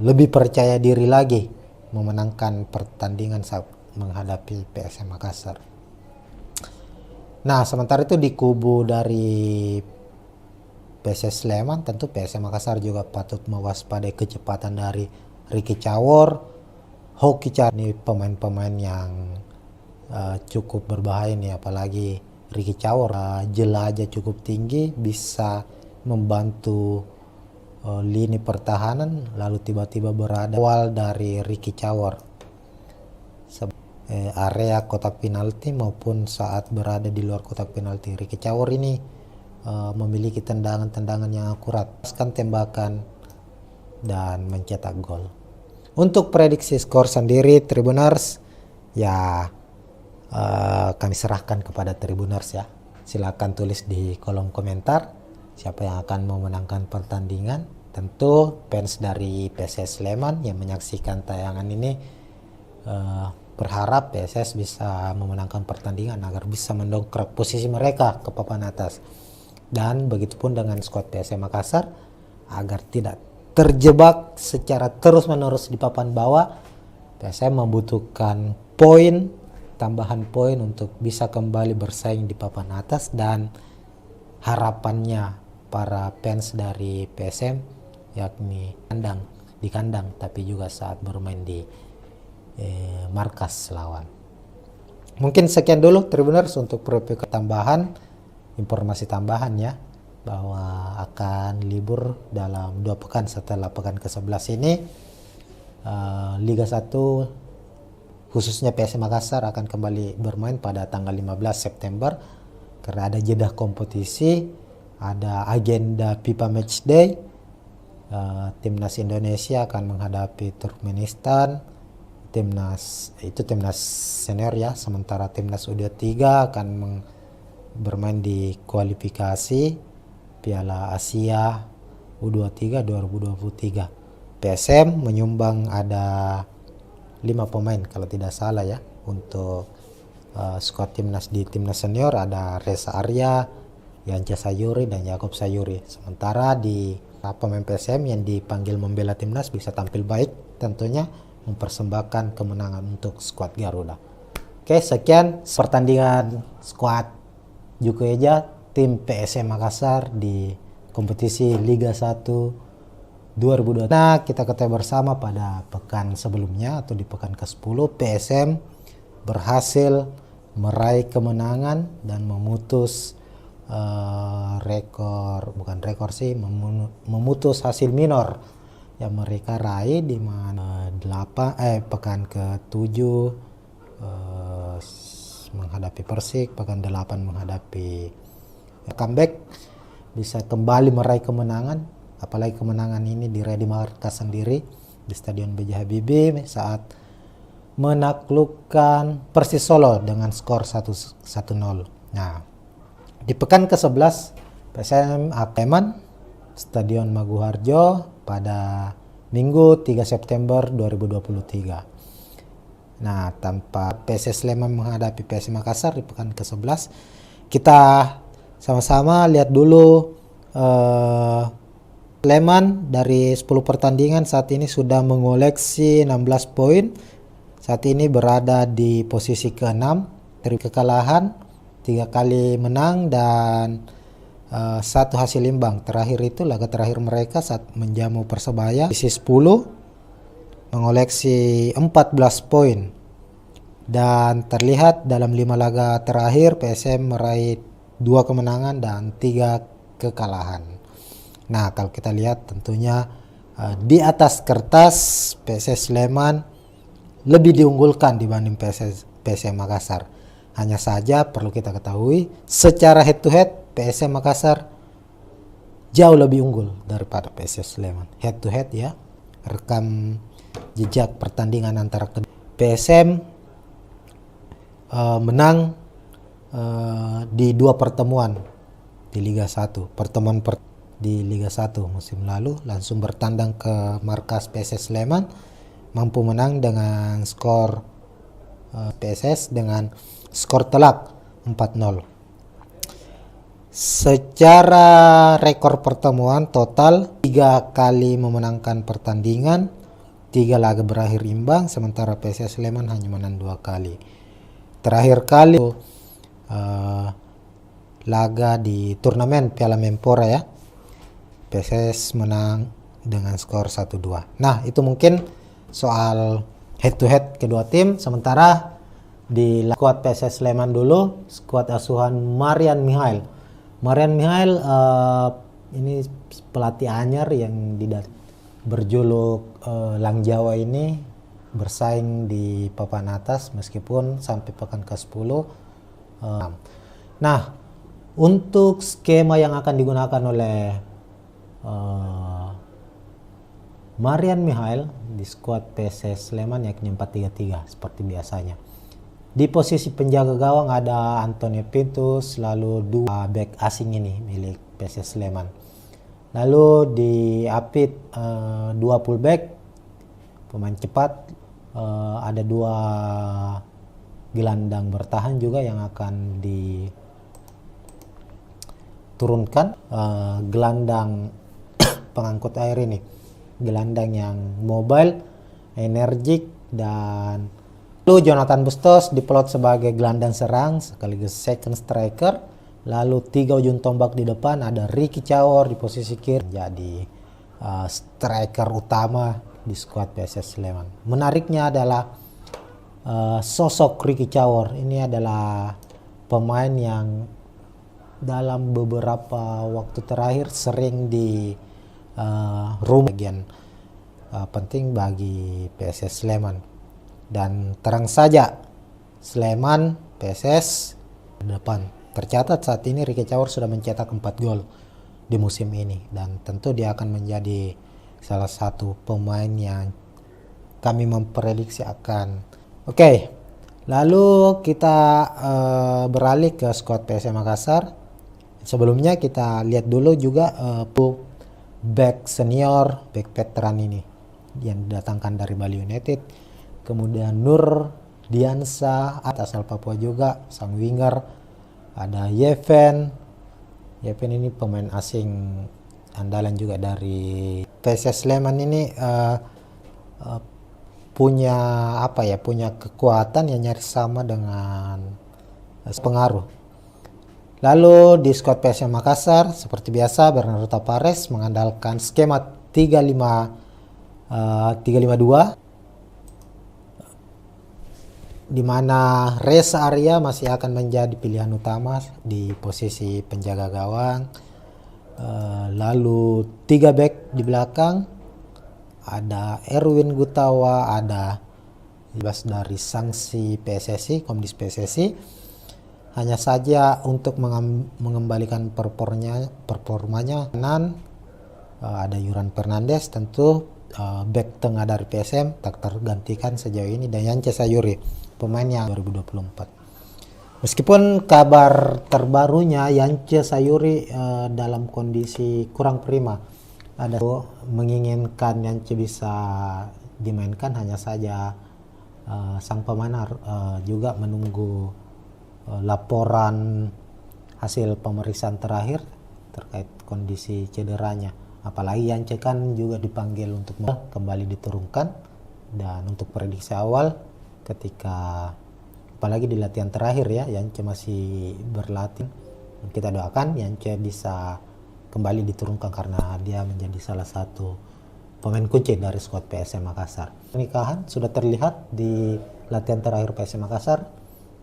lebih percaya diri lagi memenangkan pertandingan saat menghadapi PSM Makassar. Nah, sementara itu di kubu dari PSS Sleman, tentu PSM Makassar juga patut mewaspadai kecepatan dari Ricky Cawor, Hoki Car ini pemain-pemain yang cukup berbahaya nih, apalagi Ricky Cawor jelajah cukup tinggi, bisa membantu lini pertahanan, lalu tiba-tiba berada awal dari Ricky Cawor area kotak penalti maupun saat berada di luar kotak penalti. Ricky Cawor ini memiliki tendangan-tendangan yang akurat, tembakan dan mencetak gol. Untuk prediksi skor sendiri Tribuners, ya kami serahkan kepada Tribuners ya. Silakan tulis di kolom komentar siapa yang akan memenangkan pertandingan. Tentu fans dari PSS Sleman yang menyaksikan tayangan ini berharap PSS bisa memenangkan pertandingan agar bisa mendongkrak posisi mereka ke papan atas. Dan begitupun dengan skuad PSM Makassar agar tidak terjebak secara terus-menerus di papan bawah. PSM membutuhkan tambahan poin untuk bisa kembali bersaing di papan atas, dan harapannya para fans dari PSM yakni di kandang tapi juga saat bermain di markas lawan. Mungkin sekian dulu Tribuners untuk informasi tambahan ya, bahwa akan libur dalam 2 pekan setelah pekan ke-11 ini. Liga 1 khususnya PSM Makassar akan kembali bermain pada tanggal 15 September karena ada jeda kompetisi, ada agenda FIFA Matchday. Timnas Indonesia akan menghadapi Turkmenistan, timnas senior ya, sementara timnas U23 akan bermain di kualifikasi Piala Asia U23 2023. PSM menyumbang ada 5 pemain kalau tidak salah ya untuk skuad timnas. Di timnas senior ada Reza Arya, Yance Sayuri dan Yakob Sayuri. Sementara di pemain PSM yang dipanggil membela timnas bisa tampil baik, tentunya mempersembahkan kemenangan untuk skuad Garuda. Oke, sekian pertandingan skuad Juku Eja tim PSM Makassar di kompetisi Liga 1 2020. Nah, kita ketahui bersama pada pekan sebelumnya atau di pekan ke-10 PSM berhasil meraih kemenangan dan memutus memutus hasil minor yang mereka raih di mana pekan ke-7 menghadapi Persik, pekan 8 menghadapi comeback, bisa kembali meraih kemenangan, apalagi kemenangan ini diraih di markas sendiri di Stadion B.J. Habibie saat menaklukkan Persis Solo dengan skor 1-0. Nah, di pekan ke-11 PSM Sleman Stadion Maguharjo pada Minggu 3 September 2023. Nah, tanpa PSS Sleman menghadapi PSM Makassar di pekan ke-11, kita sama-sama lihat dulu Sleman dari 10 pertandingan saat ini sudah mengoleksi 16 poin. Saat ini berada di posisi ke-6 dari kekalahan, 3 kali menang dan 1 hasil imbang. Terakhir itu laga terakhir mereka saat menjamu Persebaya, posisi 10 mengoleksi 14 poin. Dan terlihat dalam 5 laga terakhir PSM meraih 2 kemenangan dan 3 kekalahan. Nah, kalau kita lihat tentunya di atas kertas PSS Sleman lebih diunggulkan dibanding PSM Makassar. Hanya saja perlu kita ketahui secara head to head PSM Makassar jauh lebih unggul daripada PSS Sleman. Head to head ya, rekam jejak pertandingan antara PSM menang di 2 pertemuan di Liga 1. Di Liga 1 musim lalu langsung bertandang ke markas PSS Sleman, mampu menang dengan skor PSS dengan skor telak 4-0. Secara rekor pertemuan total 3 kali memenangkan pertandingan, 3 laga berakhir imbang, sementara PSS Sleman hanya menang 2 kali. Terakhir kali laga di turnamen Piala Menpora ya, PSS menang dengan skor 1-2. Nah, itu mungkin soal head to head kedua tim. Sementara di skuad PSS Sleman dulu, skuad asuhan Marian Mihail. Marian Mihail ini pelatih anyar yang berjuluk Lang Jawa ini bersaing di papan atas meskipun sampai pekan ke-10. Nah, untuk skema yang akan digunakan oleh Marian Mihail di skuad PSS Sleman yakni 4-3-3 seperti biasanya. Di posisi penjaga gawang ada Antonio Pintus, lalu dua back asing ini milik PSS Sleman. Lalu di apit dua fullback pemain cepat, ada dua gelandang bertahan juga yang akan diturunkan. Gelandang pengangkut air ini, gelandang yang mobile, energik, dan lalu Jonathan Bustos diplot sebagai gelandang serang sekaligus second striker. Lalu 3 ujung tombak di depan ada Ricky Cawor di posisi kiri jadi striker utama di skuad PSS Sleman. Menariknya adalah sosok Ricky Cawor ini adalah pemain yang dalam beberapa waktu terakhir sering di bagian penting bagi PSS Sleman. Dan terang saja Sleman PSS depan. Tercatat saat ini Ricky Cawor sudah mencetak 4 gol di musim ini, dan tentu dia akan menjadi salah satu pemain yang kami memprediksi akan. Oke, lalu kita beralih ke skuad PSM Makassar. Sebelumnya kita lihat dulu juga back senior, back veteran ini yang didatangkan dari Bali United. Kemudian Nur Diansa asal Papua juga, sang winger. Ada Yeven ini pemain asing andalan juga dari PSS Sleman ini, punya punya kekuatan yang nyaris sama dengan pengaruh. Lalu di skuad PSM Makassar seperti biasa Bernardo Tapares mengandalkan skema 3-5-2 di mana Reza Arya masih akan menjadi pilihan utama di posisi penjaga gawang. Lalu 3 back di belakang ada Erwin Gutawa, ada bebas dari sanksi PSSI, Komdis PSSI. Hanya saja untuk mengembalikan performanya kanan ada Yuran Fernandes, tentu back tengah dari PSM tak tergantikan sejauh ini, dan Yance Sayuri pemain yang 2024. Meskipun kabar terbarunya Yance Sayuri dalam kondisi kurang prima, ada menginginkan Yance bisa dimainkan, hanya saja sang pemain juga menunggu laporan hasil pemeriksaan terakhir terkait kondisi cederanya. Apalagi Yance kan juga dipanggil untuk kembali diturunkan, dan untuk prediksi awal ketika apalagi di latihan terakhir ya, Yance masih berlatih, kita doakan Yance bisa kembali diturunkan karena dia menjadi salah satu pemain kunci dari skuad PSM Makassar. Pernikahan sudah terlihat di latihan terakhir PSM Makassar.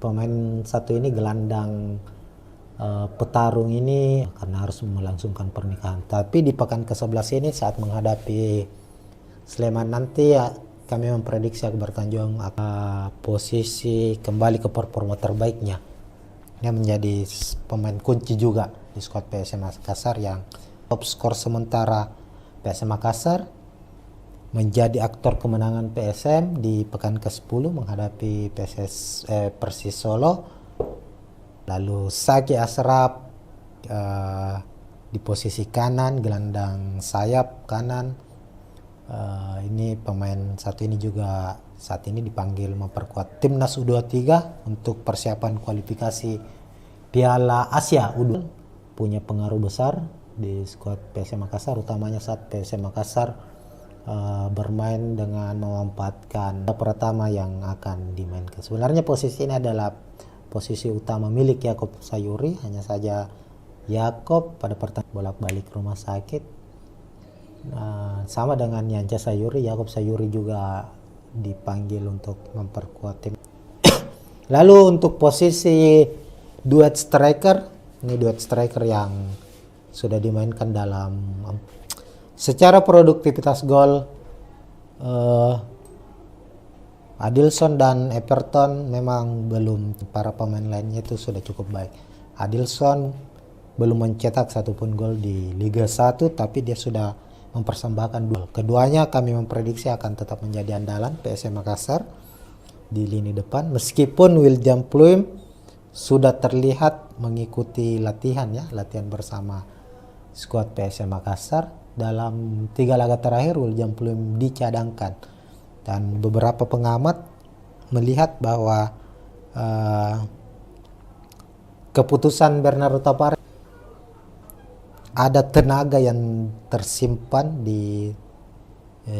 Pemain satu ini gelandang petarung ini karena harus melangsungkan pernikahan. Tapi di pekan ke-11 ini saat menghadapi Sleman nanti ya, kami memprediksi Akbar Tanjung posisi kembali ke performa terbaiknya. Dia menjadi pemain kunci juga di skuad PSM Makassar yang top skor sementara PSM Makassar, menjadi aktor kemenangan PSM di pekan ke-10 menghadapi Persis Solo. Lalu Saki Asraf di posisi kanan, gelandang sayap kanan. Ini pemain satu ini juga saat ini dipanggil memperkuat timnas U23 untuk persiapan kualifikasi Piala Asia U23. Punya pengaruh besar di skuad PSM Makassar, utamanya saat PSM Makassar bermain dengan memanfaatkan pertama yang akan dimainkan. Sebenarnya posisi ini adalah posisi utama milik Yakob Sayuri, hanya saja Yakob pada pertandingan bolak-balik rumah sakit. Sama dengan Yance Sayuri, Yakob Sayuri juga dipanggil untuk memperkuat tim. Lalu untuk posisi duet striker, ini duet striker yang sudah dimainkan dalam secara produktivitas gol, Adilson dan Everton memang belum, para pemain lainnya itu sudah cukup baik. Adilson belum mencetak satupun gol di Liga 1, tapi dia sudah mempersembahkan gol. Keduanya kami memprediksi akan tetap menjadi andalan PSM Makassar di lini depan, meskipun William Pluim sudah terlihat mengikuti latihan bersama skuad PSM Makassar. Dalam 3 laga terakhir William Pluim dicadangkan, dan beberapa pengamat melihat bahwa keputusan Bernardo Tapares, ada tenaga yang tersimpan di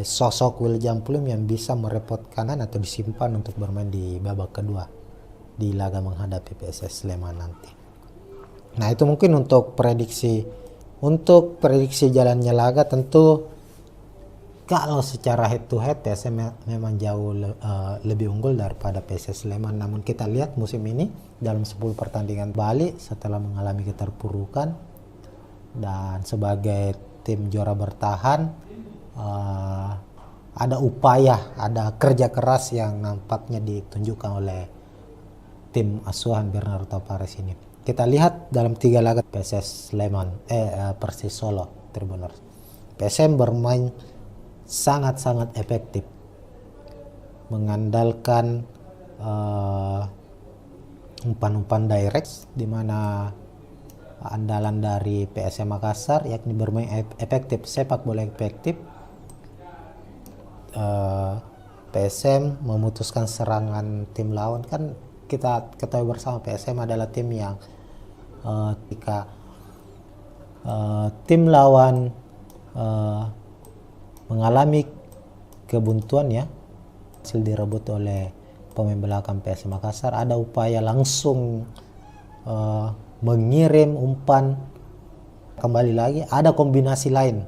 sosok William Pluim yang bisa merepotkan atau disimpan untuk bermain di babak kedua di laga menghadapi PSS Sleman nanti. Nah, itu mungkin untuk prediksi jalannya laga. Tentu kalau secara head to head PSM memang jauh lebih unggul daripada PSS Sleman, namun kita lihat musim ini dalam 10 pertandingan Bali setelah mengalami keterpurukan dan sebagai tim juara bertahan, ada upaya, ada kerja keras yang nampaknya ditunjukkan oleh tim asuhan Bernardo Tapares ini. Kita lihat dalam 3 laga PSS Sleman, Persis Solo, Tribuners. PSM bermain sangat-sangat efektif, mengandalkan umpan-umpan direct, di mana andalan dari PSM Makassar yakni bermain efektif, sepak bola efektif. PSM memutuskan serangan tim lawan. Kan kita ketahui bersama PSM adalah tim yang ketika tim lawan mengalami kebuntuan hasil direbut oleh pemain belakang PSM Makassar, ada upaya langsung mengirim umpan kembali lagi. Ada kombinasi lain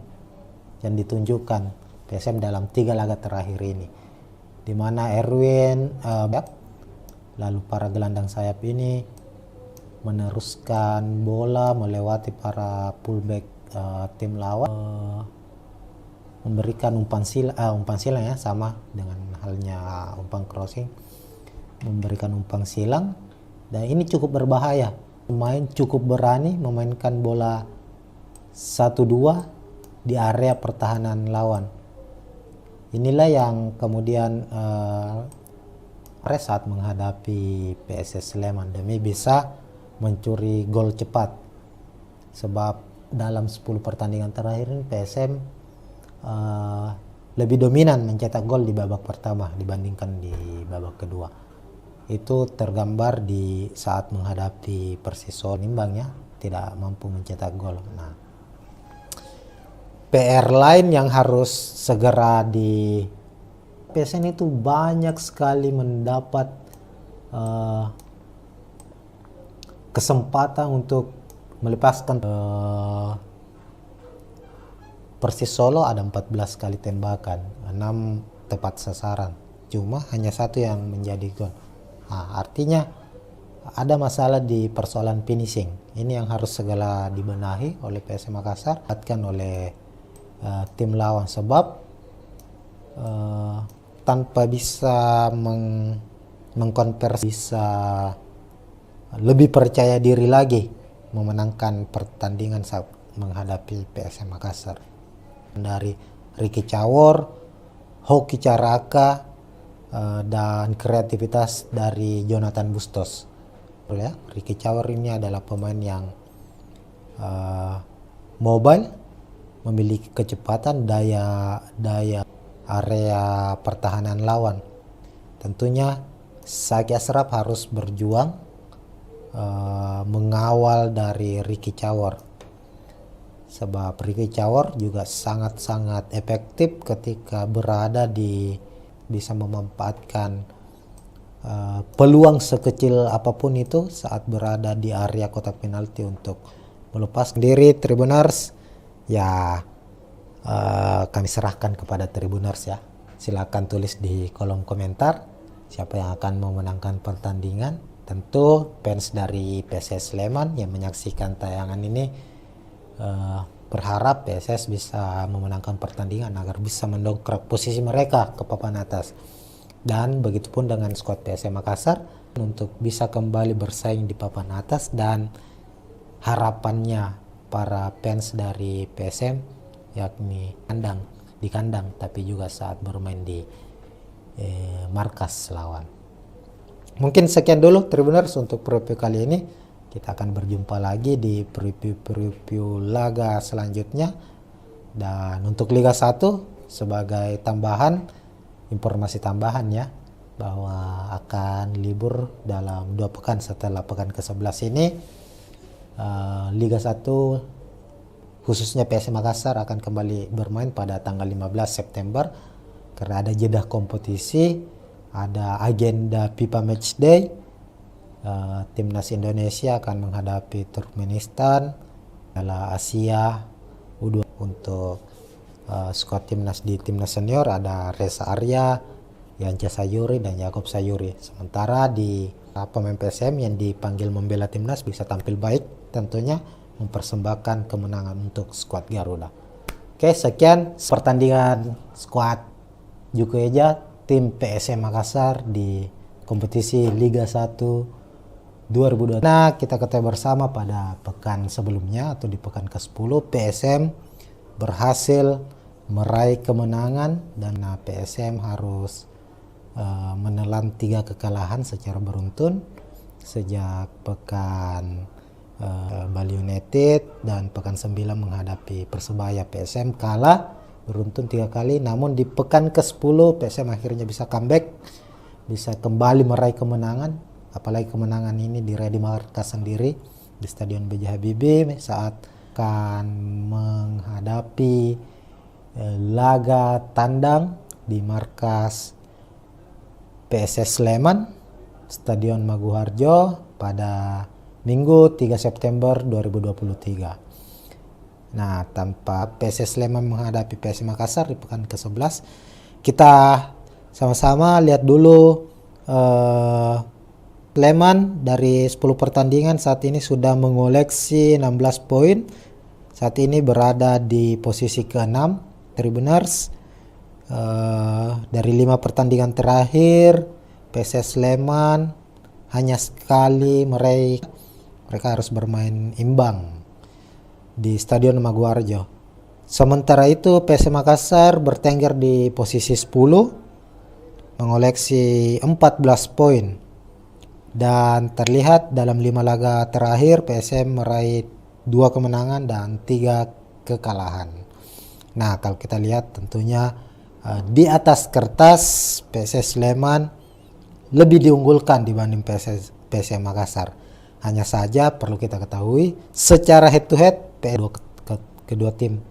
yang ditunjukkan PSM dalam 3 laga terakhir ini, di mana Erwin lalu para gelandang sayap ini meneruskan bola melewati para fullback tim lawan, memberikan umpan silang sama dengan halnya umpan crossing, memberikan umpan silang, dan ini cukup berbahaya. Pemain cukup berani memainkan bola 1-2 di area pertahanan lawan. Inilah yang kemudian saat menghadapi PSS Sleman demi bisa mencuri gol cepat, sebab dalam 10 pertandingan terakhir ini PSM lebih dominan mencetak gol di babak pertama dibandingkan di babak kedua. Itu tergambar di saat menghadapi Persis Solo imbang tidak mampu mencetak gol. Nah, PR lain yang harus segera di PSN itu banyak sekali mendapat kesempatan untuk melepaskan. Persis Solo ada 14 kali tembakan, 6 tepat sasaran, cuma hanya 1 yang menjadi gol. Nah, artinya ada masalah di persoalan finishing. Ini yang harus segera dibenahi oleh PSM Makassar, dapatkan oleh tim lawan, sebab tanpa bisa mengkonversi, bisa lebih percaya diri lagi memenangkan pertandingan saat menghadapi PSM Makassar. Dari Ricky Cawor, Hoki Caraka, dan kreativitas dari Jonathan Bustos. Ricky Cawor ini adalah pemain yang mobile, memiliki kecepatan, daya area pertahanan lawan. Tentunya Saki Asraf harus berjuang mengawal dari Ricky Cawor, sebab Ricky Cawor juga sangat-sangat efektif ketika berada bisa memanfaatkan peluang sekecil apapun itu saat berada di area kotak penalti untuk melepas diri. Tribuners kami serahkan kepada Tribuners Silakan tulis di kolom komentar siapa yang akan memenangkan pertandingan. Tentu fans dari PSS Sleman yang menyaksikan tayangan ini berharap PSS bisa memenangkan pertandingan agar bisa mendongkrak posisi mereka ke papan atas. Dan begitupun dengan skuad PSM Makassar untuk bisa kembali bersaing di papan atas, dan harapannya para fans dari PSM yakni di kandang tapi juga saat bermain di markas lawan. Mungkin sekian dulu Tribuners untuk preview kali ini. Kita akan berjumpa lagi di preview laga selanjutnya. Dan untuk Liga 1 sebagai tambahan, informasi tambahan ya, bahwa akan libur dalam 2 pekan setelah pekan ke-11 ini. Liga 1 khususnya PSM Makassar akan kembali bermain pada tanggal 15 September karena ada jeda kompetisi, ada agenda FIFA Matchday. Timnas Indonesia akan menghadapi Turkmenistan, Piala Asia U20. Untuk skuad timnas di timnas senior ada Reza Arya, Yanca Sayuri dan Yakob Sayuri. Sementara di pemain PSM yang dipanggil membela timnas bisa tampil baik, tentunya mempersembahkan kemenangan untuk skuad Garuda. Oke, sekian pertandingan skuad Jukueja tim PSM Makassar di kompetisi Liga 1 2020. Nah, kita ketahui bersama pada pekan sebelumnya atau di pekan ke-10 PSM berhasil meraih kemenangan, dan PSM harus menelan 3 kekalahan secara beruntun sejak pekan Bali United dan pekan 9 menghadapi Persebaya. PSM kalah beruntun 3 kali, namun di pekan ke-10 PSM akhirnya bisa comeback, bisa kembali meraih kemenangan. Apalagi kemenangan ini diraih di markas sendiri di Stadion B.J. Habibie saat akan menghadapi laga tandang di markas PSS Sleman Stadion Maguharjo pada Minggu 3 September 2023. Nah, tanpa PSS Sleman menghadapi PSM Makassar di pekan ke-11, kita sama-sama lihat dulu Sleman dari 10 pertandingan saat ini sudah mengoleksi 16 poin. Saat ini berada di posisi ke-6 Tribuners. Dari 5 pertandingan terakhir PSS Sleman hanya sekali mereka harus bermain imbang di Stadion Maguwarjo. Sementara itu PSM Makassar bertengger di posisi 10 mengoleksi 14 poin. Dan terlihat dalam 5 laga terakhir PSM meraih 2 kemenangan dan 3 kekalahan. Nah, kalau kita lihat tentunya di atas kertas PSS Sleman lebih diunggulkan dibanding PSM Makassar. Hanya saja perlu kita ketahui secara head to head kedua tim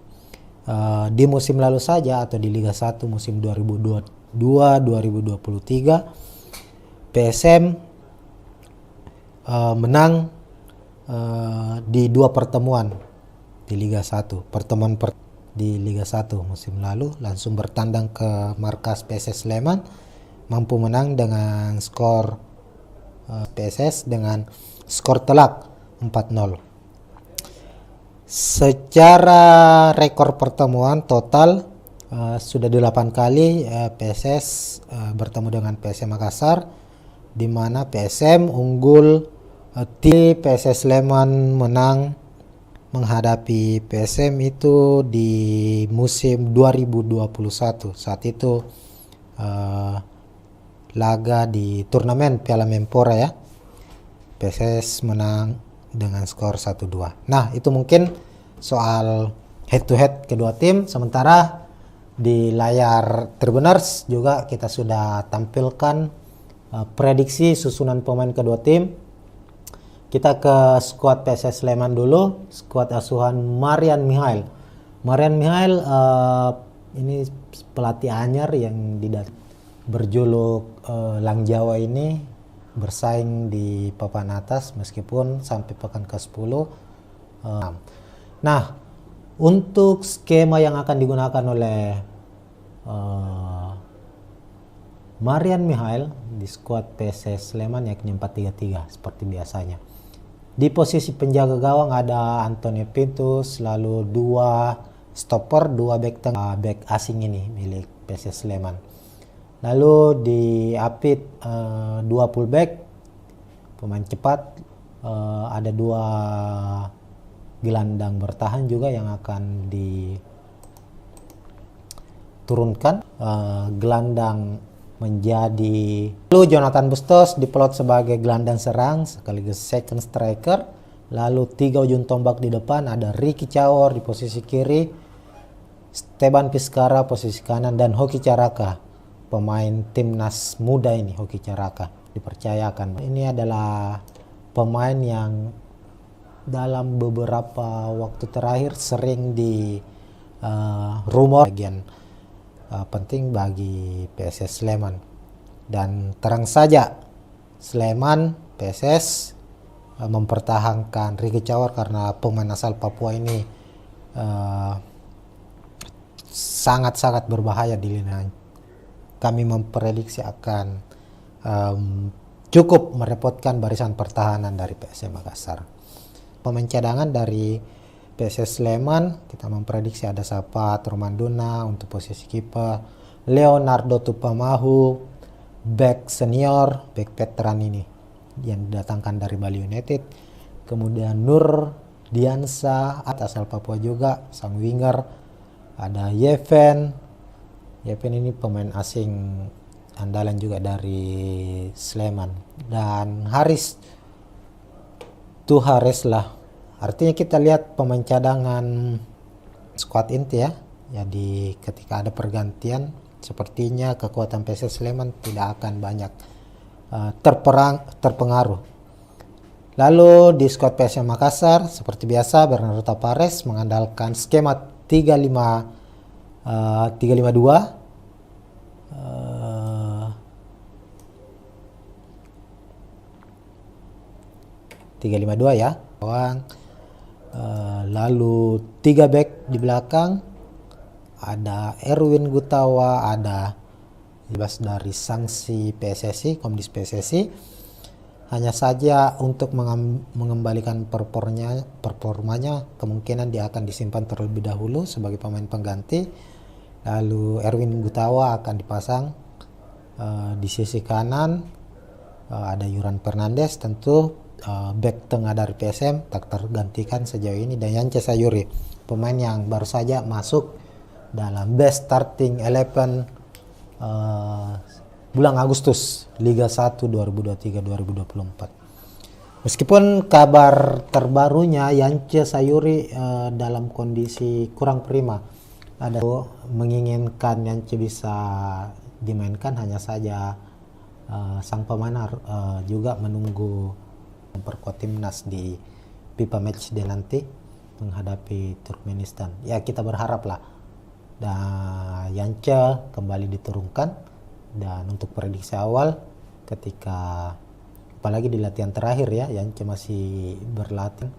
di musim lalu saja atau di Liga 1 musim 2022-2023 PSM menang di 2 pertemuan di Liga 1. Pertemuan di Liga 1 musim lalu langsung bertandang ke markas PSS Sleman, mampu menang dengan skor PSS dengan skor telak 4-0. Secara rekor pertemuan total sudah 8 kali PSS bertemu dengan PSM Makassar, di mana PSM unggul. Tim PSS Sleman menang menghadapi PSM itu di musim 2021. Saat itu laga di turnamen Piala Menpora ya. PSS menang dengan skor 1-2. Nah, itu mungkin soal head to head kedua tim. Sementara di layar Tribuners juga kita sudah tampilkan prediksi susunan pemain kedua tim. Kita ke skuad PSS Sleman dulu, skuad asuhan Marian Mihail. Marian Mihail ini pelatih anyar yang berjuluk Lang Jawa ini bersaing di papan atas meskipun sampai pekan ke-10. Nah, untuk skema yang akan digunakan oleh Marian Mihail di skuad PSS Sleman yakni 4-3-3 seperti biasanya. Di posisi penjaga gawang ada Antonio Pintus, lalu 2 stopper, 2 back tengah, back asing ini milik PSS Sleman. Lalu di apit 2 fullback, pemain cepat, ada 2 gelandang bertahan juga yang akan diturunkan. Gelandang menjadi lalu Jonathan Bustos diplot sebagai gelandang serang sekaligus second striker. Lalu 3 ujung tombak di depan ada Ricky Caor di posisi kiri, Steban Piskara posisi kanan, dan Hoki Caraka, pemain timnas muda ini. Hoki Caraka dipercayakan. Ini adalah pemain yang dalam beberapa waktu terakhir sering di rumor bagian penting bagi PSS Sleman, dan terang saja Sleman PSS mempertahankan Ricky Caor karena pemain asal Papua ini sangat-sangat berbahaya di lini. Kami memprediksi akan cukup merepotkan barisan pertahanan dari PSM Makassar. Pemain cadangan dari PSS Sleman kita memprediksi ada Sapat Romanduna untuk posisi kiper, Leonardo Tupamahu back senior, back veteran ini yang didatangkan dari Bali United, kemudian Nur Diansa asal Papua juga sang winger, ada Yeven ini pemain asing andalan juga dari Sleman, dan Haris Tuhares lah. Artinya kita lihat pemain cadangan squad inti ya. Jadi ketika ada pergantian sepertinya kekuatan PSS Sleman tidak akan banyak terpengaruh. Lalu di squad PSM Makassar seperti biasa Bernardo Tapares mengandalkan skema 3-5-2 ya. Lalu 3 back di belakang ada Erwin Gutawa, ada bebas dari sanksi PSSI, Komdis PSSI. Hanya saja untuk mengembalikan performanya kemungkinan dia akan disimpan terlebih dahulu sebagai pemain pengganti. Lalu Erwin Gutawa akan dipasang di sisi kanan. Ada Yuran Fernandes tentu. Back tengah dari PSM tak tergantikan sejauh ini, dan Yance Sayuri pemain yang baru saja masuk dalam best starting 11 bulan Agustus Liga 1 2023-2024. Meskipun kabar terbarunya Yance Sayuri dalam kondisi kurang prima, ada menginginkan Yance bisa dimainkan, hanya saja sang pemain juga menunggu memperkuat timnas di FIFA Matchday nanti menghadapi Turkmenistan. Ya kita berharaplah Yance kembali diturunkan, dan untuk prediksi awal ketika apalagi di latihan terakhir ya Yance masih berlatih,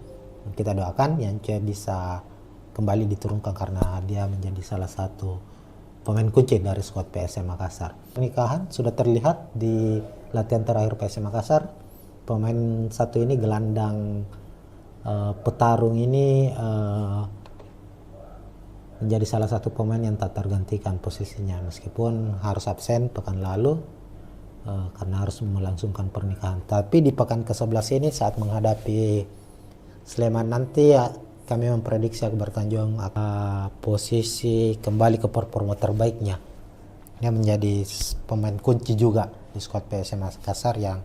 kita doakan Yance bisa kembali diturunkan karena dia menjadi salah satu pemain kunci dari skuad PSM Makassar. Pernikahan sudah terlihat di latihan terakhir PSM Makassar. Pemain satu ini gelandang petarung ini menjadi salah satu pemain yang tak tergantikan posisinya meskipun harus absen pekan lalu karena harus melangsungkan pernikahan. Tapi di pekan ke-11 ini saat menghadapi Sleman nanti ya, kami memprediksi Akbar Tanjung posisi kembali ke performa terbaiknya. Dia menjadi pemain kunci juga di skuad PSM Makassar yang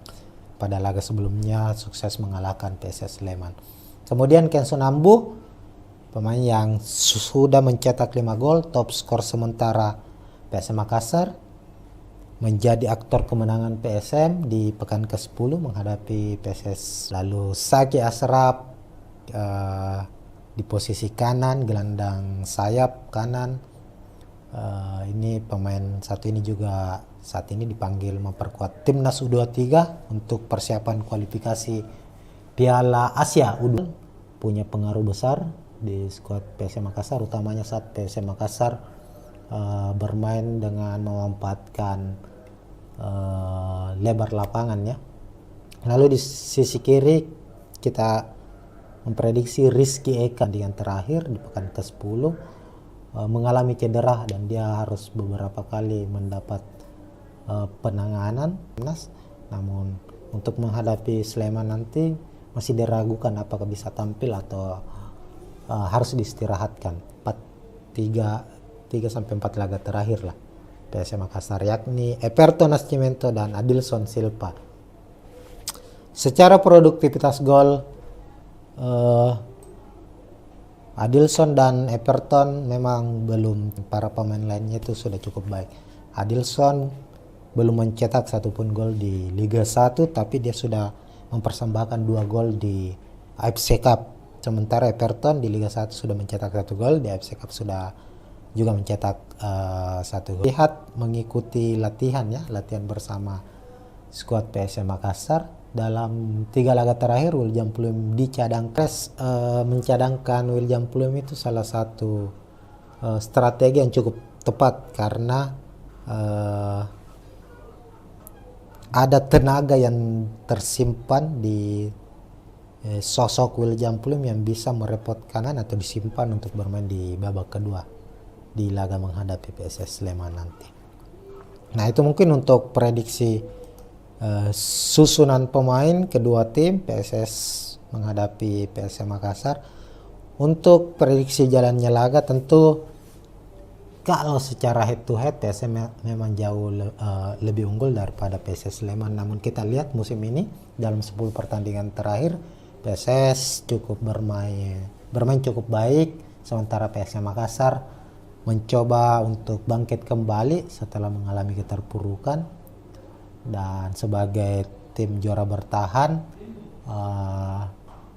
pada laga sebelumnya sukses mengalahkan PSS Sleman. Kemudian Kenson Ambu, pemain yang sudah mencetak 5 gol, top skor sementara PSM Makassar, menjadi aktor kemenangan PSM di pekan ke-10 menghadapi PSS. Lalu Saki Asraf di posisi kanan, gelandang sayap kanan. Ini pemain satu ini juga saat ini dipanggil memperkuat timnas U23 untuk persiapan kualifikasi Piala Asia U23. Punya pengaruh besar di skuad PSM Makassar, utamanya saat PSM Makassar bermain dengan memanfaatkan lebar lapangan ya. Lalu di sisi kiri kita memprediksi Rizky Eka yang terakhir di pekan ke-10 mengalami cedera dan dia harus beberapa kali mendapat penanganan. Namun untuk menghadapi Sleman nanti masih diragukan apakah bisa tampil atau harus diistirahatkan. 3 sampai 4 laga terakhir lah PSM Makassar, yakni Everton Nascimento dan Adilson Silva. Secara produktivitas gol, Adilson dan Everton memang belum, para pemain lainnya itu sudah cukup baik. Adilson belum mencetak satupun gol di Liga 1, tapi dia sudah mempersembahkan 2 gol di AFC Cup. Sementara Everton di Liga 1 sudah mencetak 1 gol, di AFC Cup sudah juga mencetak 1 gol. Lihat mengikuti latihan bersama skuad PSM Makassar. Dalam 3 laga terakhir William Pluim dicadangkan. Mencadangkan William Pluim itu salah satu strategi yang cukup tepat karena ada tenaga yang tersimpan di sosok William Pluim yang bisa merepotkan atau disimpan untuk bermain di babak kedua di laga menghadapi PSS Sleman nanti. Nah, itu mungkin untuk prediksi susunan pemain kedua tim PSS menghadapi PSM Makassar. Untuk prediksi jalannya laga, tentu kalau secara head to head PSM memang jauh lebih unggul daripada PSS Sleman. Namun kita lihat musim ini dalam 10 pertandingan terakhir PSS cukup bermain cukup baik, sementara PSM Makassar mencoba untuk bangkit kembali setelah mengalami keterpurukan. Dan sebagai tim juara bertahan,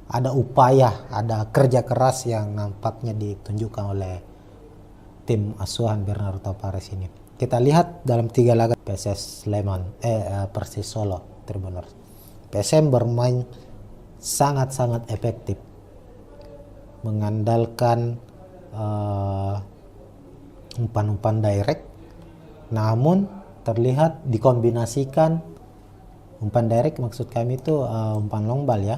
ada upaya, ada kerja keras yang nampaknya ditunjukkan oleh tim asuhan Bernardo Tavares ini. Kita lihat dalam 3 laga PSS Sleman, Persis Solo Tribuners. PSM bermain sangat-sangat efektif, mengandalkan umpan-umpan direct, namun terlihat dikombinasikan umpan direct, maksud kami itu umpan long ball ya,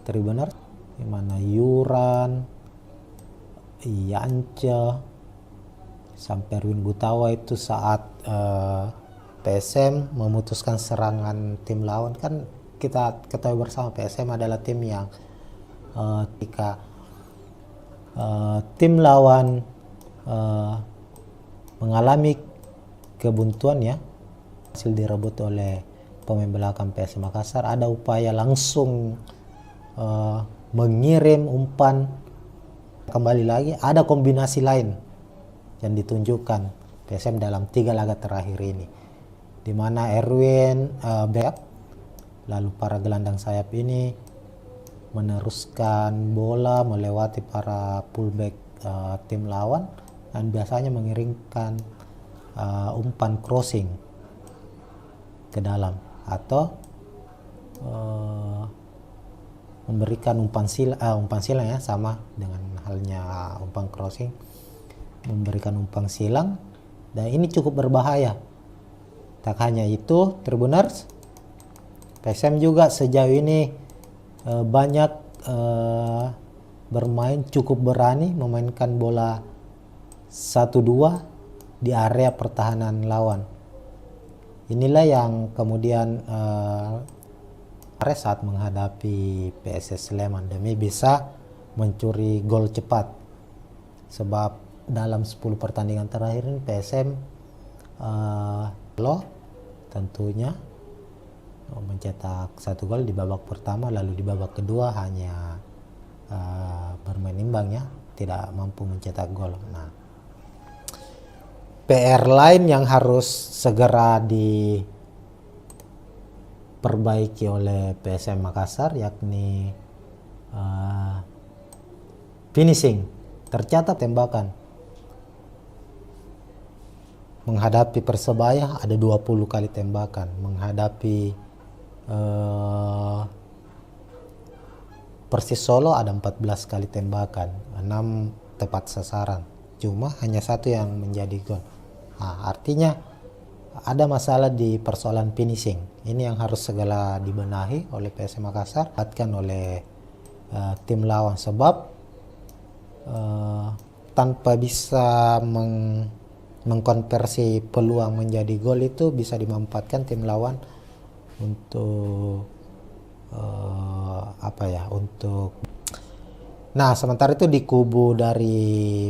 Tribuners, di mana Yuran, Yance, sampai Erwin Gutawa itu saat PSM memutuskan serangan tim lawan. Kan kita ketahui bersama PSM adalah tim yang ketika tim lawan mengalami kebuntuan ya, hasil direbut oleh pemain belakang PSM Makassar, ada upaya langsung mengirim umpan kembali lagi. Ada kombinasi lain yang ditunjukkan PSM dalam 3 laga terakhir ini, di mana Erwin backup, lalu para gelandang sayap ini meneruskan bola melewati para fullback tim lawan dan biasanya mengirimkan umpan crossing ke dalam atau memberikan umpan silang ya, sama dengan halnya umpan crossing, memberikan umpan silang, dan ini cukup berbahaya. Tak hanya itu, Tribuners, PSM juga sejauh ini banyak bermain cukup berani memainkan bola 1-2 di area pertahanan lawan. Inilah yang kemudian saat menghadapi PSS Sleman demi bisa mencuri gol cepat, sebab dalam 10 pertandingan terakhir ini PSM tentunya mencetak 1 gol di babak pertama, lalu di babak kedua hanya bermain imbang ya, tidak mampu mencetak gol. Nah, PR lain yang harus segera diperbaiki oleh PSM Makassar yakni finishing. Tercatat tembakan. Menghadapi Persebaya ada 20 kali tembakan, menghadapi Persis Solo ada 14 kali tembakan, 6 tepat sasaran, cuma hanya 1 yang menjadi gol. Nah, artinya ada masalah di persoalan finishing. Ini yang harus segera dibenahi oleh PSM Makassar, dapatkan oleh tim lawan, sebab tanpa bisa mengkonversi peluang menjadi gol itu bisa dimanfaatkan tim lawan untuk nah, sementara itu di kubu dari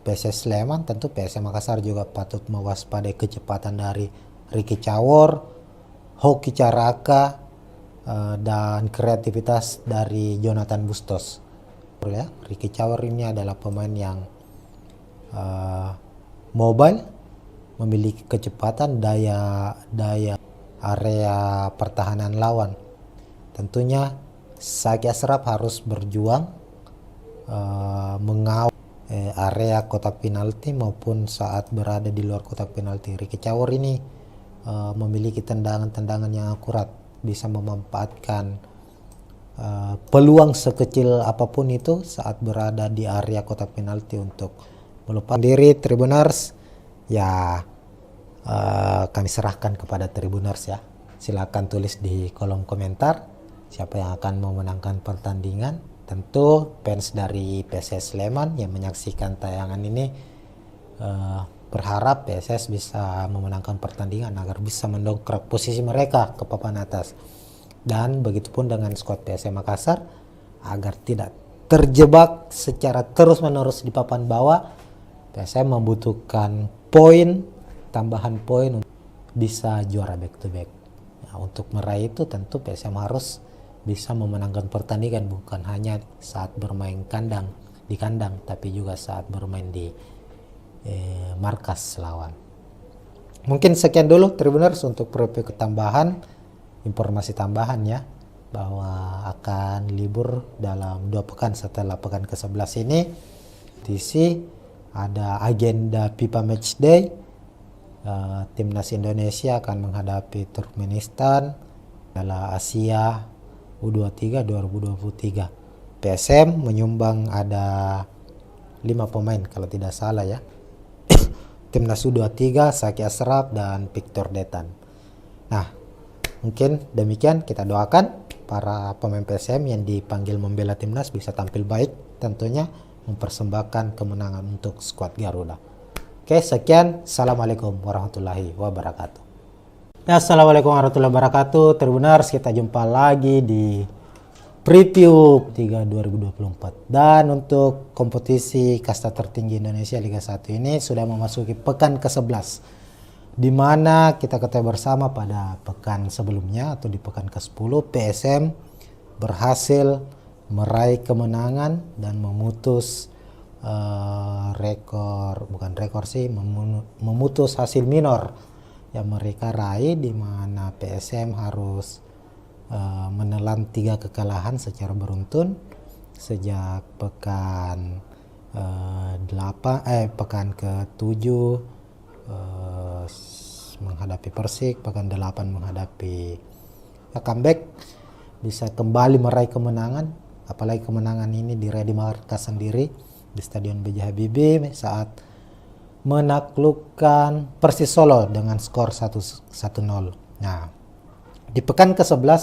PSS Sleman, tentu PSM Makassar juga patut mewaspadai kecepatan dari Ricky Cawor, Hoki Caraka, dan kreativitas dari Jonathan Bustos. Ya, Ricky Cawor ini adalah pemain yang mobile, memiliki kecepatan, daya area pertahanan lawan. Tentunya Saki Ashraf harus berjuang mengawal area kotak penalti maupun saat berada di luar kotak penalti. Ricky Cawor ini memiliki tendangan-tendangan yang akurat, bisa memanfaatkan peluang sekecil apapun itu saat berada di area kotak penalti untuk melupakan diri. Tribuners, ya kami serahkan kepada Tribuners ya. Silakan tulis di kolom komentar siapa yang akan memenangkan pertandingan. Tentu fans dari PSS Sleman yang menyaksikan tayangan ini berharap PSS bisa memenangkan pertandingan agar bisa mendongkrak posisi mereka ke papan atas. Dan begitupun dengan skuad PSM Makassar agar tidak terjebak secara terus-menerus di papan bawah. PSM membutuhkan poin, tambahan poin untuk bisa juara back to back. Nah, untuk meraih itu tentu PSM harus bisa memenangkan pertandingan, bukan hanya saat bermain di kandang, tapi juga saat bermain di markas lawan. Mungkin sekian dulu Tribuners untuk preview tambahan, informasi tambahan ya, bahwa akan libur dalam 2 pekan setelah pekan ke-11 ini. Ada agenda FIFA Matchday, timnas Indonesia akan menghadapi Turkmenistan dalam Asia U23 2023. PSM menyumbang ada 5 pemain kalau tidak salah ya. Timnas U23, Saki Ashraf dan Victor Detan. Nah, mungkin demikian, kita doakan para pemain PSM yang dipanggil membela timnas bisa tampil baik, tentunya mempersembahkan kemenangan untuk skuad Garuda. Oke, sekian. Assalamualaikum warahmatullahi wabarakatuh. Ya, assalamualaikum warahmatullahi wabarakatuh. Tribuners, kita jumpa lagi di preview 3 2024. Dan untuk kompetisi kasta tertinggi Indonesia Liga 1 ini sudah memasuki pekan ke-11, di mana kita ketahui bersama pada pekan sebelumnya atau di pekan ke-10 PSM berhasil meraih kemenangan dan memutus memutus hasil minor yang mereka raih, di mana PSM harus menelan 3 kekalahan secara beruntun sejak pekan pekan ke-7 menghadapi Persik, pekan 8 menghadapi comeback, bisa kembali meraih kemenangan, apalagi kemenangan ini diraih di markas sendiri di Stadion B.J. Habibie saat menaklukkan Persis Solo dengan skor 1-0. Nah, di pekan ke-11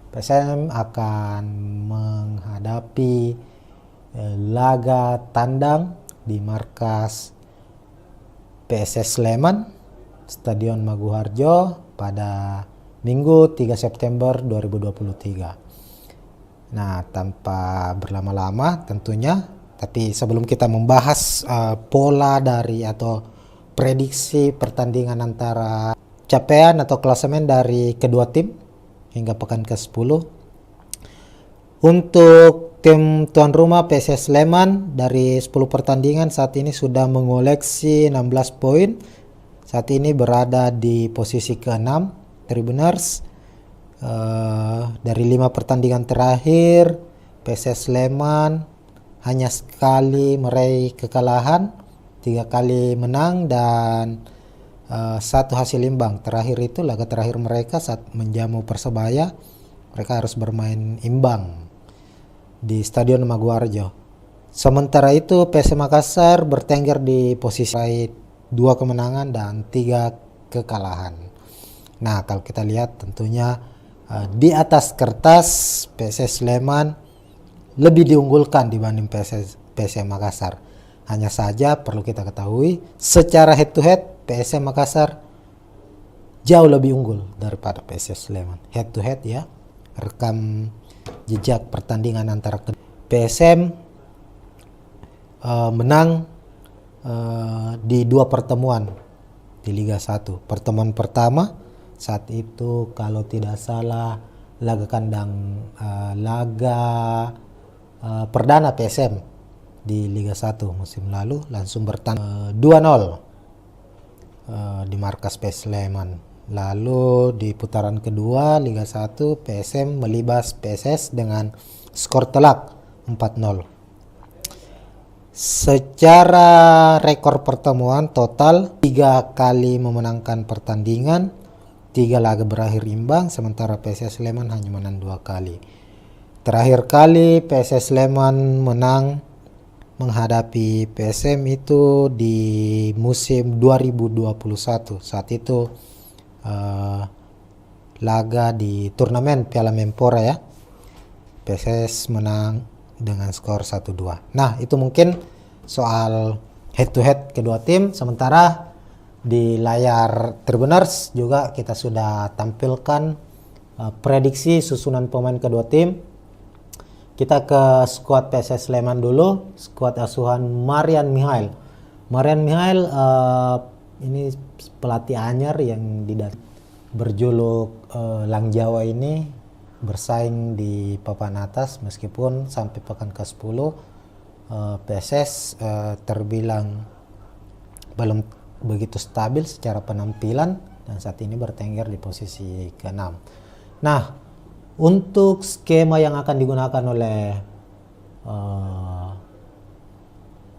PSM akan menghadapi laga tandang di markas PSS Sleman, Stadion Maguharjo pada Minggu 3 September 2023. Nah, tanpa berlama-lama tentunya, tapi sebelum kita membahas pola dari atau prediksi pertandingan antara capaian atau klasemen dari kedua tim hingga pekan ke-10, untuk tim tuan rumah PSS Sleman dari 10 pertandingan saat ini sudah mengoleksi 16 poin. Saat ini berada di posisi ke-6 Tribuners. Dari 5 pertandingan terakhir PSS Sleman hanya sekali meraih kekalahan, 3 kali menang dan 1 hasil imbang. Terakhir itu laga terakhir mereka saat menjamu Persebaya, mereka harus bermain imbang di Stadion Maguwarjo. Sementara itu PSM Makassar bertengger di posisi 2 kemenangan dan 3 kekalahan. Nah, kalau kita lihat tentunya di atas kertas PSS Sleman lebih diunggulkan dibanding PSM Makassar. Hanya saja perlu kita ketahui secara head to head PSM Makassar jauh lebih unggul daripada PSS Sleman. Head to head ya, rekam jejak pertandingan antara PSM menang di 2 pertemuan di Liga 1. Pertemuan pertama saat itu kalau tidak salah laga kandang perdana PSM di Liga 1 musim lalu langsung bertanding 2-0 di markas PSS Sleman. Lalu di putaran kedua Liga 1 PSM melibas PSS dengan skor telak 4-0. Secara rekor pertemuan total 3 kali memenangkan pertandingan, 3 laga berakhir imbang, sementara PSS Sleman hanya menang 2 kali. Terakhir kali PSS Sleman menang menghadapi PSM itu di musim 2021. Saat itu laga di turnamen Piala Menpora ya. PSS menang dengan skor 1-2. Nah, itu mungkin soal head to head kedua tim. Sementara di layar Tribuners juga kita sudah tampilkan prediksi susunan pemain kedua tim. Kita ke skuad PSS Sleman dulu, skuad asuhan Marian Mihail. Marian Mihail ini pelatih anyar yang berjuluk Lang Jawa ini bersaing di papan atas meskipun sampai pekan ke-10 PSS terbilang belum begitu stabil secara penampilan dan saat ini bertengger di posisi ke-6. Nah, untuk skema yang akan digunakan oleh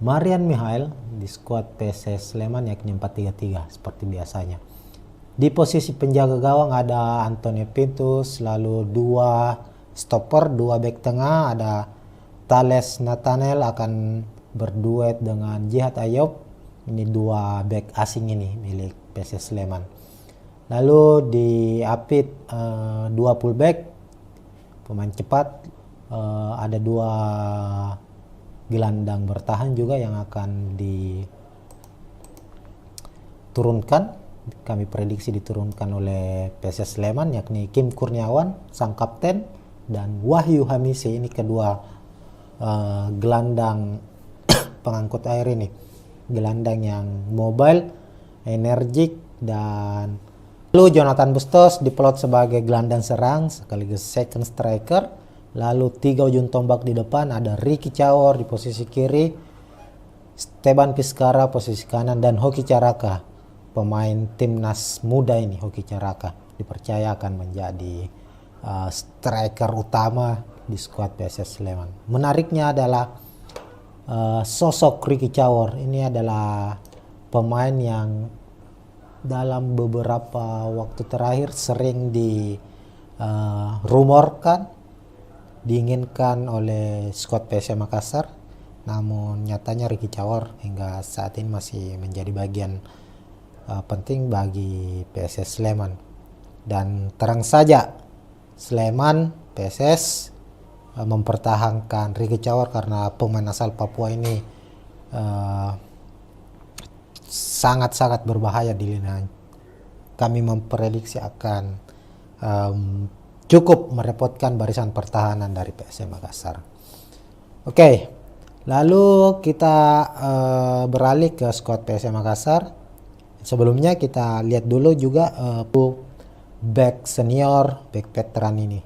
Marian Mihail di skuad PSS Sleman yakni 4-3-3 seperti biasanya. Di posisi penjaga gawang ada Antonio Pintus, lalu 2 stopper, 2 bek tengah, ada Thales Nathanael akan berduet dengan Jihad Ayob. Ini 2 bek asing ini milik PSS Sleman. Lalu di Apit 2 fullback pemain cepat, ada 2 gelandang bertahan juga yang akan diturunkan. Kami prediksi diturunkan oleh PSS Sleman yakni Kim Kurniawan sang kapten dan Wahyu Hamisi, ini kedua gelandang pengangkut air ini. Gelandang yang mobile, energik, dan lalu Jonathan Bustos diplot sebagai gelandang serang sekaligus second striker. Lalu 3 ujung tombak di depan ada Ricky Cawor di posisi kiri, Steban Piskara posisi kanan, dan Hoki Caraka, pemain timnas muda ini. Hoki Caraka dipercaya akan menjadi striker utama di skuad PSS Sleman. Menariknya adalah sosok Ricky Cawor ini adalah pemain yang dalam beberapa waktu terakhir sering rumorkan diinginkan oleh skuad PSM Makassar, namun nyatanya Ricky Cawor hingga saat ini masih menjadi bagian penting bagi PSS Sleman. Dan terang saja Sleman PSS mempertahankan Ricky Cawor karena pemain asal Papua ini sangat-sangat berbahaya di lini. Kami memprediksi akan cukup merepotkan barisan pertahanan dari PSM Makassar. Oke, lalu kita beralih ke skuad PSM Makassar. Sebelumnya kita lihat dulu juga back senior, back veteran ini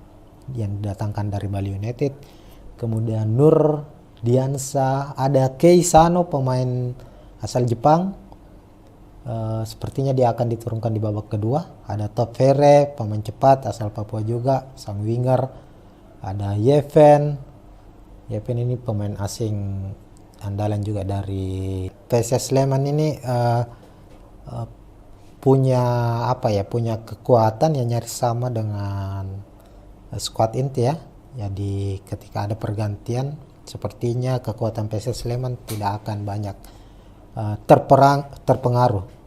yang didatangkan dari Bali United. Kemudian Nur Diansa, ada Kei Sano pemain asal Jepang. Sepertinya dia akan diturunkan di babak kedua. Ada Top Fere, pemain cepat asal Papua juga, sang winger. Ada Yeven ini pemain asing andalan juga dari PSS Sleman ini. Punya kekuatan yang nyaris sama dengan skuad inti ya. Jadi ketika ada pergantian sepertinya kekuatan PSS Sleman tidak akan banyak terpengaruh.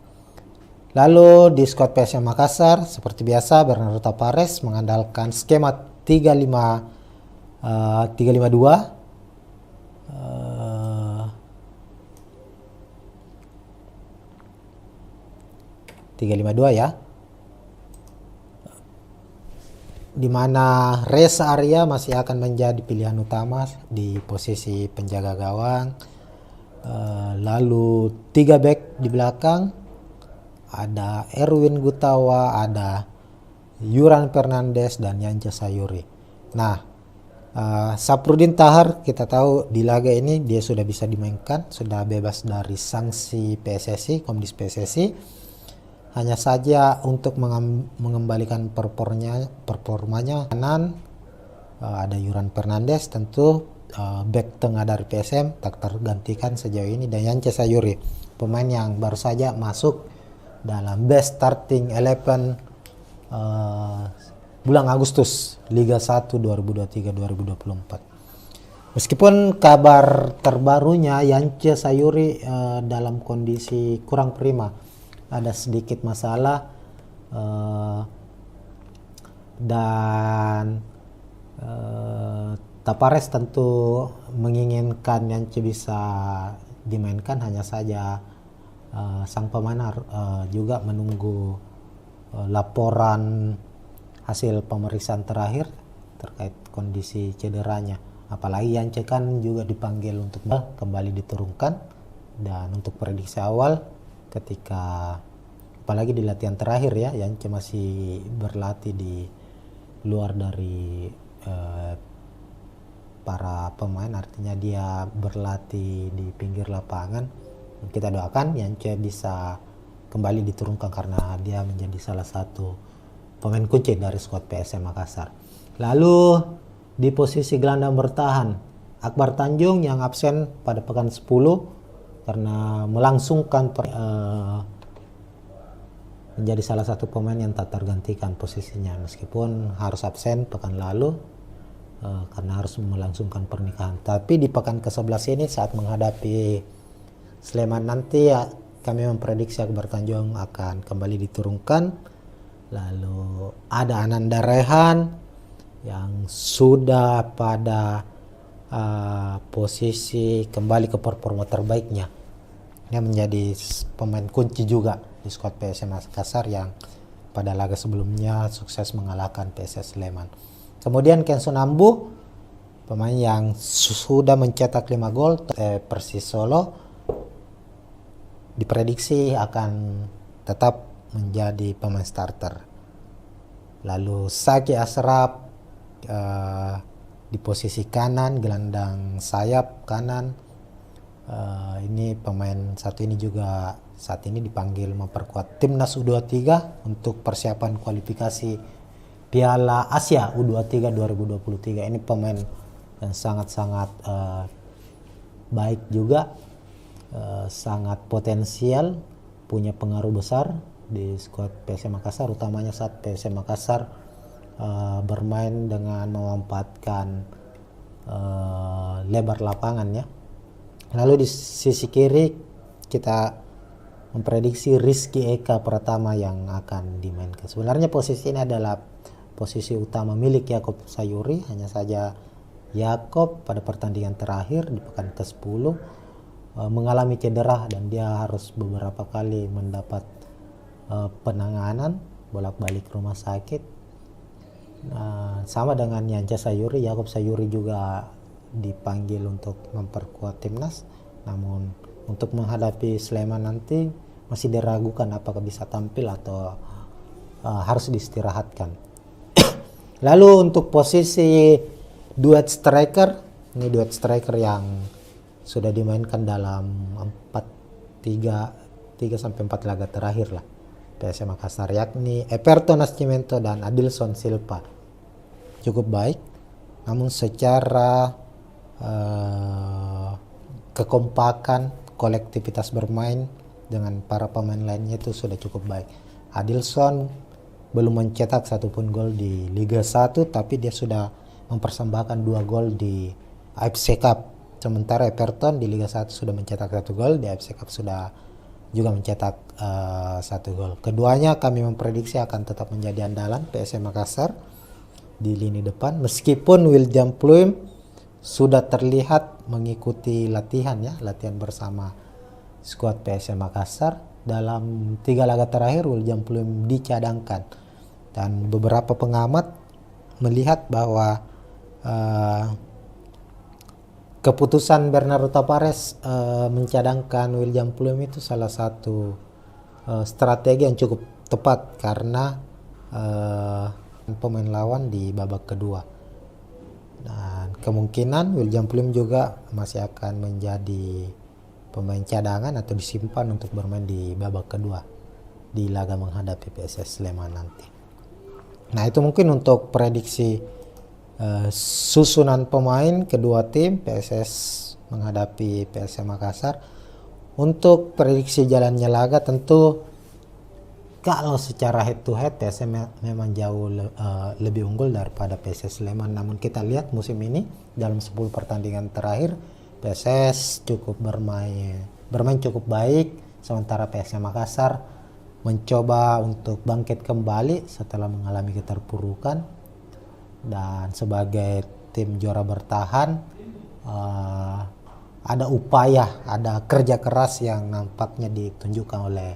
Lalu di skuad PSM Makassar seperti biasa Bernardo Tavares mengandalkan skema 3-5-2 3-5-2 ya, di mana Reza Arya masih akan menjadi pilihan utama di posisi penjaga gawang. Lalu 3 back di belakang, ada Erwin Gutawa, ada Yuran Fernandes dan Yance Sayuri. Nah, Saprudin Tahar kita tahu di laga ini dia sudah bisa dimainkan, sudah bebas dari sanksi PSSI, Komdis PSSI. Hanya saja untuk mengembalikan performanya kanan, ada Yuran Fernandes tentu, back tengah dari PSM tak tergantikan sejauh ini, dan Yance Sayuri, pemain yang baru saja masuk dalam best starting 11 bulan Agustus Liga 1 2023-2024. Meskipun kabar terbarunya Yance Sayuri dalam kondisi kurang prima, ada sedikit masalah, dan Tavares tentu menginginkan Yance bisa dimainkan. Hanya saja sang pemain juga menunggu laporan hasil pemeriksaan terakhir terkait kondisi cederanya. Apalagi Yance kan juga dipanggil untuk kembali diturunkan, dan untuk prediksi awal ketika apalagi di latihan terakhir ya, Yance masih berlatih di luar dari para pemain, artinya dia berlatih di pinggir lapangan. Kita doakan Yance bisa kembali diturunkan karena dia menjadi salah satu pemain kunci dari skuad PSM Makassar. Lalu di posisi gelandang bertahan, Akbar Tanjung yang absen pada pekan 10 karena melangsungkan menjadi salah satu pemain yang tak tergantikan posisinya, meskipun harus absen pekan lalu karena harus melangsungkan pernikahan. Tapi di pekan ke-11 ini saat menghadapi Sleman nanti ya, kami memprediksi Akbar Tanjung akan kembali diturunkan. Lalu ada Ananda Rehan yang sudah pada posisi kembali ke performa terbaiknya. Dia menjadi pemain kunci juga di skuad PSM Makassar yang pada laga sebelumnya sukses mengalahkan PSS Sleman. Kemudian Kenson Ambu, pemain yang sudah mencetak 5 gol Persis Solo, diprediksi akan tetap menjadi pemain starter. Lalu Saki Asraf di posisi kanan, gelandang sayap kanan. Ini pemain satu ini juga saat ini dipanggil memperkuat timnas U23 untuk persiapan kualifikasi Piala Asia U23 2023. Ini pemain yang sangat-sangat baik juga, sangat potensial, punya pengaruh besar di skuad PSM Makassar, utamanya saat PSM Makassar bermain dengan memanfaatkan lebar lapangan ya. Lalu di sisi kiri kita memprediksi Rizky Eka Pratama yang akan dimainkan. Sebenarnya posisi ini adalah posisi utama milik Yakob Sayuri, hanya saja Yakob pada pertandingan terakhir di pekan ke-10 mengalami cedera dan dia harus beberapa kali mendapat penanganan bolak-balik rumah sakit. Sama dengan Yance Sayuri, Yakob Sayuri juga dipanggil untuk memperkuat timnas, namun untuk menghadapi Sleman nanti masih diragukan apakah bisa tampil atau harus diistirahatkan. Lalu untuk posisi duet striker, ini duet striker yang sudah dimainkan dalam 3 sampai 4 laga terakhir lah PSM Makassar, yakni Everton Nascimento dan Adilson Silva. Cukup baik, namun secara kekompakan, kolektivitas bermain dengan para pemain lainnya itu sudah cukup baik. Adilson belum mencetak satupun gol di Liga 1, tapi dia sudah mempersembahkan 2 gol di AFC Cup. Sementara Everton di Liga 1 sudah mencetak 1 gol, di AFC Cup sudah juga mencetak 1 gol. Keduanya kami memprediksi akan tetap menjadi andalan PSM Makassar di lini depan, meskipun William Pluim sudah terlihat mengikuti latihan bersama skuad PSM Makassar. Dalam 3 laga terakhir William Pluim dicadangkan, dan beberapa pengamat melihat bahwa keputusan Bernardo Tavares mencadangkan William Pluim itu salah satu strategi yang cukup tepat, karena pemain lawan di babak kedua, dan kemungkinan William Pluim juga masih akan menjadi pemain cadangan atau disimpan untuk bermain di babak kedua di laga menghadapi PSS Sleman nanti. Nah, itu mungkin untuk prediksi susunan pemain kedua tim PSS menghadapi PSM Makassar. Untuk prediksi jalannya laga, tentu kalau secara head to head PSM memang jauh lebih unggul daripada PSS Sleman. Namun kita lihat musim ini dalam 10 pertandingan terakhir PSS cukup bermain cukup baik, sementara PSM Makassar mencoba untuk bangkit kembali setelah mengalami keterpurukan. Dan sebagai tim juara bertahan, ada upaya, ada kerja keras yang nampaknya ditunjukkan oleh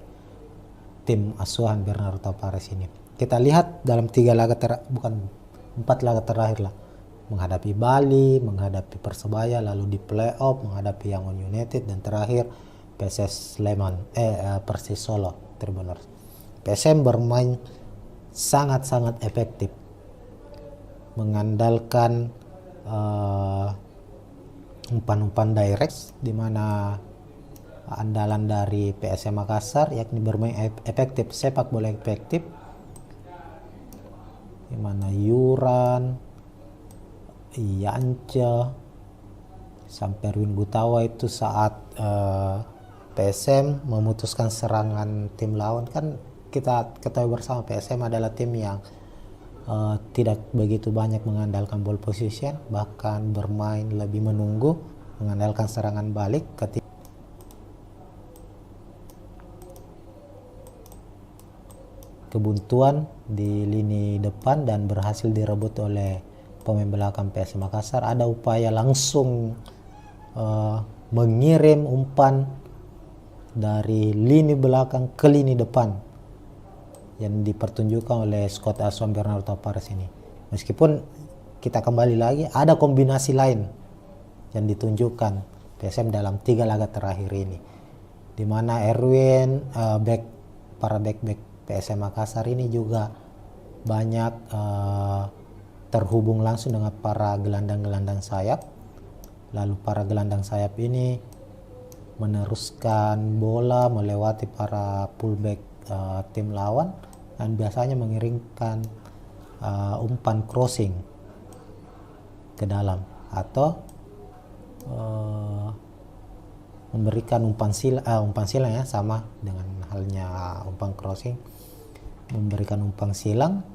tim asuhan Bernardo Tavares ini. Kita lihat dalam 4 laga terakhir lah, menghadapi Bali, menghadapi Persebaya, lalu di playoff menghadapi Yangon United, dan terakhir PSS Sleman, Persis Solo Tribuners. PSM bermain sangat-sangat efektif, mengandalkan umpan-umpan direct, di mana andalan dari PSM Makassar yakni bermain efektif, sepak bola efektif, di mana Yuran, Yance, sampai Erwin Gutawa itu saat PSM memutuskan serangan tim lawan. Kan kita ketahui bersama PSM adalah tim yang tidak begitu banyak mengandalkan ball position, bahkan bermain lebih menunggu, mengandalkan serangan balik ketika kebuntuan di lini depan dan berhasil direbut oleh pemain belakang PSM Makassar. Ada upaya langsung mengirim umpan dari lini belakang ke lini depan yang dipertunjukkan oleh skuad asuhan Bernardo Tavares ini. Meskipun kita kembali lagi, ada kombinasi lain yang ditunjukkan PSM dalam 3 laga terakhir ini, di mana Erwin, para back PSM Makassar ini juga banyak terhubung langsung dengan para gelandang-gelandang sayap. Lalu para gelandang sayap ini meneruskan bola melewati para fullback tim lawan, dan biasanya mengirimkan umpan crossing ke dalam, atau memberikan umpan silang ya, sama dengan halnya umpan crossing, memberikan umpan silang,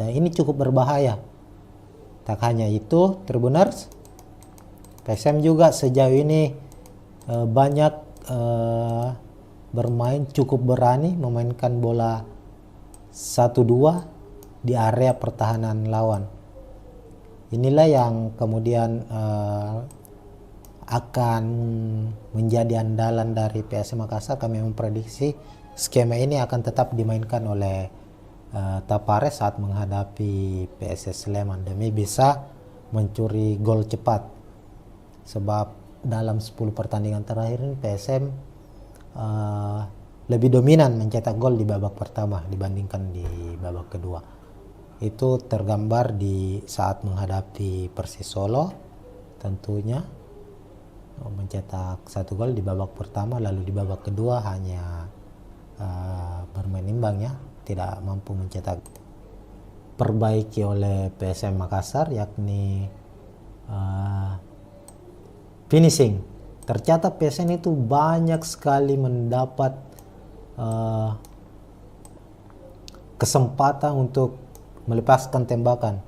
dan ini cukup berbahaya. Tak hanya itu, Tribuners, PSM juga sejauh ini banyak bermain cukup berani memainkan bola 1-2 di area pertahanan lawan. Inilah yang kemudian akan menjadi andalan dari PSM Makassar. Kami memprediksi skema ini akan tetap dimainkan oleh Tavares saat menghadapi PSS Sleman demi bisa mencuri gol cepat. Sebab dalam 10 pertandingan terakhir ini PSM lebih dominan mencetak gol di babak pertama dibandingkan di babak kedua. Itu tergambar di saat menghadapi Persis Solo, tentunya mencetak 1 gol di babak pertama, lalu di babak kedua hanya bermain imbang ya, tidak mampu mencetak. Perbaiki oleh PSM Makassar yakni finishing. Tercatat PSM itu banyak sekali mendapat kesempatan untuk melepaskan tembakan.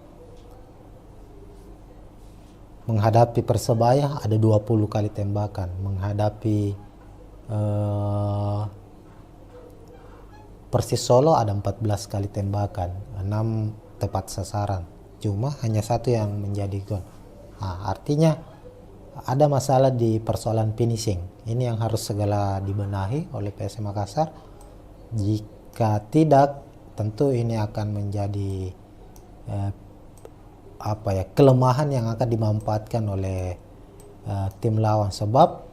Menghadapi Persebaya ada 20 kali tembakan, menghadapi Persis Solo ada 14 kali tembakan, 6 tepat sasaran, cuma hanya 1 yang menjadi gol. Nah, artinya ada masalah di persoalan finishing. Ini yang harus segera dibenahi oleh PSM Makassar. Jika tidak, tentu ini akan menjadi kelemahan yang akan dimanfaatkan oleh tim lawan, sebab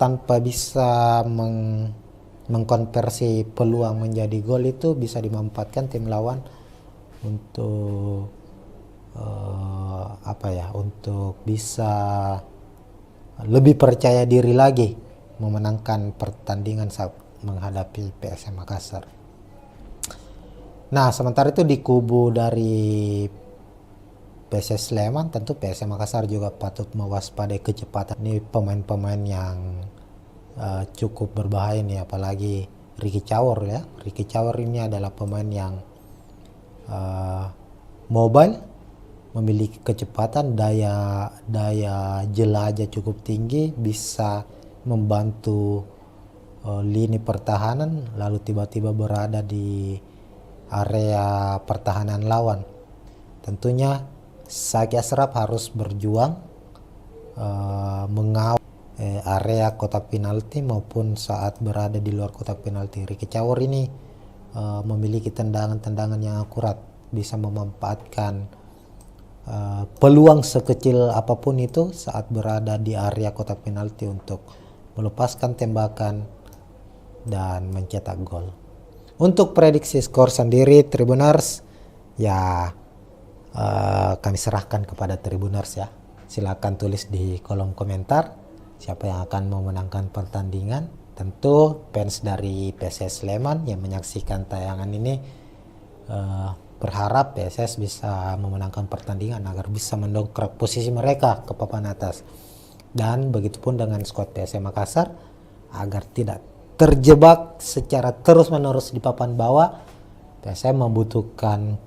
tanpa bisa mengkonversi peluang menjadi gol itu bisa dimanfaatkan tim lawan untuk untuk bisa lebih percaya diri lagi memenangkan pertandingan saat menghadapi PSM Makassar. Nah, sementara itu di kubu dari PSS Sleman, tentu PSM Makassar juga patut mewaspadai kecepatan. Ini pemain-pemain yang cukup berbahaya nih, apalagi Ricky Cawor ya. Ricky Cawor ini adalah pemain yang mobile, memiliki kecepatan, daya jelajah cukup tinggi, bisa membantu lini pertahanan, lalu tiba-tiba berada di area pertahanan lawan. Tentunya Zaki Ashraf harus berjuang mengawal area kotak penalti maupun saat berada di luar kotak penalti. Ricky Cawor ini memiliki tendangan-tendangan yang akurat, bisa memanfaatkan peluang sekecil apapun itu saat berada di area kotak penalti untuk melepaskan tembakan dan mencetak gol. Untuk prediksi skor sendiri Tribuners, ya kami serahkan kepada Tribuners ya. Silakan tulis di kolom komentar siapa yang akan memenangkan pertandingan. Tentu fans dari PSS Sleman yang menyaksikan tayangan ini berharap PSS bisa memenangkan pertandingan agar bisa mendongkrak posisi mereka ke papan atas. Dan begitupun dengan skuad PSM Makassar agar tidak terjebak secara terus-menerus di papan bawah. PSM membutuhkan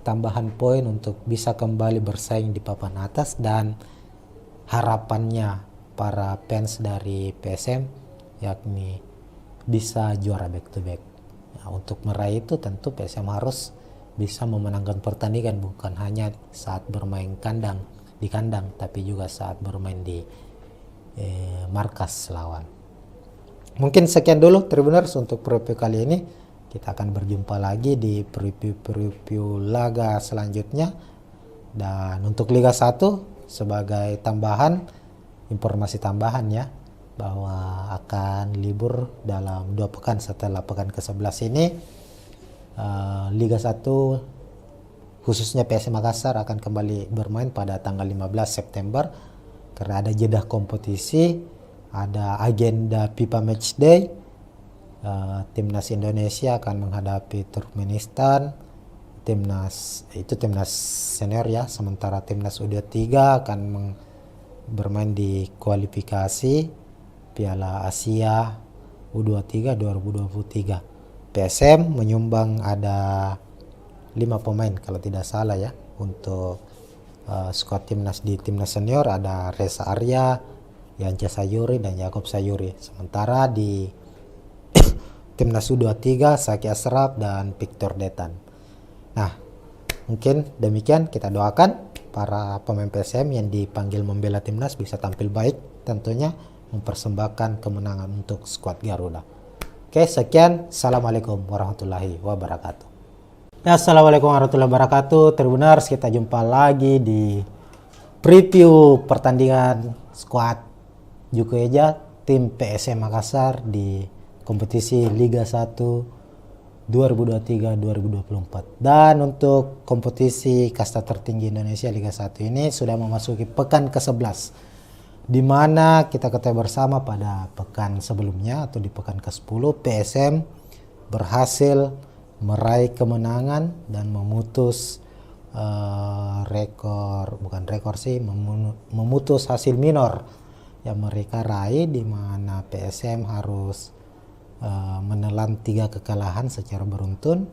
tambahan poin untuk bisa kembali bersaing di papan atas, dan harapannya para fans dari PSM yakni bisa juara back to back. Nah, untuk meraih itu tentu PSM harus bisa memenangkan pertandingan, bukan hanya saat bermain di kandang, tapi juga saat bermain di markas lawan. Mungkin sekian dulu Tribuners untuk preview kali ini. Kita akan berjumpa lagi di preview laga selanjutnya. Dan untuk Liga 1 sebagai informasi tambahan ya, bahwa akan libur dalam 2 pekan setelah pekan ke-11 ini. Liga 1 khususnya PSM Makassar akan kembali bermain pada tanggal 15 September karena ada jeda kompetisi. Ada agenda FIFA Matchday, timnas Indonesia akan menghadapi Turkmenistan, timnas senior ya, sementara timnas U23 akan bermain di kualifikasi Piala Asia U23 2023. PSM menyumbang ada 5 pemain kalau tidak salah ya untuk skuad timnas. Di timnas senior ada Reza Arya, Yance Sayuri dan Yakob Sayuri. Sementara di timnas U23 Zaki Ashraf dan Victor Detan. Nah, mungkin demikian, kita doakan para pemain PSM yang dipanggil membela timnas bisa tampil baik, tentunya mempersembahkan kemenangan untuk skuad Garuda. Oke, sekian. Assalamualaikum warahmatullahi wabarakatuh. Ya, assalamualaikum warahmatullahi wabarakatuh. Tribuners, kita jumpa lagi di preview pertandingan skuad Juku Eja tim PSM Makassar di kompetisi Liga 1 2023-2024. Dan untuk kompetisi kasta tertinggi Indonesia Liga 1 ini sudah memasuki pekan ke-11, di mana kita ketahui bersama pada pekan sebelumnya atau di pekan ke-10 PSM berhasil meraih kemenangan dan memutus memutus hasil minor yang mereka raih, di mana PSM harus menelan 3 kekalahan secara beruntun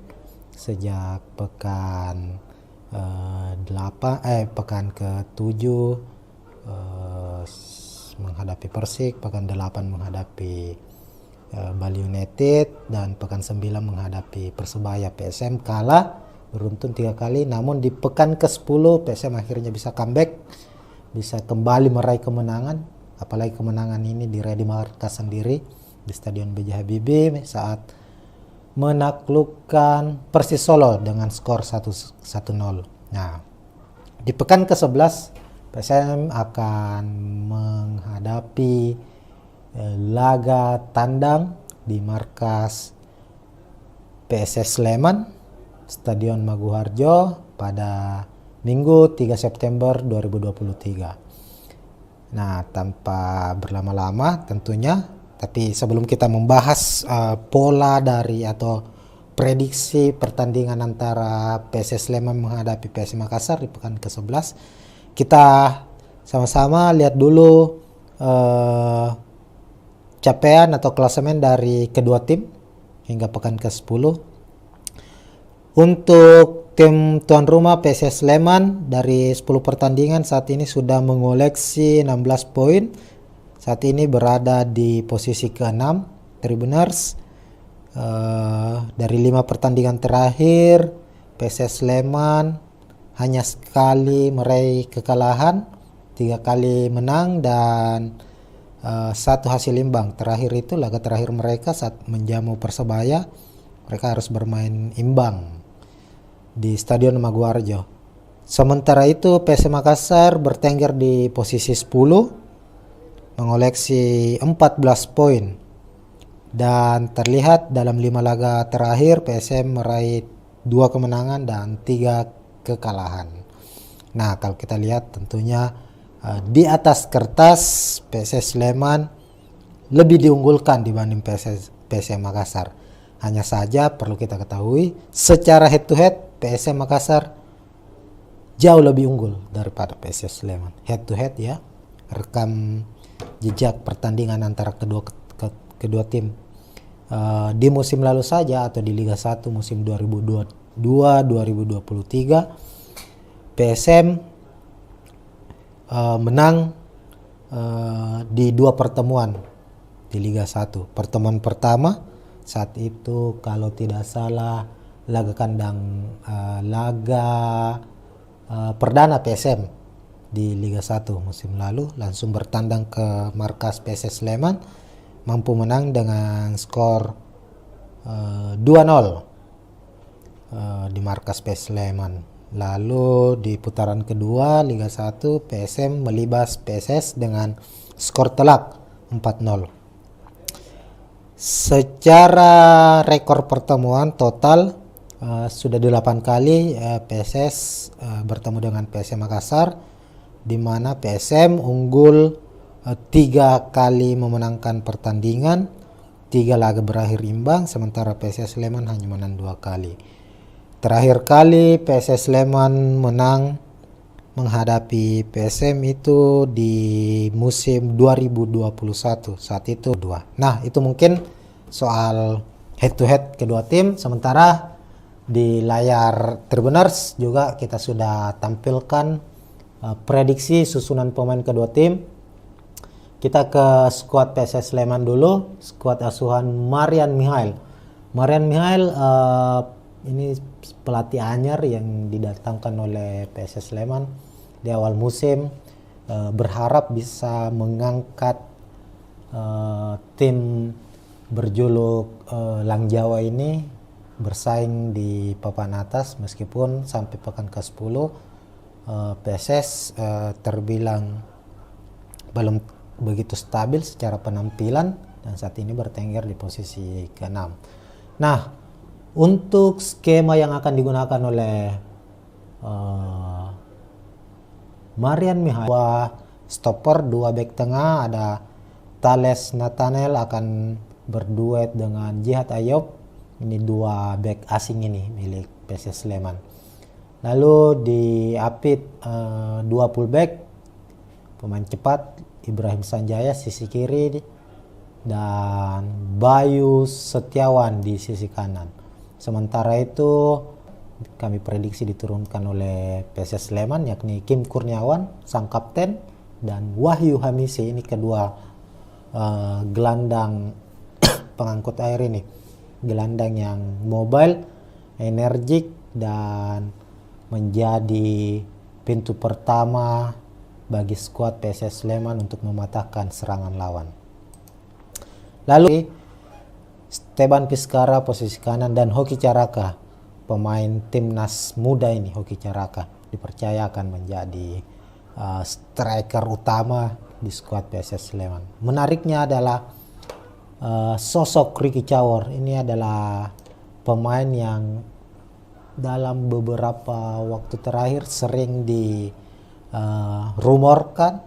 sejak pekan ke-7 menghadapi Persik, pekan 8 menghadapi Bali United, dan pekan 9 menghadapi Persebaya. PSM kalah beruntun 3 kali, namun di pekan ke-10 PSM akhirnya bisa comeback, bisa kembali meraih kemenangan, apalagi kemenangan ini diraih di markas sendiri di Stadion B.J. Habibie saat menaklukkan Persis Solo dengan skor 1-0. Nah, di pekan ke-11 PSM akan menghadapi laga tandang di markas PSS Sleman, Stadion Maguwarjo pada Minggu 3 September 2023. Nah, tanpa berlama-lama tentunya, tapi sebelum kita membahas pola dari atau prediksi pertandingan antara PSS Sleman menghadapi PSM Makassar di pekan ke-11, kita sama-sama lihat dulu capaian atau klasemen dari kedua tim hingga pekan ke-10. Untuk tim tuan rumah PSS Sleman dari 10 pertandingan saat ini sudah mengoleksi 16 poin. Saat ini berada di posisi ke-6 Tribuners. Dari 5 pertandingan terakhir PSS Sleman hanya sekali meraih kekalahan, 3 kali menang dan 1 hasil imbang. Terakhir itu laga terakhir mereka saat menjamu Persebaya, mereka harus bermain imbang di Stadion Maguwarjo. Sementara itu PSM Makassar bertengger di posisi 10 mengoleksi 14 poin, dan terlihat dalam 5 laga terakhir PSM meraih 2 kemenangan dan 3 kekalahan. Nah, kalau kita lihat tentunya di atas kertas PSS Sleman lebih diunggulkan dibanding PSM Makassar. Hanya saja perlu kita ketahui secara head to head PSM Makassar jauh lebih unggul daripada PSS Sleman. Head to head ya, rekam jejak pertandingan antara kedua tim di musim lalu saja atau di Liga 1 musim 2022-2023 PSM menang di 2 pertemuan di Liga 1. Pertemuan pertama saat itu kalau tidak salah laga kandang perdana PSM di Liga 1 musim lalu, langsung bertandang ke markas PSS Sleman, mampu menang dengan skor 2-0 di markas PSS Sleman. Lalu di putaran kedua Liga 1 PSM melibas PSS dengan skor telak 4-0. Secara rekor pertemuan total sudah 8 kali PSS bertemu dengan PSM Makassar, di mana PSM unggul 3 kali memenangkan pertandingan, 3 laga berakhir imbang, sementara PSS Sleman hanya menang 2 kali. Terakhir kali PSS Sleman menang menghadapi PSM itu di musim 2021, saat itu 2. Nah, itu mungkin soal head to head kedua tim. Sementara di layar Tribuners juga kita sudah tampilkan prediksi susunan pemain kedua tim. Kita ke skuad PSS Sleman dulu, skuad asuhan Marian Mihail. Marian Mihail ini pelatih anyar yang didatangkan oleh PSS Sleman di awal musim, berharap bisa mengangkat tim berjuluk Lang Jawa ini bersaing di papan atas, meskipun sampai pekan ke-10 PSS terbilang belum begitu stabil secara penampilan dan saat ini bertengger di posisi ke-6. Nah, untuk skema yang akan digunakan oleh Marian Mihail, 2 stopper, 2 back tengah, ada Thales Nathanael akan berduet dengan Jihad Ayob. Ini 2 back asing ini milik PSS Sleman. Lalu di Apit 2 fullback, pemain cepat, Ibrahim Sanjaya sisi kiri dan Bayu Setiawan di sisi kanan. Sementara itu kami prediksi diturunkan oleh PSS Sleman, yakni Kim Kurniawan sang kapten dan Wahyu Hamisi, ini kedua gelandang pengangkut air ini. Gelandang yang mobile, energik, dan menjadi pintu pertama bagi skuad PSS Sleman untuk mematahkan serangan lawan. Lalu Steban Vizcara posisi kanan, dan Hoki Caraka, pemain timnas muda ini. Hoki Caraka dipercaya akan menjadi striker utama di skuad PSS Sleman. Menariknya adalah sosok Ricky Cawor. Ini adalah pemain yang dalam beberapa waktu terakhir sering rumorkan,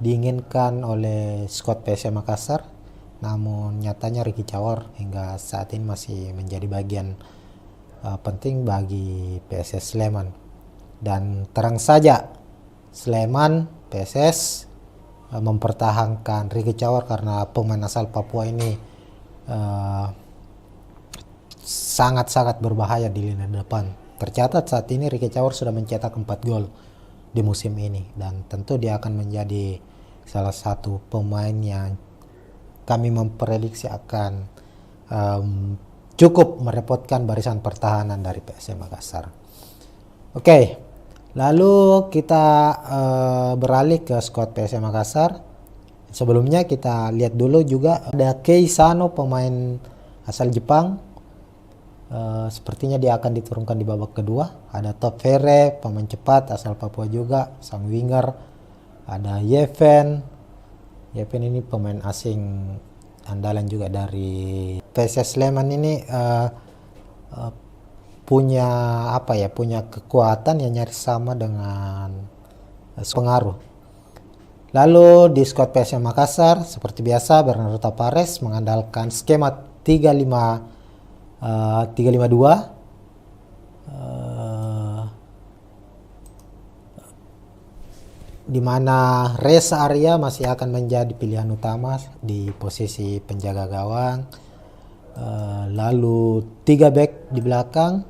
diinginkan oleh skuad PSM Makassar. Namun nyatanya Ricky Cawor hingga saat ini masih menjadi bagian penting bagi PSS Sleman. Dan terang saja Sleman PSS mempertahankan Ricky Cawor karena pemain asal Papua ini sangat-sangat berbahaya di lini depan. Tercatat saat ini Ricky Cawor sudah mencetak 4 gol di musim ini, dan tentu dia akan menjadi salah satu pemain yang kami memprediksi akan cukup merepotkan barisan pertahanan dari PSM Makassar. Oke, lalu kita beralih ke skuad PSM Makassar. Sebelumnya kita lihat dulu juga ada Kei Sano, pemain asal Jepang. Sepertinya dia akan diturunkan di babak kedua. Ada Top Fere, pemain cepat asal Papua juga, sang winger. Ada Yeven ini pemain asing andalan juga dari PSS Sleman. Ini punya kekuatan yang nyaris sama dengan pengaruh. Lalu di skuad PSM Makassar seperti biasa Bernardo Tapares mengandalkan skema 3-5-2, di mana Reza Arya masih akan menjadi pilihan utama di posisi penjaga gawang. Lalu 3 back di belakang,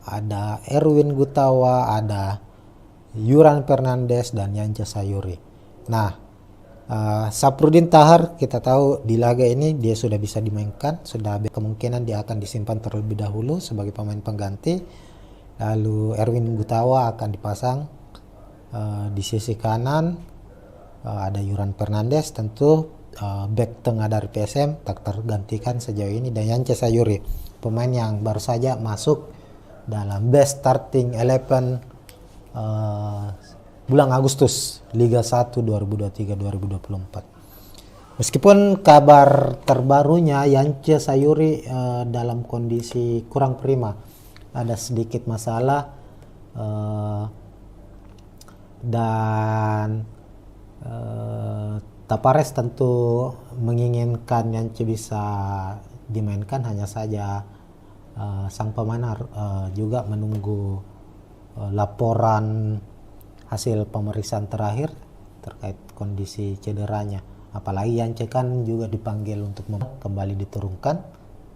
ada Erwin Gutawa, ada Yuran Fernandes, dan Yance Sayuri. Nah, Saprudin Tahar kita tahu di laga ini dia sudah bisa dimainkan, sudah kemungkinan dia akan disimpan terlebih dahulu sebagai pemain pengganti. Lalu Erwin Gutawa akan dipasang di sisi kanan. Ada Yuran Fernandes, tentu back tengah dari PSM tak tergantikan sejauh ini, dan Yance Sayuri, pemain yang baru saja masuk dalam best starting 11 bulan Agustus Liga 1 2023-2024. Meskipun kabar terbarunya Yance Sayuri dalam kondisi kurang prima, ada sedikit masalah, dan Tapares tentu menginginkan Yance bisa dimainkan. Hanya saja sang pemain juga menunggu laporan hasil pemeriksaan terakhir terkait kondisi cederanya. Apalagi Yance kan juga dipanggil untuk kembali diturunkan,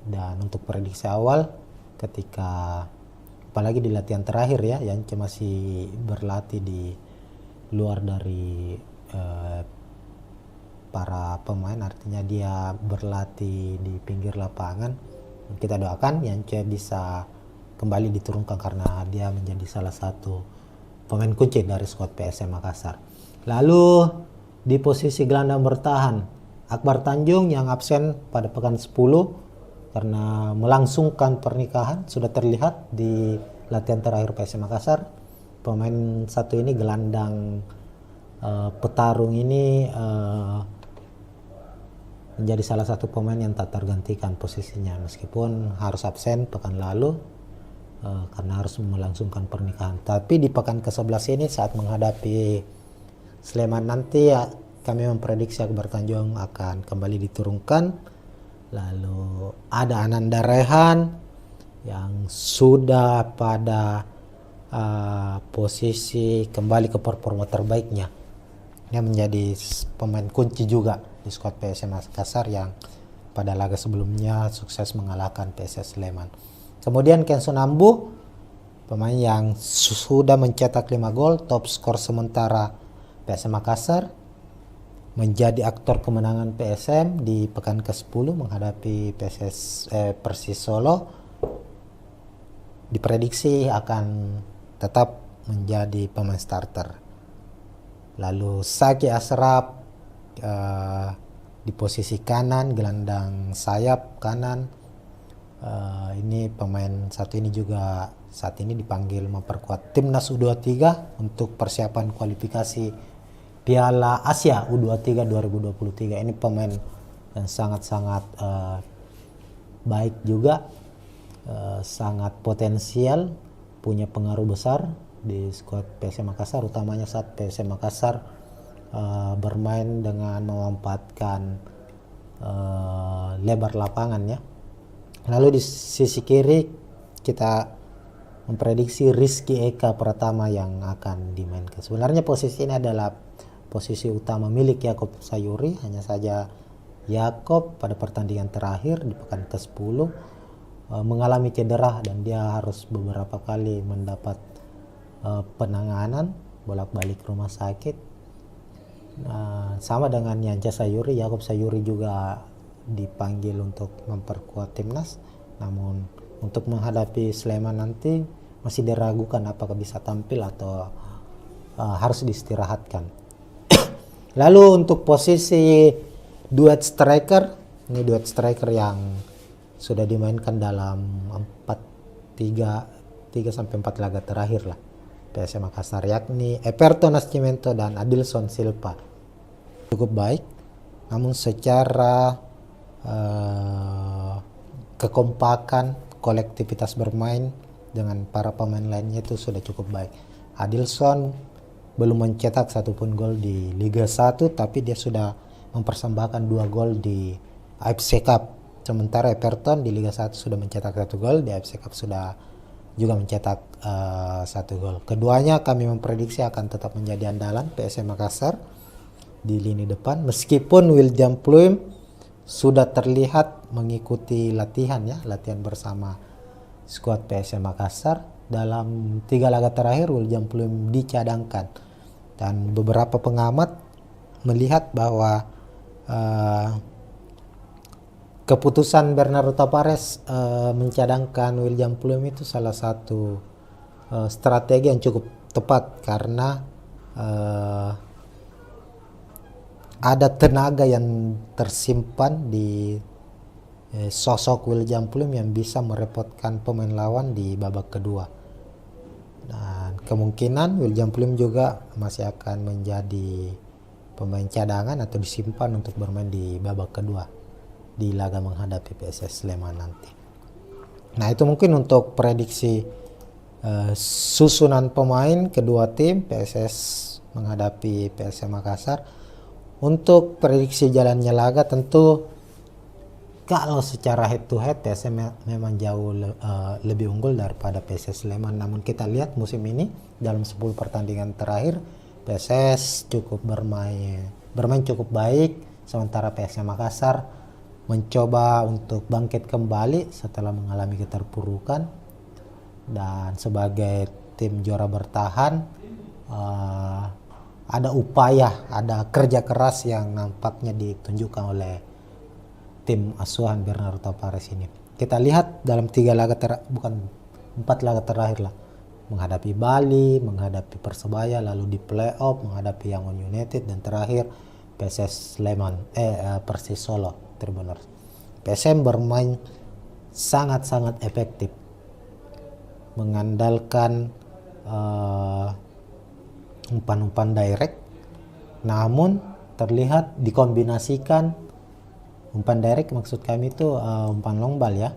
dan untuk prediksi awal ketika apalagi di latihan terakhir ya, Yance masih berlatih di luar dari para pemain, artinya dia berlatih di pinggir lapangan. Kita doakan Yance bisa kembali diturunkan karena dia menjadi salah satu pemain kunci dari skuad PSM Makassar. Lalu di posisi gelandang bertahan, Akbar Tanjung yang absen pada pekan 10 karena melangsungkan pernikahan, sudah terlihat di latihan terakhir PSM Makassar. Pemain satu ini, gelandang petarung ini, menjadi salah satu pemain yang tak tergantikan posisinya meskipun harus absen pekan lalu karena harus melangsungkan pernikahan. Tapi di pekan ke-11 ini saat menghadapi Sleman nanti ya, kami memprediksi Akbar Tanjung akan kembali diturunkan. Lalu ada Ananda Rehan yang sudah pada posisi kembali ke performa terbaiknya. Dia menjadi pemain kunci juga di skuad PSM Makassar yang pada laga sebelumnya sukses mengalahkan PSS Sleman. Kemudian Kenson Ambu, pemain yang sudah mencetak 5 gol, top skor sementara PSM Makassar. menjadi aktor kemenangan PSM di pekan ke-10 menghadapi Persis Solo. Diprediksi akan tetap menjadi pemain starter. Lalu Saki Ashraf di posisi kanan, gelandang sayap kanan. Ini pemain satu ini juga saat ini dipanggil memperkuat timnas U23 untuk persiapan kualifikasi Piala Asia U23 2023. Ini pemain yang sangat-sangat baik juga, sangat potensial, punya pengaruh besar di skuad PSM Makassar, utamanya saat PSM Makassar bermain dengan memanfaatkan lebar lapangan ya. Lalu di sisi kiri kita memprediksi Rizky Eka Pratama yang akan dimainkan. Sebenarnya posisi ini adalah posisi utama milik Yaakob Sayuri, hanya saja Yaakob pada pertandingan terakhir di pekan ke-10 mengalami cedera dan dia harus beberapa kali mendapat penanganan bolak-balik rumah sakit. Sama dengan Yanca Sayuri, Yaakob Sayuri juga dipanggil untuk memperkuat timnas, namun untuk menghadapi Sleman nanti masih diragukan apakah bisa tampil atau harus diistirahatkan. Lalu untuk posisi duet striker, ini duet striker yang sudah dimainkan dalam 3 sampai 4 laga terakhir lah PSM Makassar, yakni Everton Nascimento dan Adilson Silva. Cukup baik, namun secara kekompakan, kolektivitas bermain dengan para pemain lainnya itu sudah cukup baik. Adilson belum mencetak satupun gol di Liga 1, tapi dia sudah mempersembahkan 2 gol di AFC Cup. Sementara Everton di Liga 1 sudah mencetak 1 gol, di AFC Cup sudah juga mencetak 1 gol. Keduanya kami memprediksi akan tetap menjadi andalan PSM Makassar di lini depan, meskipun William Pluim sudah terlihat mengikuti latihan bersama skuad PSM Makassar. Dalam 3 laga terakhir William Pluim dicadangkan, dan beberapa pengamat melihat bahwa keputusan Bernardo Tavares mencadangkan William Pluim itu salah satu strategi yang cukup tepat, karena ada tenaga yang tersimpan di sosok William Pluim yang bisa merepotkan pemain lawan di babak kedua. Dan kemungkinan William Pluim juga masih akan menjadi pemain cadangan atau disimpan untuk bermain di babak kedua di laga menghadapi PSS Sleman nanti. Nah, itu mungkin untuk prediksi susunan pemain kedua tim PSS menghadapi PSM Makassar. Untuk prediksi jalannya laga, tentu kalau secara head to head PSM memang jauh lebih unggul daripada PSS Sleman. Namun kita lihat musim ini dalam 10 pertandingan terakhir PSS cukup bermain cukup baik, sementara PSM Makassar mencoba untuk bangkit kembali setelah mengalami keterpurukan. Dan sebagai tim juara bertahan, ada upaya, ada kerja keras yang nampaknya ditunjukkan oleh tim asuhan Bernardo Tavares ini. Kita lihat dalam 4 laga terakhir lah, menghadapi Bali, menghadapi Persebaya, lalu di playoff menghadapi Yangon United, dan terakhir PSS Sleman, Persis Solo Tribuners. PSM bermain sangat-sangat efektif, mengandalkan umpan-umpan direct, namun terlihat dikombinasikan umpan direct, maksud kami itu umpan long ball ya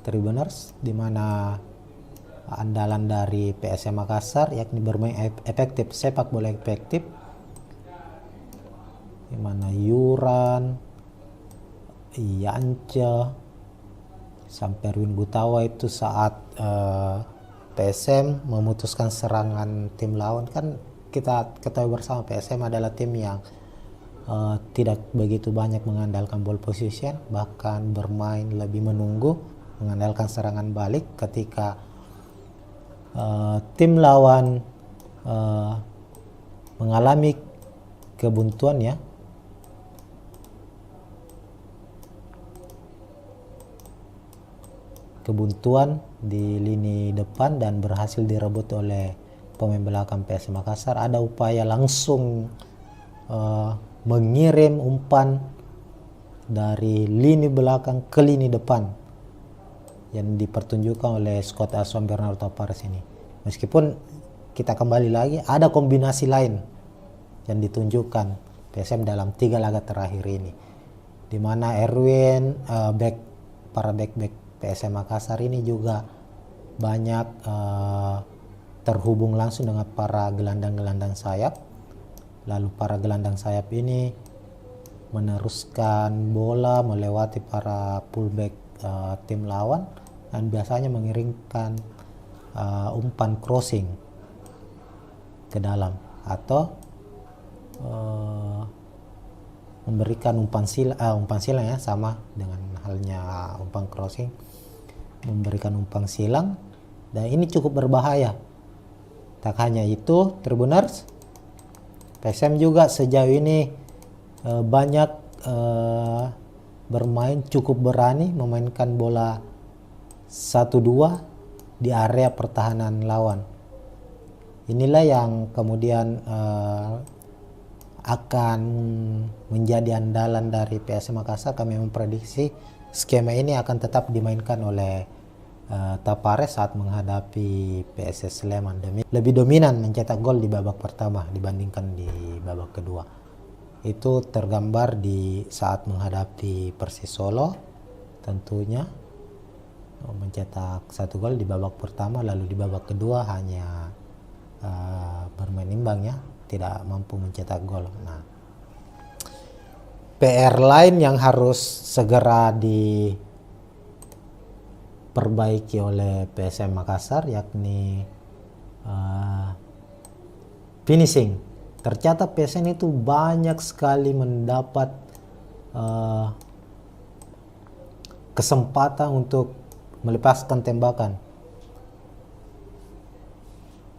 Tribuners, di mana andalan dari PSM Makassar yakni bermain efektif, sepak bola efektif, di mana Yuran, Yance, sampai Erwin Gutawa itu saat PSM memutuskan serangan tim lawan. Kan kita ketahui bersama PSM adalah tim yang tidak begitu banyak mengandalkan ball position, bahkan bermain lebih menunggu, mengandalkan serangan balik ketika tim lawan mengalami kebuntuan ya, kebuntuan di lini depan dan berhasil direbut oleh pemain belakang PSM Makassar. Ada upaya langsung mengirim umpan dari lini belakang ke lini depan yang dipertunjukkan oleh Scott Aswan Bernardo Tavares ini. Meskipun kita kembali lagi ada kombinasi lain yang ditunjukkan PSM dalam 3 laga terakhir ini, di mana Erwin para back PSM Makassar ini juga banyak terhubung langsung dengan para gelandang-gelandang sayap. Lalu para gelandang sayap ini meneruskan bola melewati para fullback tim lawan dan biasanya mengirimkan umpan crossing ke dalam atau memberikan umpan silang ya, sama dengan halnya umpan crossing, memberikan umpan silang, dan ini cukup berbahaya. Tak hanya itu, Tribuners, PSM juga sejauh ini banyak bermain cukup berani memainkan bola 1-2 di area pertahanan lawan. Inilah yang kemudian akan menjadi andalan dari PSM Makassar. Kami memprediksi skema ini akan tetap dimainkan oleh Tavares saat menghadapi PSS Sleman. Lebih dominan mencetak gol di babak pertama dibandingkan di babak kedua. Itu tergambar di saat menghadapi Persis Solo, tentunya mencetak 1 gol di babak pertama, lalu di babak kedua hanya bermain imbang ya, tidak mampu mencetak gol. Nah, PR lain yang harus segera diperbaiki oleh PSM Makassar yakni finishing. Tercatat PSM itu banyak sekali mendapat kesempatan untuk melepaskan tembakan.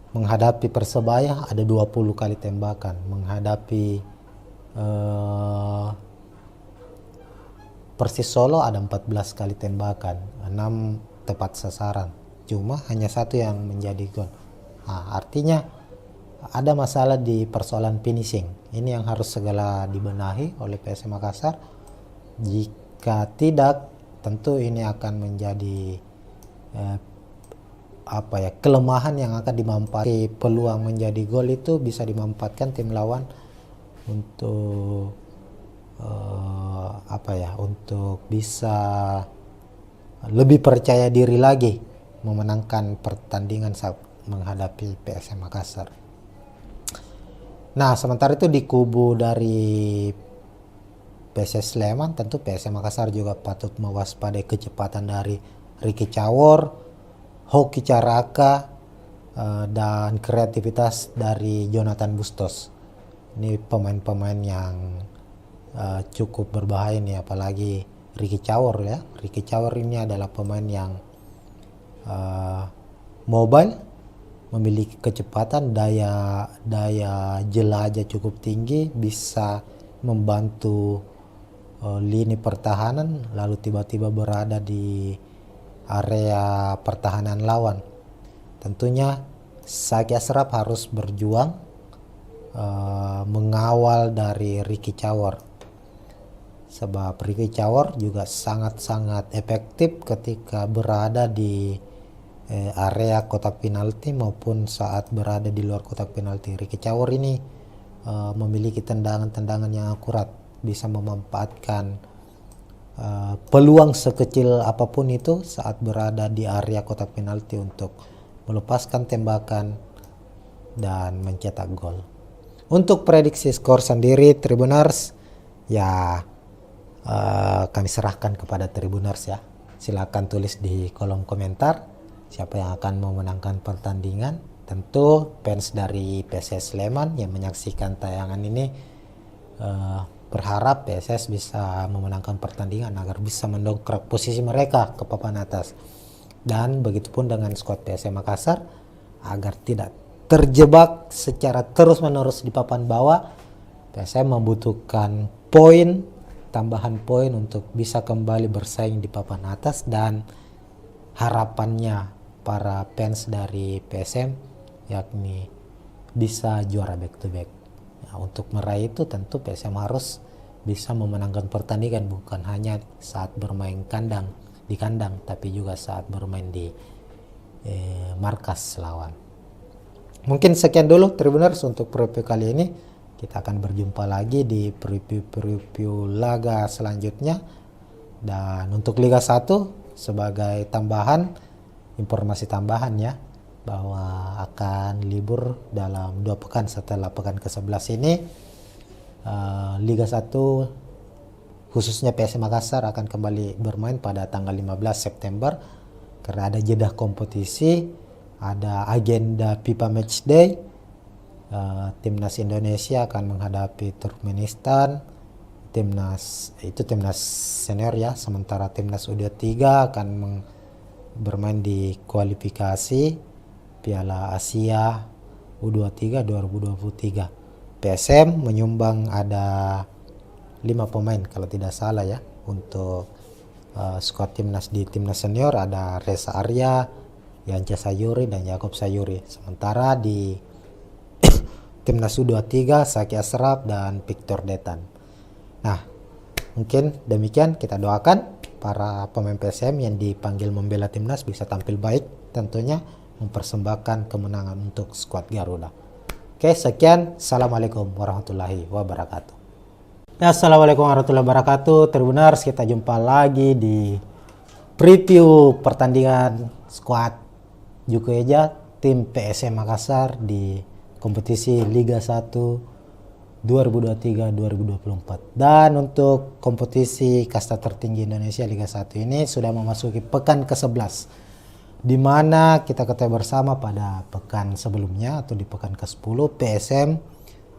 Menghadapi Persebaya ada 20 kali tembakan, menghadapi Persis Solo ada 14 kali tembakan, 6 tepat sasaran, cuma hanya 1 yang menjadi gol. Nah, artinya ada masalah di persoalan finishing. Ini yang harus segera dibenahi oleh PSM Makassar. Jika tidak, tentu ini akan menjadi kelemahan yang akan dimanfaatkan. Peluang menjadi gol itu bisa dimanfaatkan tim lawan untuk untuk bisa lebih percaya diri lagi memenangkan pertandingan saat menghadapi PSM Makassar. Nah, sementara itu di kubu dari PSS Sleman, tentu PSM Makassar juga patut mewaspadai kecepatan dari Ricky Cawor, Hoki Caraka, dan kreativitas dari Jonathan Bustos. Ini pemain-pemain yang cukup berbahaya nih, apalagi Ricky Cawor ya. Ricky Cawor ini adalah pemain yang mobile, memiliki kecepatan, daya jelajah cukup tinggi, bisa membantu lini pertahanan, lalu tiba-tiba berada di area pertahanan lawan. Tentunya Saki Ashraf harus berjuang mengawal dari Ricky Cawor, sebab Ricky Cawor juga sangat-sangat efektif ketika berada di area kotak penalti maupun saat berada di luar kotak penalti. Ricky Cawor ini memiliki tendangan-tendangan yang akurat, bisa memanfaatkan peluang sekecil apapun itu saat berada di area kotak penalti untuk melepaskan tembakan dan mencetak gol. Untuk prediksi skor sendiri Tribuners ya, kami serahkan kepada Tribuners ya. Silakan tulis di kolom komentar siapa yang akan memenangkan pertandingan. Tentu fans dari PSS Sleman yang menyaksikan tayangan ini berharap PSS bisa memenangkan pertandingan agar bisa mendongkrak posisi mereka ke papan atas. Dan begitupun dengan skuad PSM Makassar agar tidak terjebak secara terus-menerus di papan bawah. PSM membutuhkan tambahan poin untuk bisa kembali bersaing di papan atas dan harapannya para fans dari PSM, yakni bisa juara back to back. Nah, untuk meraih itu tentu PSM harus bisa memenangkan pertandingan, bukan hanya saat bermain di kandang, tapi juga saat bermain di markas lawan. Mungkin sekian dulu Tribuners untuk preview kali ini. Kita akan berjumpa lagi di preview laga selanjutnya. Dan untuk Liga 1 sebagai informasi tambahan ya, bahwa akan libur dalam 2 pekan setelah pekan ke-11 ini. Liga 1 khususnya PSM Makassar akan kembali bermain pada tanggal 15 September karena ada jeda kompetisi, ada agenda FIFA Matchday. Timnas Indonesia akan menghadapi Turkmenistan, timnas senior ya, sementara timnas U23 akan bermain di kualifikasi Piala Asia U23 2023. PSM menyumbang ada 5 pemain kalau tidak salah ya untuk skuad timnas. Di timnas senior ada Reza Arya, Yanca Sayuri dan Yakob Sayuri, sementara di timnas U23 Saki Asraf dan Victor Detan. Nah, mungkin demikian, kita doakan para pemain PSM yang dipanggil membela timnas bisa tampil baik, tentunya mempersembahkan kemenangan untuk skuad Garuda. Oke, sekian. Assalamualaikum warahmatullahi wabarakatuh. Ya, assalamualaikum warahmatullahi wabarakatuh. Tribuners, kita jumpa lagi di preview pertandingan skuad Juku Eja tim PSM Makassar di kompetisi Liga 1 2023-2024. Dan untuk kompetisi kasta tertinggi Indonesia Liga 1 ini sudah memasuki pekan ke-11, di mana kita ketahui bersama pada pekan sebelumnya atau di pekan ke-10 PSM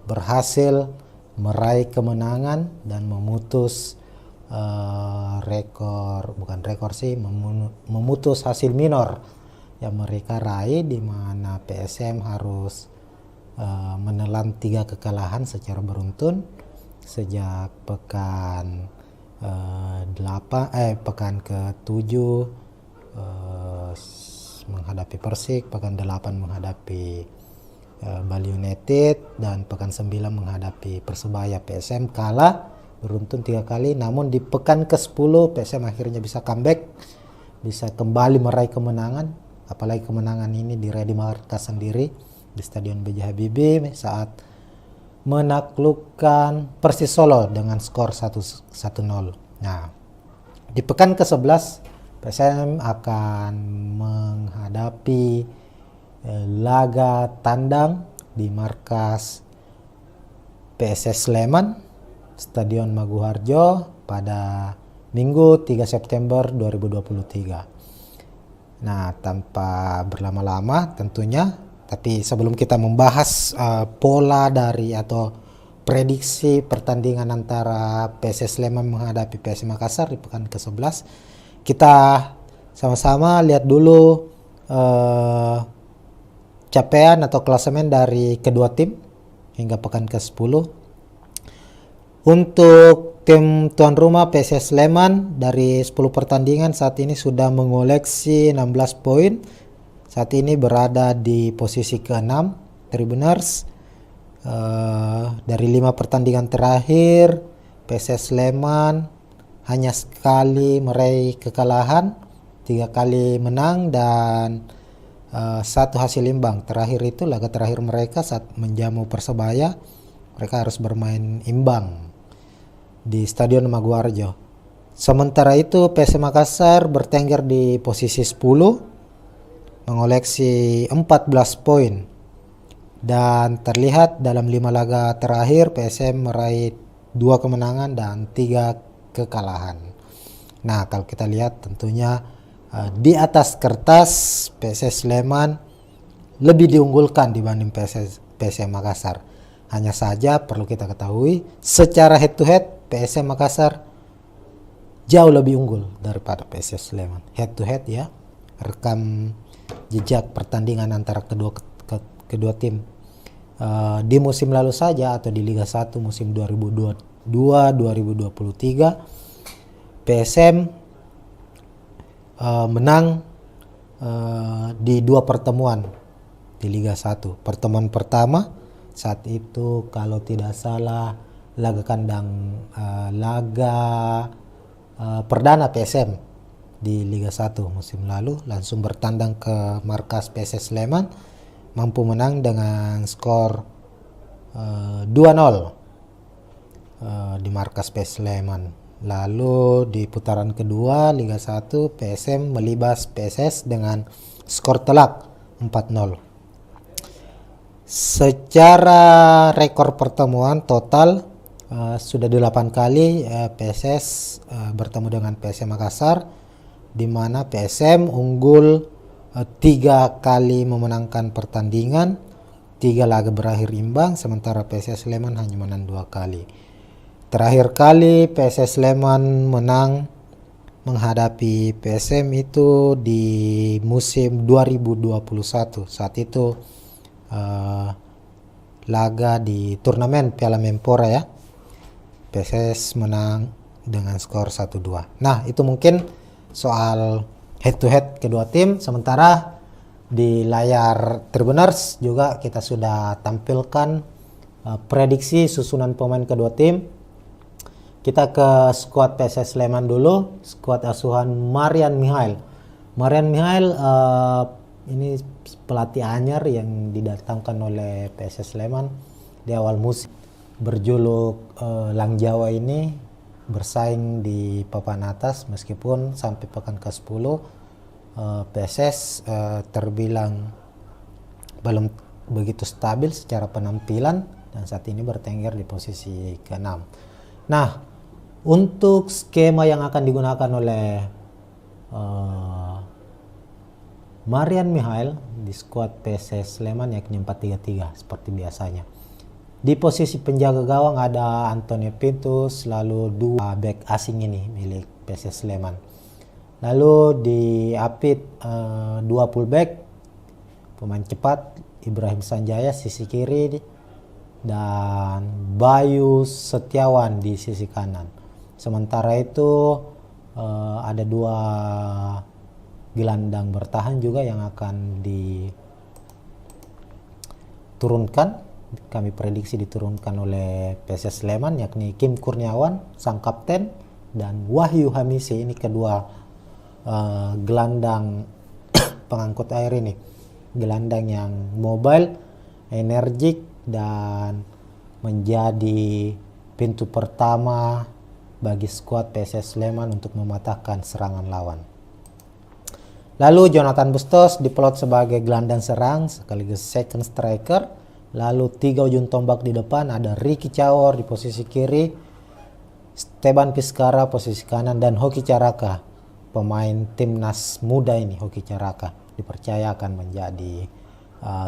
berhasil meraih kemenangan dan memutus memutus hasil minor yang mereka raih, di mana PSM harus menelan 3 kekalahan secara beruntun sejak pekan ke-7 menghadapi Persik, pekan 8 menghadapi Bali United, dan pekan 9 menghadapi Persebaya. PSM kalah beruntun 3 kali, namun di pekan ke-10 PSM akhirnya bisa comeback, bisa kembali meraih kemenangan, apalagi kemenangan ini diraih di markas sendiri di Stadion B.J. Habibie saat menaklukkan Persis Solo dengan skor 1-0. Nah, di pekan ke-11 PSM akan menghadapi laga tandang di markas PSS Sleman, Stadion Maguharjo pada Minggu 3 September 2023. Nah, tanpa berlama-lama tentunya, tapi sebelum kita membahas pola dari atau prediksi pertandingan antara PSS Sleman menghadapi PSM Makassar di pekan ke-11, kita sama-sama lihat dulu capaian atau klasemen dari kedua tim hingga pekan ke-10. Untuk tim tuan rumah PSS Sleman dari 10 pertandingan saat ini sudah mengoleksi 16 poin. Saat ini berada di posisi ke-6 Tribuners. Dari 5 pertandingan terakhir PSS Sleman hanya sekali meraih kekalahan, 3 kali menang dan 1 hasil imbang. Terakhir itu laga terakhir mereka saat menjamu Persebaya, mereka harus bermain imbang di Stadion Maguwarjo. Sementara itu PSM Makassar bertengger di posisi 10 mengoleksi 14 poin, dan terlihat dalam 5 laga terakhir PSM meraih 2 kemenangan dan 3 kekalahan. Nah, kalau kita lihat tentunya di atas kertas PSS Sleman lebih diunggulkan dibanding PSM Makassar. Hanya saja perlu kita ketahui secara head to head PSM Makassar jauh lebih unggul daripada PSS Sleman. Head to head ya, rekam jejak pertandingan antara kedua tim di musim lalu saja atau di Liga 1 musim 2022-2023 PSM menang di 2 pertemuan di Liga 1. Pertemuan pertama saat itu kalau tidak salah laga kandang, laga perdana PSM di Liga 1 musim lalu, langsung bertandang ke markas PSS Sleman, mampu menang dengan skor 2-0 di markas PSS Sleman. Lalu di putaran kedua Liga 1 PSM melibas PSS dengan skor telak 4-0. Secara rekor pertemuan total sudah 8 kali PSS bertemu dengan PSM Makassar, di mana PSM unggul 3 kali memenangkan pertandingan, 3 laga berakhir imbang, sementara PSS Sleman hanya menang 2 kali. Terakhir kali PSS Sleman menang menghadapi PSM itu di musim 2021. Saat itu laga di turnamen Piala Menpora ya. PSS menang dengan skor 1-2. Nah, itu mungkin soal head to head kedua tim. Sementara di layar Tribuners juga kita sudah tampilkan prediksi susunan pemain kedua tim. Kita ke skuad PSS Sleman dulu, skuad asuhan Marian Mihail. Marian Mihail ini pelatih anyar yang didatangkan oleh PSS Sleman di awal musim. Berjuluk Lang Jawa ini bersaing di papan atas, meskipun sampai pekan ke-10 PSS terbilang belum begitu stabil secara penampilan dan saat ini bertengger di posisi ke-6. Nah, untuk skema yang akan digunakan oleh Marian Mihail di skuad PSS Sleman yakni 4-3-3 seperti biasanya. Di posisi penjaga gawang ada Antonio Pintus, lalu 2 back asing ini milik PSS Sleman. Lalu di apit 2 fullback, pemain cepat Ibrahim Sanjaya sisi kiri dan Bayu Setiawan di sisi kanan. Sementara itu ada 2 gelandang bertahan juga yang akan diturunkan. Kami prediksi diturunkan oleh PSS Sleman, yakni Kim Kurniawan sang kapten dan Wahyu Hamisi. Ini kedua gelandang pengangkut air ini, gelandang yang mobile, energik, dan menjadi pintu pertama bagi skuad PSS Sleman untuk mematahkan serangan lawan. Lalu Jonathan Bustos diplot sebagai gelandang serang sekaligus second striker. Lalu 3 ujung tombak di depan, ada Ricky Cawor di posisi kiri, Steban Piskara posisi kanan, dan Hoki Caraka, pemain timnas muda ini. Hoki Caraka dipercaya akan menjadi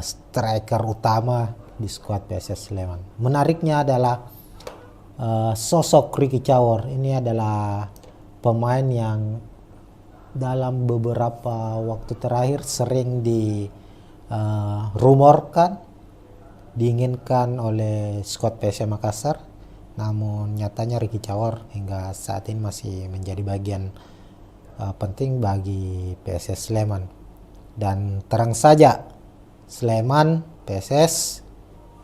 striker utama di skuad PSS Sleman. Menariknya adalah sosok Ricky Cawor. Ini adalah pemain yang dalam beberapa waktu terakhir sering dirumorkan, diinginkan oleh skuad PSM Makassar, namun nyatanya Ricky Cawor hingga saat ini masih menjadi bagian penting bagi PSS Sleman. Dan terang saja Sleman PSS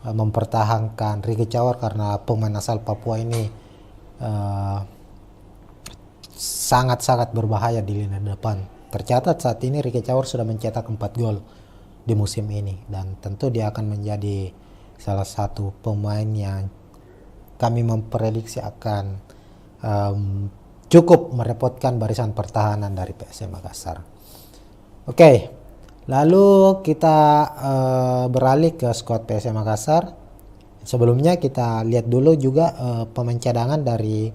mempertahankan Ricky Cawor karena pemain asal Papua ini sangat-sangat berbahaya di lini depan. Tercatat saat ini Ricky Cawor sudah mencetak 4 gol di musim ini, dan tentu dia akan menjadi salah satu pemain yang kami memprediksi akan cukup merepotkan barisan pertahanan dari PSM Makassar. Oke, lalu kita beralih ke skuad PSM Makassar. Sebelumnya kita lihat dulu juga pemain cadangan dari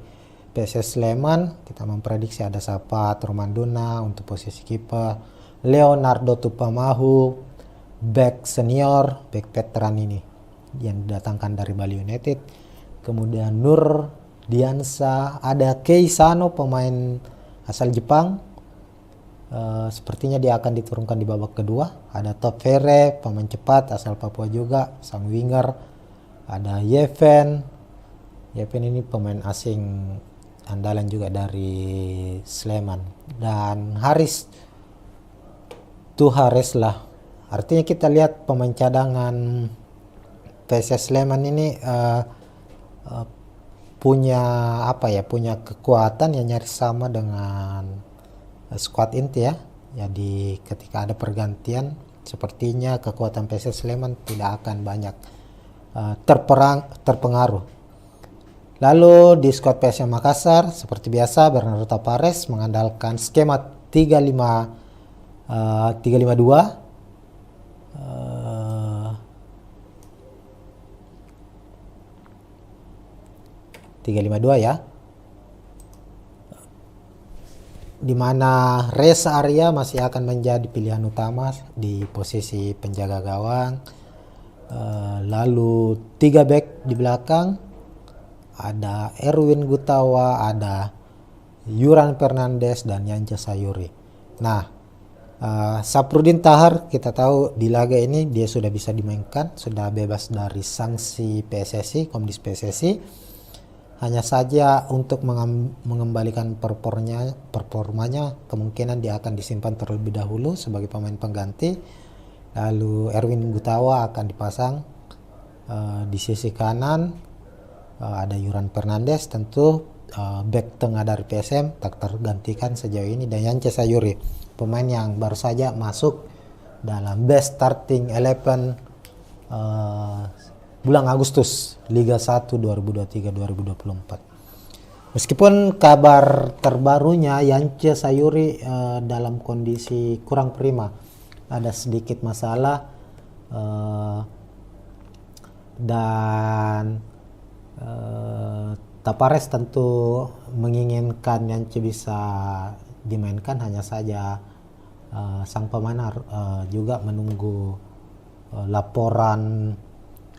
PSS Sleman. Kita memprediksi ada Sapat Romanduna untuk posisi kiper, Leonardo Tupamahu back senior, back veteran ini yang didatangkan dari Bali United. Kemudian Nur Diansa, ada Kei Sano pemain asal Jepang, sepertinya dia akan diturunkan di babak kedua. Ada Top Fere pemain cepat asal Papua juga, sang winger. Ada Yeven ini pemain asing andalan juga dari Sleman. Dan Haris Tuhares lah. Artinya kita lihat pemain cadangan PSS Sleman ini punya punya kekuatan yang nyaris sama dengan skuad inti ya. Jadi ketika ada pergantian, sepertinya kekuatan PSS Sleman tidak akan banyak terpengaruh. Lalu di skuad PSM Makassar seperti biasa Bernardo Tapares mengandalkan skema 3-5-2 ya, di mana Reza Arya masih akan menjadi pilihan utama di posisi penjaga gawang. Lalu 3 back di belakang, ada Erwin Gutawa, ada Yuran Fernandes dan Yance Sayuri. Nah, Saprudin Tahar kita tahu di laga ini dia sudah bisa dimainkan, sudah bebas dari sanksi PSSI, Komdis PSSI. Hanya saja untuk mengembalikan performanya kemungkinan dia akan disimpan terlebih dahulu sebagai pemain pengganti. Lalu Erwin Gutawa akan dipasang di sisi kanan. Ada Yuran Fernandes tentu back tengah dari PSM tak tergantikan sejauh ini, dan Yance Sayuri pemain yang baru saja masuk dalam best starting 11 bulan Agustus Liga 1 2023-2024. Meskipun kabar terbarunya Yance Sayuri dalam kondisi kurang prima, ada sedikit masalah dan Tapares tentu menginginkan Yance bisa dimainkan, hanya saja sang pemain juga menunggu laporan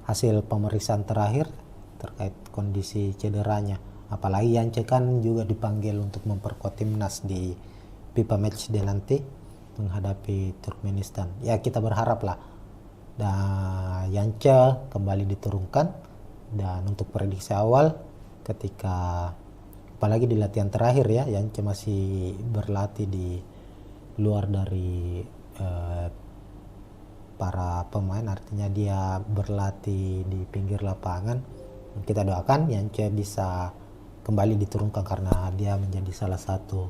hasil pemeriksaan terakhir terkait kondisi cederanya. Apalagi Yance kan juga dipanggil untuk memperkuat timnas di FIFA Matchday nanti menghadapi Turkmenistan. Ya kita berharap lah dan Yance kembali diturunkan. Dan untuk prediksi awal ketika apalagi di latihan terakhir ya, Yance masih berlatih di luar dari para pemain, artinya dia berlatih di pinggir lapangan. Kita doakan Yance bisa kembali diturunkan karena dia menjadi salah satu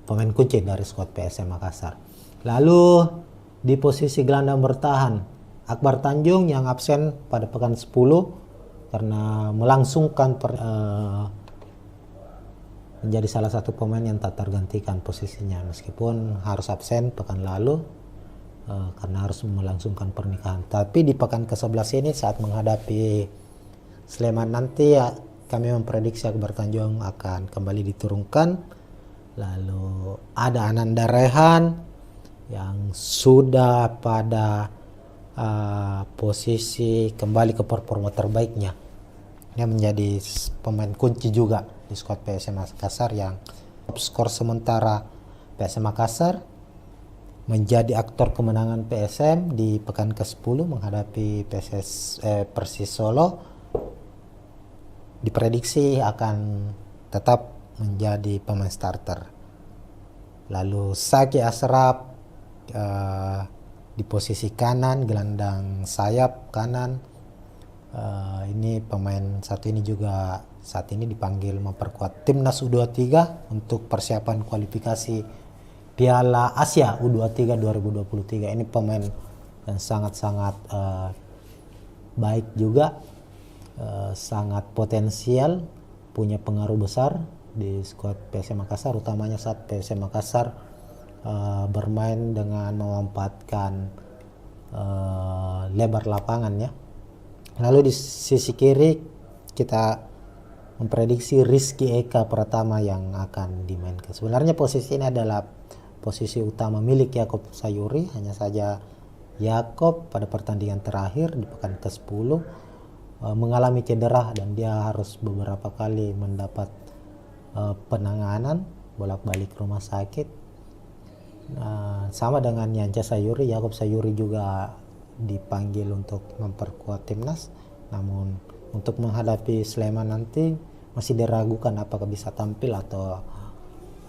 pemain kunci dari skuad PSM Makassar. Lalu di posisi gelandang bertahan Akbar Tanjung yang absen pada pekan 10 karena melangsungkan menjadi salah satu pemain yang tak tergantikan posisinya meskipun harus absen pekan lalu karena harus melangsungkan pernikahan. Tapi di pekan ke-11 ini saat menghadapi Sleman nanti ya, kami memprediksi Akbar Tanjung akan kembali diturunkan. Lalu ada Ananda Rehan yang sudah pada posisi kembali ke performa terbaiknya. Dia menjadi pemain kunci juga di skuad PSM Makassar yang top skor sementara PSM Makassar, menjadi aktor kemenangan PSM di pekan ke-10 menghadapi Persis Solo. Diprediksi akan tetap menjadi pemain starter. Lalu Saki Asraf di posisi kanan, gelandang sayap kanan. Ini pemain satu ini juga saat ini dipanggil memperkuat timnas U23 untuk persiapan kualifikasi Piala Asia U23 2023. Ini pemain yang sangat-sangat baik juga, sangat potensial, punya pengaruh besar di skuad PSM Makassar, utamanya saat PSM Makassar bermain dengan memanfaatkan lebar lapangan ya. Lalu di sisi kiri kita memprediksi Rizky Eka Pratama yang akan dimainkan. Sebenarnya posisi ini adalah posisi utama milik Yakob Sayuri, hanya saja Yakob pada pertandingan terakhir di pekan ke-10 mengalami cedera dan dia harus beberapa kali mendapat penanganan bolak-balik rumah sakit. Sama dengan Yance Sayuri, Yakob Sayuri juga dipanggil untuk memperkuat timnas, namun untuk menghadapi Sleman nanti masih diragukan apakah bisa tampil atau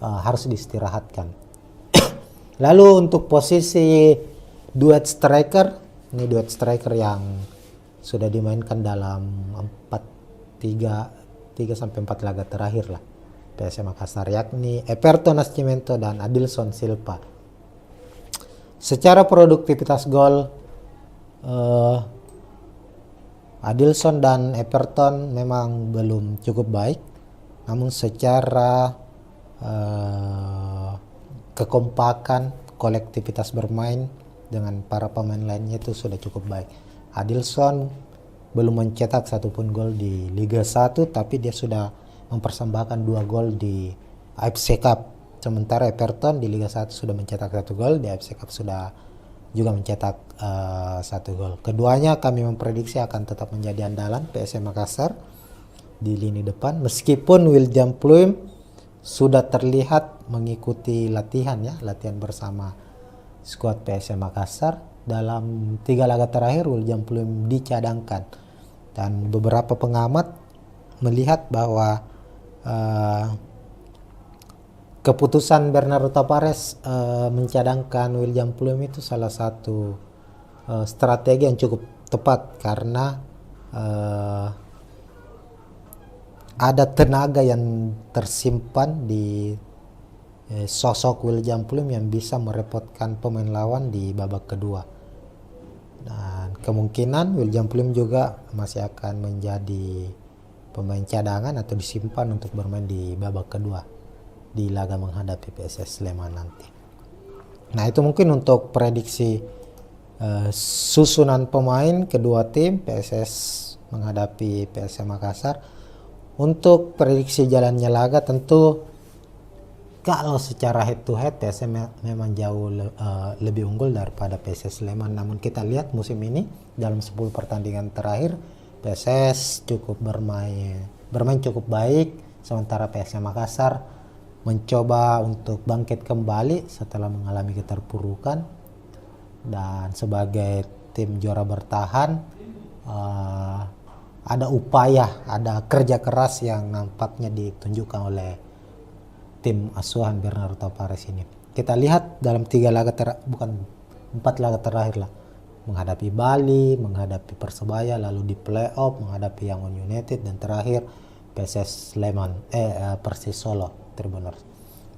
harus diistirahatkan. Lalu untuk posisi duet striker, ini duet striker yang sudah dimainkan dalam 3 sampai 4 laga terakhir lah PSM Makassar, yakni Everton Nascimento dan Adilson Silva. Secara produktivitas gol, Adilson dan Everton memang belum cukup baik, namun secara kekompakan, kolektivitas bermain dengan para pemain lainnya itu sudah cukup baik. Adilson belum mencetak satupun gol di Liga 1, tapi dia sudah mempersembahkan 2 gol di AFC Cup. Sementara Everton di Liga 1 sudah mencetak 1 gol, di AFC Cup sudah juga mencetak 1 gol. Keduanya kami memprediksi akan tetap menjadi andalan PSM Makassar di lini depan, meskipun William Pluim sudah terlihat mengikuti latihan bersama skuad PSM Makassar. Dalam 3 laga terakhir William Pluim dicadangkan, dan beberapa pengamat melihat bahwa keputusan Bernardo Tavares mencadangkan William Pluim itu salah satu strategi yang cukup tepat, karena ada tenaga yang tersimpan di sosok William Pluim yang bisa merepotkan pemain lawan di babak kedua. Dan kemungkinan William Pluim juga masih akan menjadi pemain cadangan atau disimpan untuk bermain di babak kedua di laga menghadapi PSS Sleman nanti. Nah, itu mungkin untuk prediksi susunan pemain kedua tim PSS menghadapi PSM Makassar. Untuk prediksi jalannya laga, tentu kalau secara head to head PSM memang jauh lebih unggul daripada PSS Sleman. Namun kita lihat musim ini dalam 10 pertandingan terakhir PSS cukup bermain cukup baik, sementara PSM Makassar mencoba untuk bangkit kembali setelah mengalami keterpurukan. Dan sebagai tim juara bertahan, ada upaya, ada kerja keras yang nampaknya ditunjukkan oleh tim asuhan Bernardo Tavares ini. Kita lihat dalam 4 laga terakhir lah, menghadapi Bali, menghadapi Persebaya, lalu di playoff menghadapi Yangon United, dan terakhir PSS Sleman, Persis Solo Tribuners.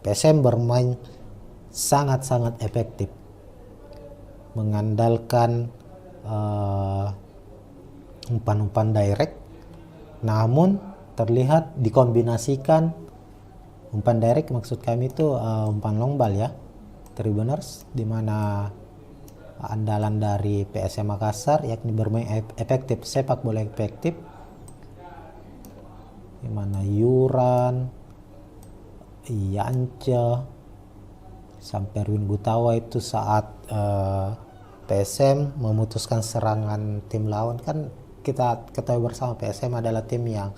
PSM bermain sangat-sangat efektif, mengandalkan umpan-umpan direct, namun terlihat dikombinasikan umpan direct, maksud kami itu umpan long ball ya, Tribuners, di mana andalan dari PSM Makassar yakni bermain efektif, sepak bola efektif, di mana Yuran, Yance, sampai Erwin Gutawa itu saat PSM memutuskan serangan tim lawan. Kan kita ketahui bersama PSM adalah tim yang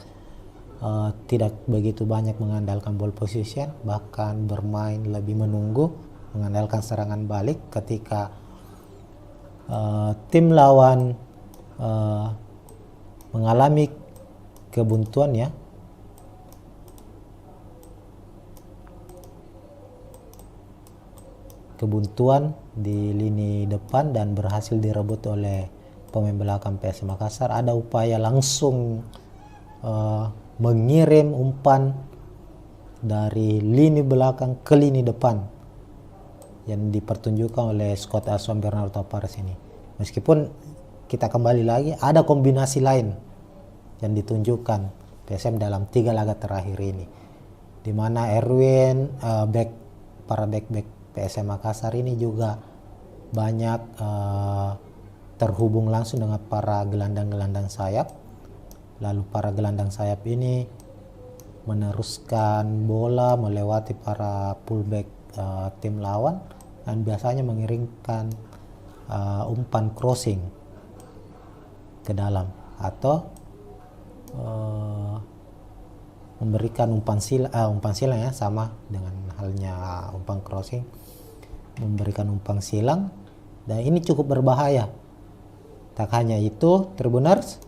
tidak begitu banyak mengandalkan ball position, bahkan bermain lebih menunggu, mengandalkan serangan balik. Ketika tim lawan mengalami kebuntuan ya, di lini depan dan berhasil direbut oleh pemain belakang PSM Makassar, ada upaya langsung mengirim umpan dari lini belakang ke lini depan yang dipertunjukkan oleh skuad asuhan Bernardo Tavares ini. Meskipun kita kembali lagi, ada kombinasi lain yang ditunjukkan PSM dalam 3 laga terakhir ini, di mana Erwin, para back PSM Makassar ini juga banyak terhubung langsung dengan para gelandang-gelandang sayap. Lalu para gelandang sayap ini meneruskan bola melewati para fullback tim lawan dan biasanya mengirimkan umpan crossing ke dalam atau memberikan umpan silang ya, sama dengan halnya umpan crossing, memberikan umpan silang, dan ini cukup berbahaya. Tak hanya itu, Tribuners,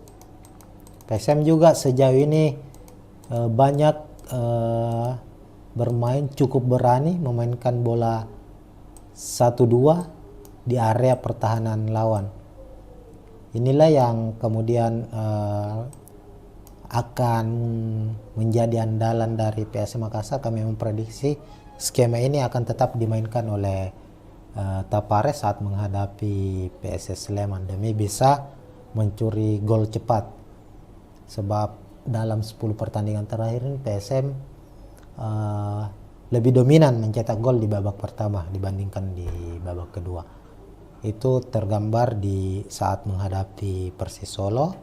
PSM juga sejauh ini banyak bermain cukup berani, memainkan bola 1-2 di area pertahanan lawan. Inilah yang kemudian akan menjadi andalan dari PSM Makassar. Kami memprediksi skema ini akan tetap dimainkan oleh Tapares saat menghadapi PSS Sleman demi bisa mencuri gol cepat. Sebab dalam 10 pertandingan terakhir ini PSM lebih dominan mencetak gol di babak pertama dibandingkan di babak kedua. Itu tergambar di saat menghadapi Persis Solo,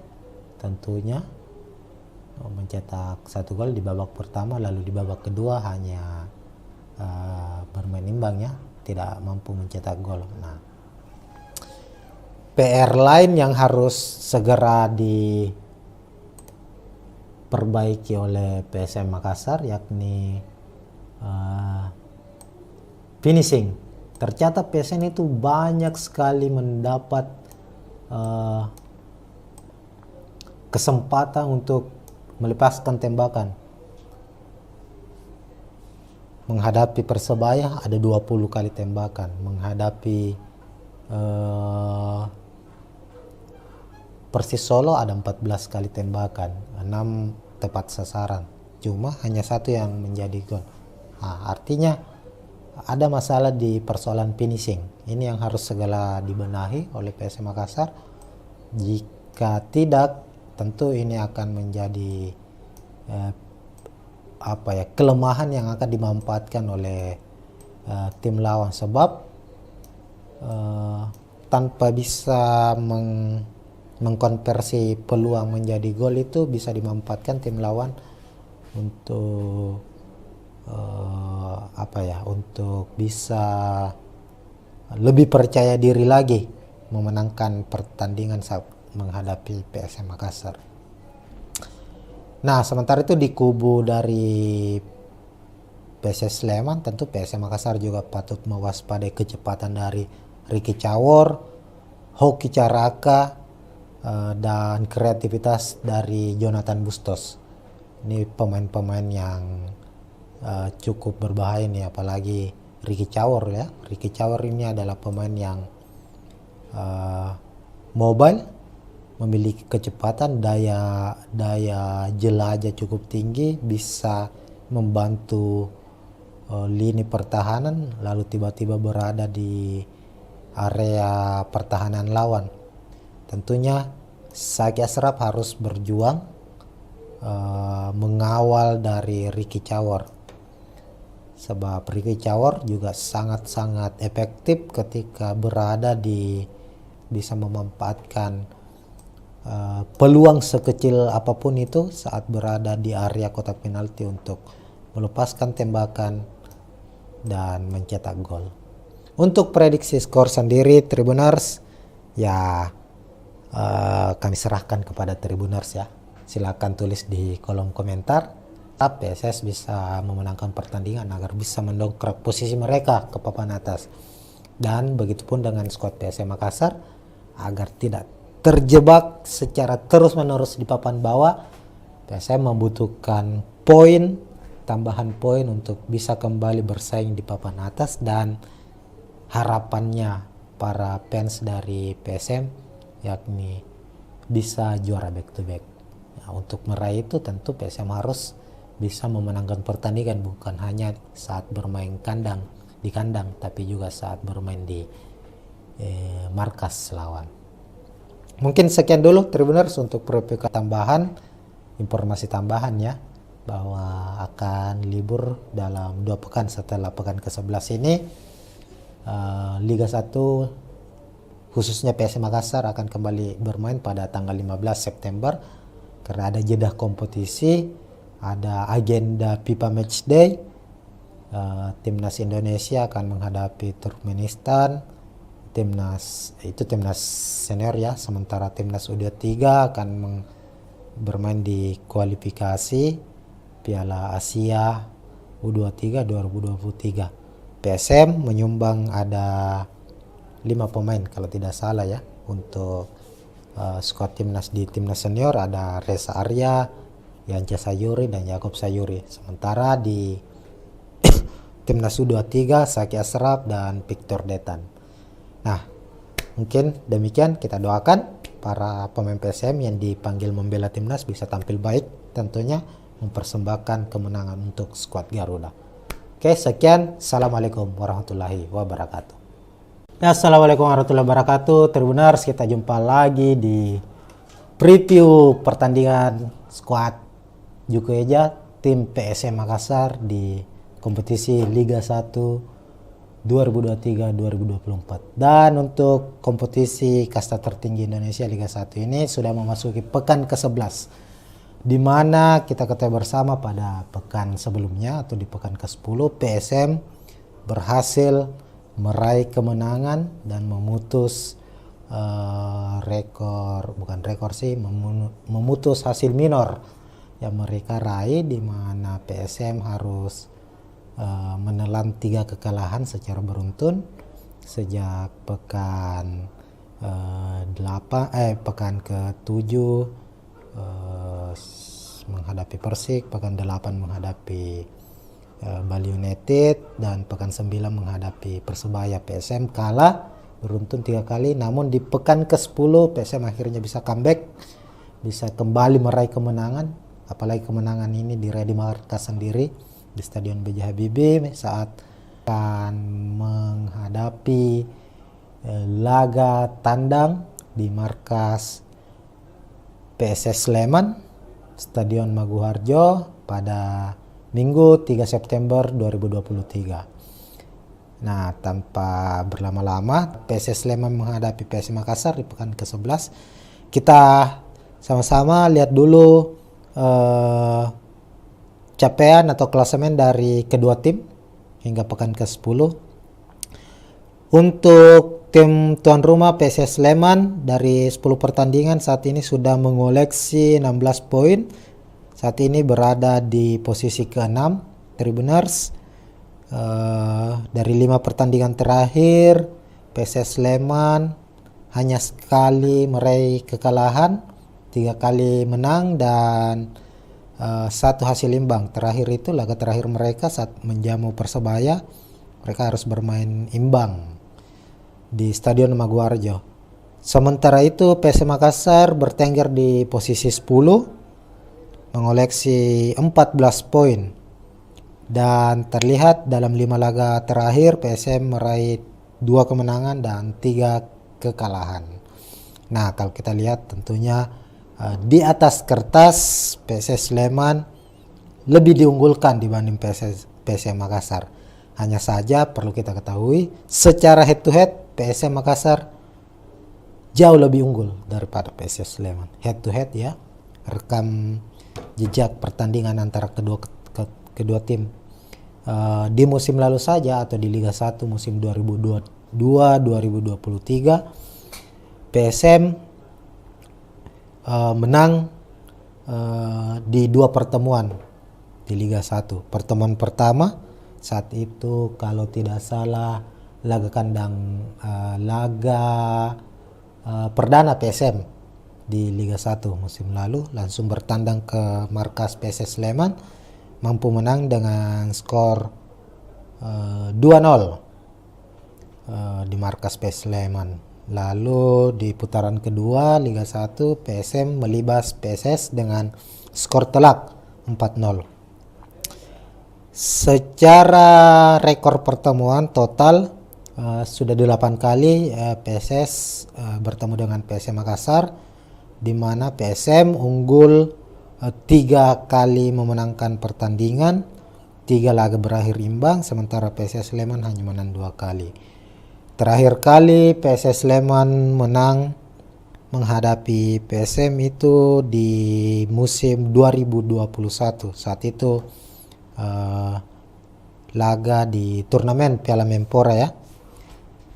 tentunya mencetak 1 gol di babak pertama, lalu di babak kedua hanya bermain imbang ya, tidak mampu mencetak gol. Nah, PR lain yang harus segera diperbaiki oleh PSM Makassar yakni finishing. Tercatat PSM itu banyak sekali mendapat kesempatan untuk melepaskan tembakan. Menghadapi Persebaya ada 20 kali tembakan, menghadapi Persis Solo ada 14 kali tembakan, 6 tepat sasaran, cuma hanya 1 yang menjadi gol. Nah, artinya ada masalah di persoalan finishing. Ini yang harus segera dibenahi oleh PSM Makassar. Jika tidak, tentu ini akan menjadi kelemahan yang akan dimanfaatkan oleh tim lawan, sebab tanpa bisa mengkonversi peluang menjadi gol itu bisa dimanfaatkan tim lawan untuk untuk bisa lebih percaya diri lagi memenangkan pertandingan saat menghadapi PSM Makassar. Nah, sementara itu di kubu dari PSS Sleman, tentu PSM Makassar juga patut mewaspadai kecepatan dari Ricky Cawor, Hoki Caraka, dan kreativitas dari Jonathan Bustos. Ini pemain-pemain yang cukup berbahaya nih, apalagi Ricky Cawor ya. Ricky Cawor ini adalah pemain yang mobile, memiliki kecepatan, daya jelajah cukup tinggi, bisa membantu lini pertahanan, lalu tiba-tiba berada di area pertahanan lawan. Tentunya Saki Ashraf harus berjuang mengawal dari Ricky Cawor, sebab Ricky Cawor juga sangat-sangat efektif ketika berada bisa memanfaatkan peluang sekecil apapun itu saat berada di area kotak penalti untuk melepaskan tembakan dan mencetak gol. Untuk prediksi skor sendiri Tribuners ya, kami serahkan kepada Tribuners ya. Silakan tulis di kolom komentar. PSS bisa memenangkan pertandingan agar bisa mendongkrak posisi mereka ke papan atas, dan begitupun dengan skuad PSM Makassar agar tidak terjebak secara terus-menerus di papan bawah. PSM membutuhkan tambahan poin untuk bisa kembali bersaing di papan atas, dan harapannya para fans dari PSM yakni bisa juara back to back. Nah, untuk meraih itu tentu PSM harus bisa memenangkan pertandingan, bukan hanya saat bermain di kandang, tapi juga saat bermain di markas lawan. Mungkin sekian dulu Tribuners untuk informasi tambahan ya, bahwa akan libur dalam 2 pekan setelah pekan ke-11 ini. Liga 1 khususnya PSM Makassar akan kembali bermain pada tanggal 15 September karena ada jeda kompetisi. Ada agenda FIFA Matchday, timnas Indonesia akan menghadapi Turkmenistan, timnas senior ya, sementara timnas U23 akan bermain di kualifikasi Piala Asia U23 2023. PSM menyumbang ada 5 pemain kalau tidak salah ya untuk skuad timnas. Di timnas senior ada Reza Arya, Yance Sayuri dan Yakob Sayuri. Sementara di Timnas U23, Saki Asraf dan Victor Detan. Nah, mungkin demikian, kita doakan para pemain PSM yang dipanggil membela timnas bisa tampil baik, tentunya mempersembahkan kemenangan untuk skuad Garuda. Oke, sekian. Assalamualaikum warahmatullahi wabarakatuh. Ya, assalamualaikum warahmatullahi wabarakatuh. Tribuners, kita jumpa lagi di preview pertandingan skuad Juku Eja tim PSM Makassar di kompetisi Liga 1 2023-2024. Dan untuk kompetisi kasta tertinggi Indonesia Liga 1 ini sudah memasuki pekan ke-11, di mana kita ketahui bersama pada pekan sebelumnya atau di pekan ke-10 PSM berhasil meraih kemenangan dan memutus memutus hasil minor yang mereka raih, di mana PSM harus menelan 3 kekalahan secara beruntun sejak pekan pekan ke-7 menghadapi Persik, pekan 8 menghadapi Bali United, dan pekan 9 menghadapi Persebaya. PSM kalah beruntun 3 kali, namun di pekan ke-10 PSM akhirnya bisa comeback, bisa kembali meraih kemenangan, apalagi kemenangan ini diraih di markas sendiri di Stadion B.J. Habibie saat akan menghadapi laga tandang di markas PSS Sleman Stadion Maguharjo pada Minggu 3 September 2023. Nah, tanpa berlama-lama, PSS Sleman menghadapi PSM Makassar di pekan ke-11. Kita sama-sama lihat dulu capaian atau klasemen dari kedua tim hingga pekan ke-10. Untuk tim tuan rumah PSS Sleman dari 10 pertandingan saat ini sudah mengoleksi 16 poin. Saat ini berada di posisi ke-6 Tribuners. Dari 5 pertandingan terakhir PSS Sleman hanya sekali meraih kekalahan, 3 kali menang dan 1 hasil imbang. Terakhir itu laga terakhir mereka saat menjamu Persebaya, mereka harus bermain imbang di Stadion Maguwarjo. Sementara itu PSM Makassar bertengger di posisi 10 mengoleksi 14 poin, dan terlihat dalam 5 laga terakhir PSM meraih 2 kemenangan dan 3 kekalahan. Nah, kalau kita lihat tentunya di atas kertas PSS Sleman lebih diunggulkan dibanding PSM Makassar. Hanya saja perlu kita ketahui secara head to head PSM Makassar jauh lebih unggul daripada PSS Sleman. Head to head ya, rekam jejak pertandingan antara kedua tim di musim lalu saja atau di Liga 1 musim 2022-2023 PSM menang di 2 pertemuan di Liga 1. Pertemuan pertama saat itu kalau tidak salah laga kandang perdana PSM di Liga 1 musim lalu, langsung bertandang ke markas PSS Sleman, mampu menang dengan skor 2-0 di markas PSS Sleman. Lalu di putaran kedua Liga 1 PSM melibas PSS dengan skor telak 4-0. Secara rekor pertemuan total sudah 8 kali PSS bertemu dengan PSM Makassar, di mana PSM unggul 3 kali memenangkan pertandingan, 3 laga berakhir imbang, sementara PSS Sleman hanya menang 2 kali. Terakhir kali PSS Sleman menang menghadapi PSM itu di musim 2021. Saat itu laga di turnamen Piala Menpora ya.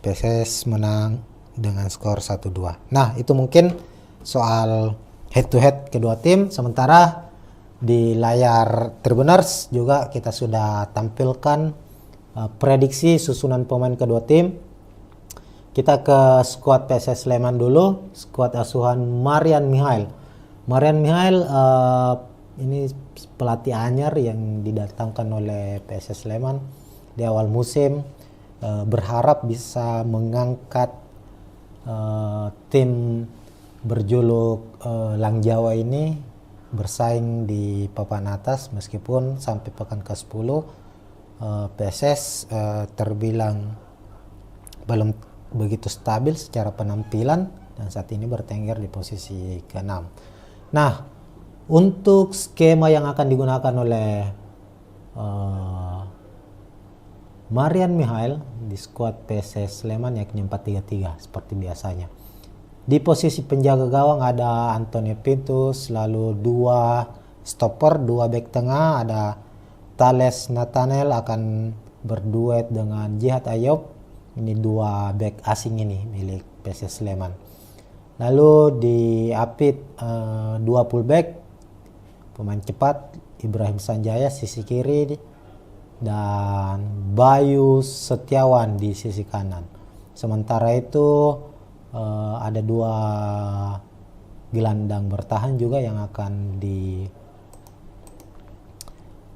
PSS menang dengan skor 1-2. Nah, itu mungkin soal head to head kedua tim. Sementara di layar Tribuners juga kita sudah tampilkan prediksi susunan pemain kedua tim. Kita ke skuad PSS Sleman dulu, skuad asuhan Marian Mihail. Marian Mihail ini pelatih anyar yang didatangkan oleh PSS Sleman di awal musim, berharap bisa mengangkat tim berjuluk Lang Jawa ini bersaing di papan atas, meskipun sampai pekan ke-10 PSS terbilang belum begitu stabil secara penampilan dan saat ini bertengger di posisi ke-6. Nah, untuk skema yang akan digunakan oleh Marian Mihail di skuad PSS Sleman yakni 4-3-3 seperti biasanya. Di posisi penjaga gawang ada Antonio Pintus, lalu 2 stopper, 2 bek tengah, ada Thales Nathanael akan berduet dengan Jihad Ayob. Ini 2 bek asing ini milik PSS Sleman. Lalu di Apit 2 fullback, pemain cepat Ibrahim Sanjaya sisi kiri dan Bayu Setiawan di sisi kanan. Sementara itu ada 2 gelandang bertahan juga yang akan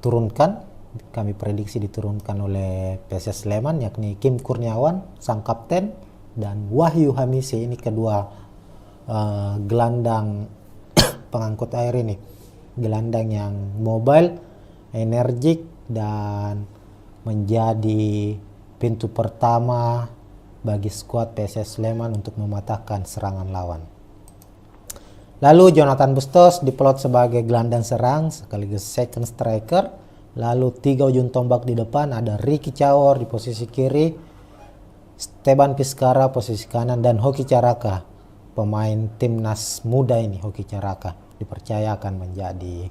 diturunkan. Kami prediksi diturunkan oleh PSS Sleman, yakni Kim Kurniawan sang kapten dan Wahyu Hamisi. Ini kedua gelandang pengangkut air ini, gelandang yang mobile, energik, dan menjadi pintu pertama bagi skuad PSS Sleman untuk mematahkan serangan lawan. Lalu Jonathan Bustos diplot sebagai gelandang serang sekaligus second striker. Lalu 3 ujung tombak di depan, ada Ricky Cawor di posisi kiri, Steban Piskara posisi kanan, dan Hoki Caraka, pemain timnas muda ini. Hoki Caraka dipercaya akan menjadi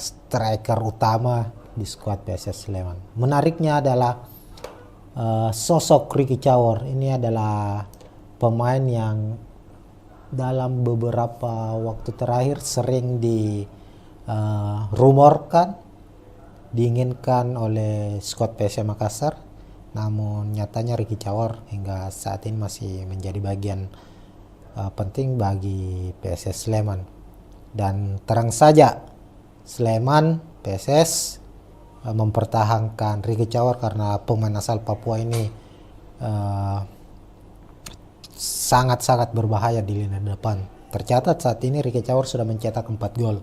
striker utama di skuad PSS Sleman. Menariknya adalah sosok Ricky Cawor. Ini adalah pemain yang dalam beberapa waktu terakhir sering dirumorkan, diinginkan oleh skuad PSM Makassar, namun nyatanya Ricky Cawor hingga saat ini masih menjadi bagian penting bagi PSS Sleman. Dan terang saja Sleman PSS mempertahankan Ricky Cawor karena pemain asal Papua ini sangat-sangat berbahaya di lini depan. Tercatat saat ini Ricky Cawor sudah mencetak 4 gol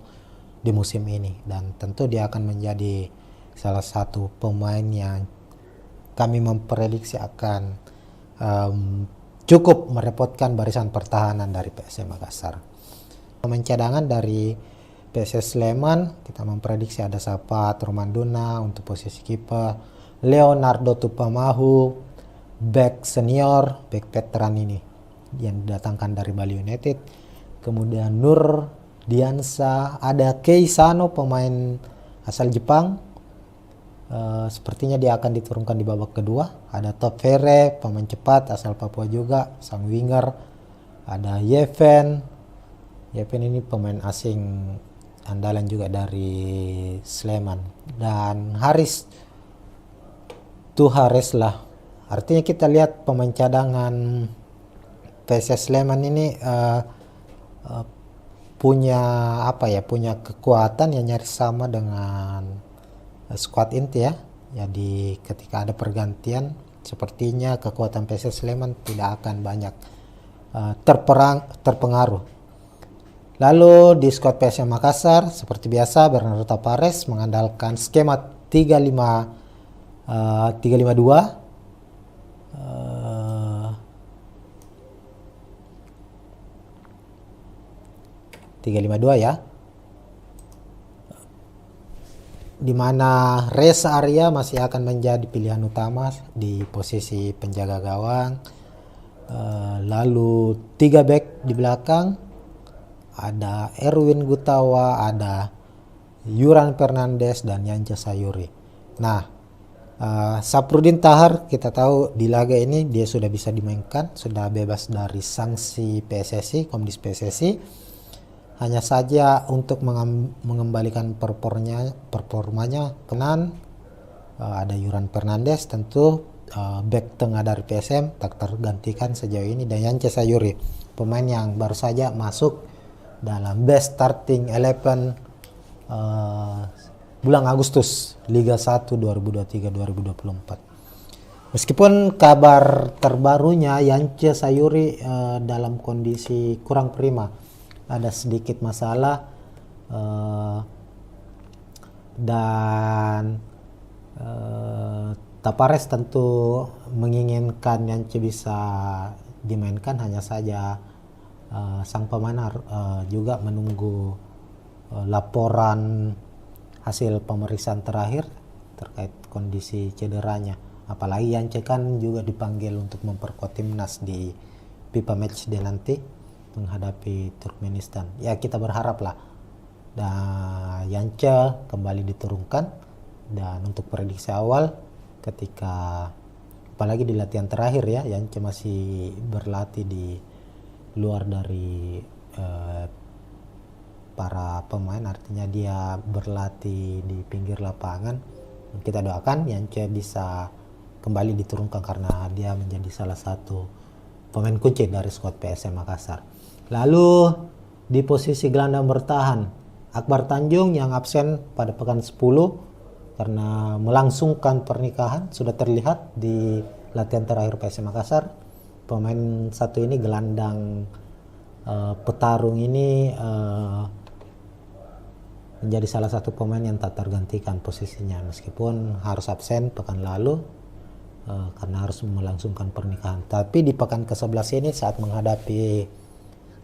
di musim ini, dan tentu dia akan menjadi salah satu pemain yang kami memprediksi akan cukup merepotkan barisan pertahanan dari PSM Makassar. Pemain cadangan dari PSS Sleman kita memprediksi ada Sapat Romanduna untuk posisi kiper, Leonardo Tupamahu back senior, back veteran ini yang didatangkan dari Bali United, kemudian Nur Diansa, ada Kei Sano pemain asal Jepang, sepertinya dia akan diturunkan di babak kedua. Ada Top Fere pemain cepat asal Papua juga, sang winger. Ada Yeven ini pemain asing andalan juga dari Sleman, dan Haris Tuhareslah. Artinya kita lihat pemain cadangan PSS Sleman ini punya kekuatan yang nyaris sama dengan skuad inti ya. Jadi ketika ada pergantian, sepertinya kekuatan PSS Sleman tidak akan banyak terpengaruh. Lalu di skuad PSM Makassar seperti biasa Bernardo Tapares mengandalkan skema 3-5-2 ya, di mana Reza Arya masih akan menjadi pilihan utama di posisi penjaga gawang. Lalu 3 back di belakang, ada Erwin Gutawa, ada Yuran Fernandes, dan Yance Sayuri. Nah, Saprudin Tahar kita tahu di laga ini dia sudah bisa dimainkan, sudah bebas dari sanksi PSSI, Komdis PSSI. Hanya saja untuk mengembalikan performanya kenan, ada Yuran Fernandes tentu, back tengah dari PSM tak tergantikan sejauh ini, dan Yance Sayuri, pemain yang baru saja masuk dalam best starting 11 bulan Agustus Liga 1 2023-2024. Meskipun kabar terbarunya Yance Sayuri dalam kondisi kurang prima, ada sedikit masalah dan Tapares tentu menginginkan Yance bisa dimainkan, hanya saja sang pemain juga menunggu laporan hasil pemeriksaan terakhir terkait kondisi cederanya. Apalagi Yance kan juga dipanggil untuk memperkuat timnas di FIFA Matchday nanti menghadapi Turkmenistan. Ya, kita berharap lah Yance kembali diturunkan. Dan untuk prediksi awal, ketika apalagi di latihan terakhir ya, Yance masih berlatih di luar dari para pemain, artinya dia berlatih di pinggir lapangan. Kita doakan Yance bisa kembali diturunkan karena dia menjadi salah satu pemain kunci dari skuad PSM Makassar. Lalu di posisi gelandang bertahan, Akbar Tanjung yang absen pada pekan 10 karena melangsungkan pernikahan, sudah terlihat di latihan terakhir PSM Makassar. Pemain satu ini gelandang petarung ini menjadi salah satu pemain yang tak tergantikan posisinya meskipun harus absen pekan lalu karena harus melangsungkan pernikahan. Tapi di pekan ke-11 ini saat menghadapi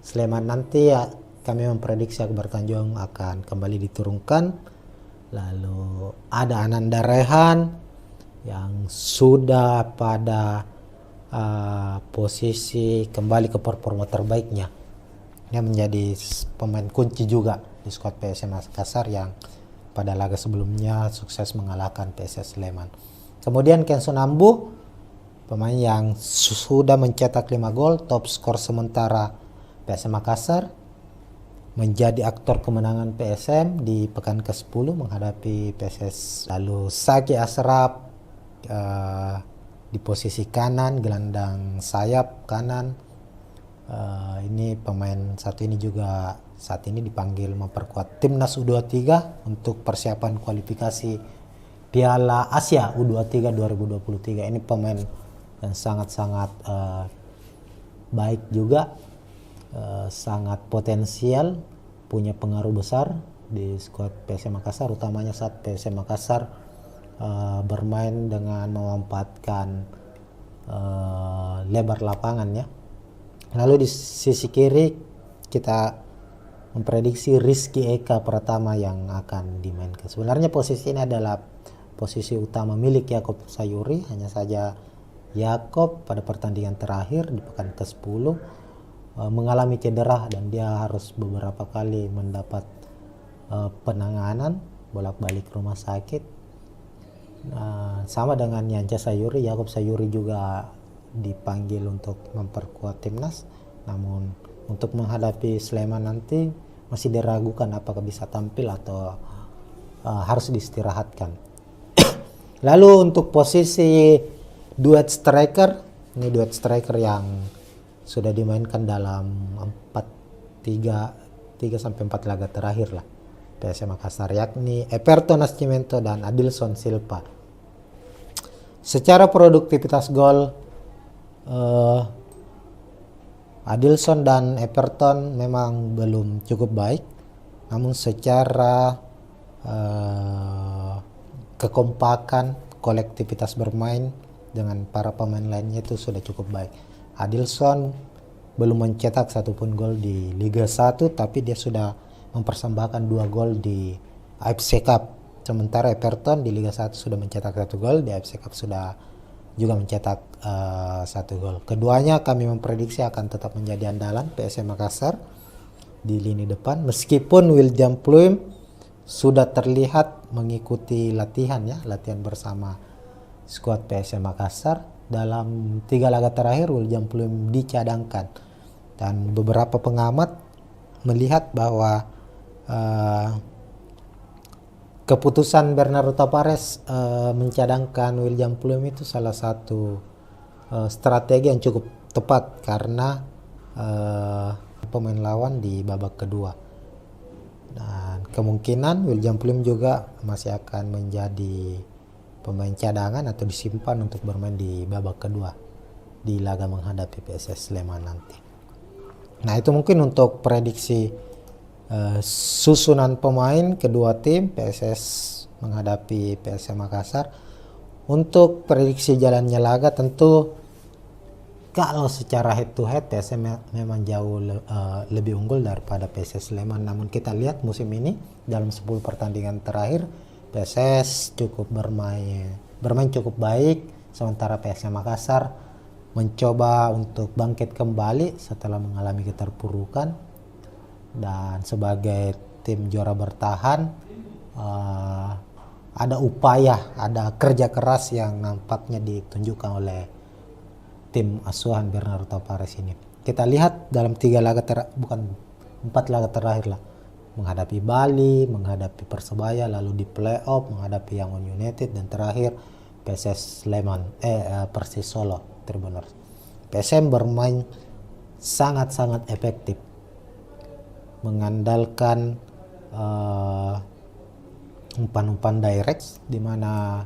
Sleman nanti ya, kami memprediksi Akbar Tanjung akan kembali diturunkan. Lalu ada Ananda Rehan yang sudah pada posisi kembali ke performa terbaiknya. Dia menjadi pemain kunci juga di skuad PSM Makassar yang pada laga sebelumnya sukses mengalahkan PSS Sleman. Kemudian Kenson Ambu, pemain yang sudah mencetak 5 gol, top skor sementara PSM Makassar, menjadi aktor kemenangan PSM di pekan ke-10 menghadapi PSS. Lalu Saki Asraf di posisi kanan, gelandang sayap kanan. Ini pemain satu ini juga saat ini dipanggil memperkuat timnas U23 untuk persiapan kualifikasi Piala Asia U23 2023. Ini pemain yang sangat-sangat baik juga, sangat potensial, punya pengaruh besar di skuad PSM Makassar, utamanya saat PSM Makassar bermain dengan memanfaatkan lebar lapangannya. Lalu di sisi kiri kita memprediksi Rizky Eka Pratama yang akan dimainkan. Sebenarnya posisi ini adalah posisi utama milik Yakob Sayuri, hanya saja Yakob pada pertandingan terakhir di pekan ke-10 mengalami cedera dan dia harus beberapa kali mendapat penanganan bolak-balik rumah sakit. Sama dengan Yance Sayuri, Yakob Sayuri juga dipanggil untuk memperkuat timnas, namun untuk menghadapi Sleman nanti masih diragukan apakah bisa tampil atau harus diistirahatkan. Lalu untuk posisi duet striker, ini duet striker yang sudah dimainkan dalam 3 sampai 4 laga terakhir lah PSM Makassar, yakni Eperton Nascimento dan Adilson Silva. Secara produktivitas gol, Adilson dan Eperton memang belum cukup baik, namun secara kekompakan, kolektivitas bermain dengan para pemain lainnya itu sudah cukup baik. Adilson belum mencetak satupun gol di Liga 1, tapi dia sudah mempersembahkan 2 gol di AFC Cup. Sementara Eperton di Liga 1 sudah mencetak 1 gol, di AFC Cup sudah juga mencetak 1 gol. Keduanya kami memprediksi akan tetap menjadi andalan PSM Makassar di lini depan, meskipun William Pluim sudah terlihat mengikuti latihan bersama skuad PSM Makassar. Dalam 3 laga terakhir William Pluim dicadangkan, dan beberapa pengamat melihat bahwa keputusan Bernardo Tapares mencadangkan William Pluim itu salah satu strategi yang cukup tepat karena pemain lawan di babak kedua. Dan kemungkinan William Plim juga masih akan menjadi pemain cadangan atau disimpan untuk bermain di babak kedua di laga menghadapi PSS Sleman nanti. Nah, itu mungkin untuk prediksi susunan pemain kedua tim PSS menghadapi PSM Makassar. Untuk prediksi jalannya laga, tentu kalau secara head to head PSM memang jauh lebih unggul daripada PSS Sleman. Namun kita lihat musim ini dalam 10 pertandingan terakhir PSS cukup bermain cukup baik, sementara PSM Makassar mencoba untuk bangkit kembali setelah mengalami keterpurukan. Dan sebagai tim juara bertahan, ada upaya, ada kerja keras yang nampaknya ditunjukkan oleh tim asuhan Bernardo Tavares ini. Kita lihat dalam 4 laga terakhir lah, menghadapi Bali, menghadapi Persebaya, lalu di playoff menghadapi Yangon United, dan terakhir PSS Sleman, Persis Solo Tribuners. PSM bermain sangat-sangat efektif, mengandalkan umpan-umpan direct, di mana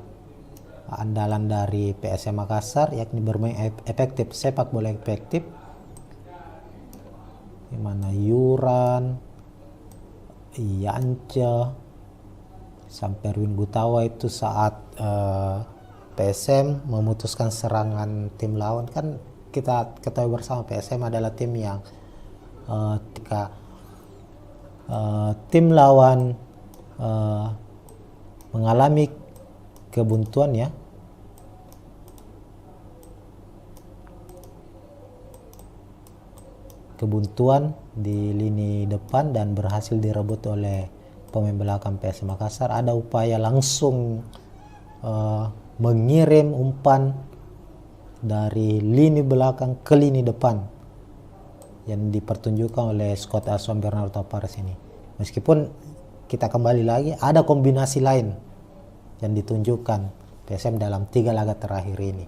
andalan dari PSM Makassar yakni bermain efektif, sepak bola efektif, di mana Yuran, Yance, sampai Erwin Gutawa itu saat PSM memutuskan serangan tim lawan. Kan kita ketahui bersama PSM adalah tim yang ketika tim lawan mengalami kebuntuan di lini depan dan berhasil direbut oleh pemain belakang PSM Makassar, ada upaya langsung mengirim umpan dari lini belakang ke lini depan yang dipertunjukkan oleh Scott Aswan Bernardo Tavares ini. Meskipun kita kembali lagi, ada kombinasi lain yang ditunjukkan PSM dalam 3 laga terakhir ini,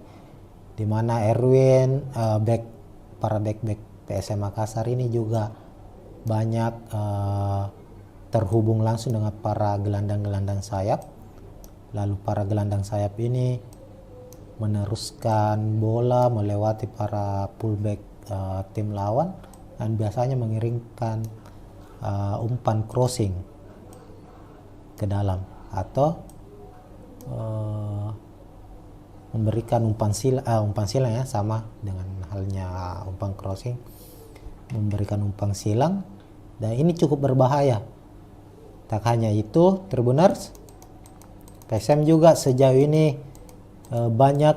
di mana Erwin, para back PSM Makassar ini juga banyak terhubung langsung dengan para gelandang-gelandang sayap. Lalu para gelandang sayap ini meneruskan bola melewati para fullback tim lawan dan biasanya mengirimkan umpan crossing ke dalam atau memberikan umpan silang ya, sama dengan halnya umpan crossing, memberikan umpan silang, dan ini cukup berbahaya. Tak hanya itu, Tribuners, PSM juga sejauh ini banyak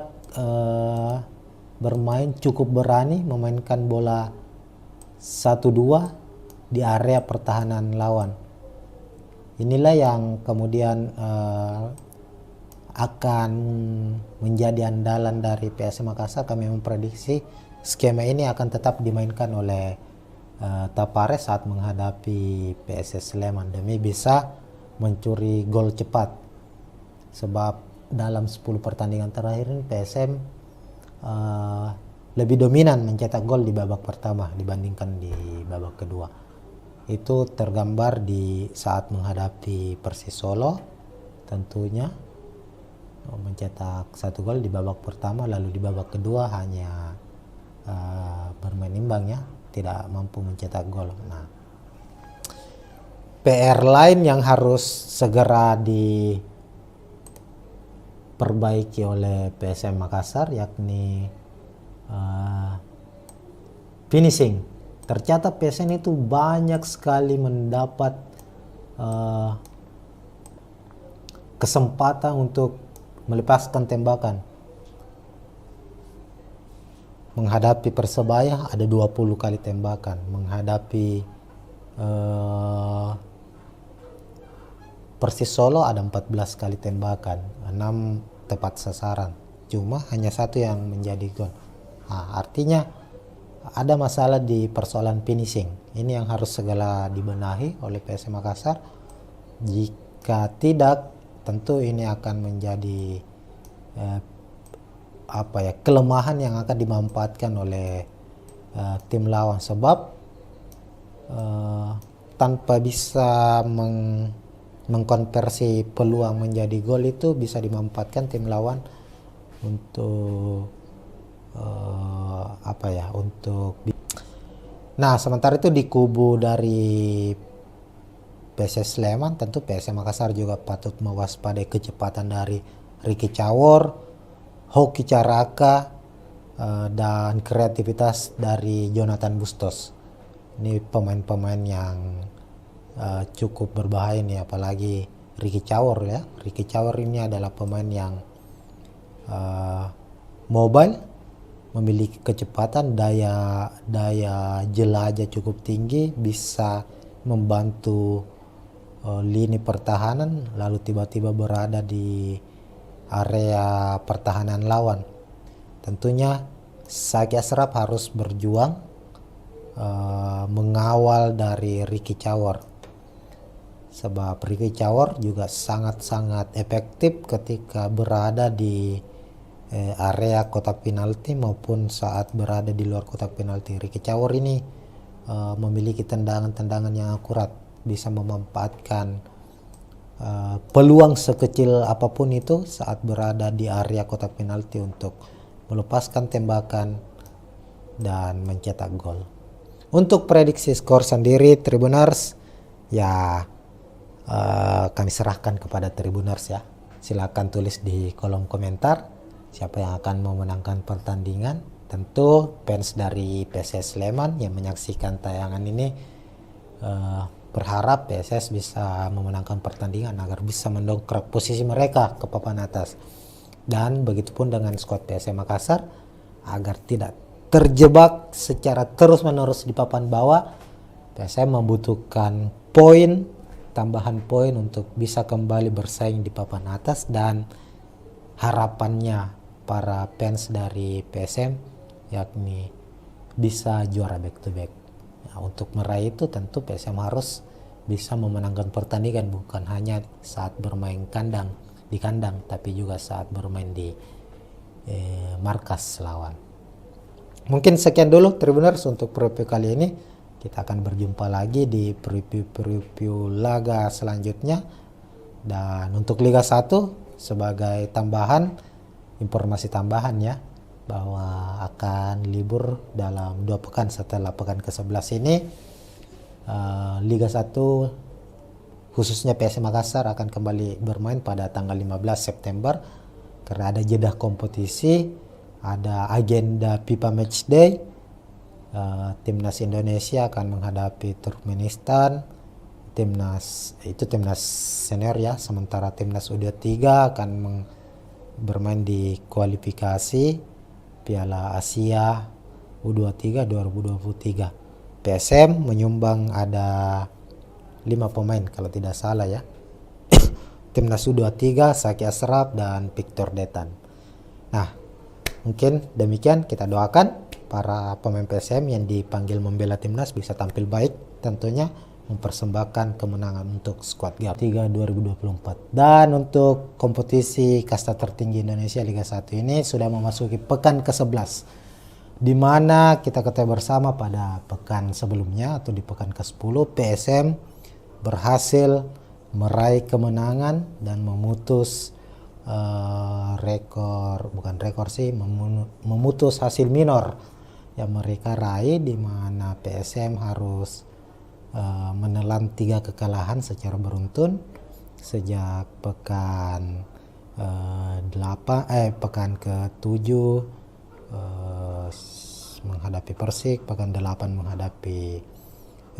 bermain cukup berani memainkan bola 1-2 di area pertahanan lawan. Inilah yang kemudian akan menjadi andalan dari PSM Makassar. Kami memprediksi skema ini akan tetap dimainkan oleh Tavares saat menghadapi PSS Sleman demi bisa mencuri gol cepat. Sebab dalam 10 pertandingan terakhir ini PSM lebih dominan mencetak gol di babak pertama dibandingkan di babak kedua. Itu tergambar di saat menghadapi Persis Solo, tentunya mencetak 1 gol di babak pertama, lalu di babak kedua hanya bermain imbang ya, tidak mampu mencetak gol. Nah, PR lain yang harus segera diperbaiki oleh PSM Makassar yakni finishing. Tercatat PSM itu banyak sekali mendapat kesempatan untuk melepaskan tembakan. Menghadapi Persebaya ada 20 kali tembakan, menghadapi Persis Solo ada 14 kali tembakan, 6 tepat sasaran, cuma hanya 1 yang menjadi gol. Nah, artinya ada masalah di persoalan finishing. Ini yang harus segera dibenahi oleh PSM Makassar. Jika tidak, tentu ini akan menjadi kelemahan yang akan dimanfaatkan oleh tim lawan. Sebab tanpa bisa mengkonversi peluang menjadi gol itu bisa dimanfaatkan tim lawan untuk Nah, sementara itu di kubu dari PSS Sleman, tentu PSM Makassar juga patut mewaspadai kecepatan dari Ricky Cawor, Hoki Caraka, dan kreativitas dari Jonathan Bustos. Ini pemain-pemain yang cukup berbahaya nih, apalagi Ricky Cawor ya. Ricky Cawor ini adalah pemain yang mobile, memiliki kecepatan, daya jelajah cukup tinggi, bisa membantu lini pertahanan, lalu tiba-tiba berada di area pertahanan lawan. Tentunya Saki Ashraf harus berjuang mengawal dari Ricky Cawor, sebab Ricky Cawor juga sangat-sangat efektif ketika berada di area kotak penalti maupun saat berada di luar kotak penalti. Ricky Cawor ini memiliki tendangan-tendangan yang akurat, bisa memanfaatkan peluang sekecil apapun itu saat berada di area kotak penalti untuk melepaskan tembakan dan mencetak gol. Untuk prediksi skor sendiri Tribuners, ya kami serahkan kepada Tribuners ya. Silakan tulis di kolom komentar siapa yang akan memenangkan pertandingan. Tentu fans dari PSS Sleman yang menyaksikan tayangan ini berharap PSS bisa memenangkan pertandingan agar bisa mendongkrak posisi mereka ke papan atas. Dan begitupun dengan skuad PSM Makassar agar tidak terjebak secara terus-menerus di papan bawah. PSM membutuhkan tambahan poin untuk bisa kembali bersaing di papan atas, dan harapannya para fans dari PSM yakni bisa juara back to back. Nah, untuk meraih itu tentu PSM harus bisa memenangkan pertandingan, bukan hanya saat bermain di kandang, tapi juga saat bermain di markas lawan. Mungkin sekian dulu Tribuners untuk preview kali ini. Kita akan berjumpa lagi di preview laga selanjutnya. Dan untuk Liga 1 sebagai informasi tambahan ya, bahwa akan libur dalam 2 pekan setelah pekan ke-11 ini. Liga 1 khususnya PSM Makassar akan kembali bermain pada tanggal 15 September karena ada jeda kompetisi, ada agenda FIFA Matchday. Timnas Indonesia akan menghadapi Turkmenistan, timnas senior ya, sementara timnas U23 akan bermain di kualifikasi Piala Asia U23 2023. PSM menyumbang ada 5 pemain kalau tidak salah ya. Timnas U23, Saki Ashraf dan Victor Detan. Nah, mungkin demikian, kita doakan para pemain PSM yang dipanggil membela timnas bisa tampil baik, tentunya mempersembahkan kemenangan untuk skuad GAP 3 2024. Dan untuk kompetisi kasta tertinggi Indonesia Liga 1 ini sudah memasuki pekan ke-11, di mana kita ketahui bersama pada pekan sebelumnya atau di pekan ke-10 PSM berhasil meraih kemenangan dan memutus memutus hasil minor yang mereka raih, di mana PSM harus menelan 3 kekalahan secara beruntun sejak pekan ke-7 menghadapi Persik, pekan 8 menghadapi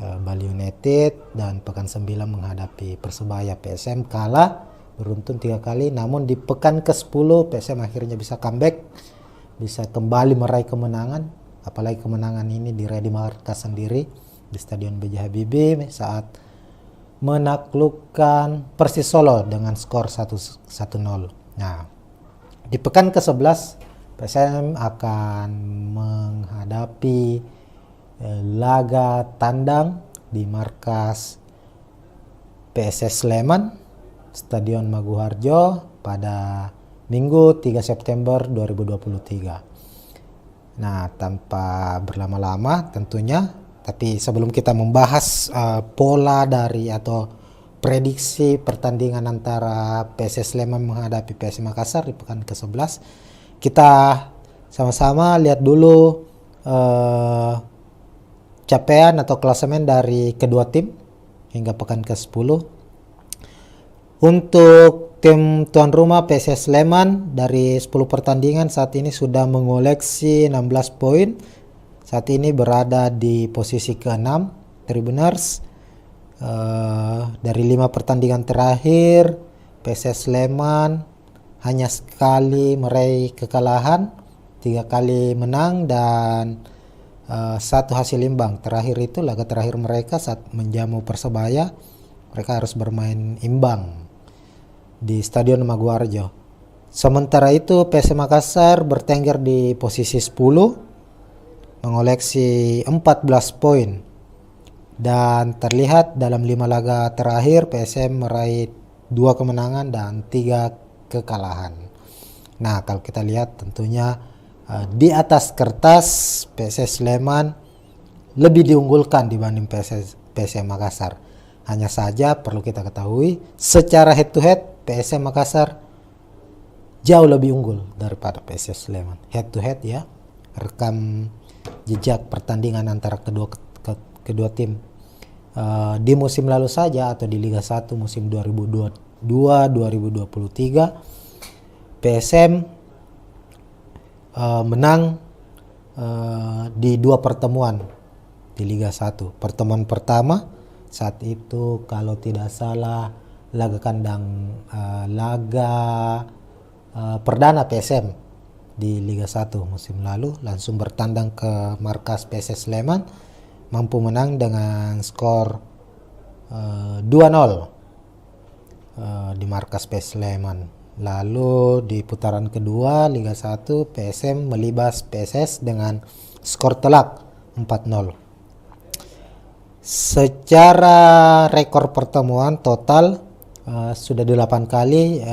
Bali United, dan pekan 9 menghadapi Persebaya. PSM kalah beruntun 3 kali, namun di pekan ke-10 PSM akhirnya bisa comeback, bisa kembali meraih kemenangan, apalagi kemenangan ini diraih di markas sendiri di Stadion B.J. Habibie saat menaklukkan Persis Solo dengan skor 1-0. Nah, di pekan ke-11 PSM akan menghadapi laga tandang di markas PSS Sleman, Stadion Maguharjo pada Minggu 3 September 2023. Nah, tanpa berlama-lama tentunya Tapi sebelum kita membahas pola dari atau prediksi pertandingan antara PSS Sleman menghadapi PSM Makassar di pekan ke-11, kita sama-sama lihat dulu capaian atau klasemen dari kedua tim hingga pekan ke-10. Untuk tim tuan rumah PSS Sleman dari 10 pertandingan saat ini sudah mengoleksi 16 poin. Saat ini berada di posisi ke-6 Tribuners. Dari 5 pertandingan terakhir, PSS Sleman hanya sekali meraih kekalahan, 3 kali menang dan 1 hasil imbang. Terakhir itu laga terakhir mereka saat menjamu Persebaya, mereka harus bermain imbang di Stadion Maguwarjo. Sementara itu PSM Makassar bertengger di posisi 10 mengoleksi 14 poin. Dan terlihat dalam 5 laga terakhir PSM meraih 2 kemenangan dan 3 kekalahan. Nah, kalau kita lihat tentunya di atas kertas PSS Sleman lebih diunggulkan dibanding PSM Makassar. Hanya saja perlu kita ketahui secara head to head PSM Makassar jauh lebih unggul daripada PSS Sleman. Head to head ya, rekam jejak pertandingan antara kedua tim di musim lalu saja atau di Liga 1 musim 2022-2023 PSM menang di 2 pertemuan di Liga 1. Pertemuan pertama saat itu kalau tidak salah laga kandang perdana PSM di Liga 1 musim lalu, langsung bertandang ke markas PSS Sleman, mampu menang dengan skor 2-0 di markas PSS Sleman. Lalu di putaran kedua Liga 1 PSM melibas PSS dengan skor telak 4-0. Secara rekor pertemuan total sudah 8 kali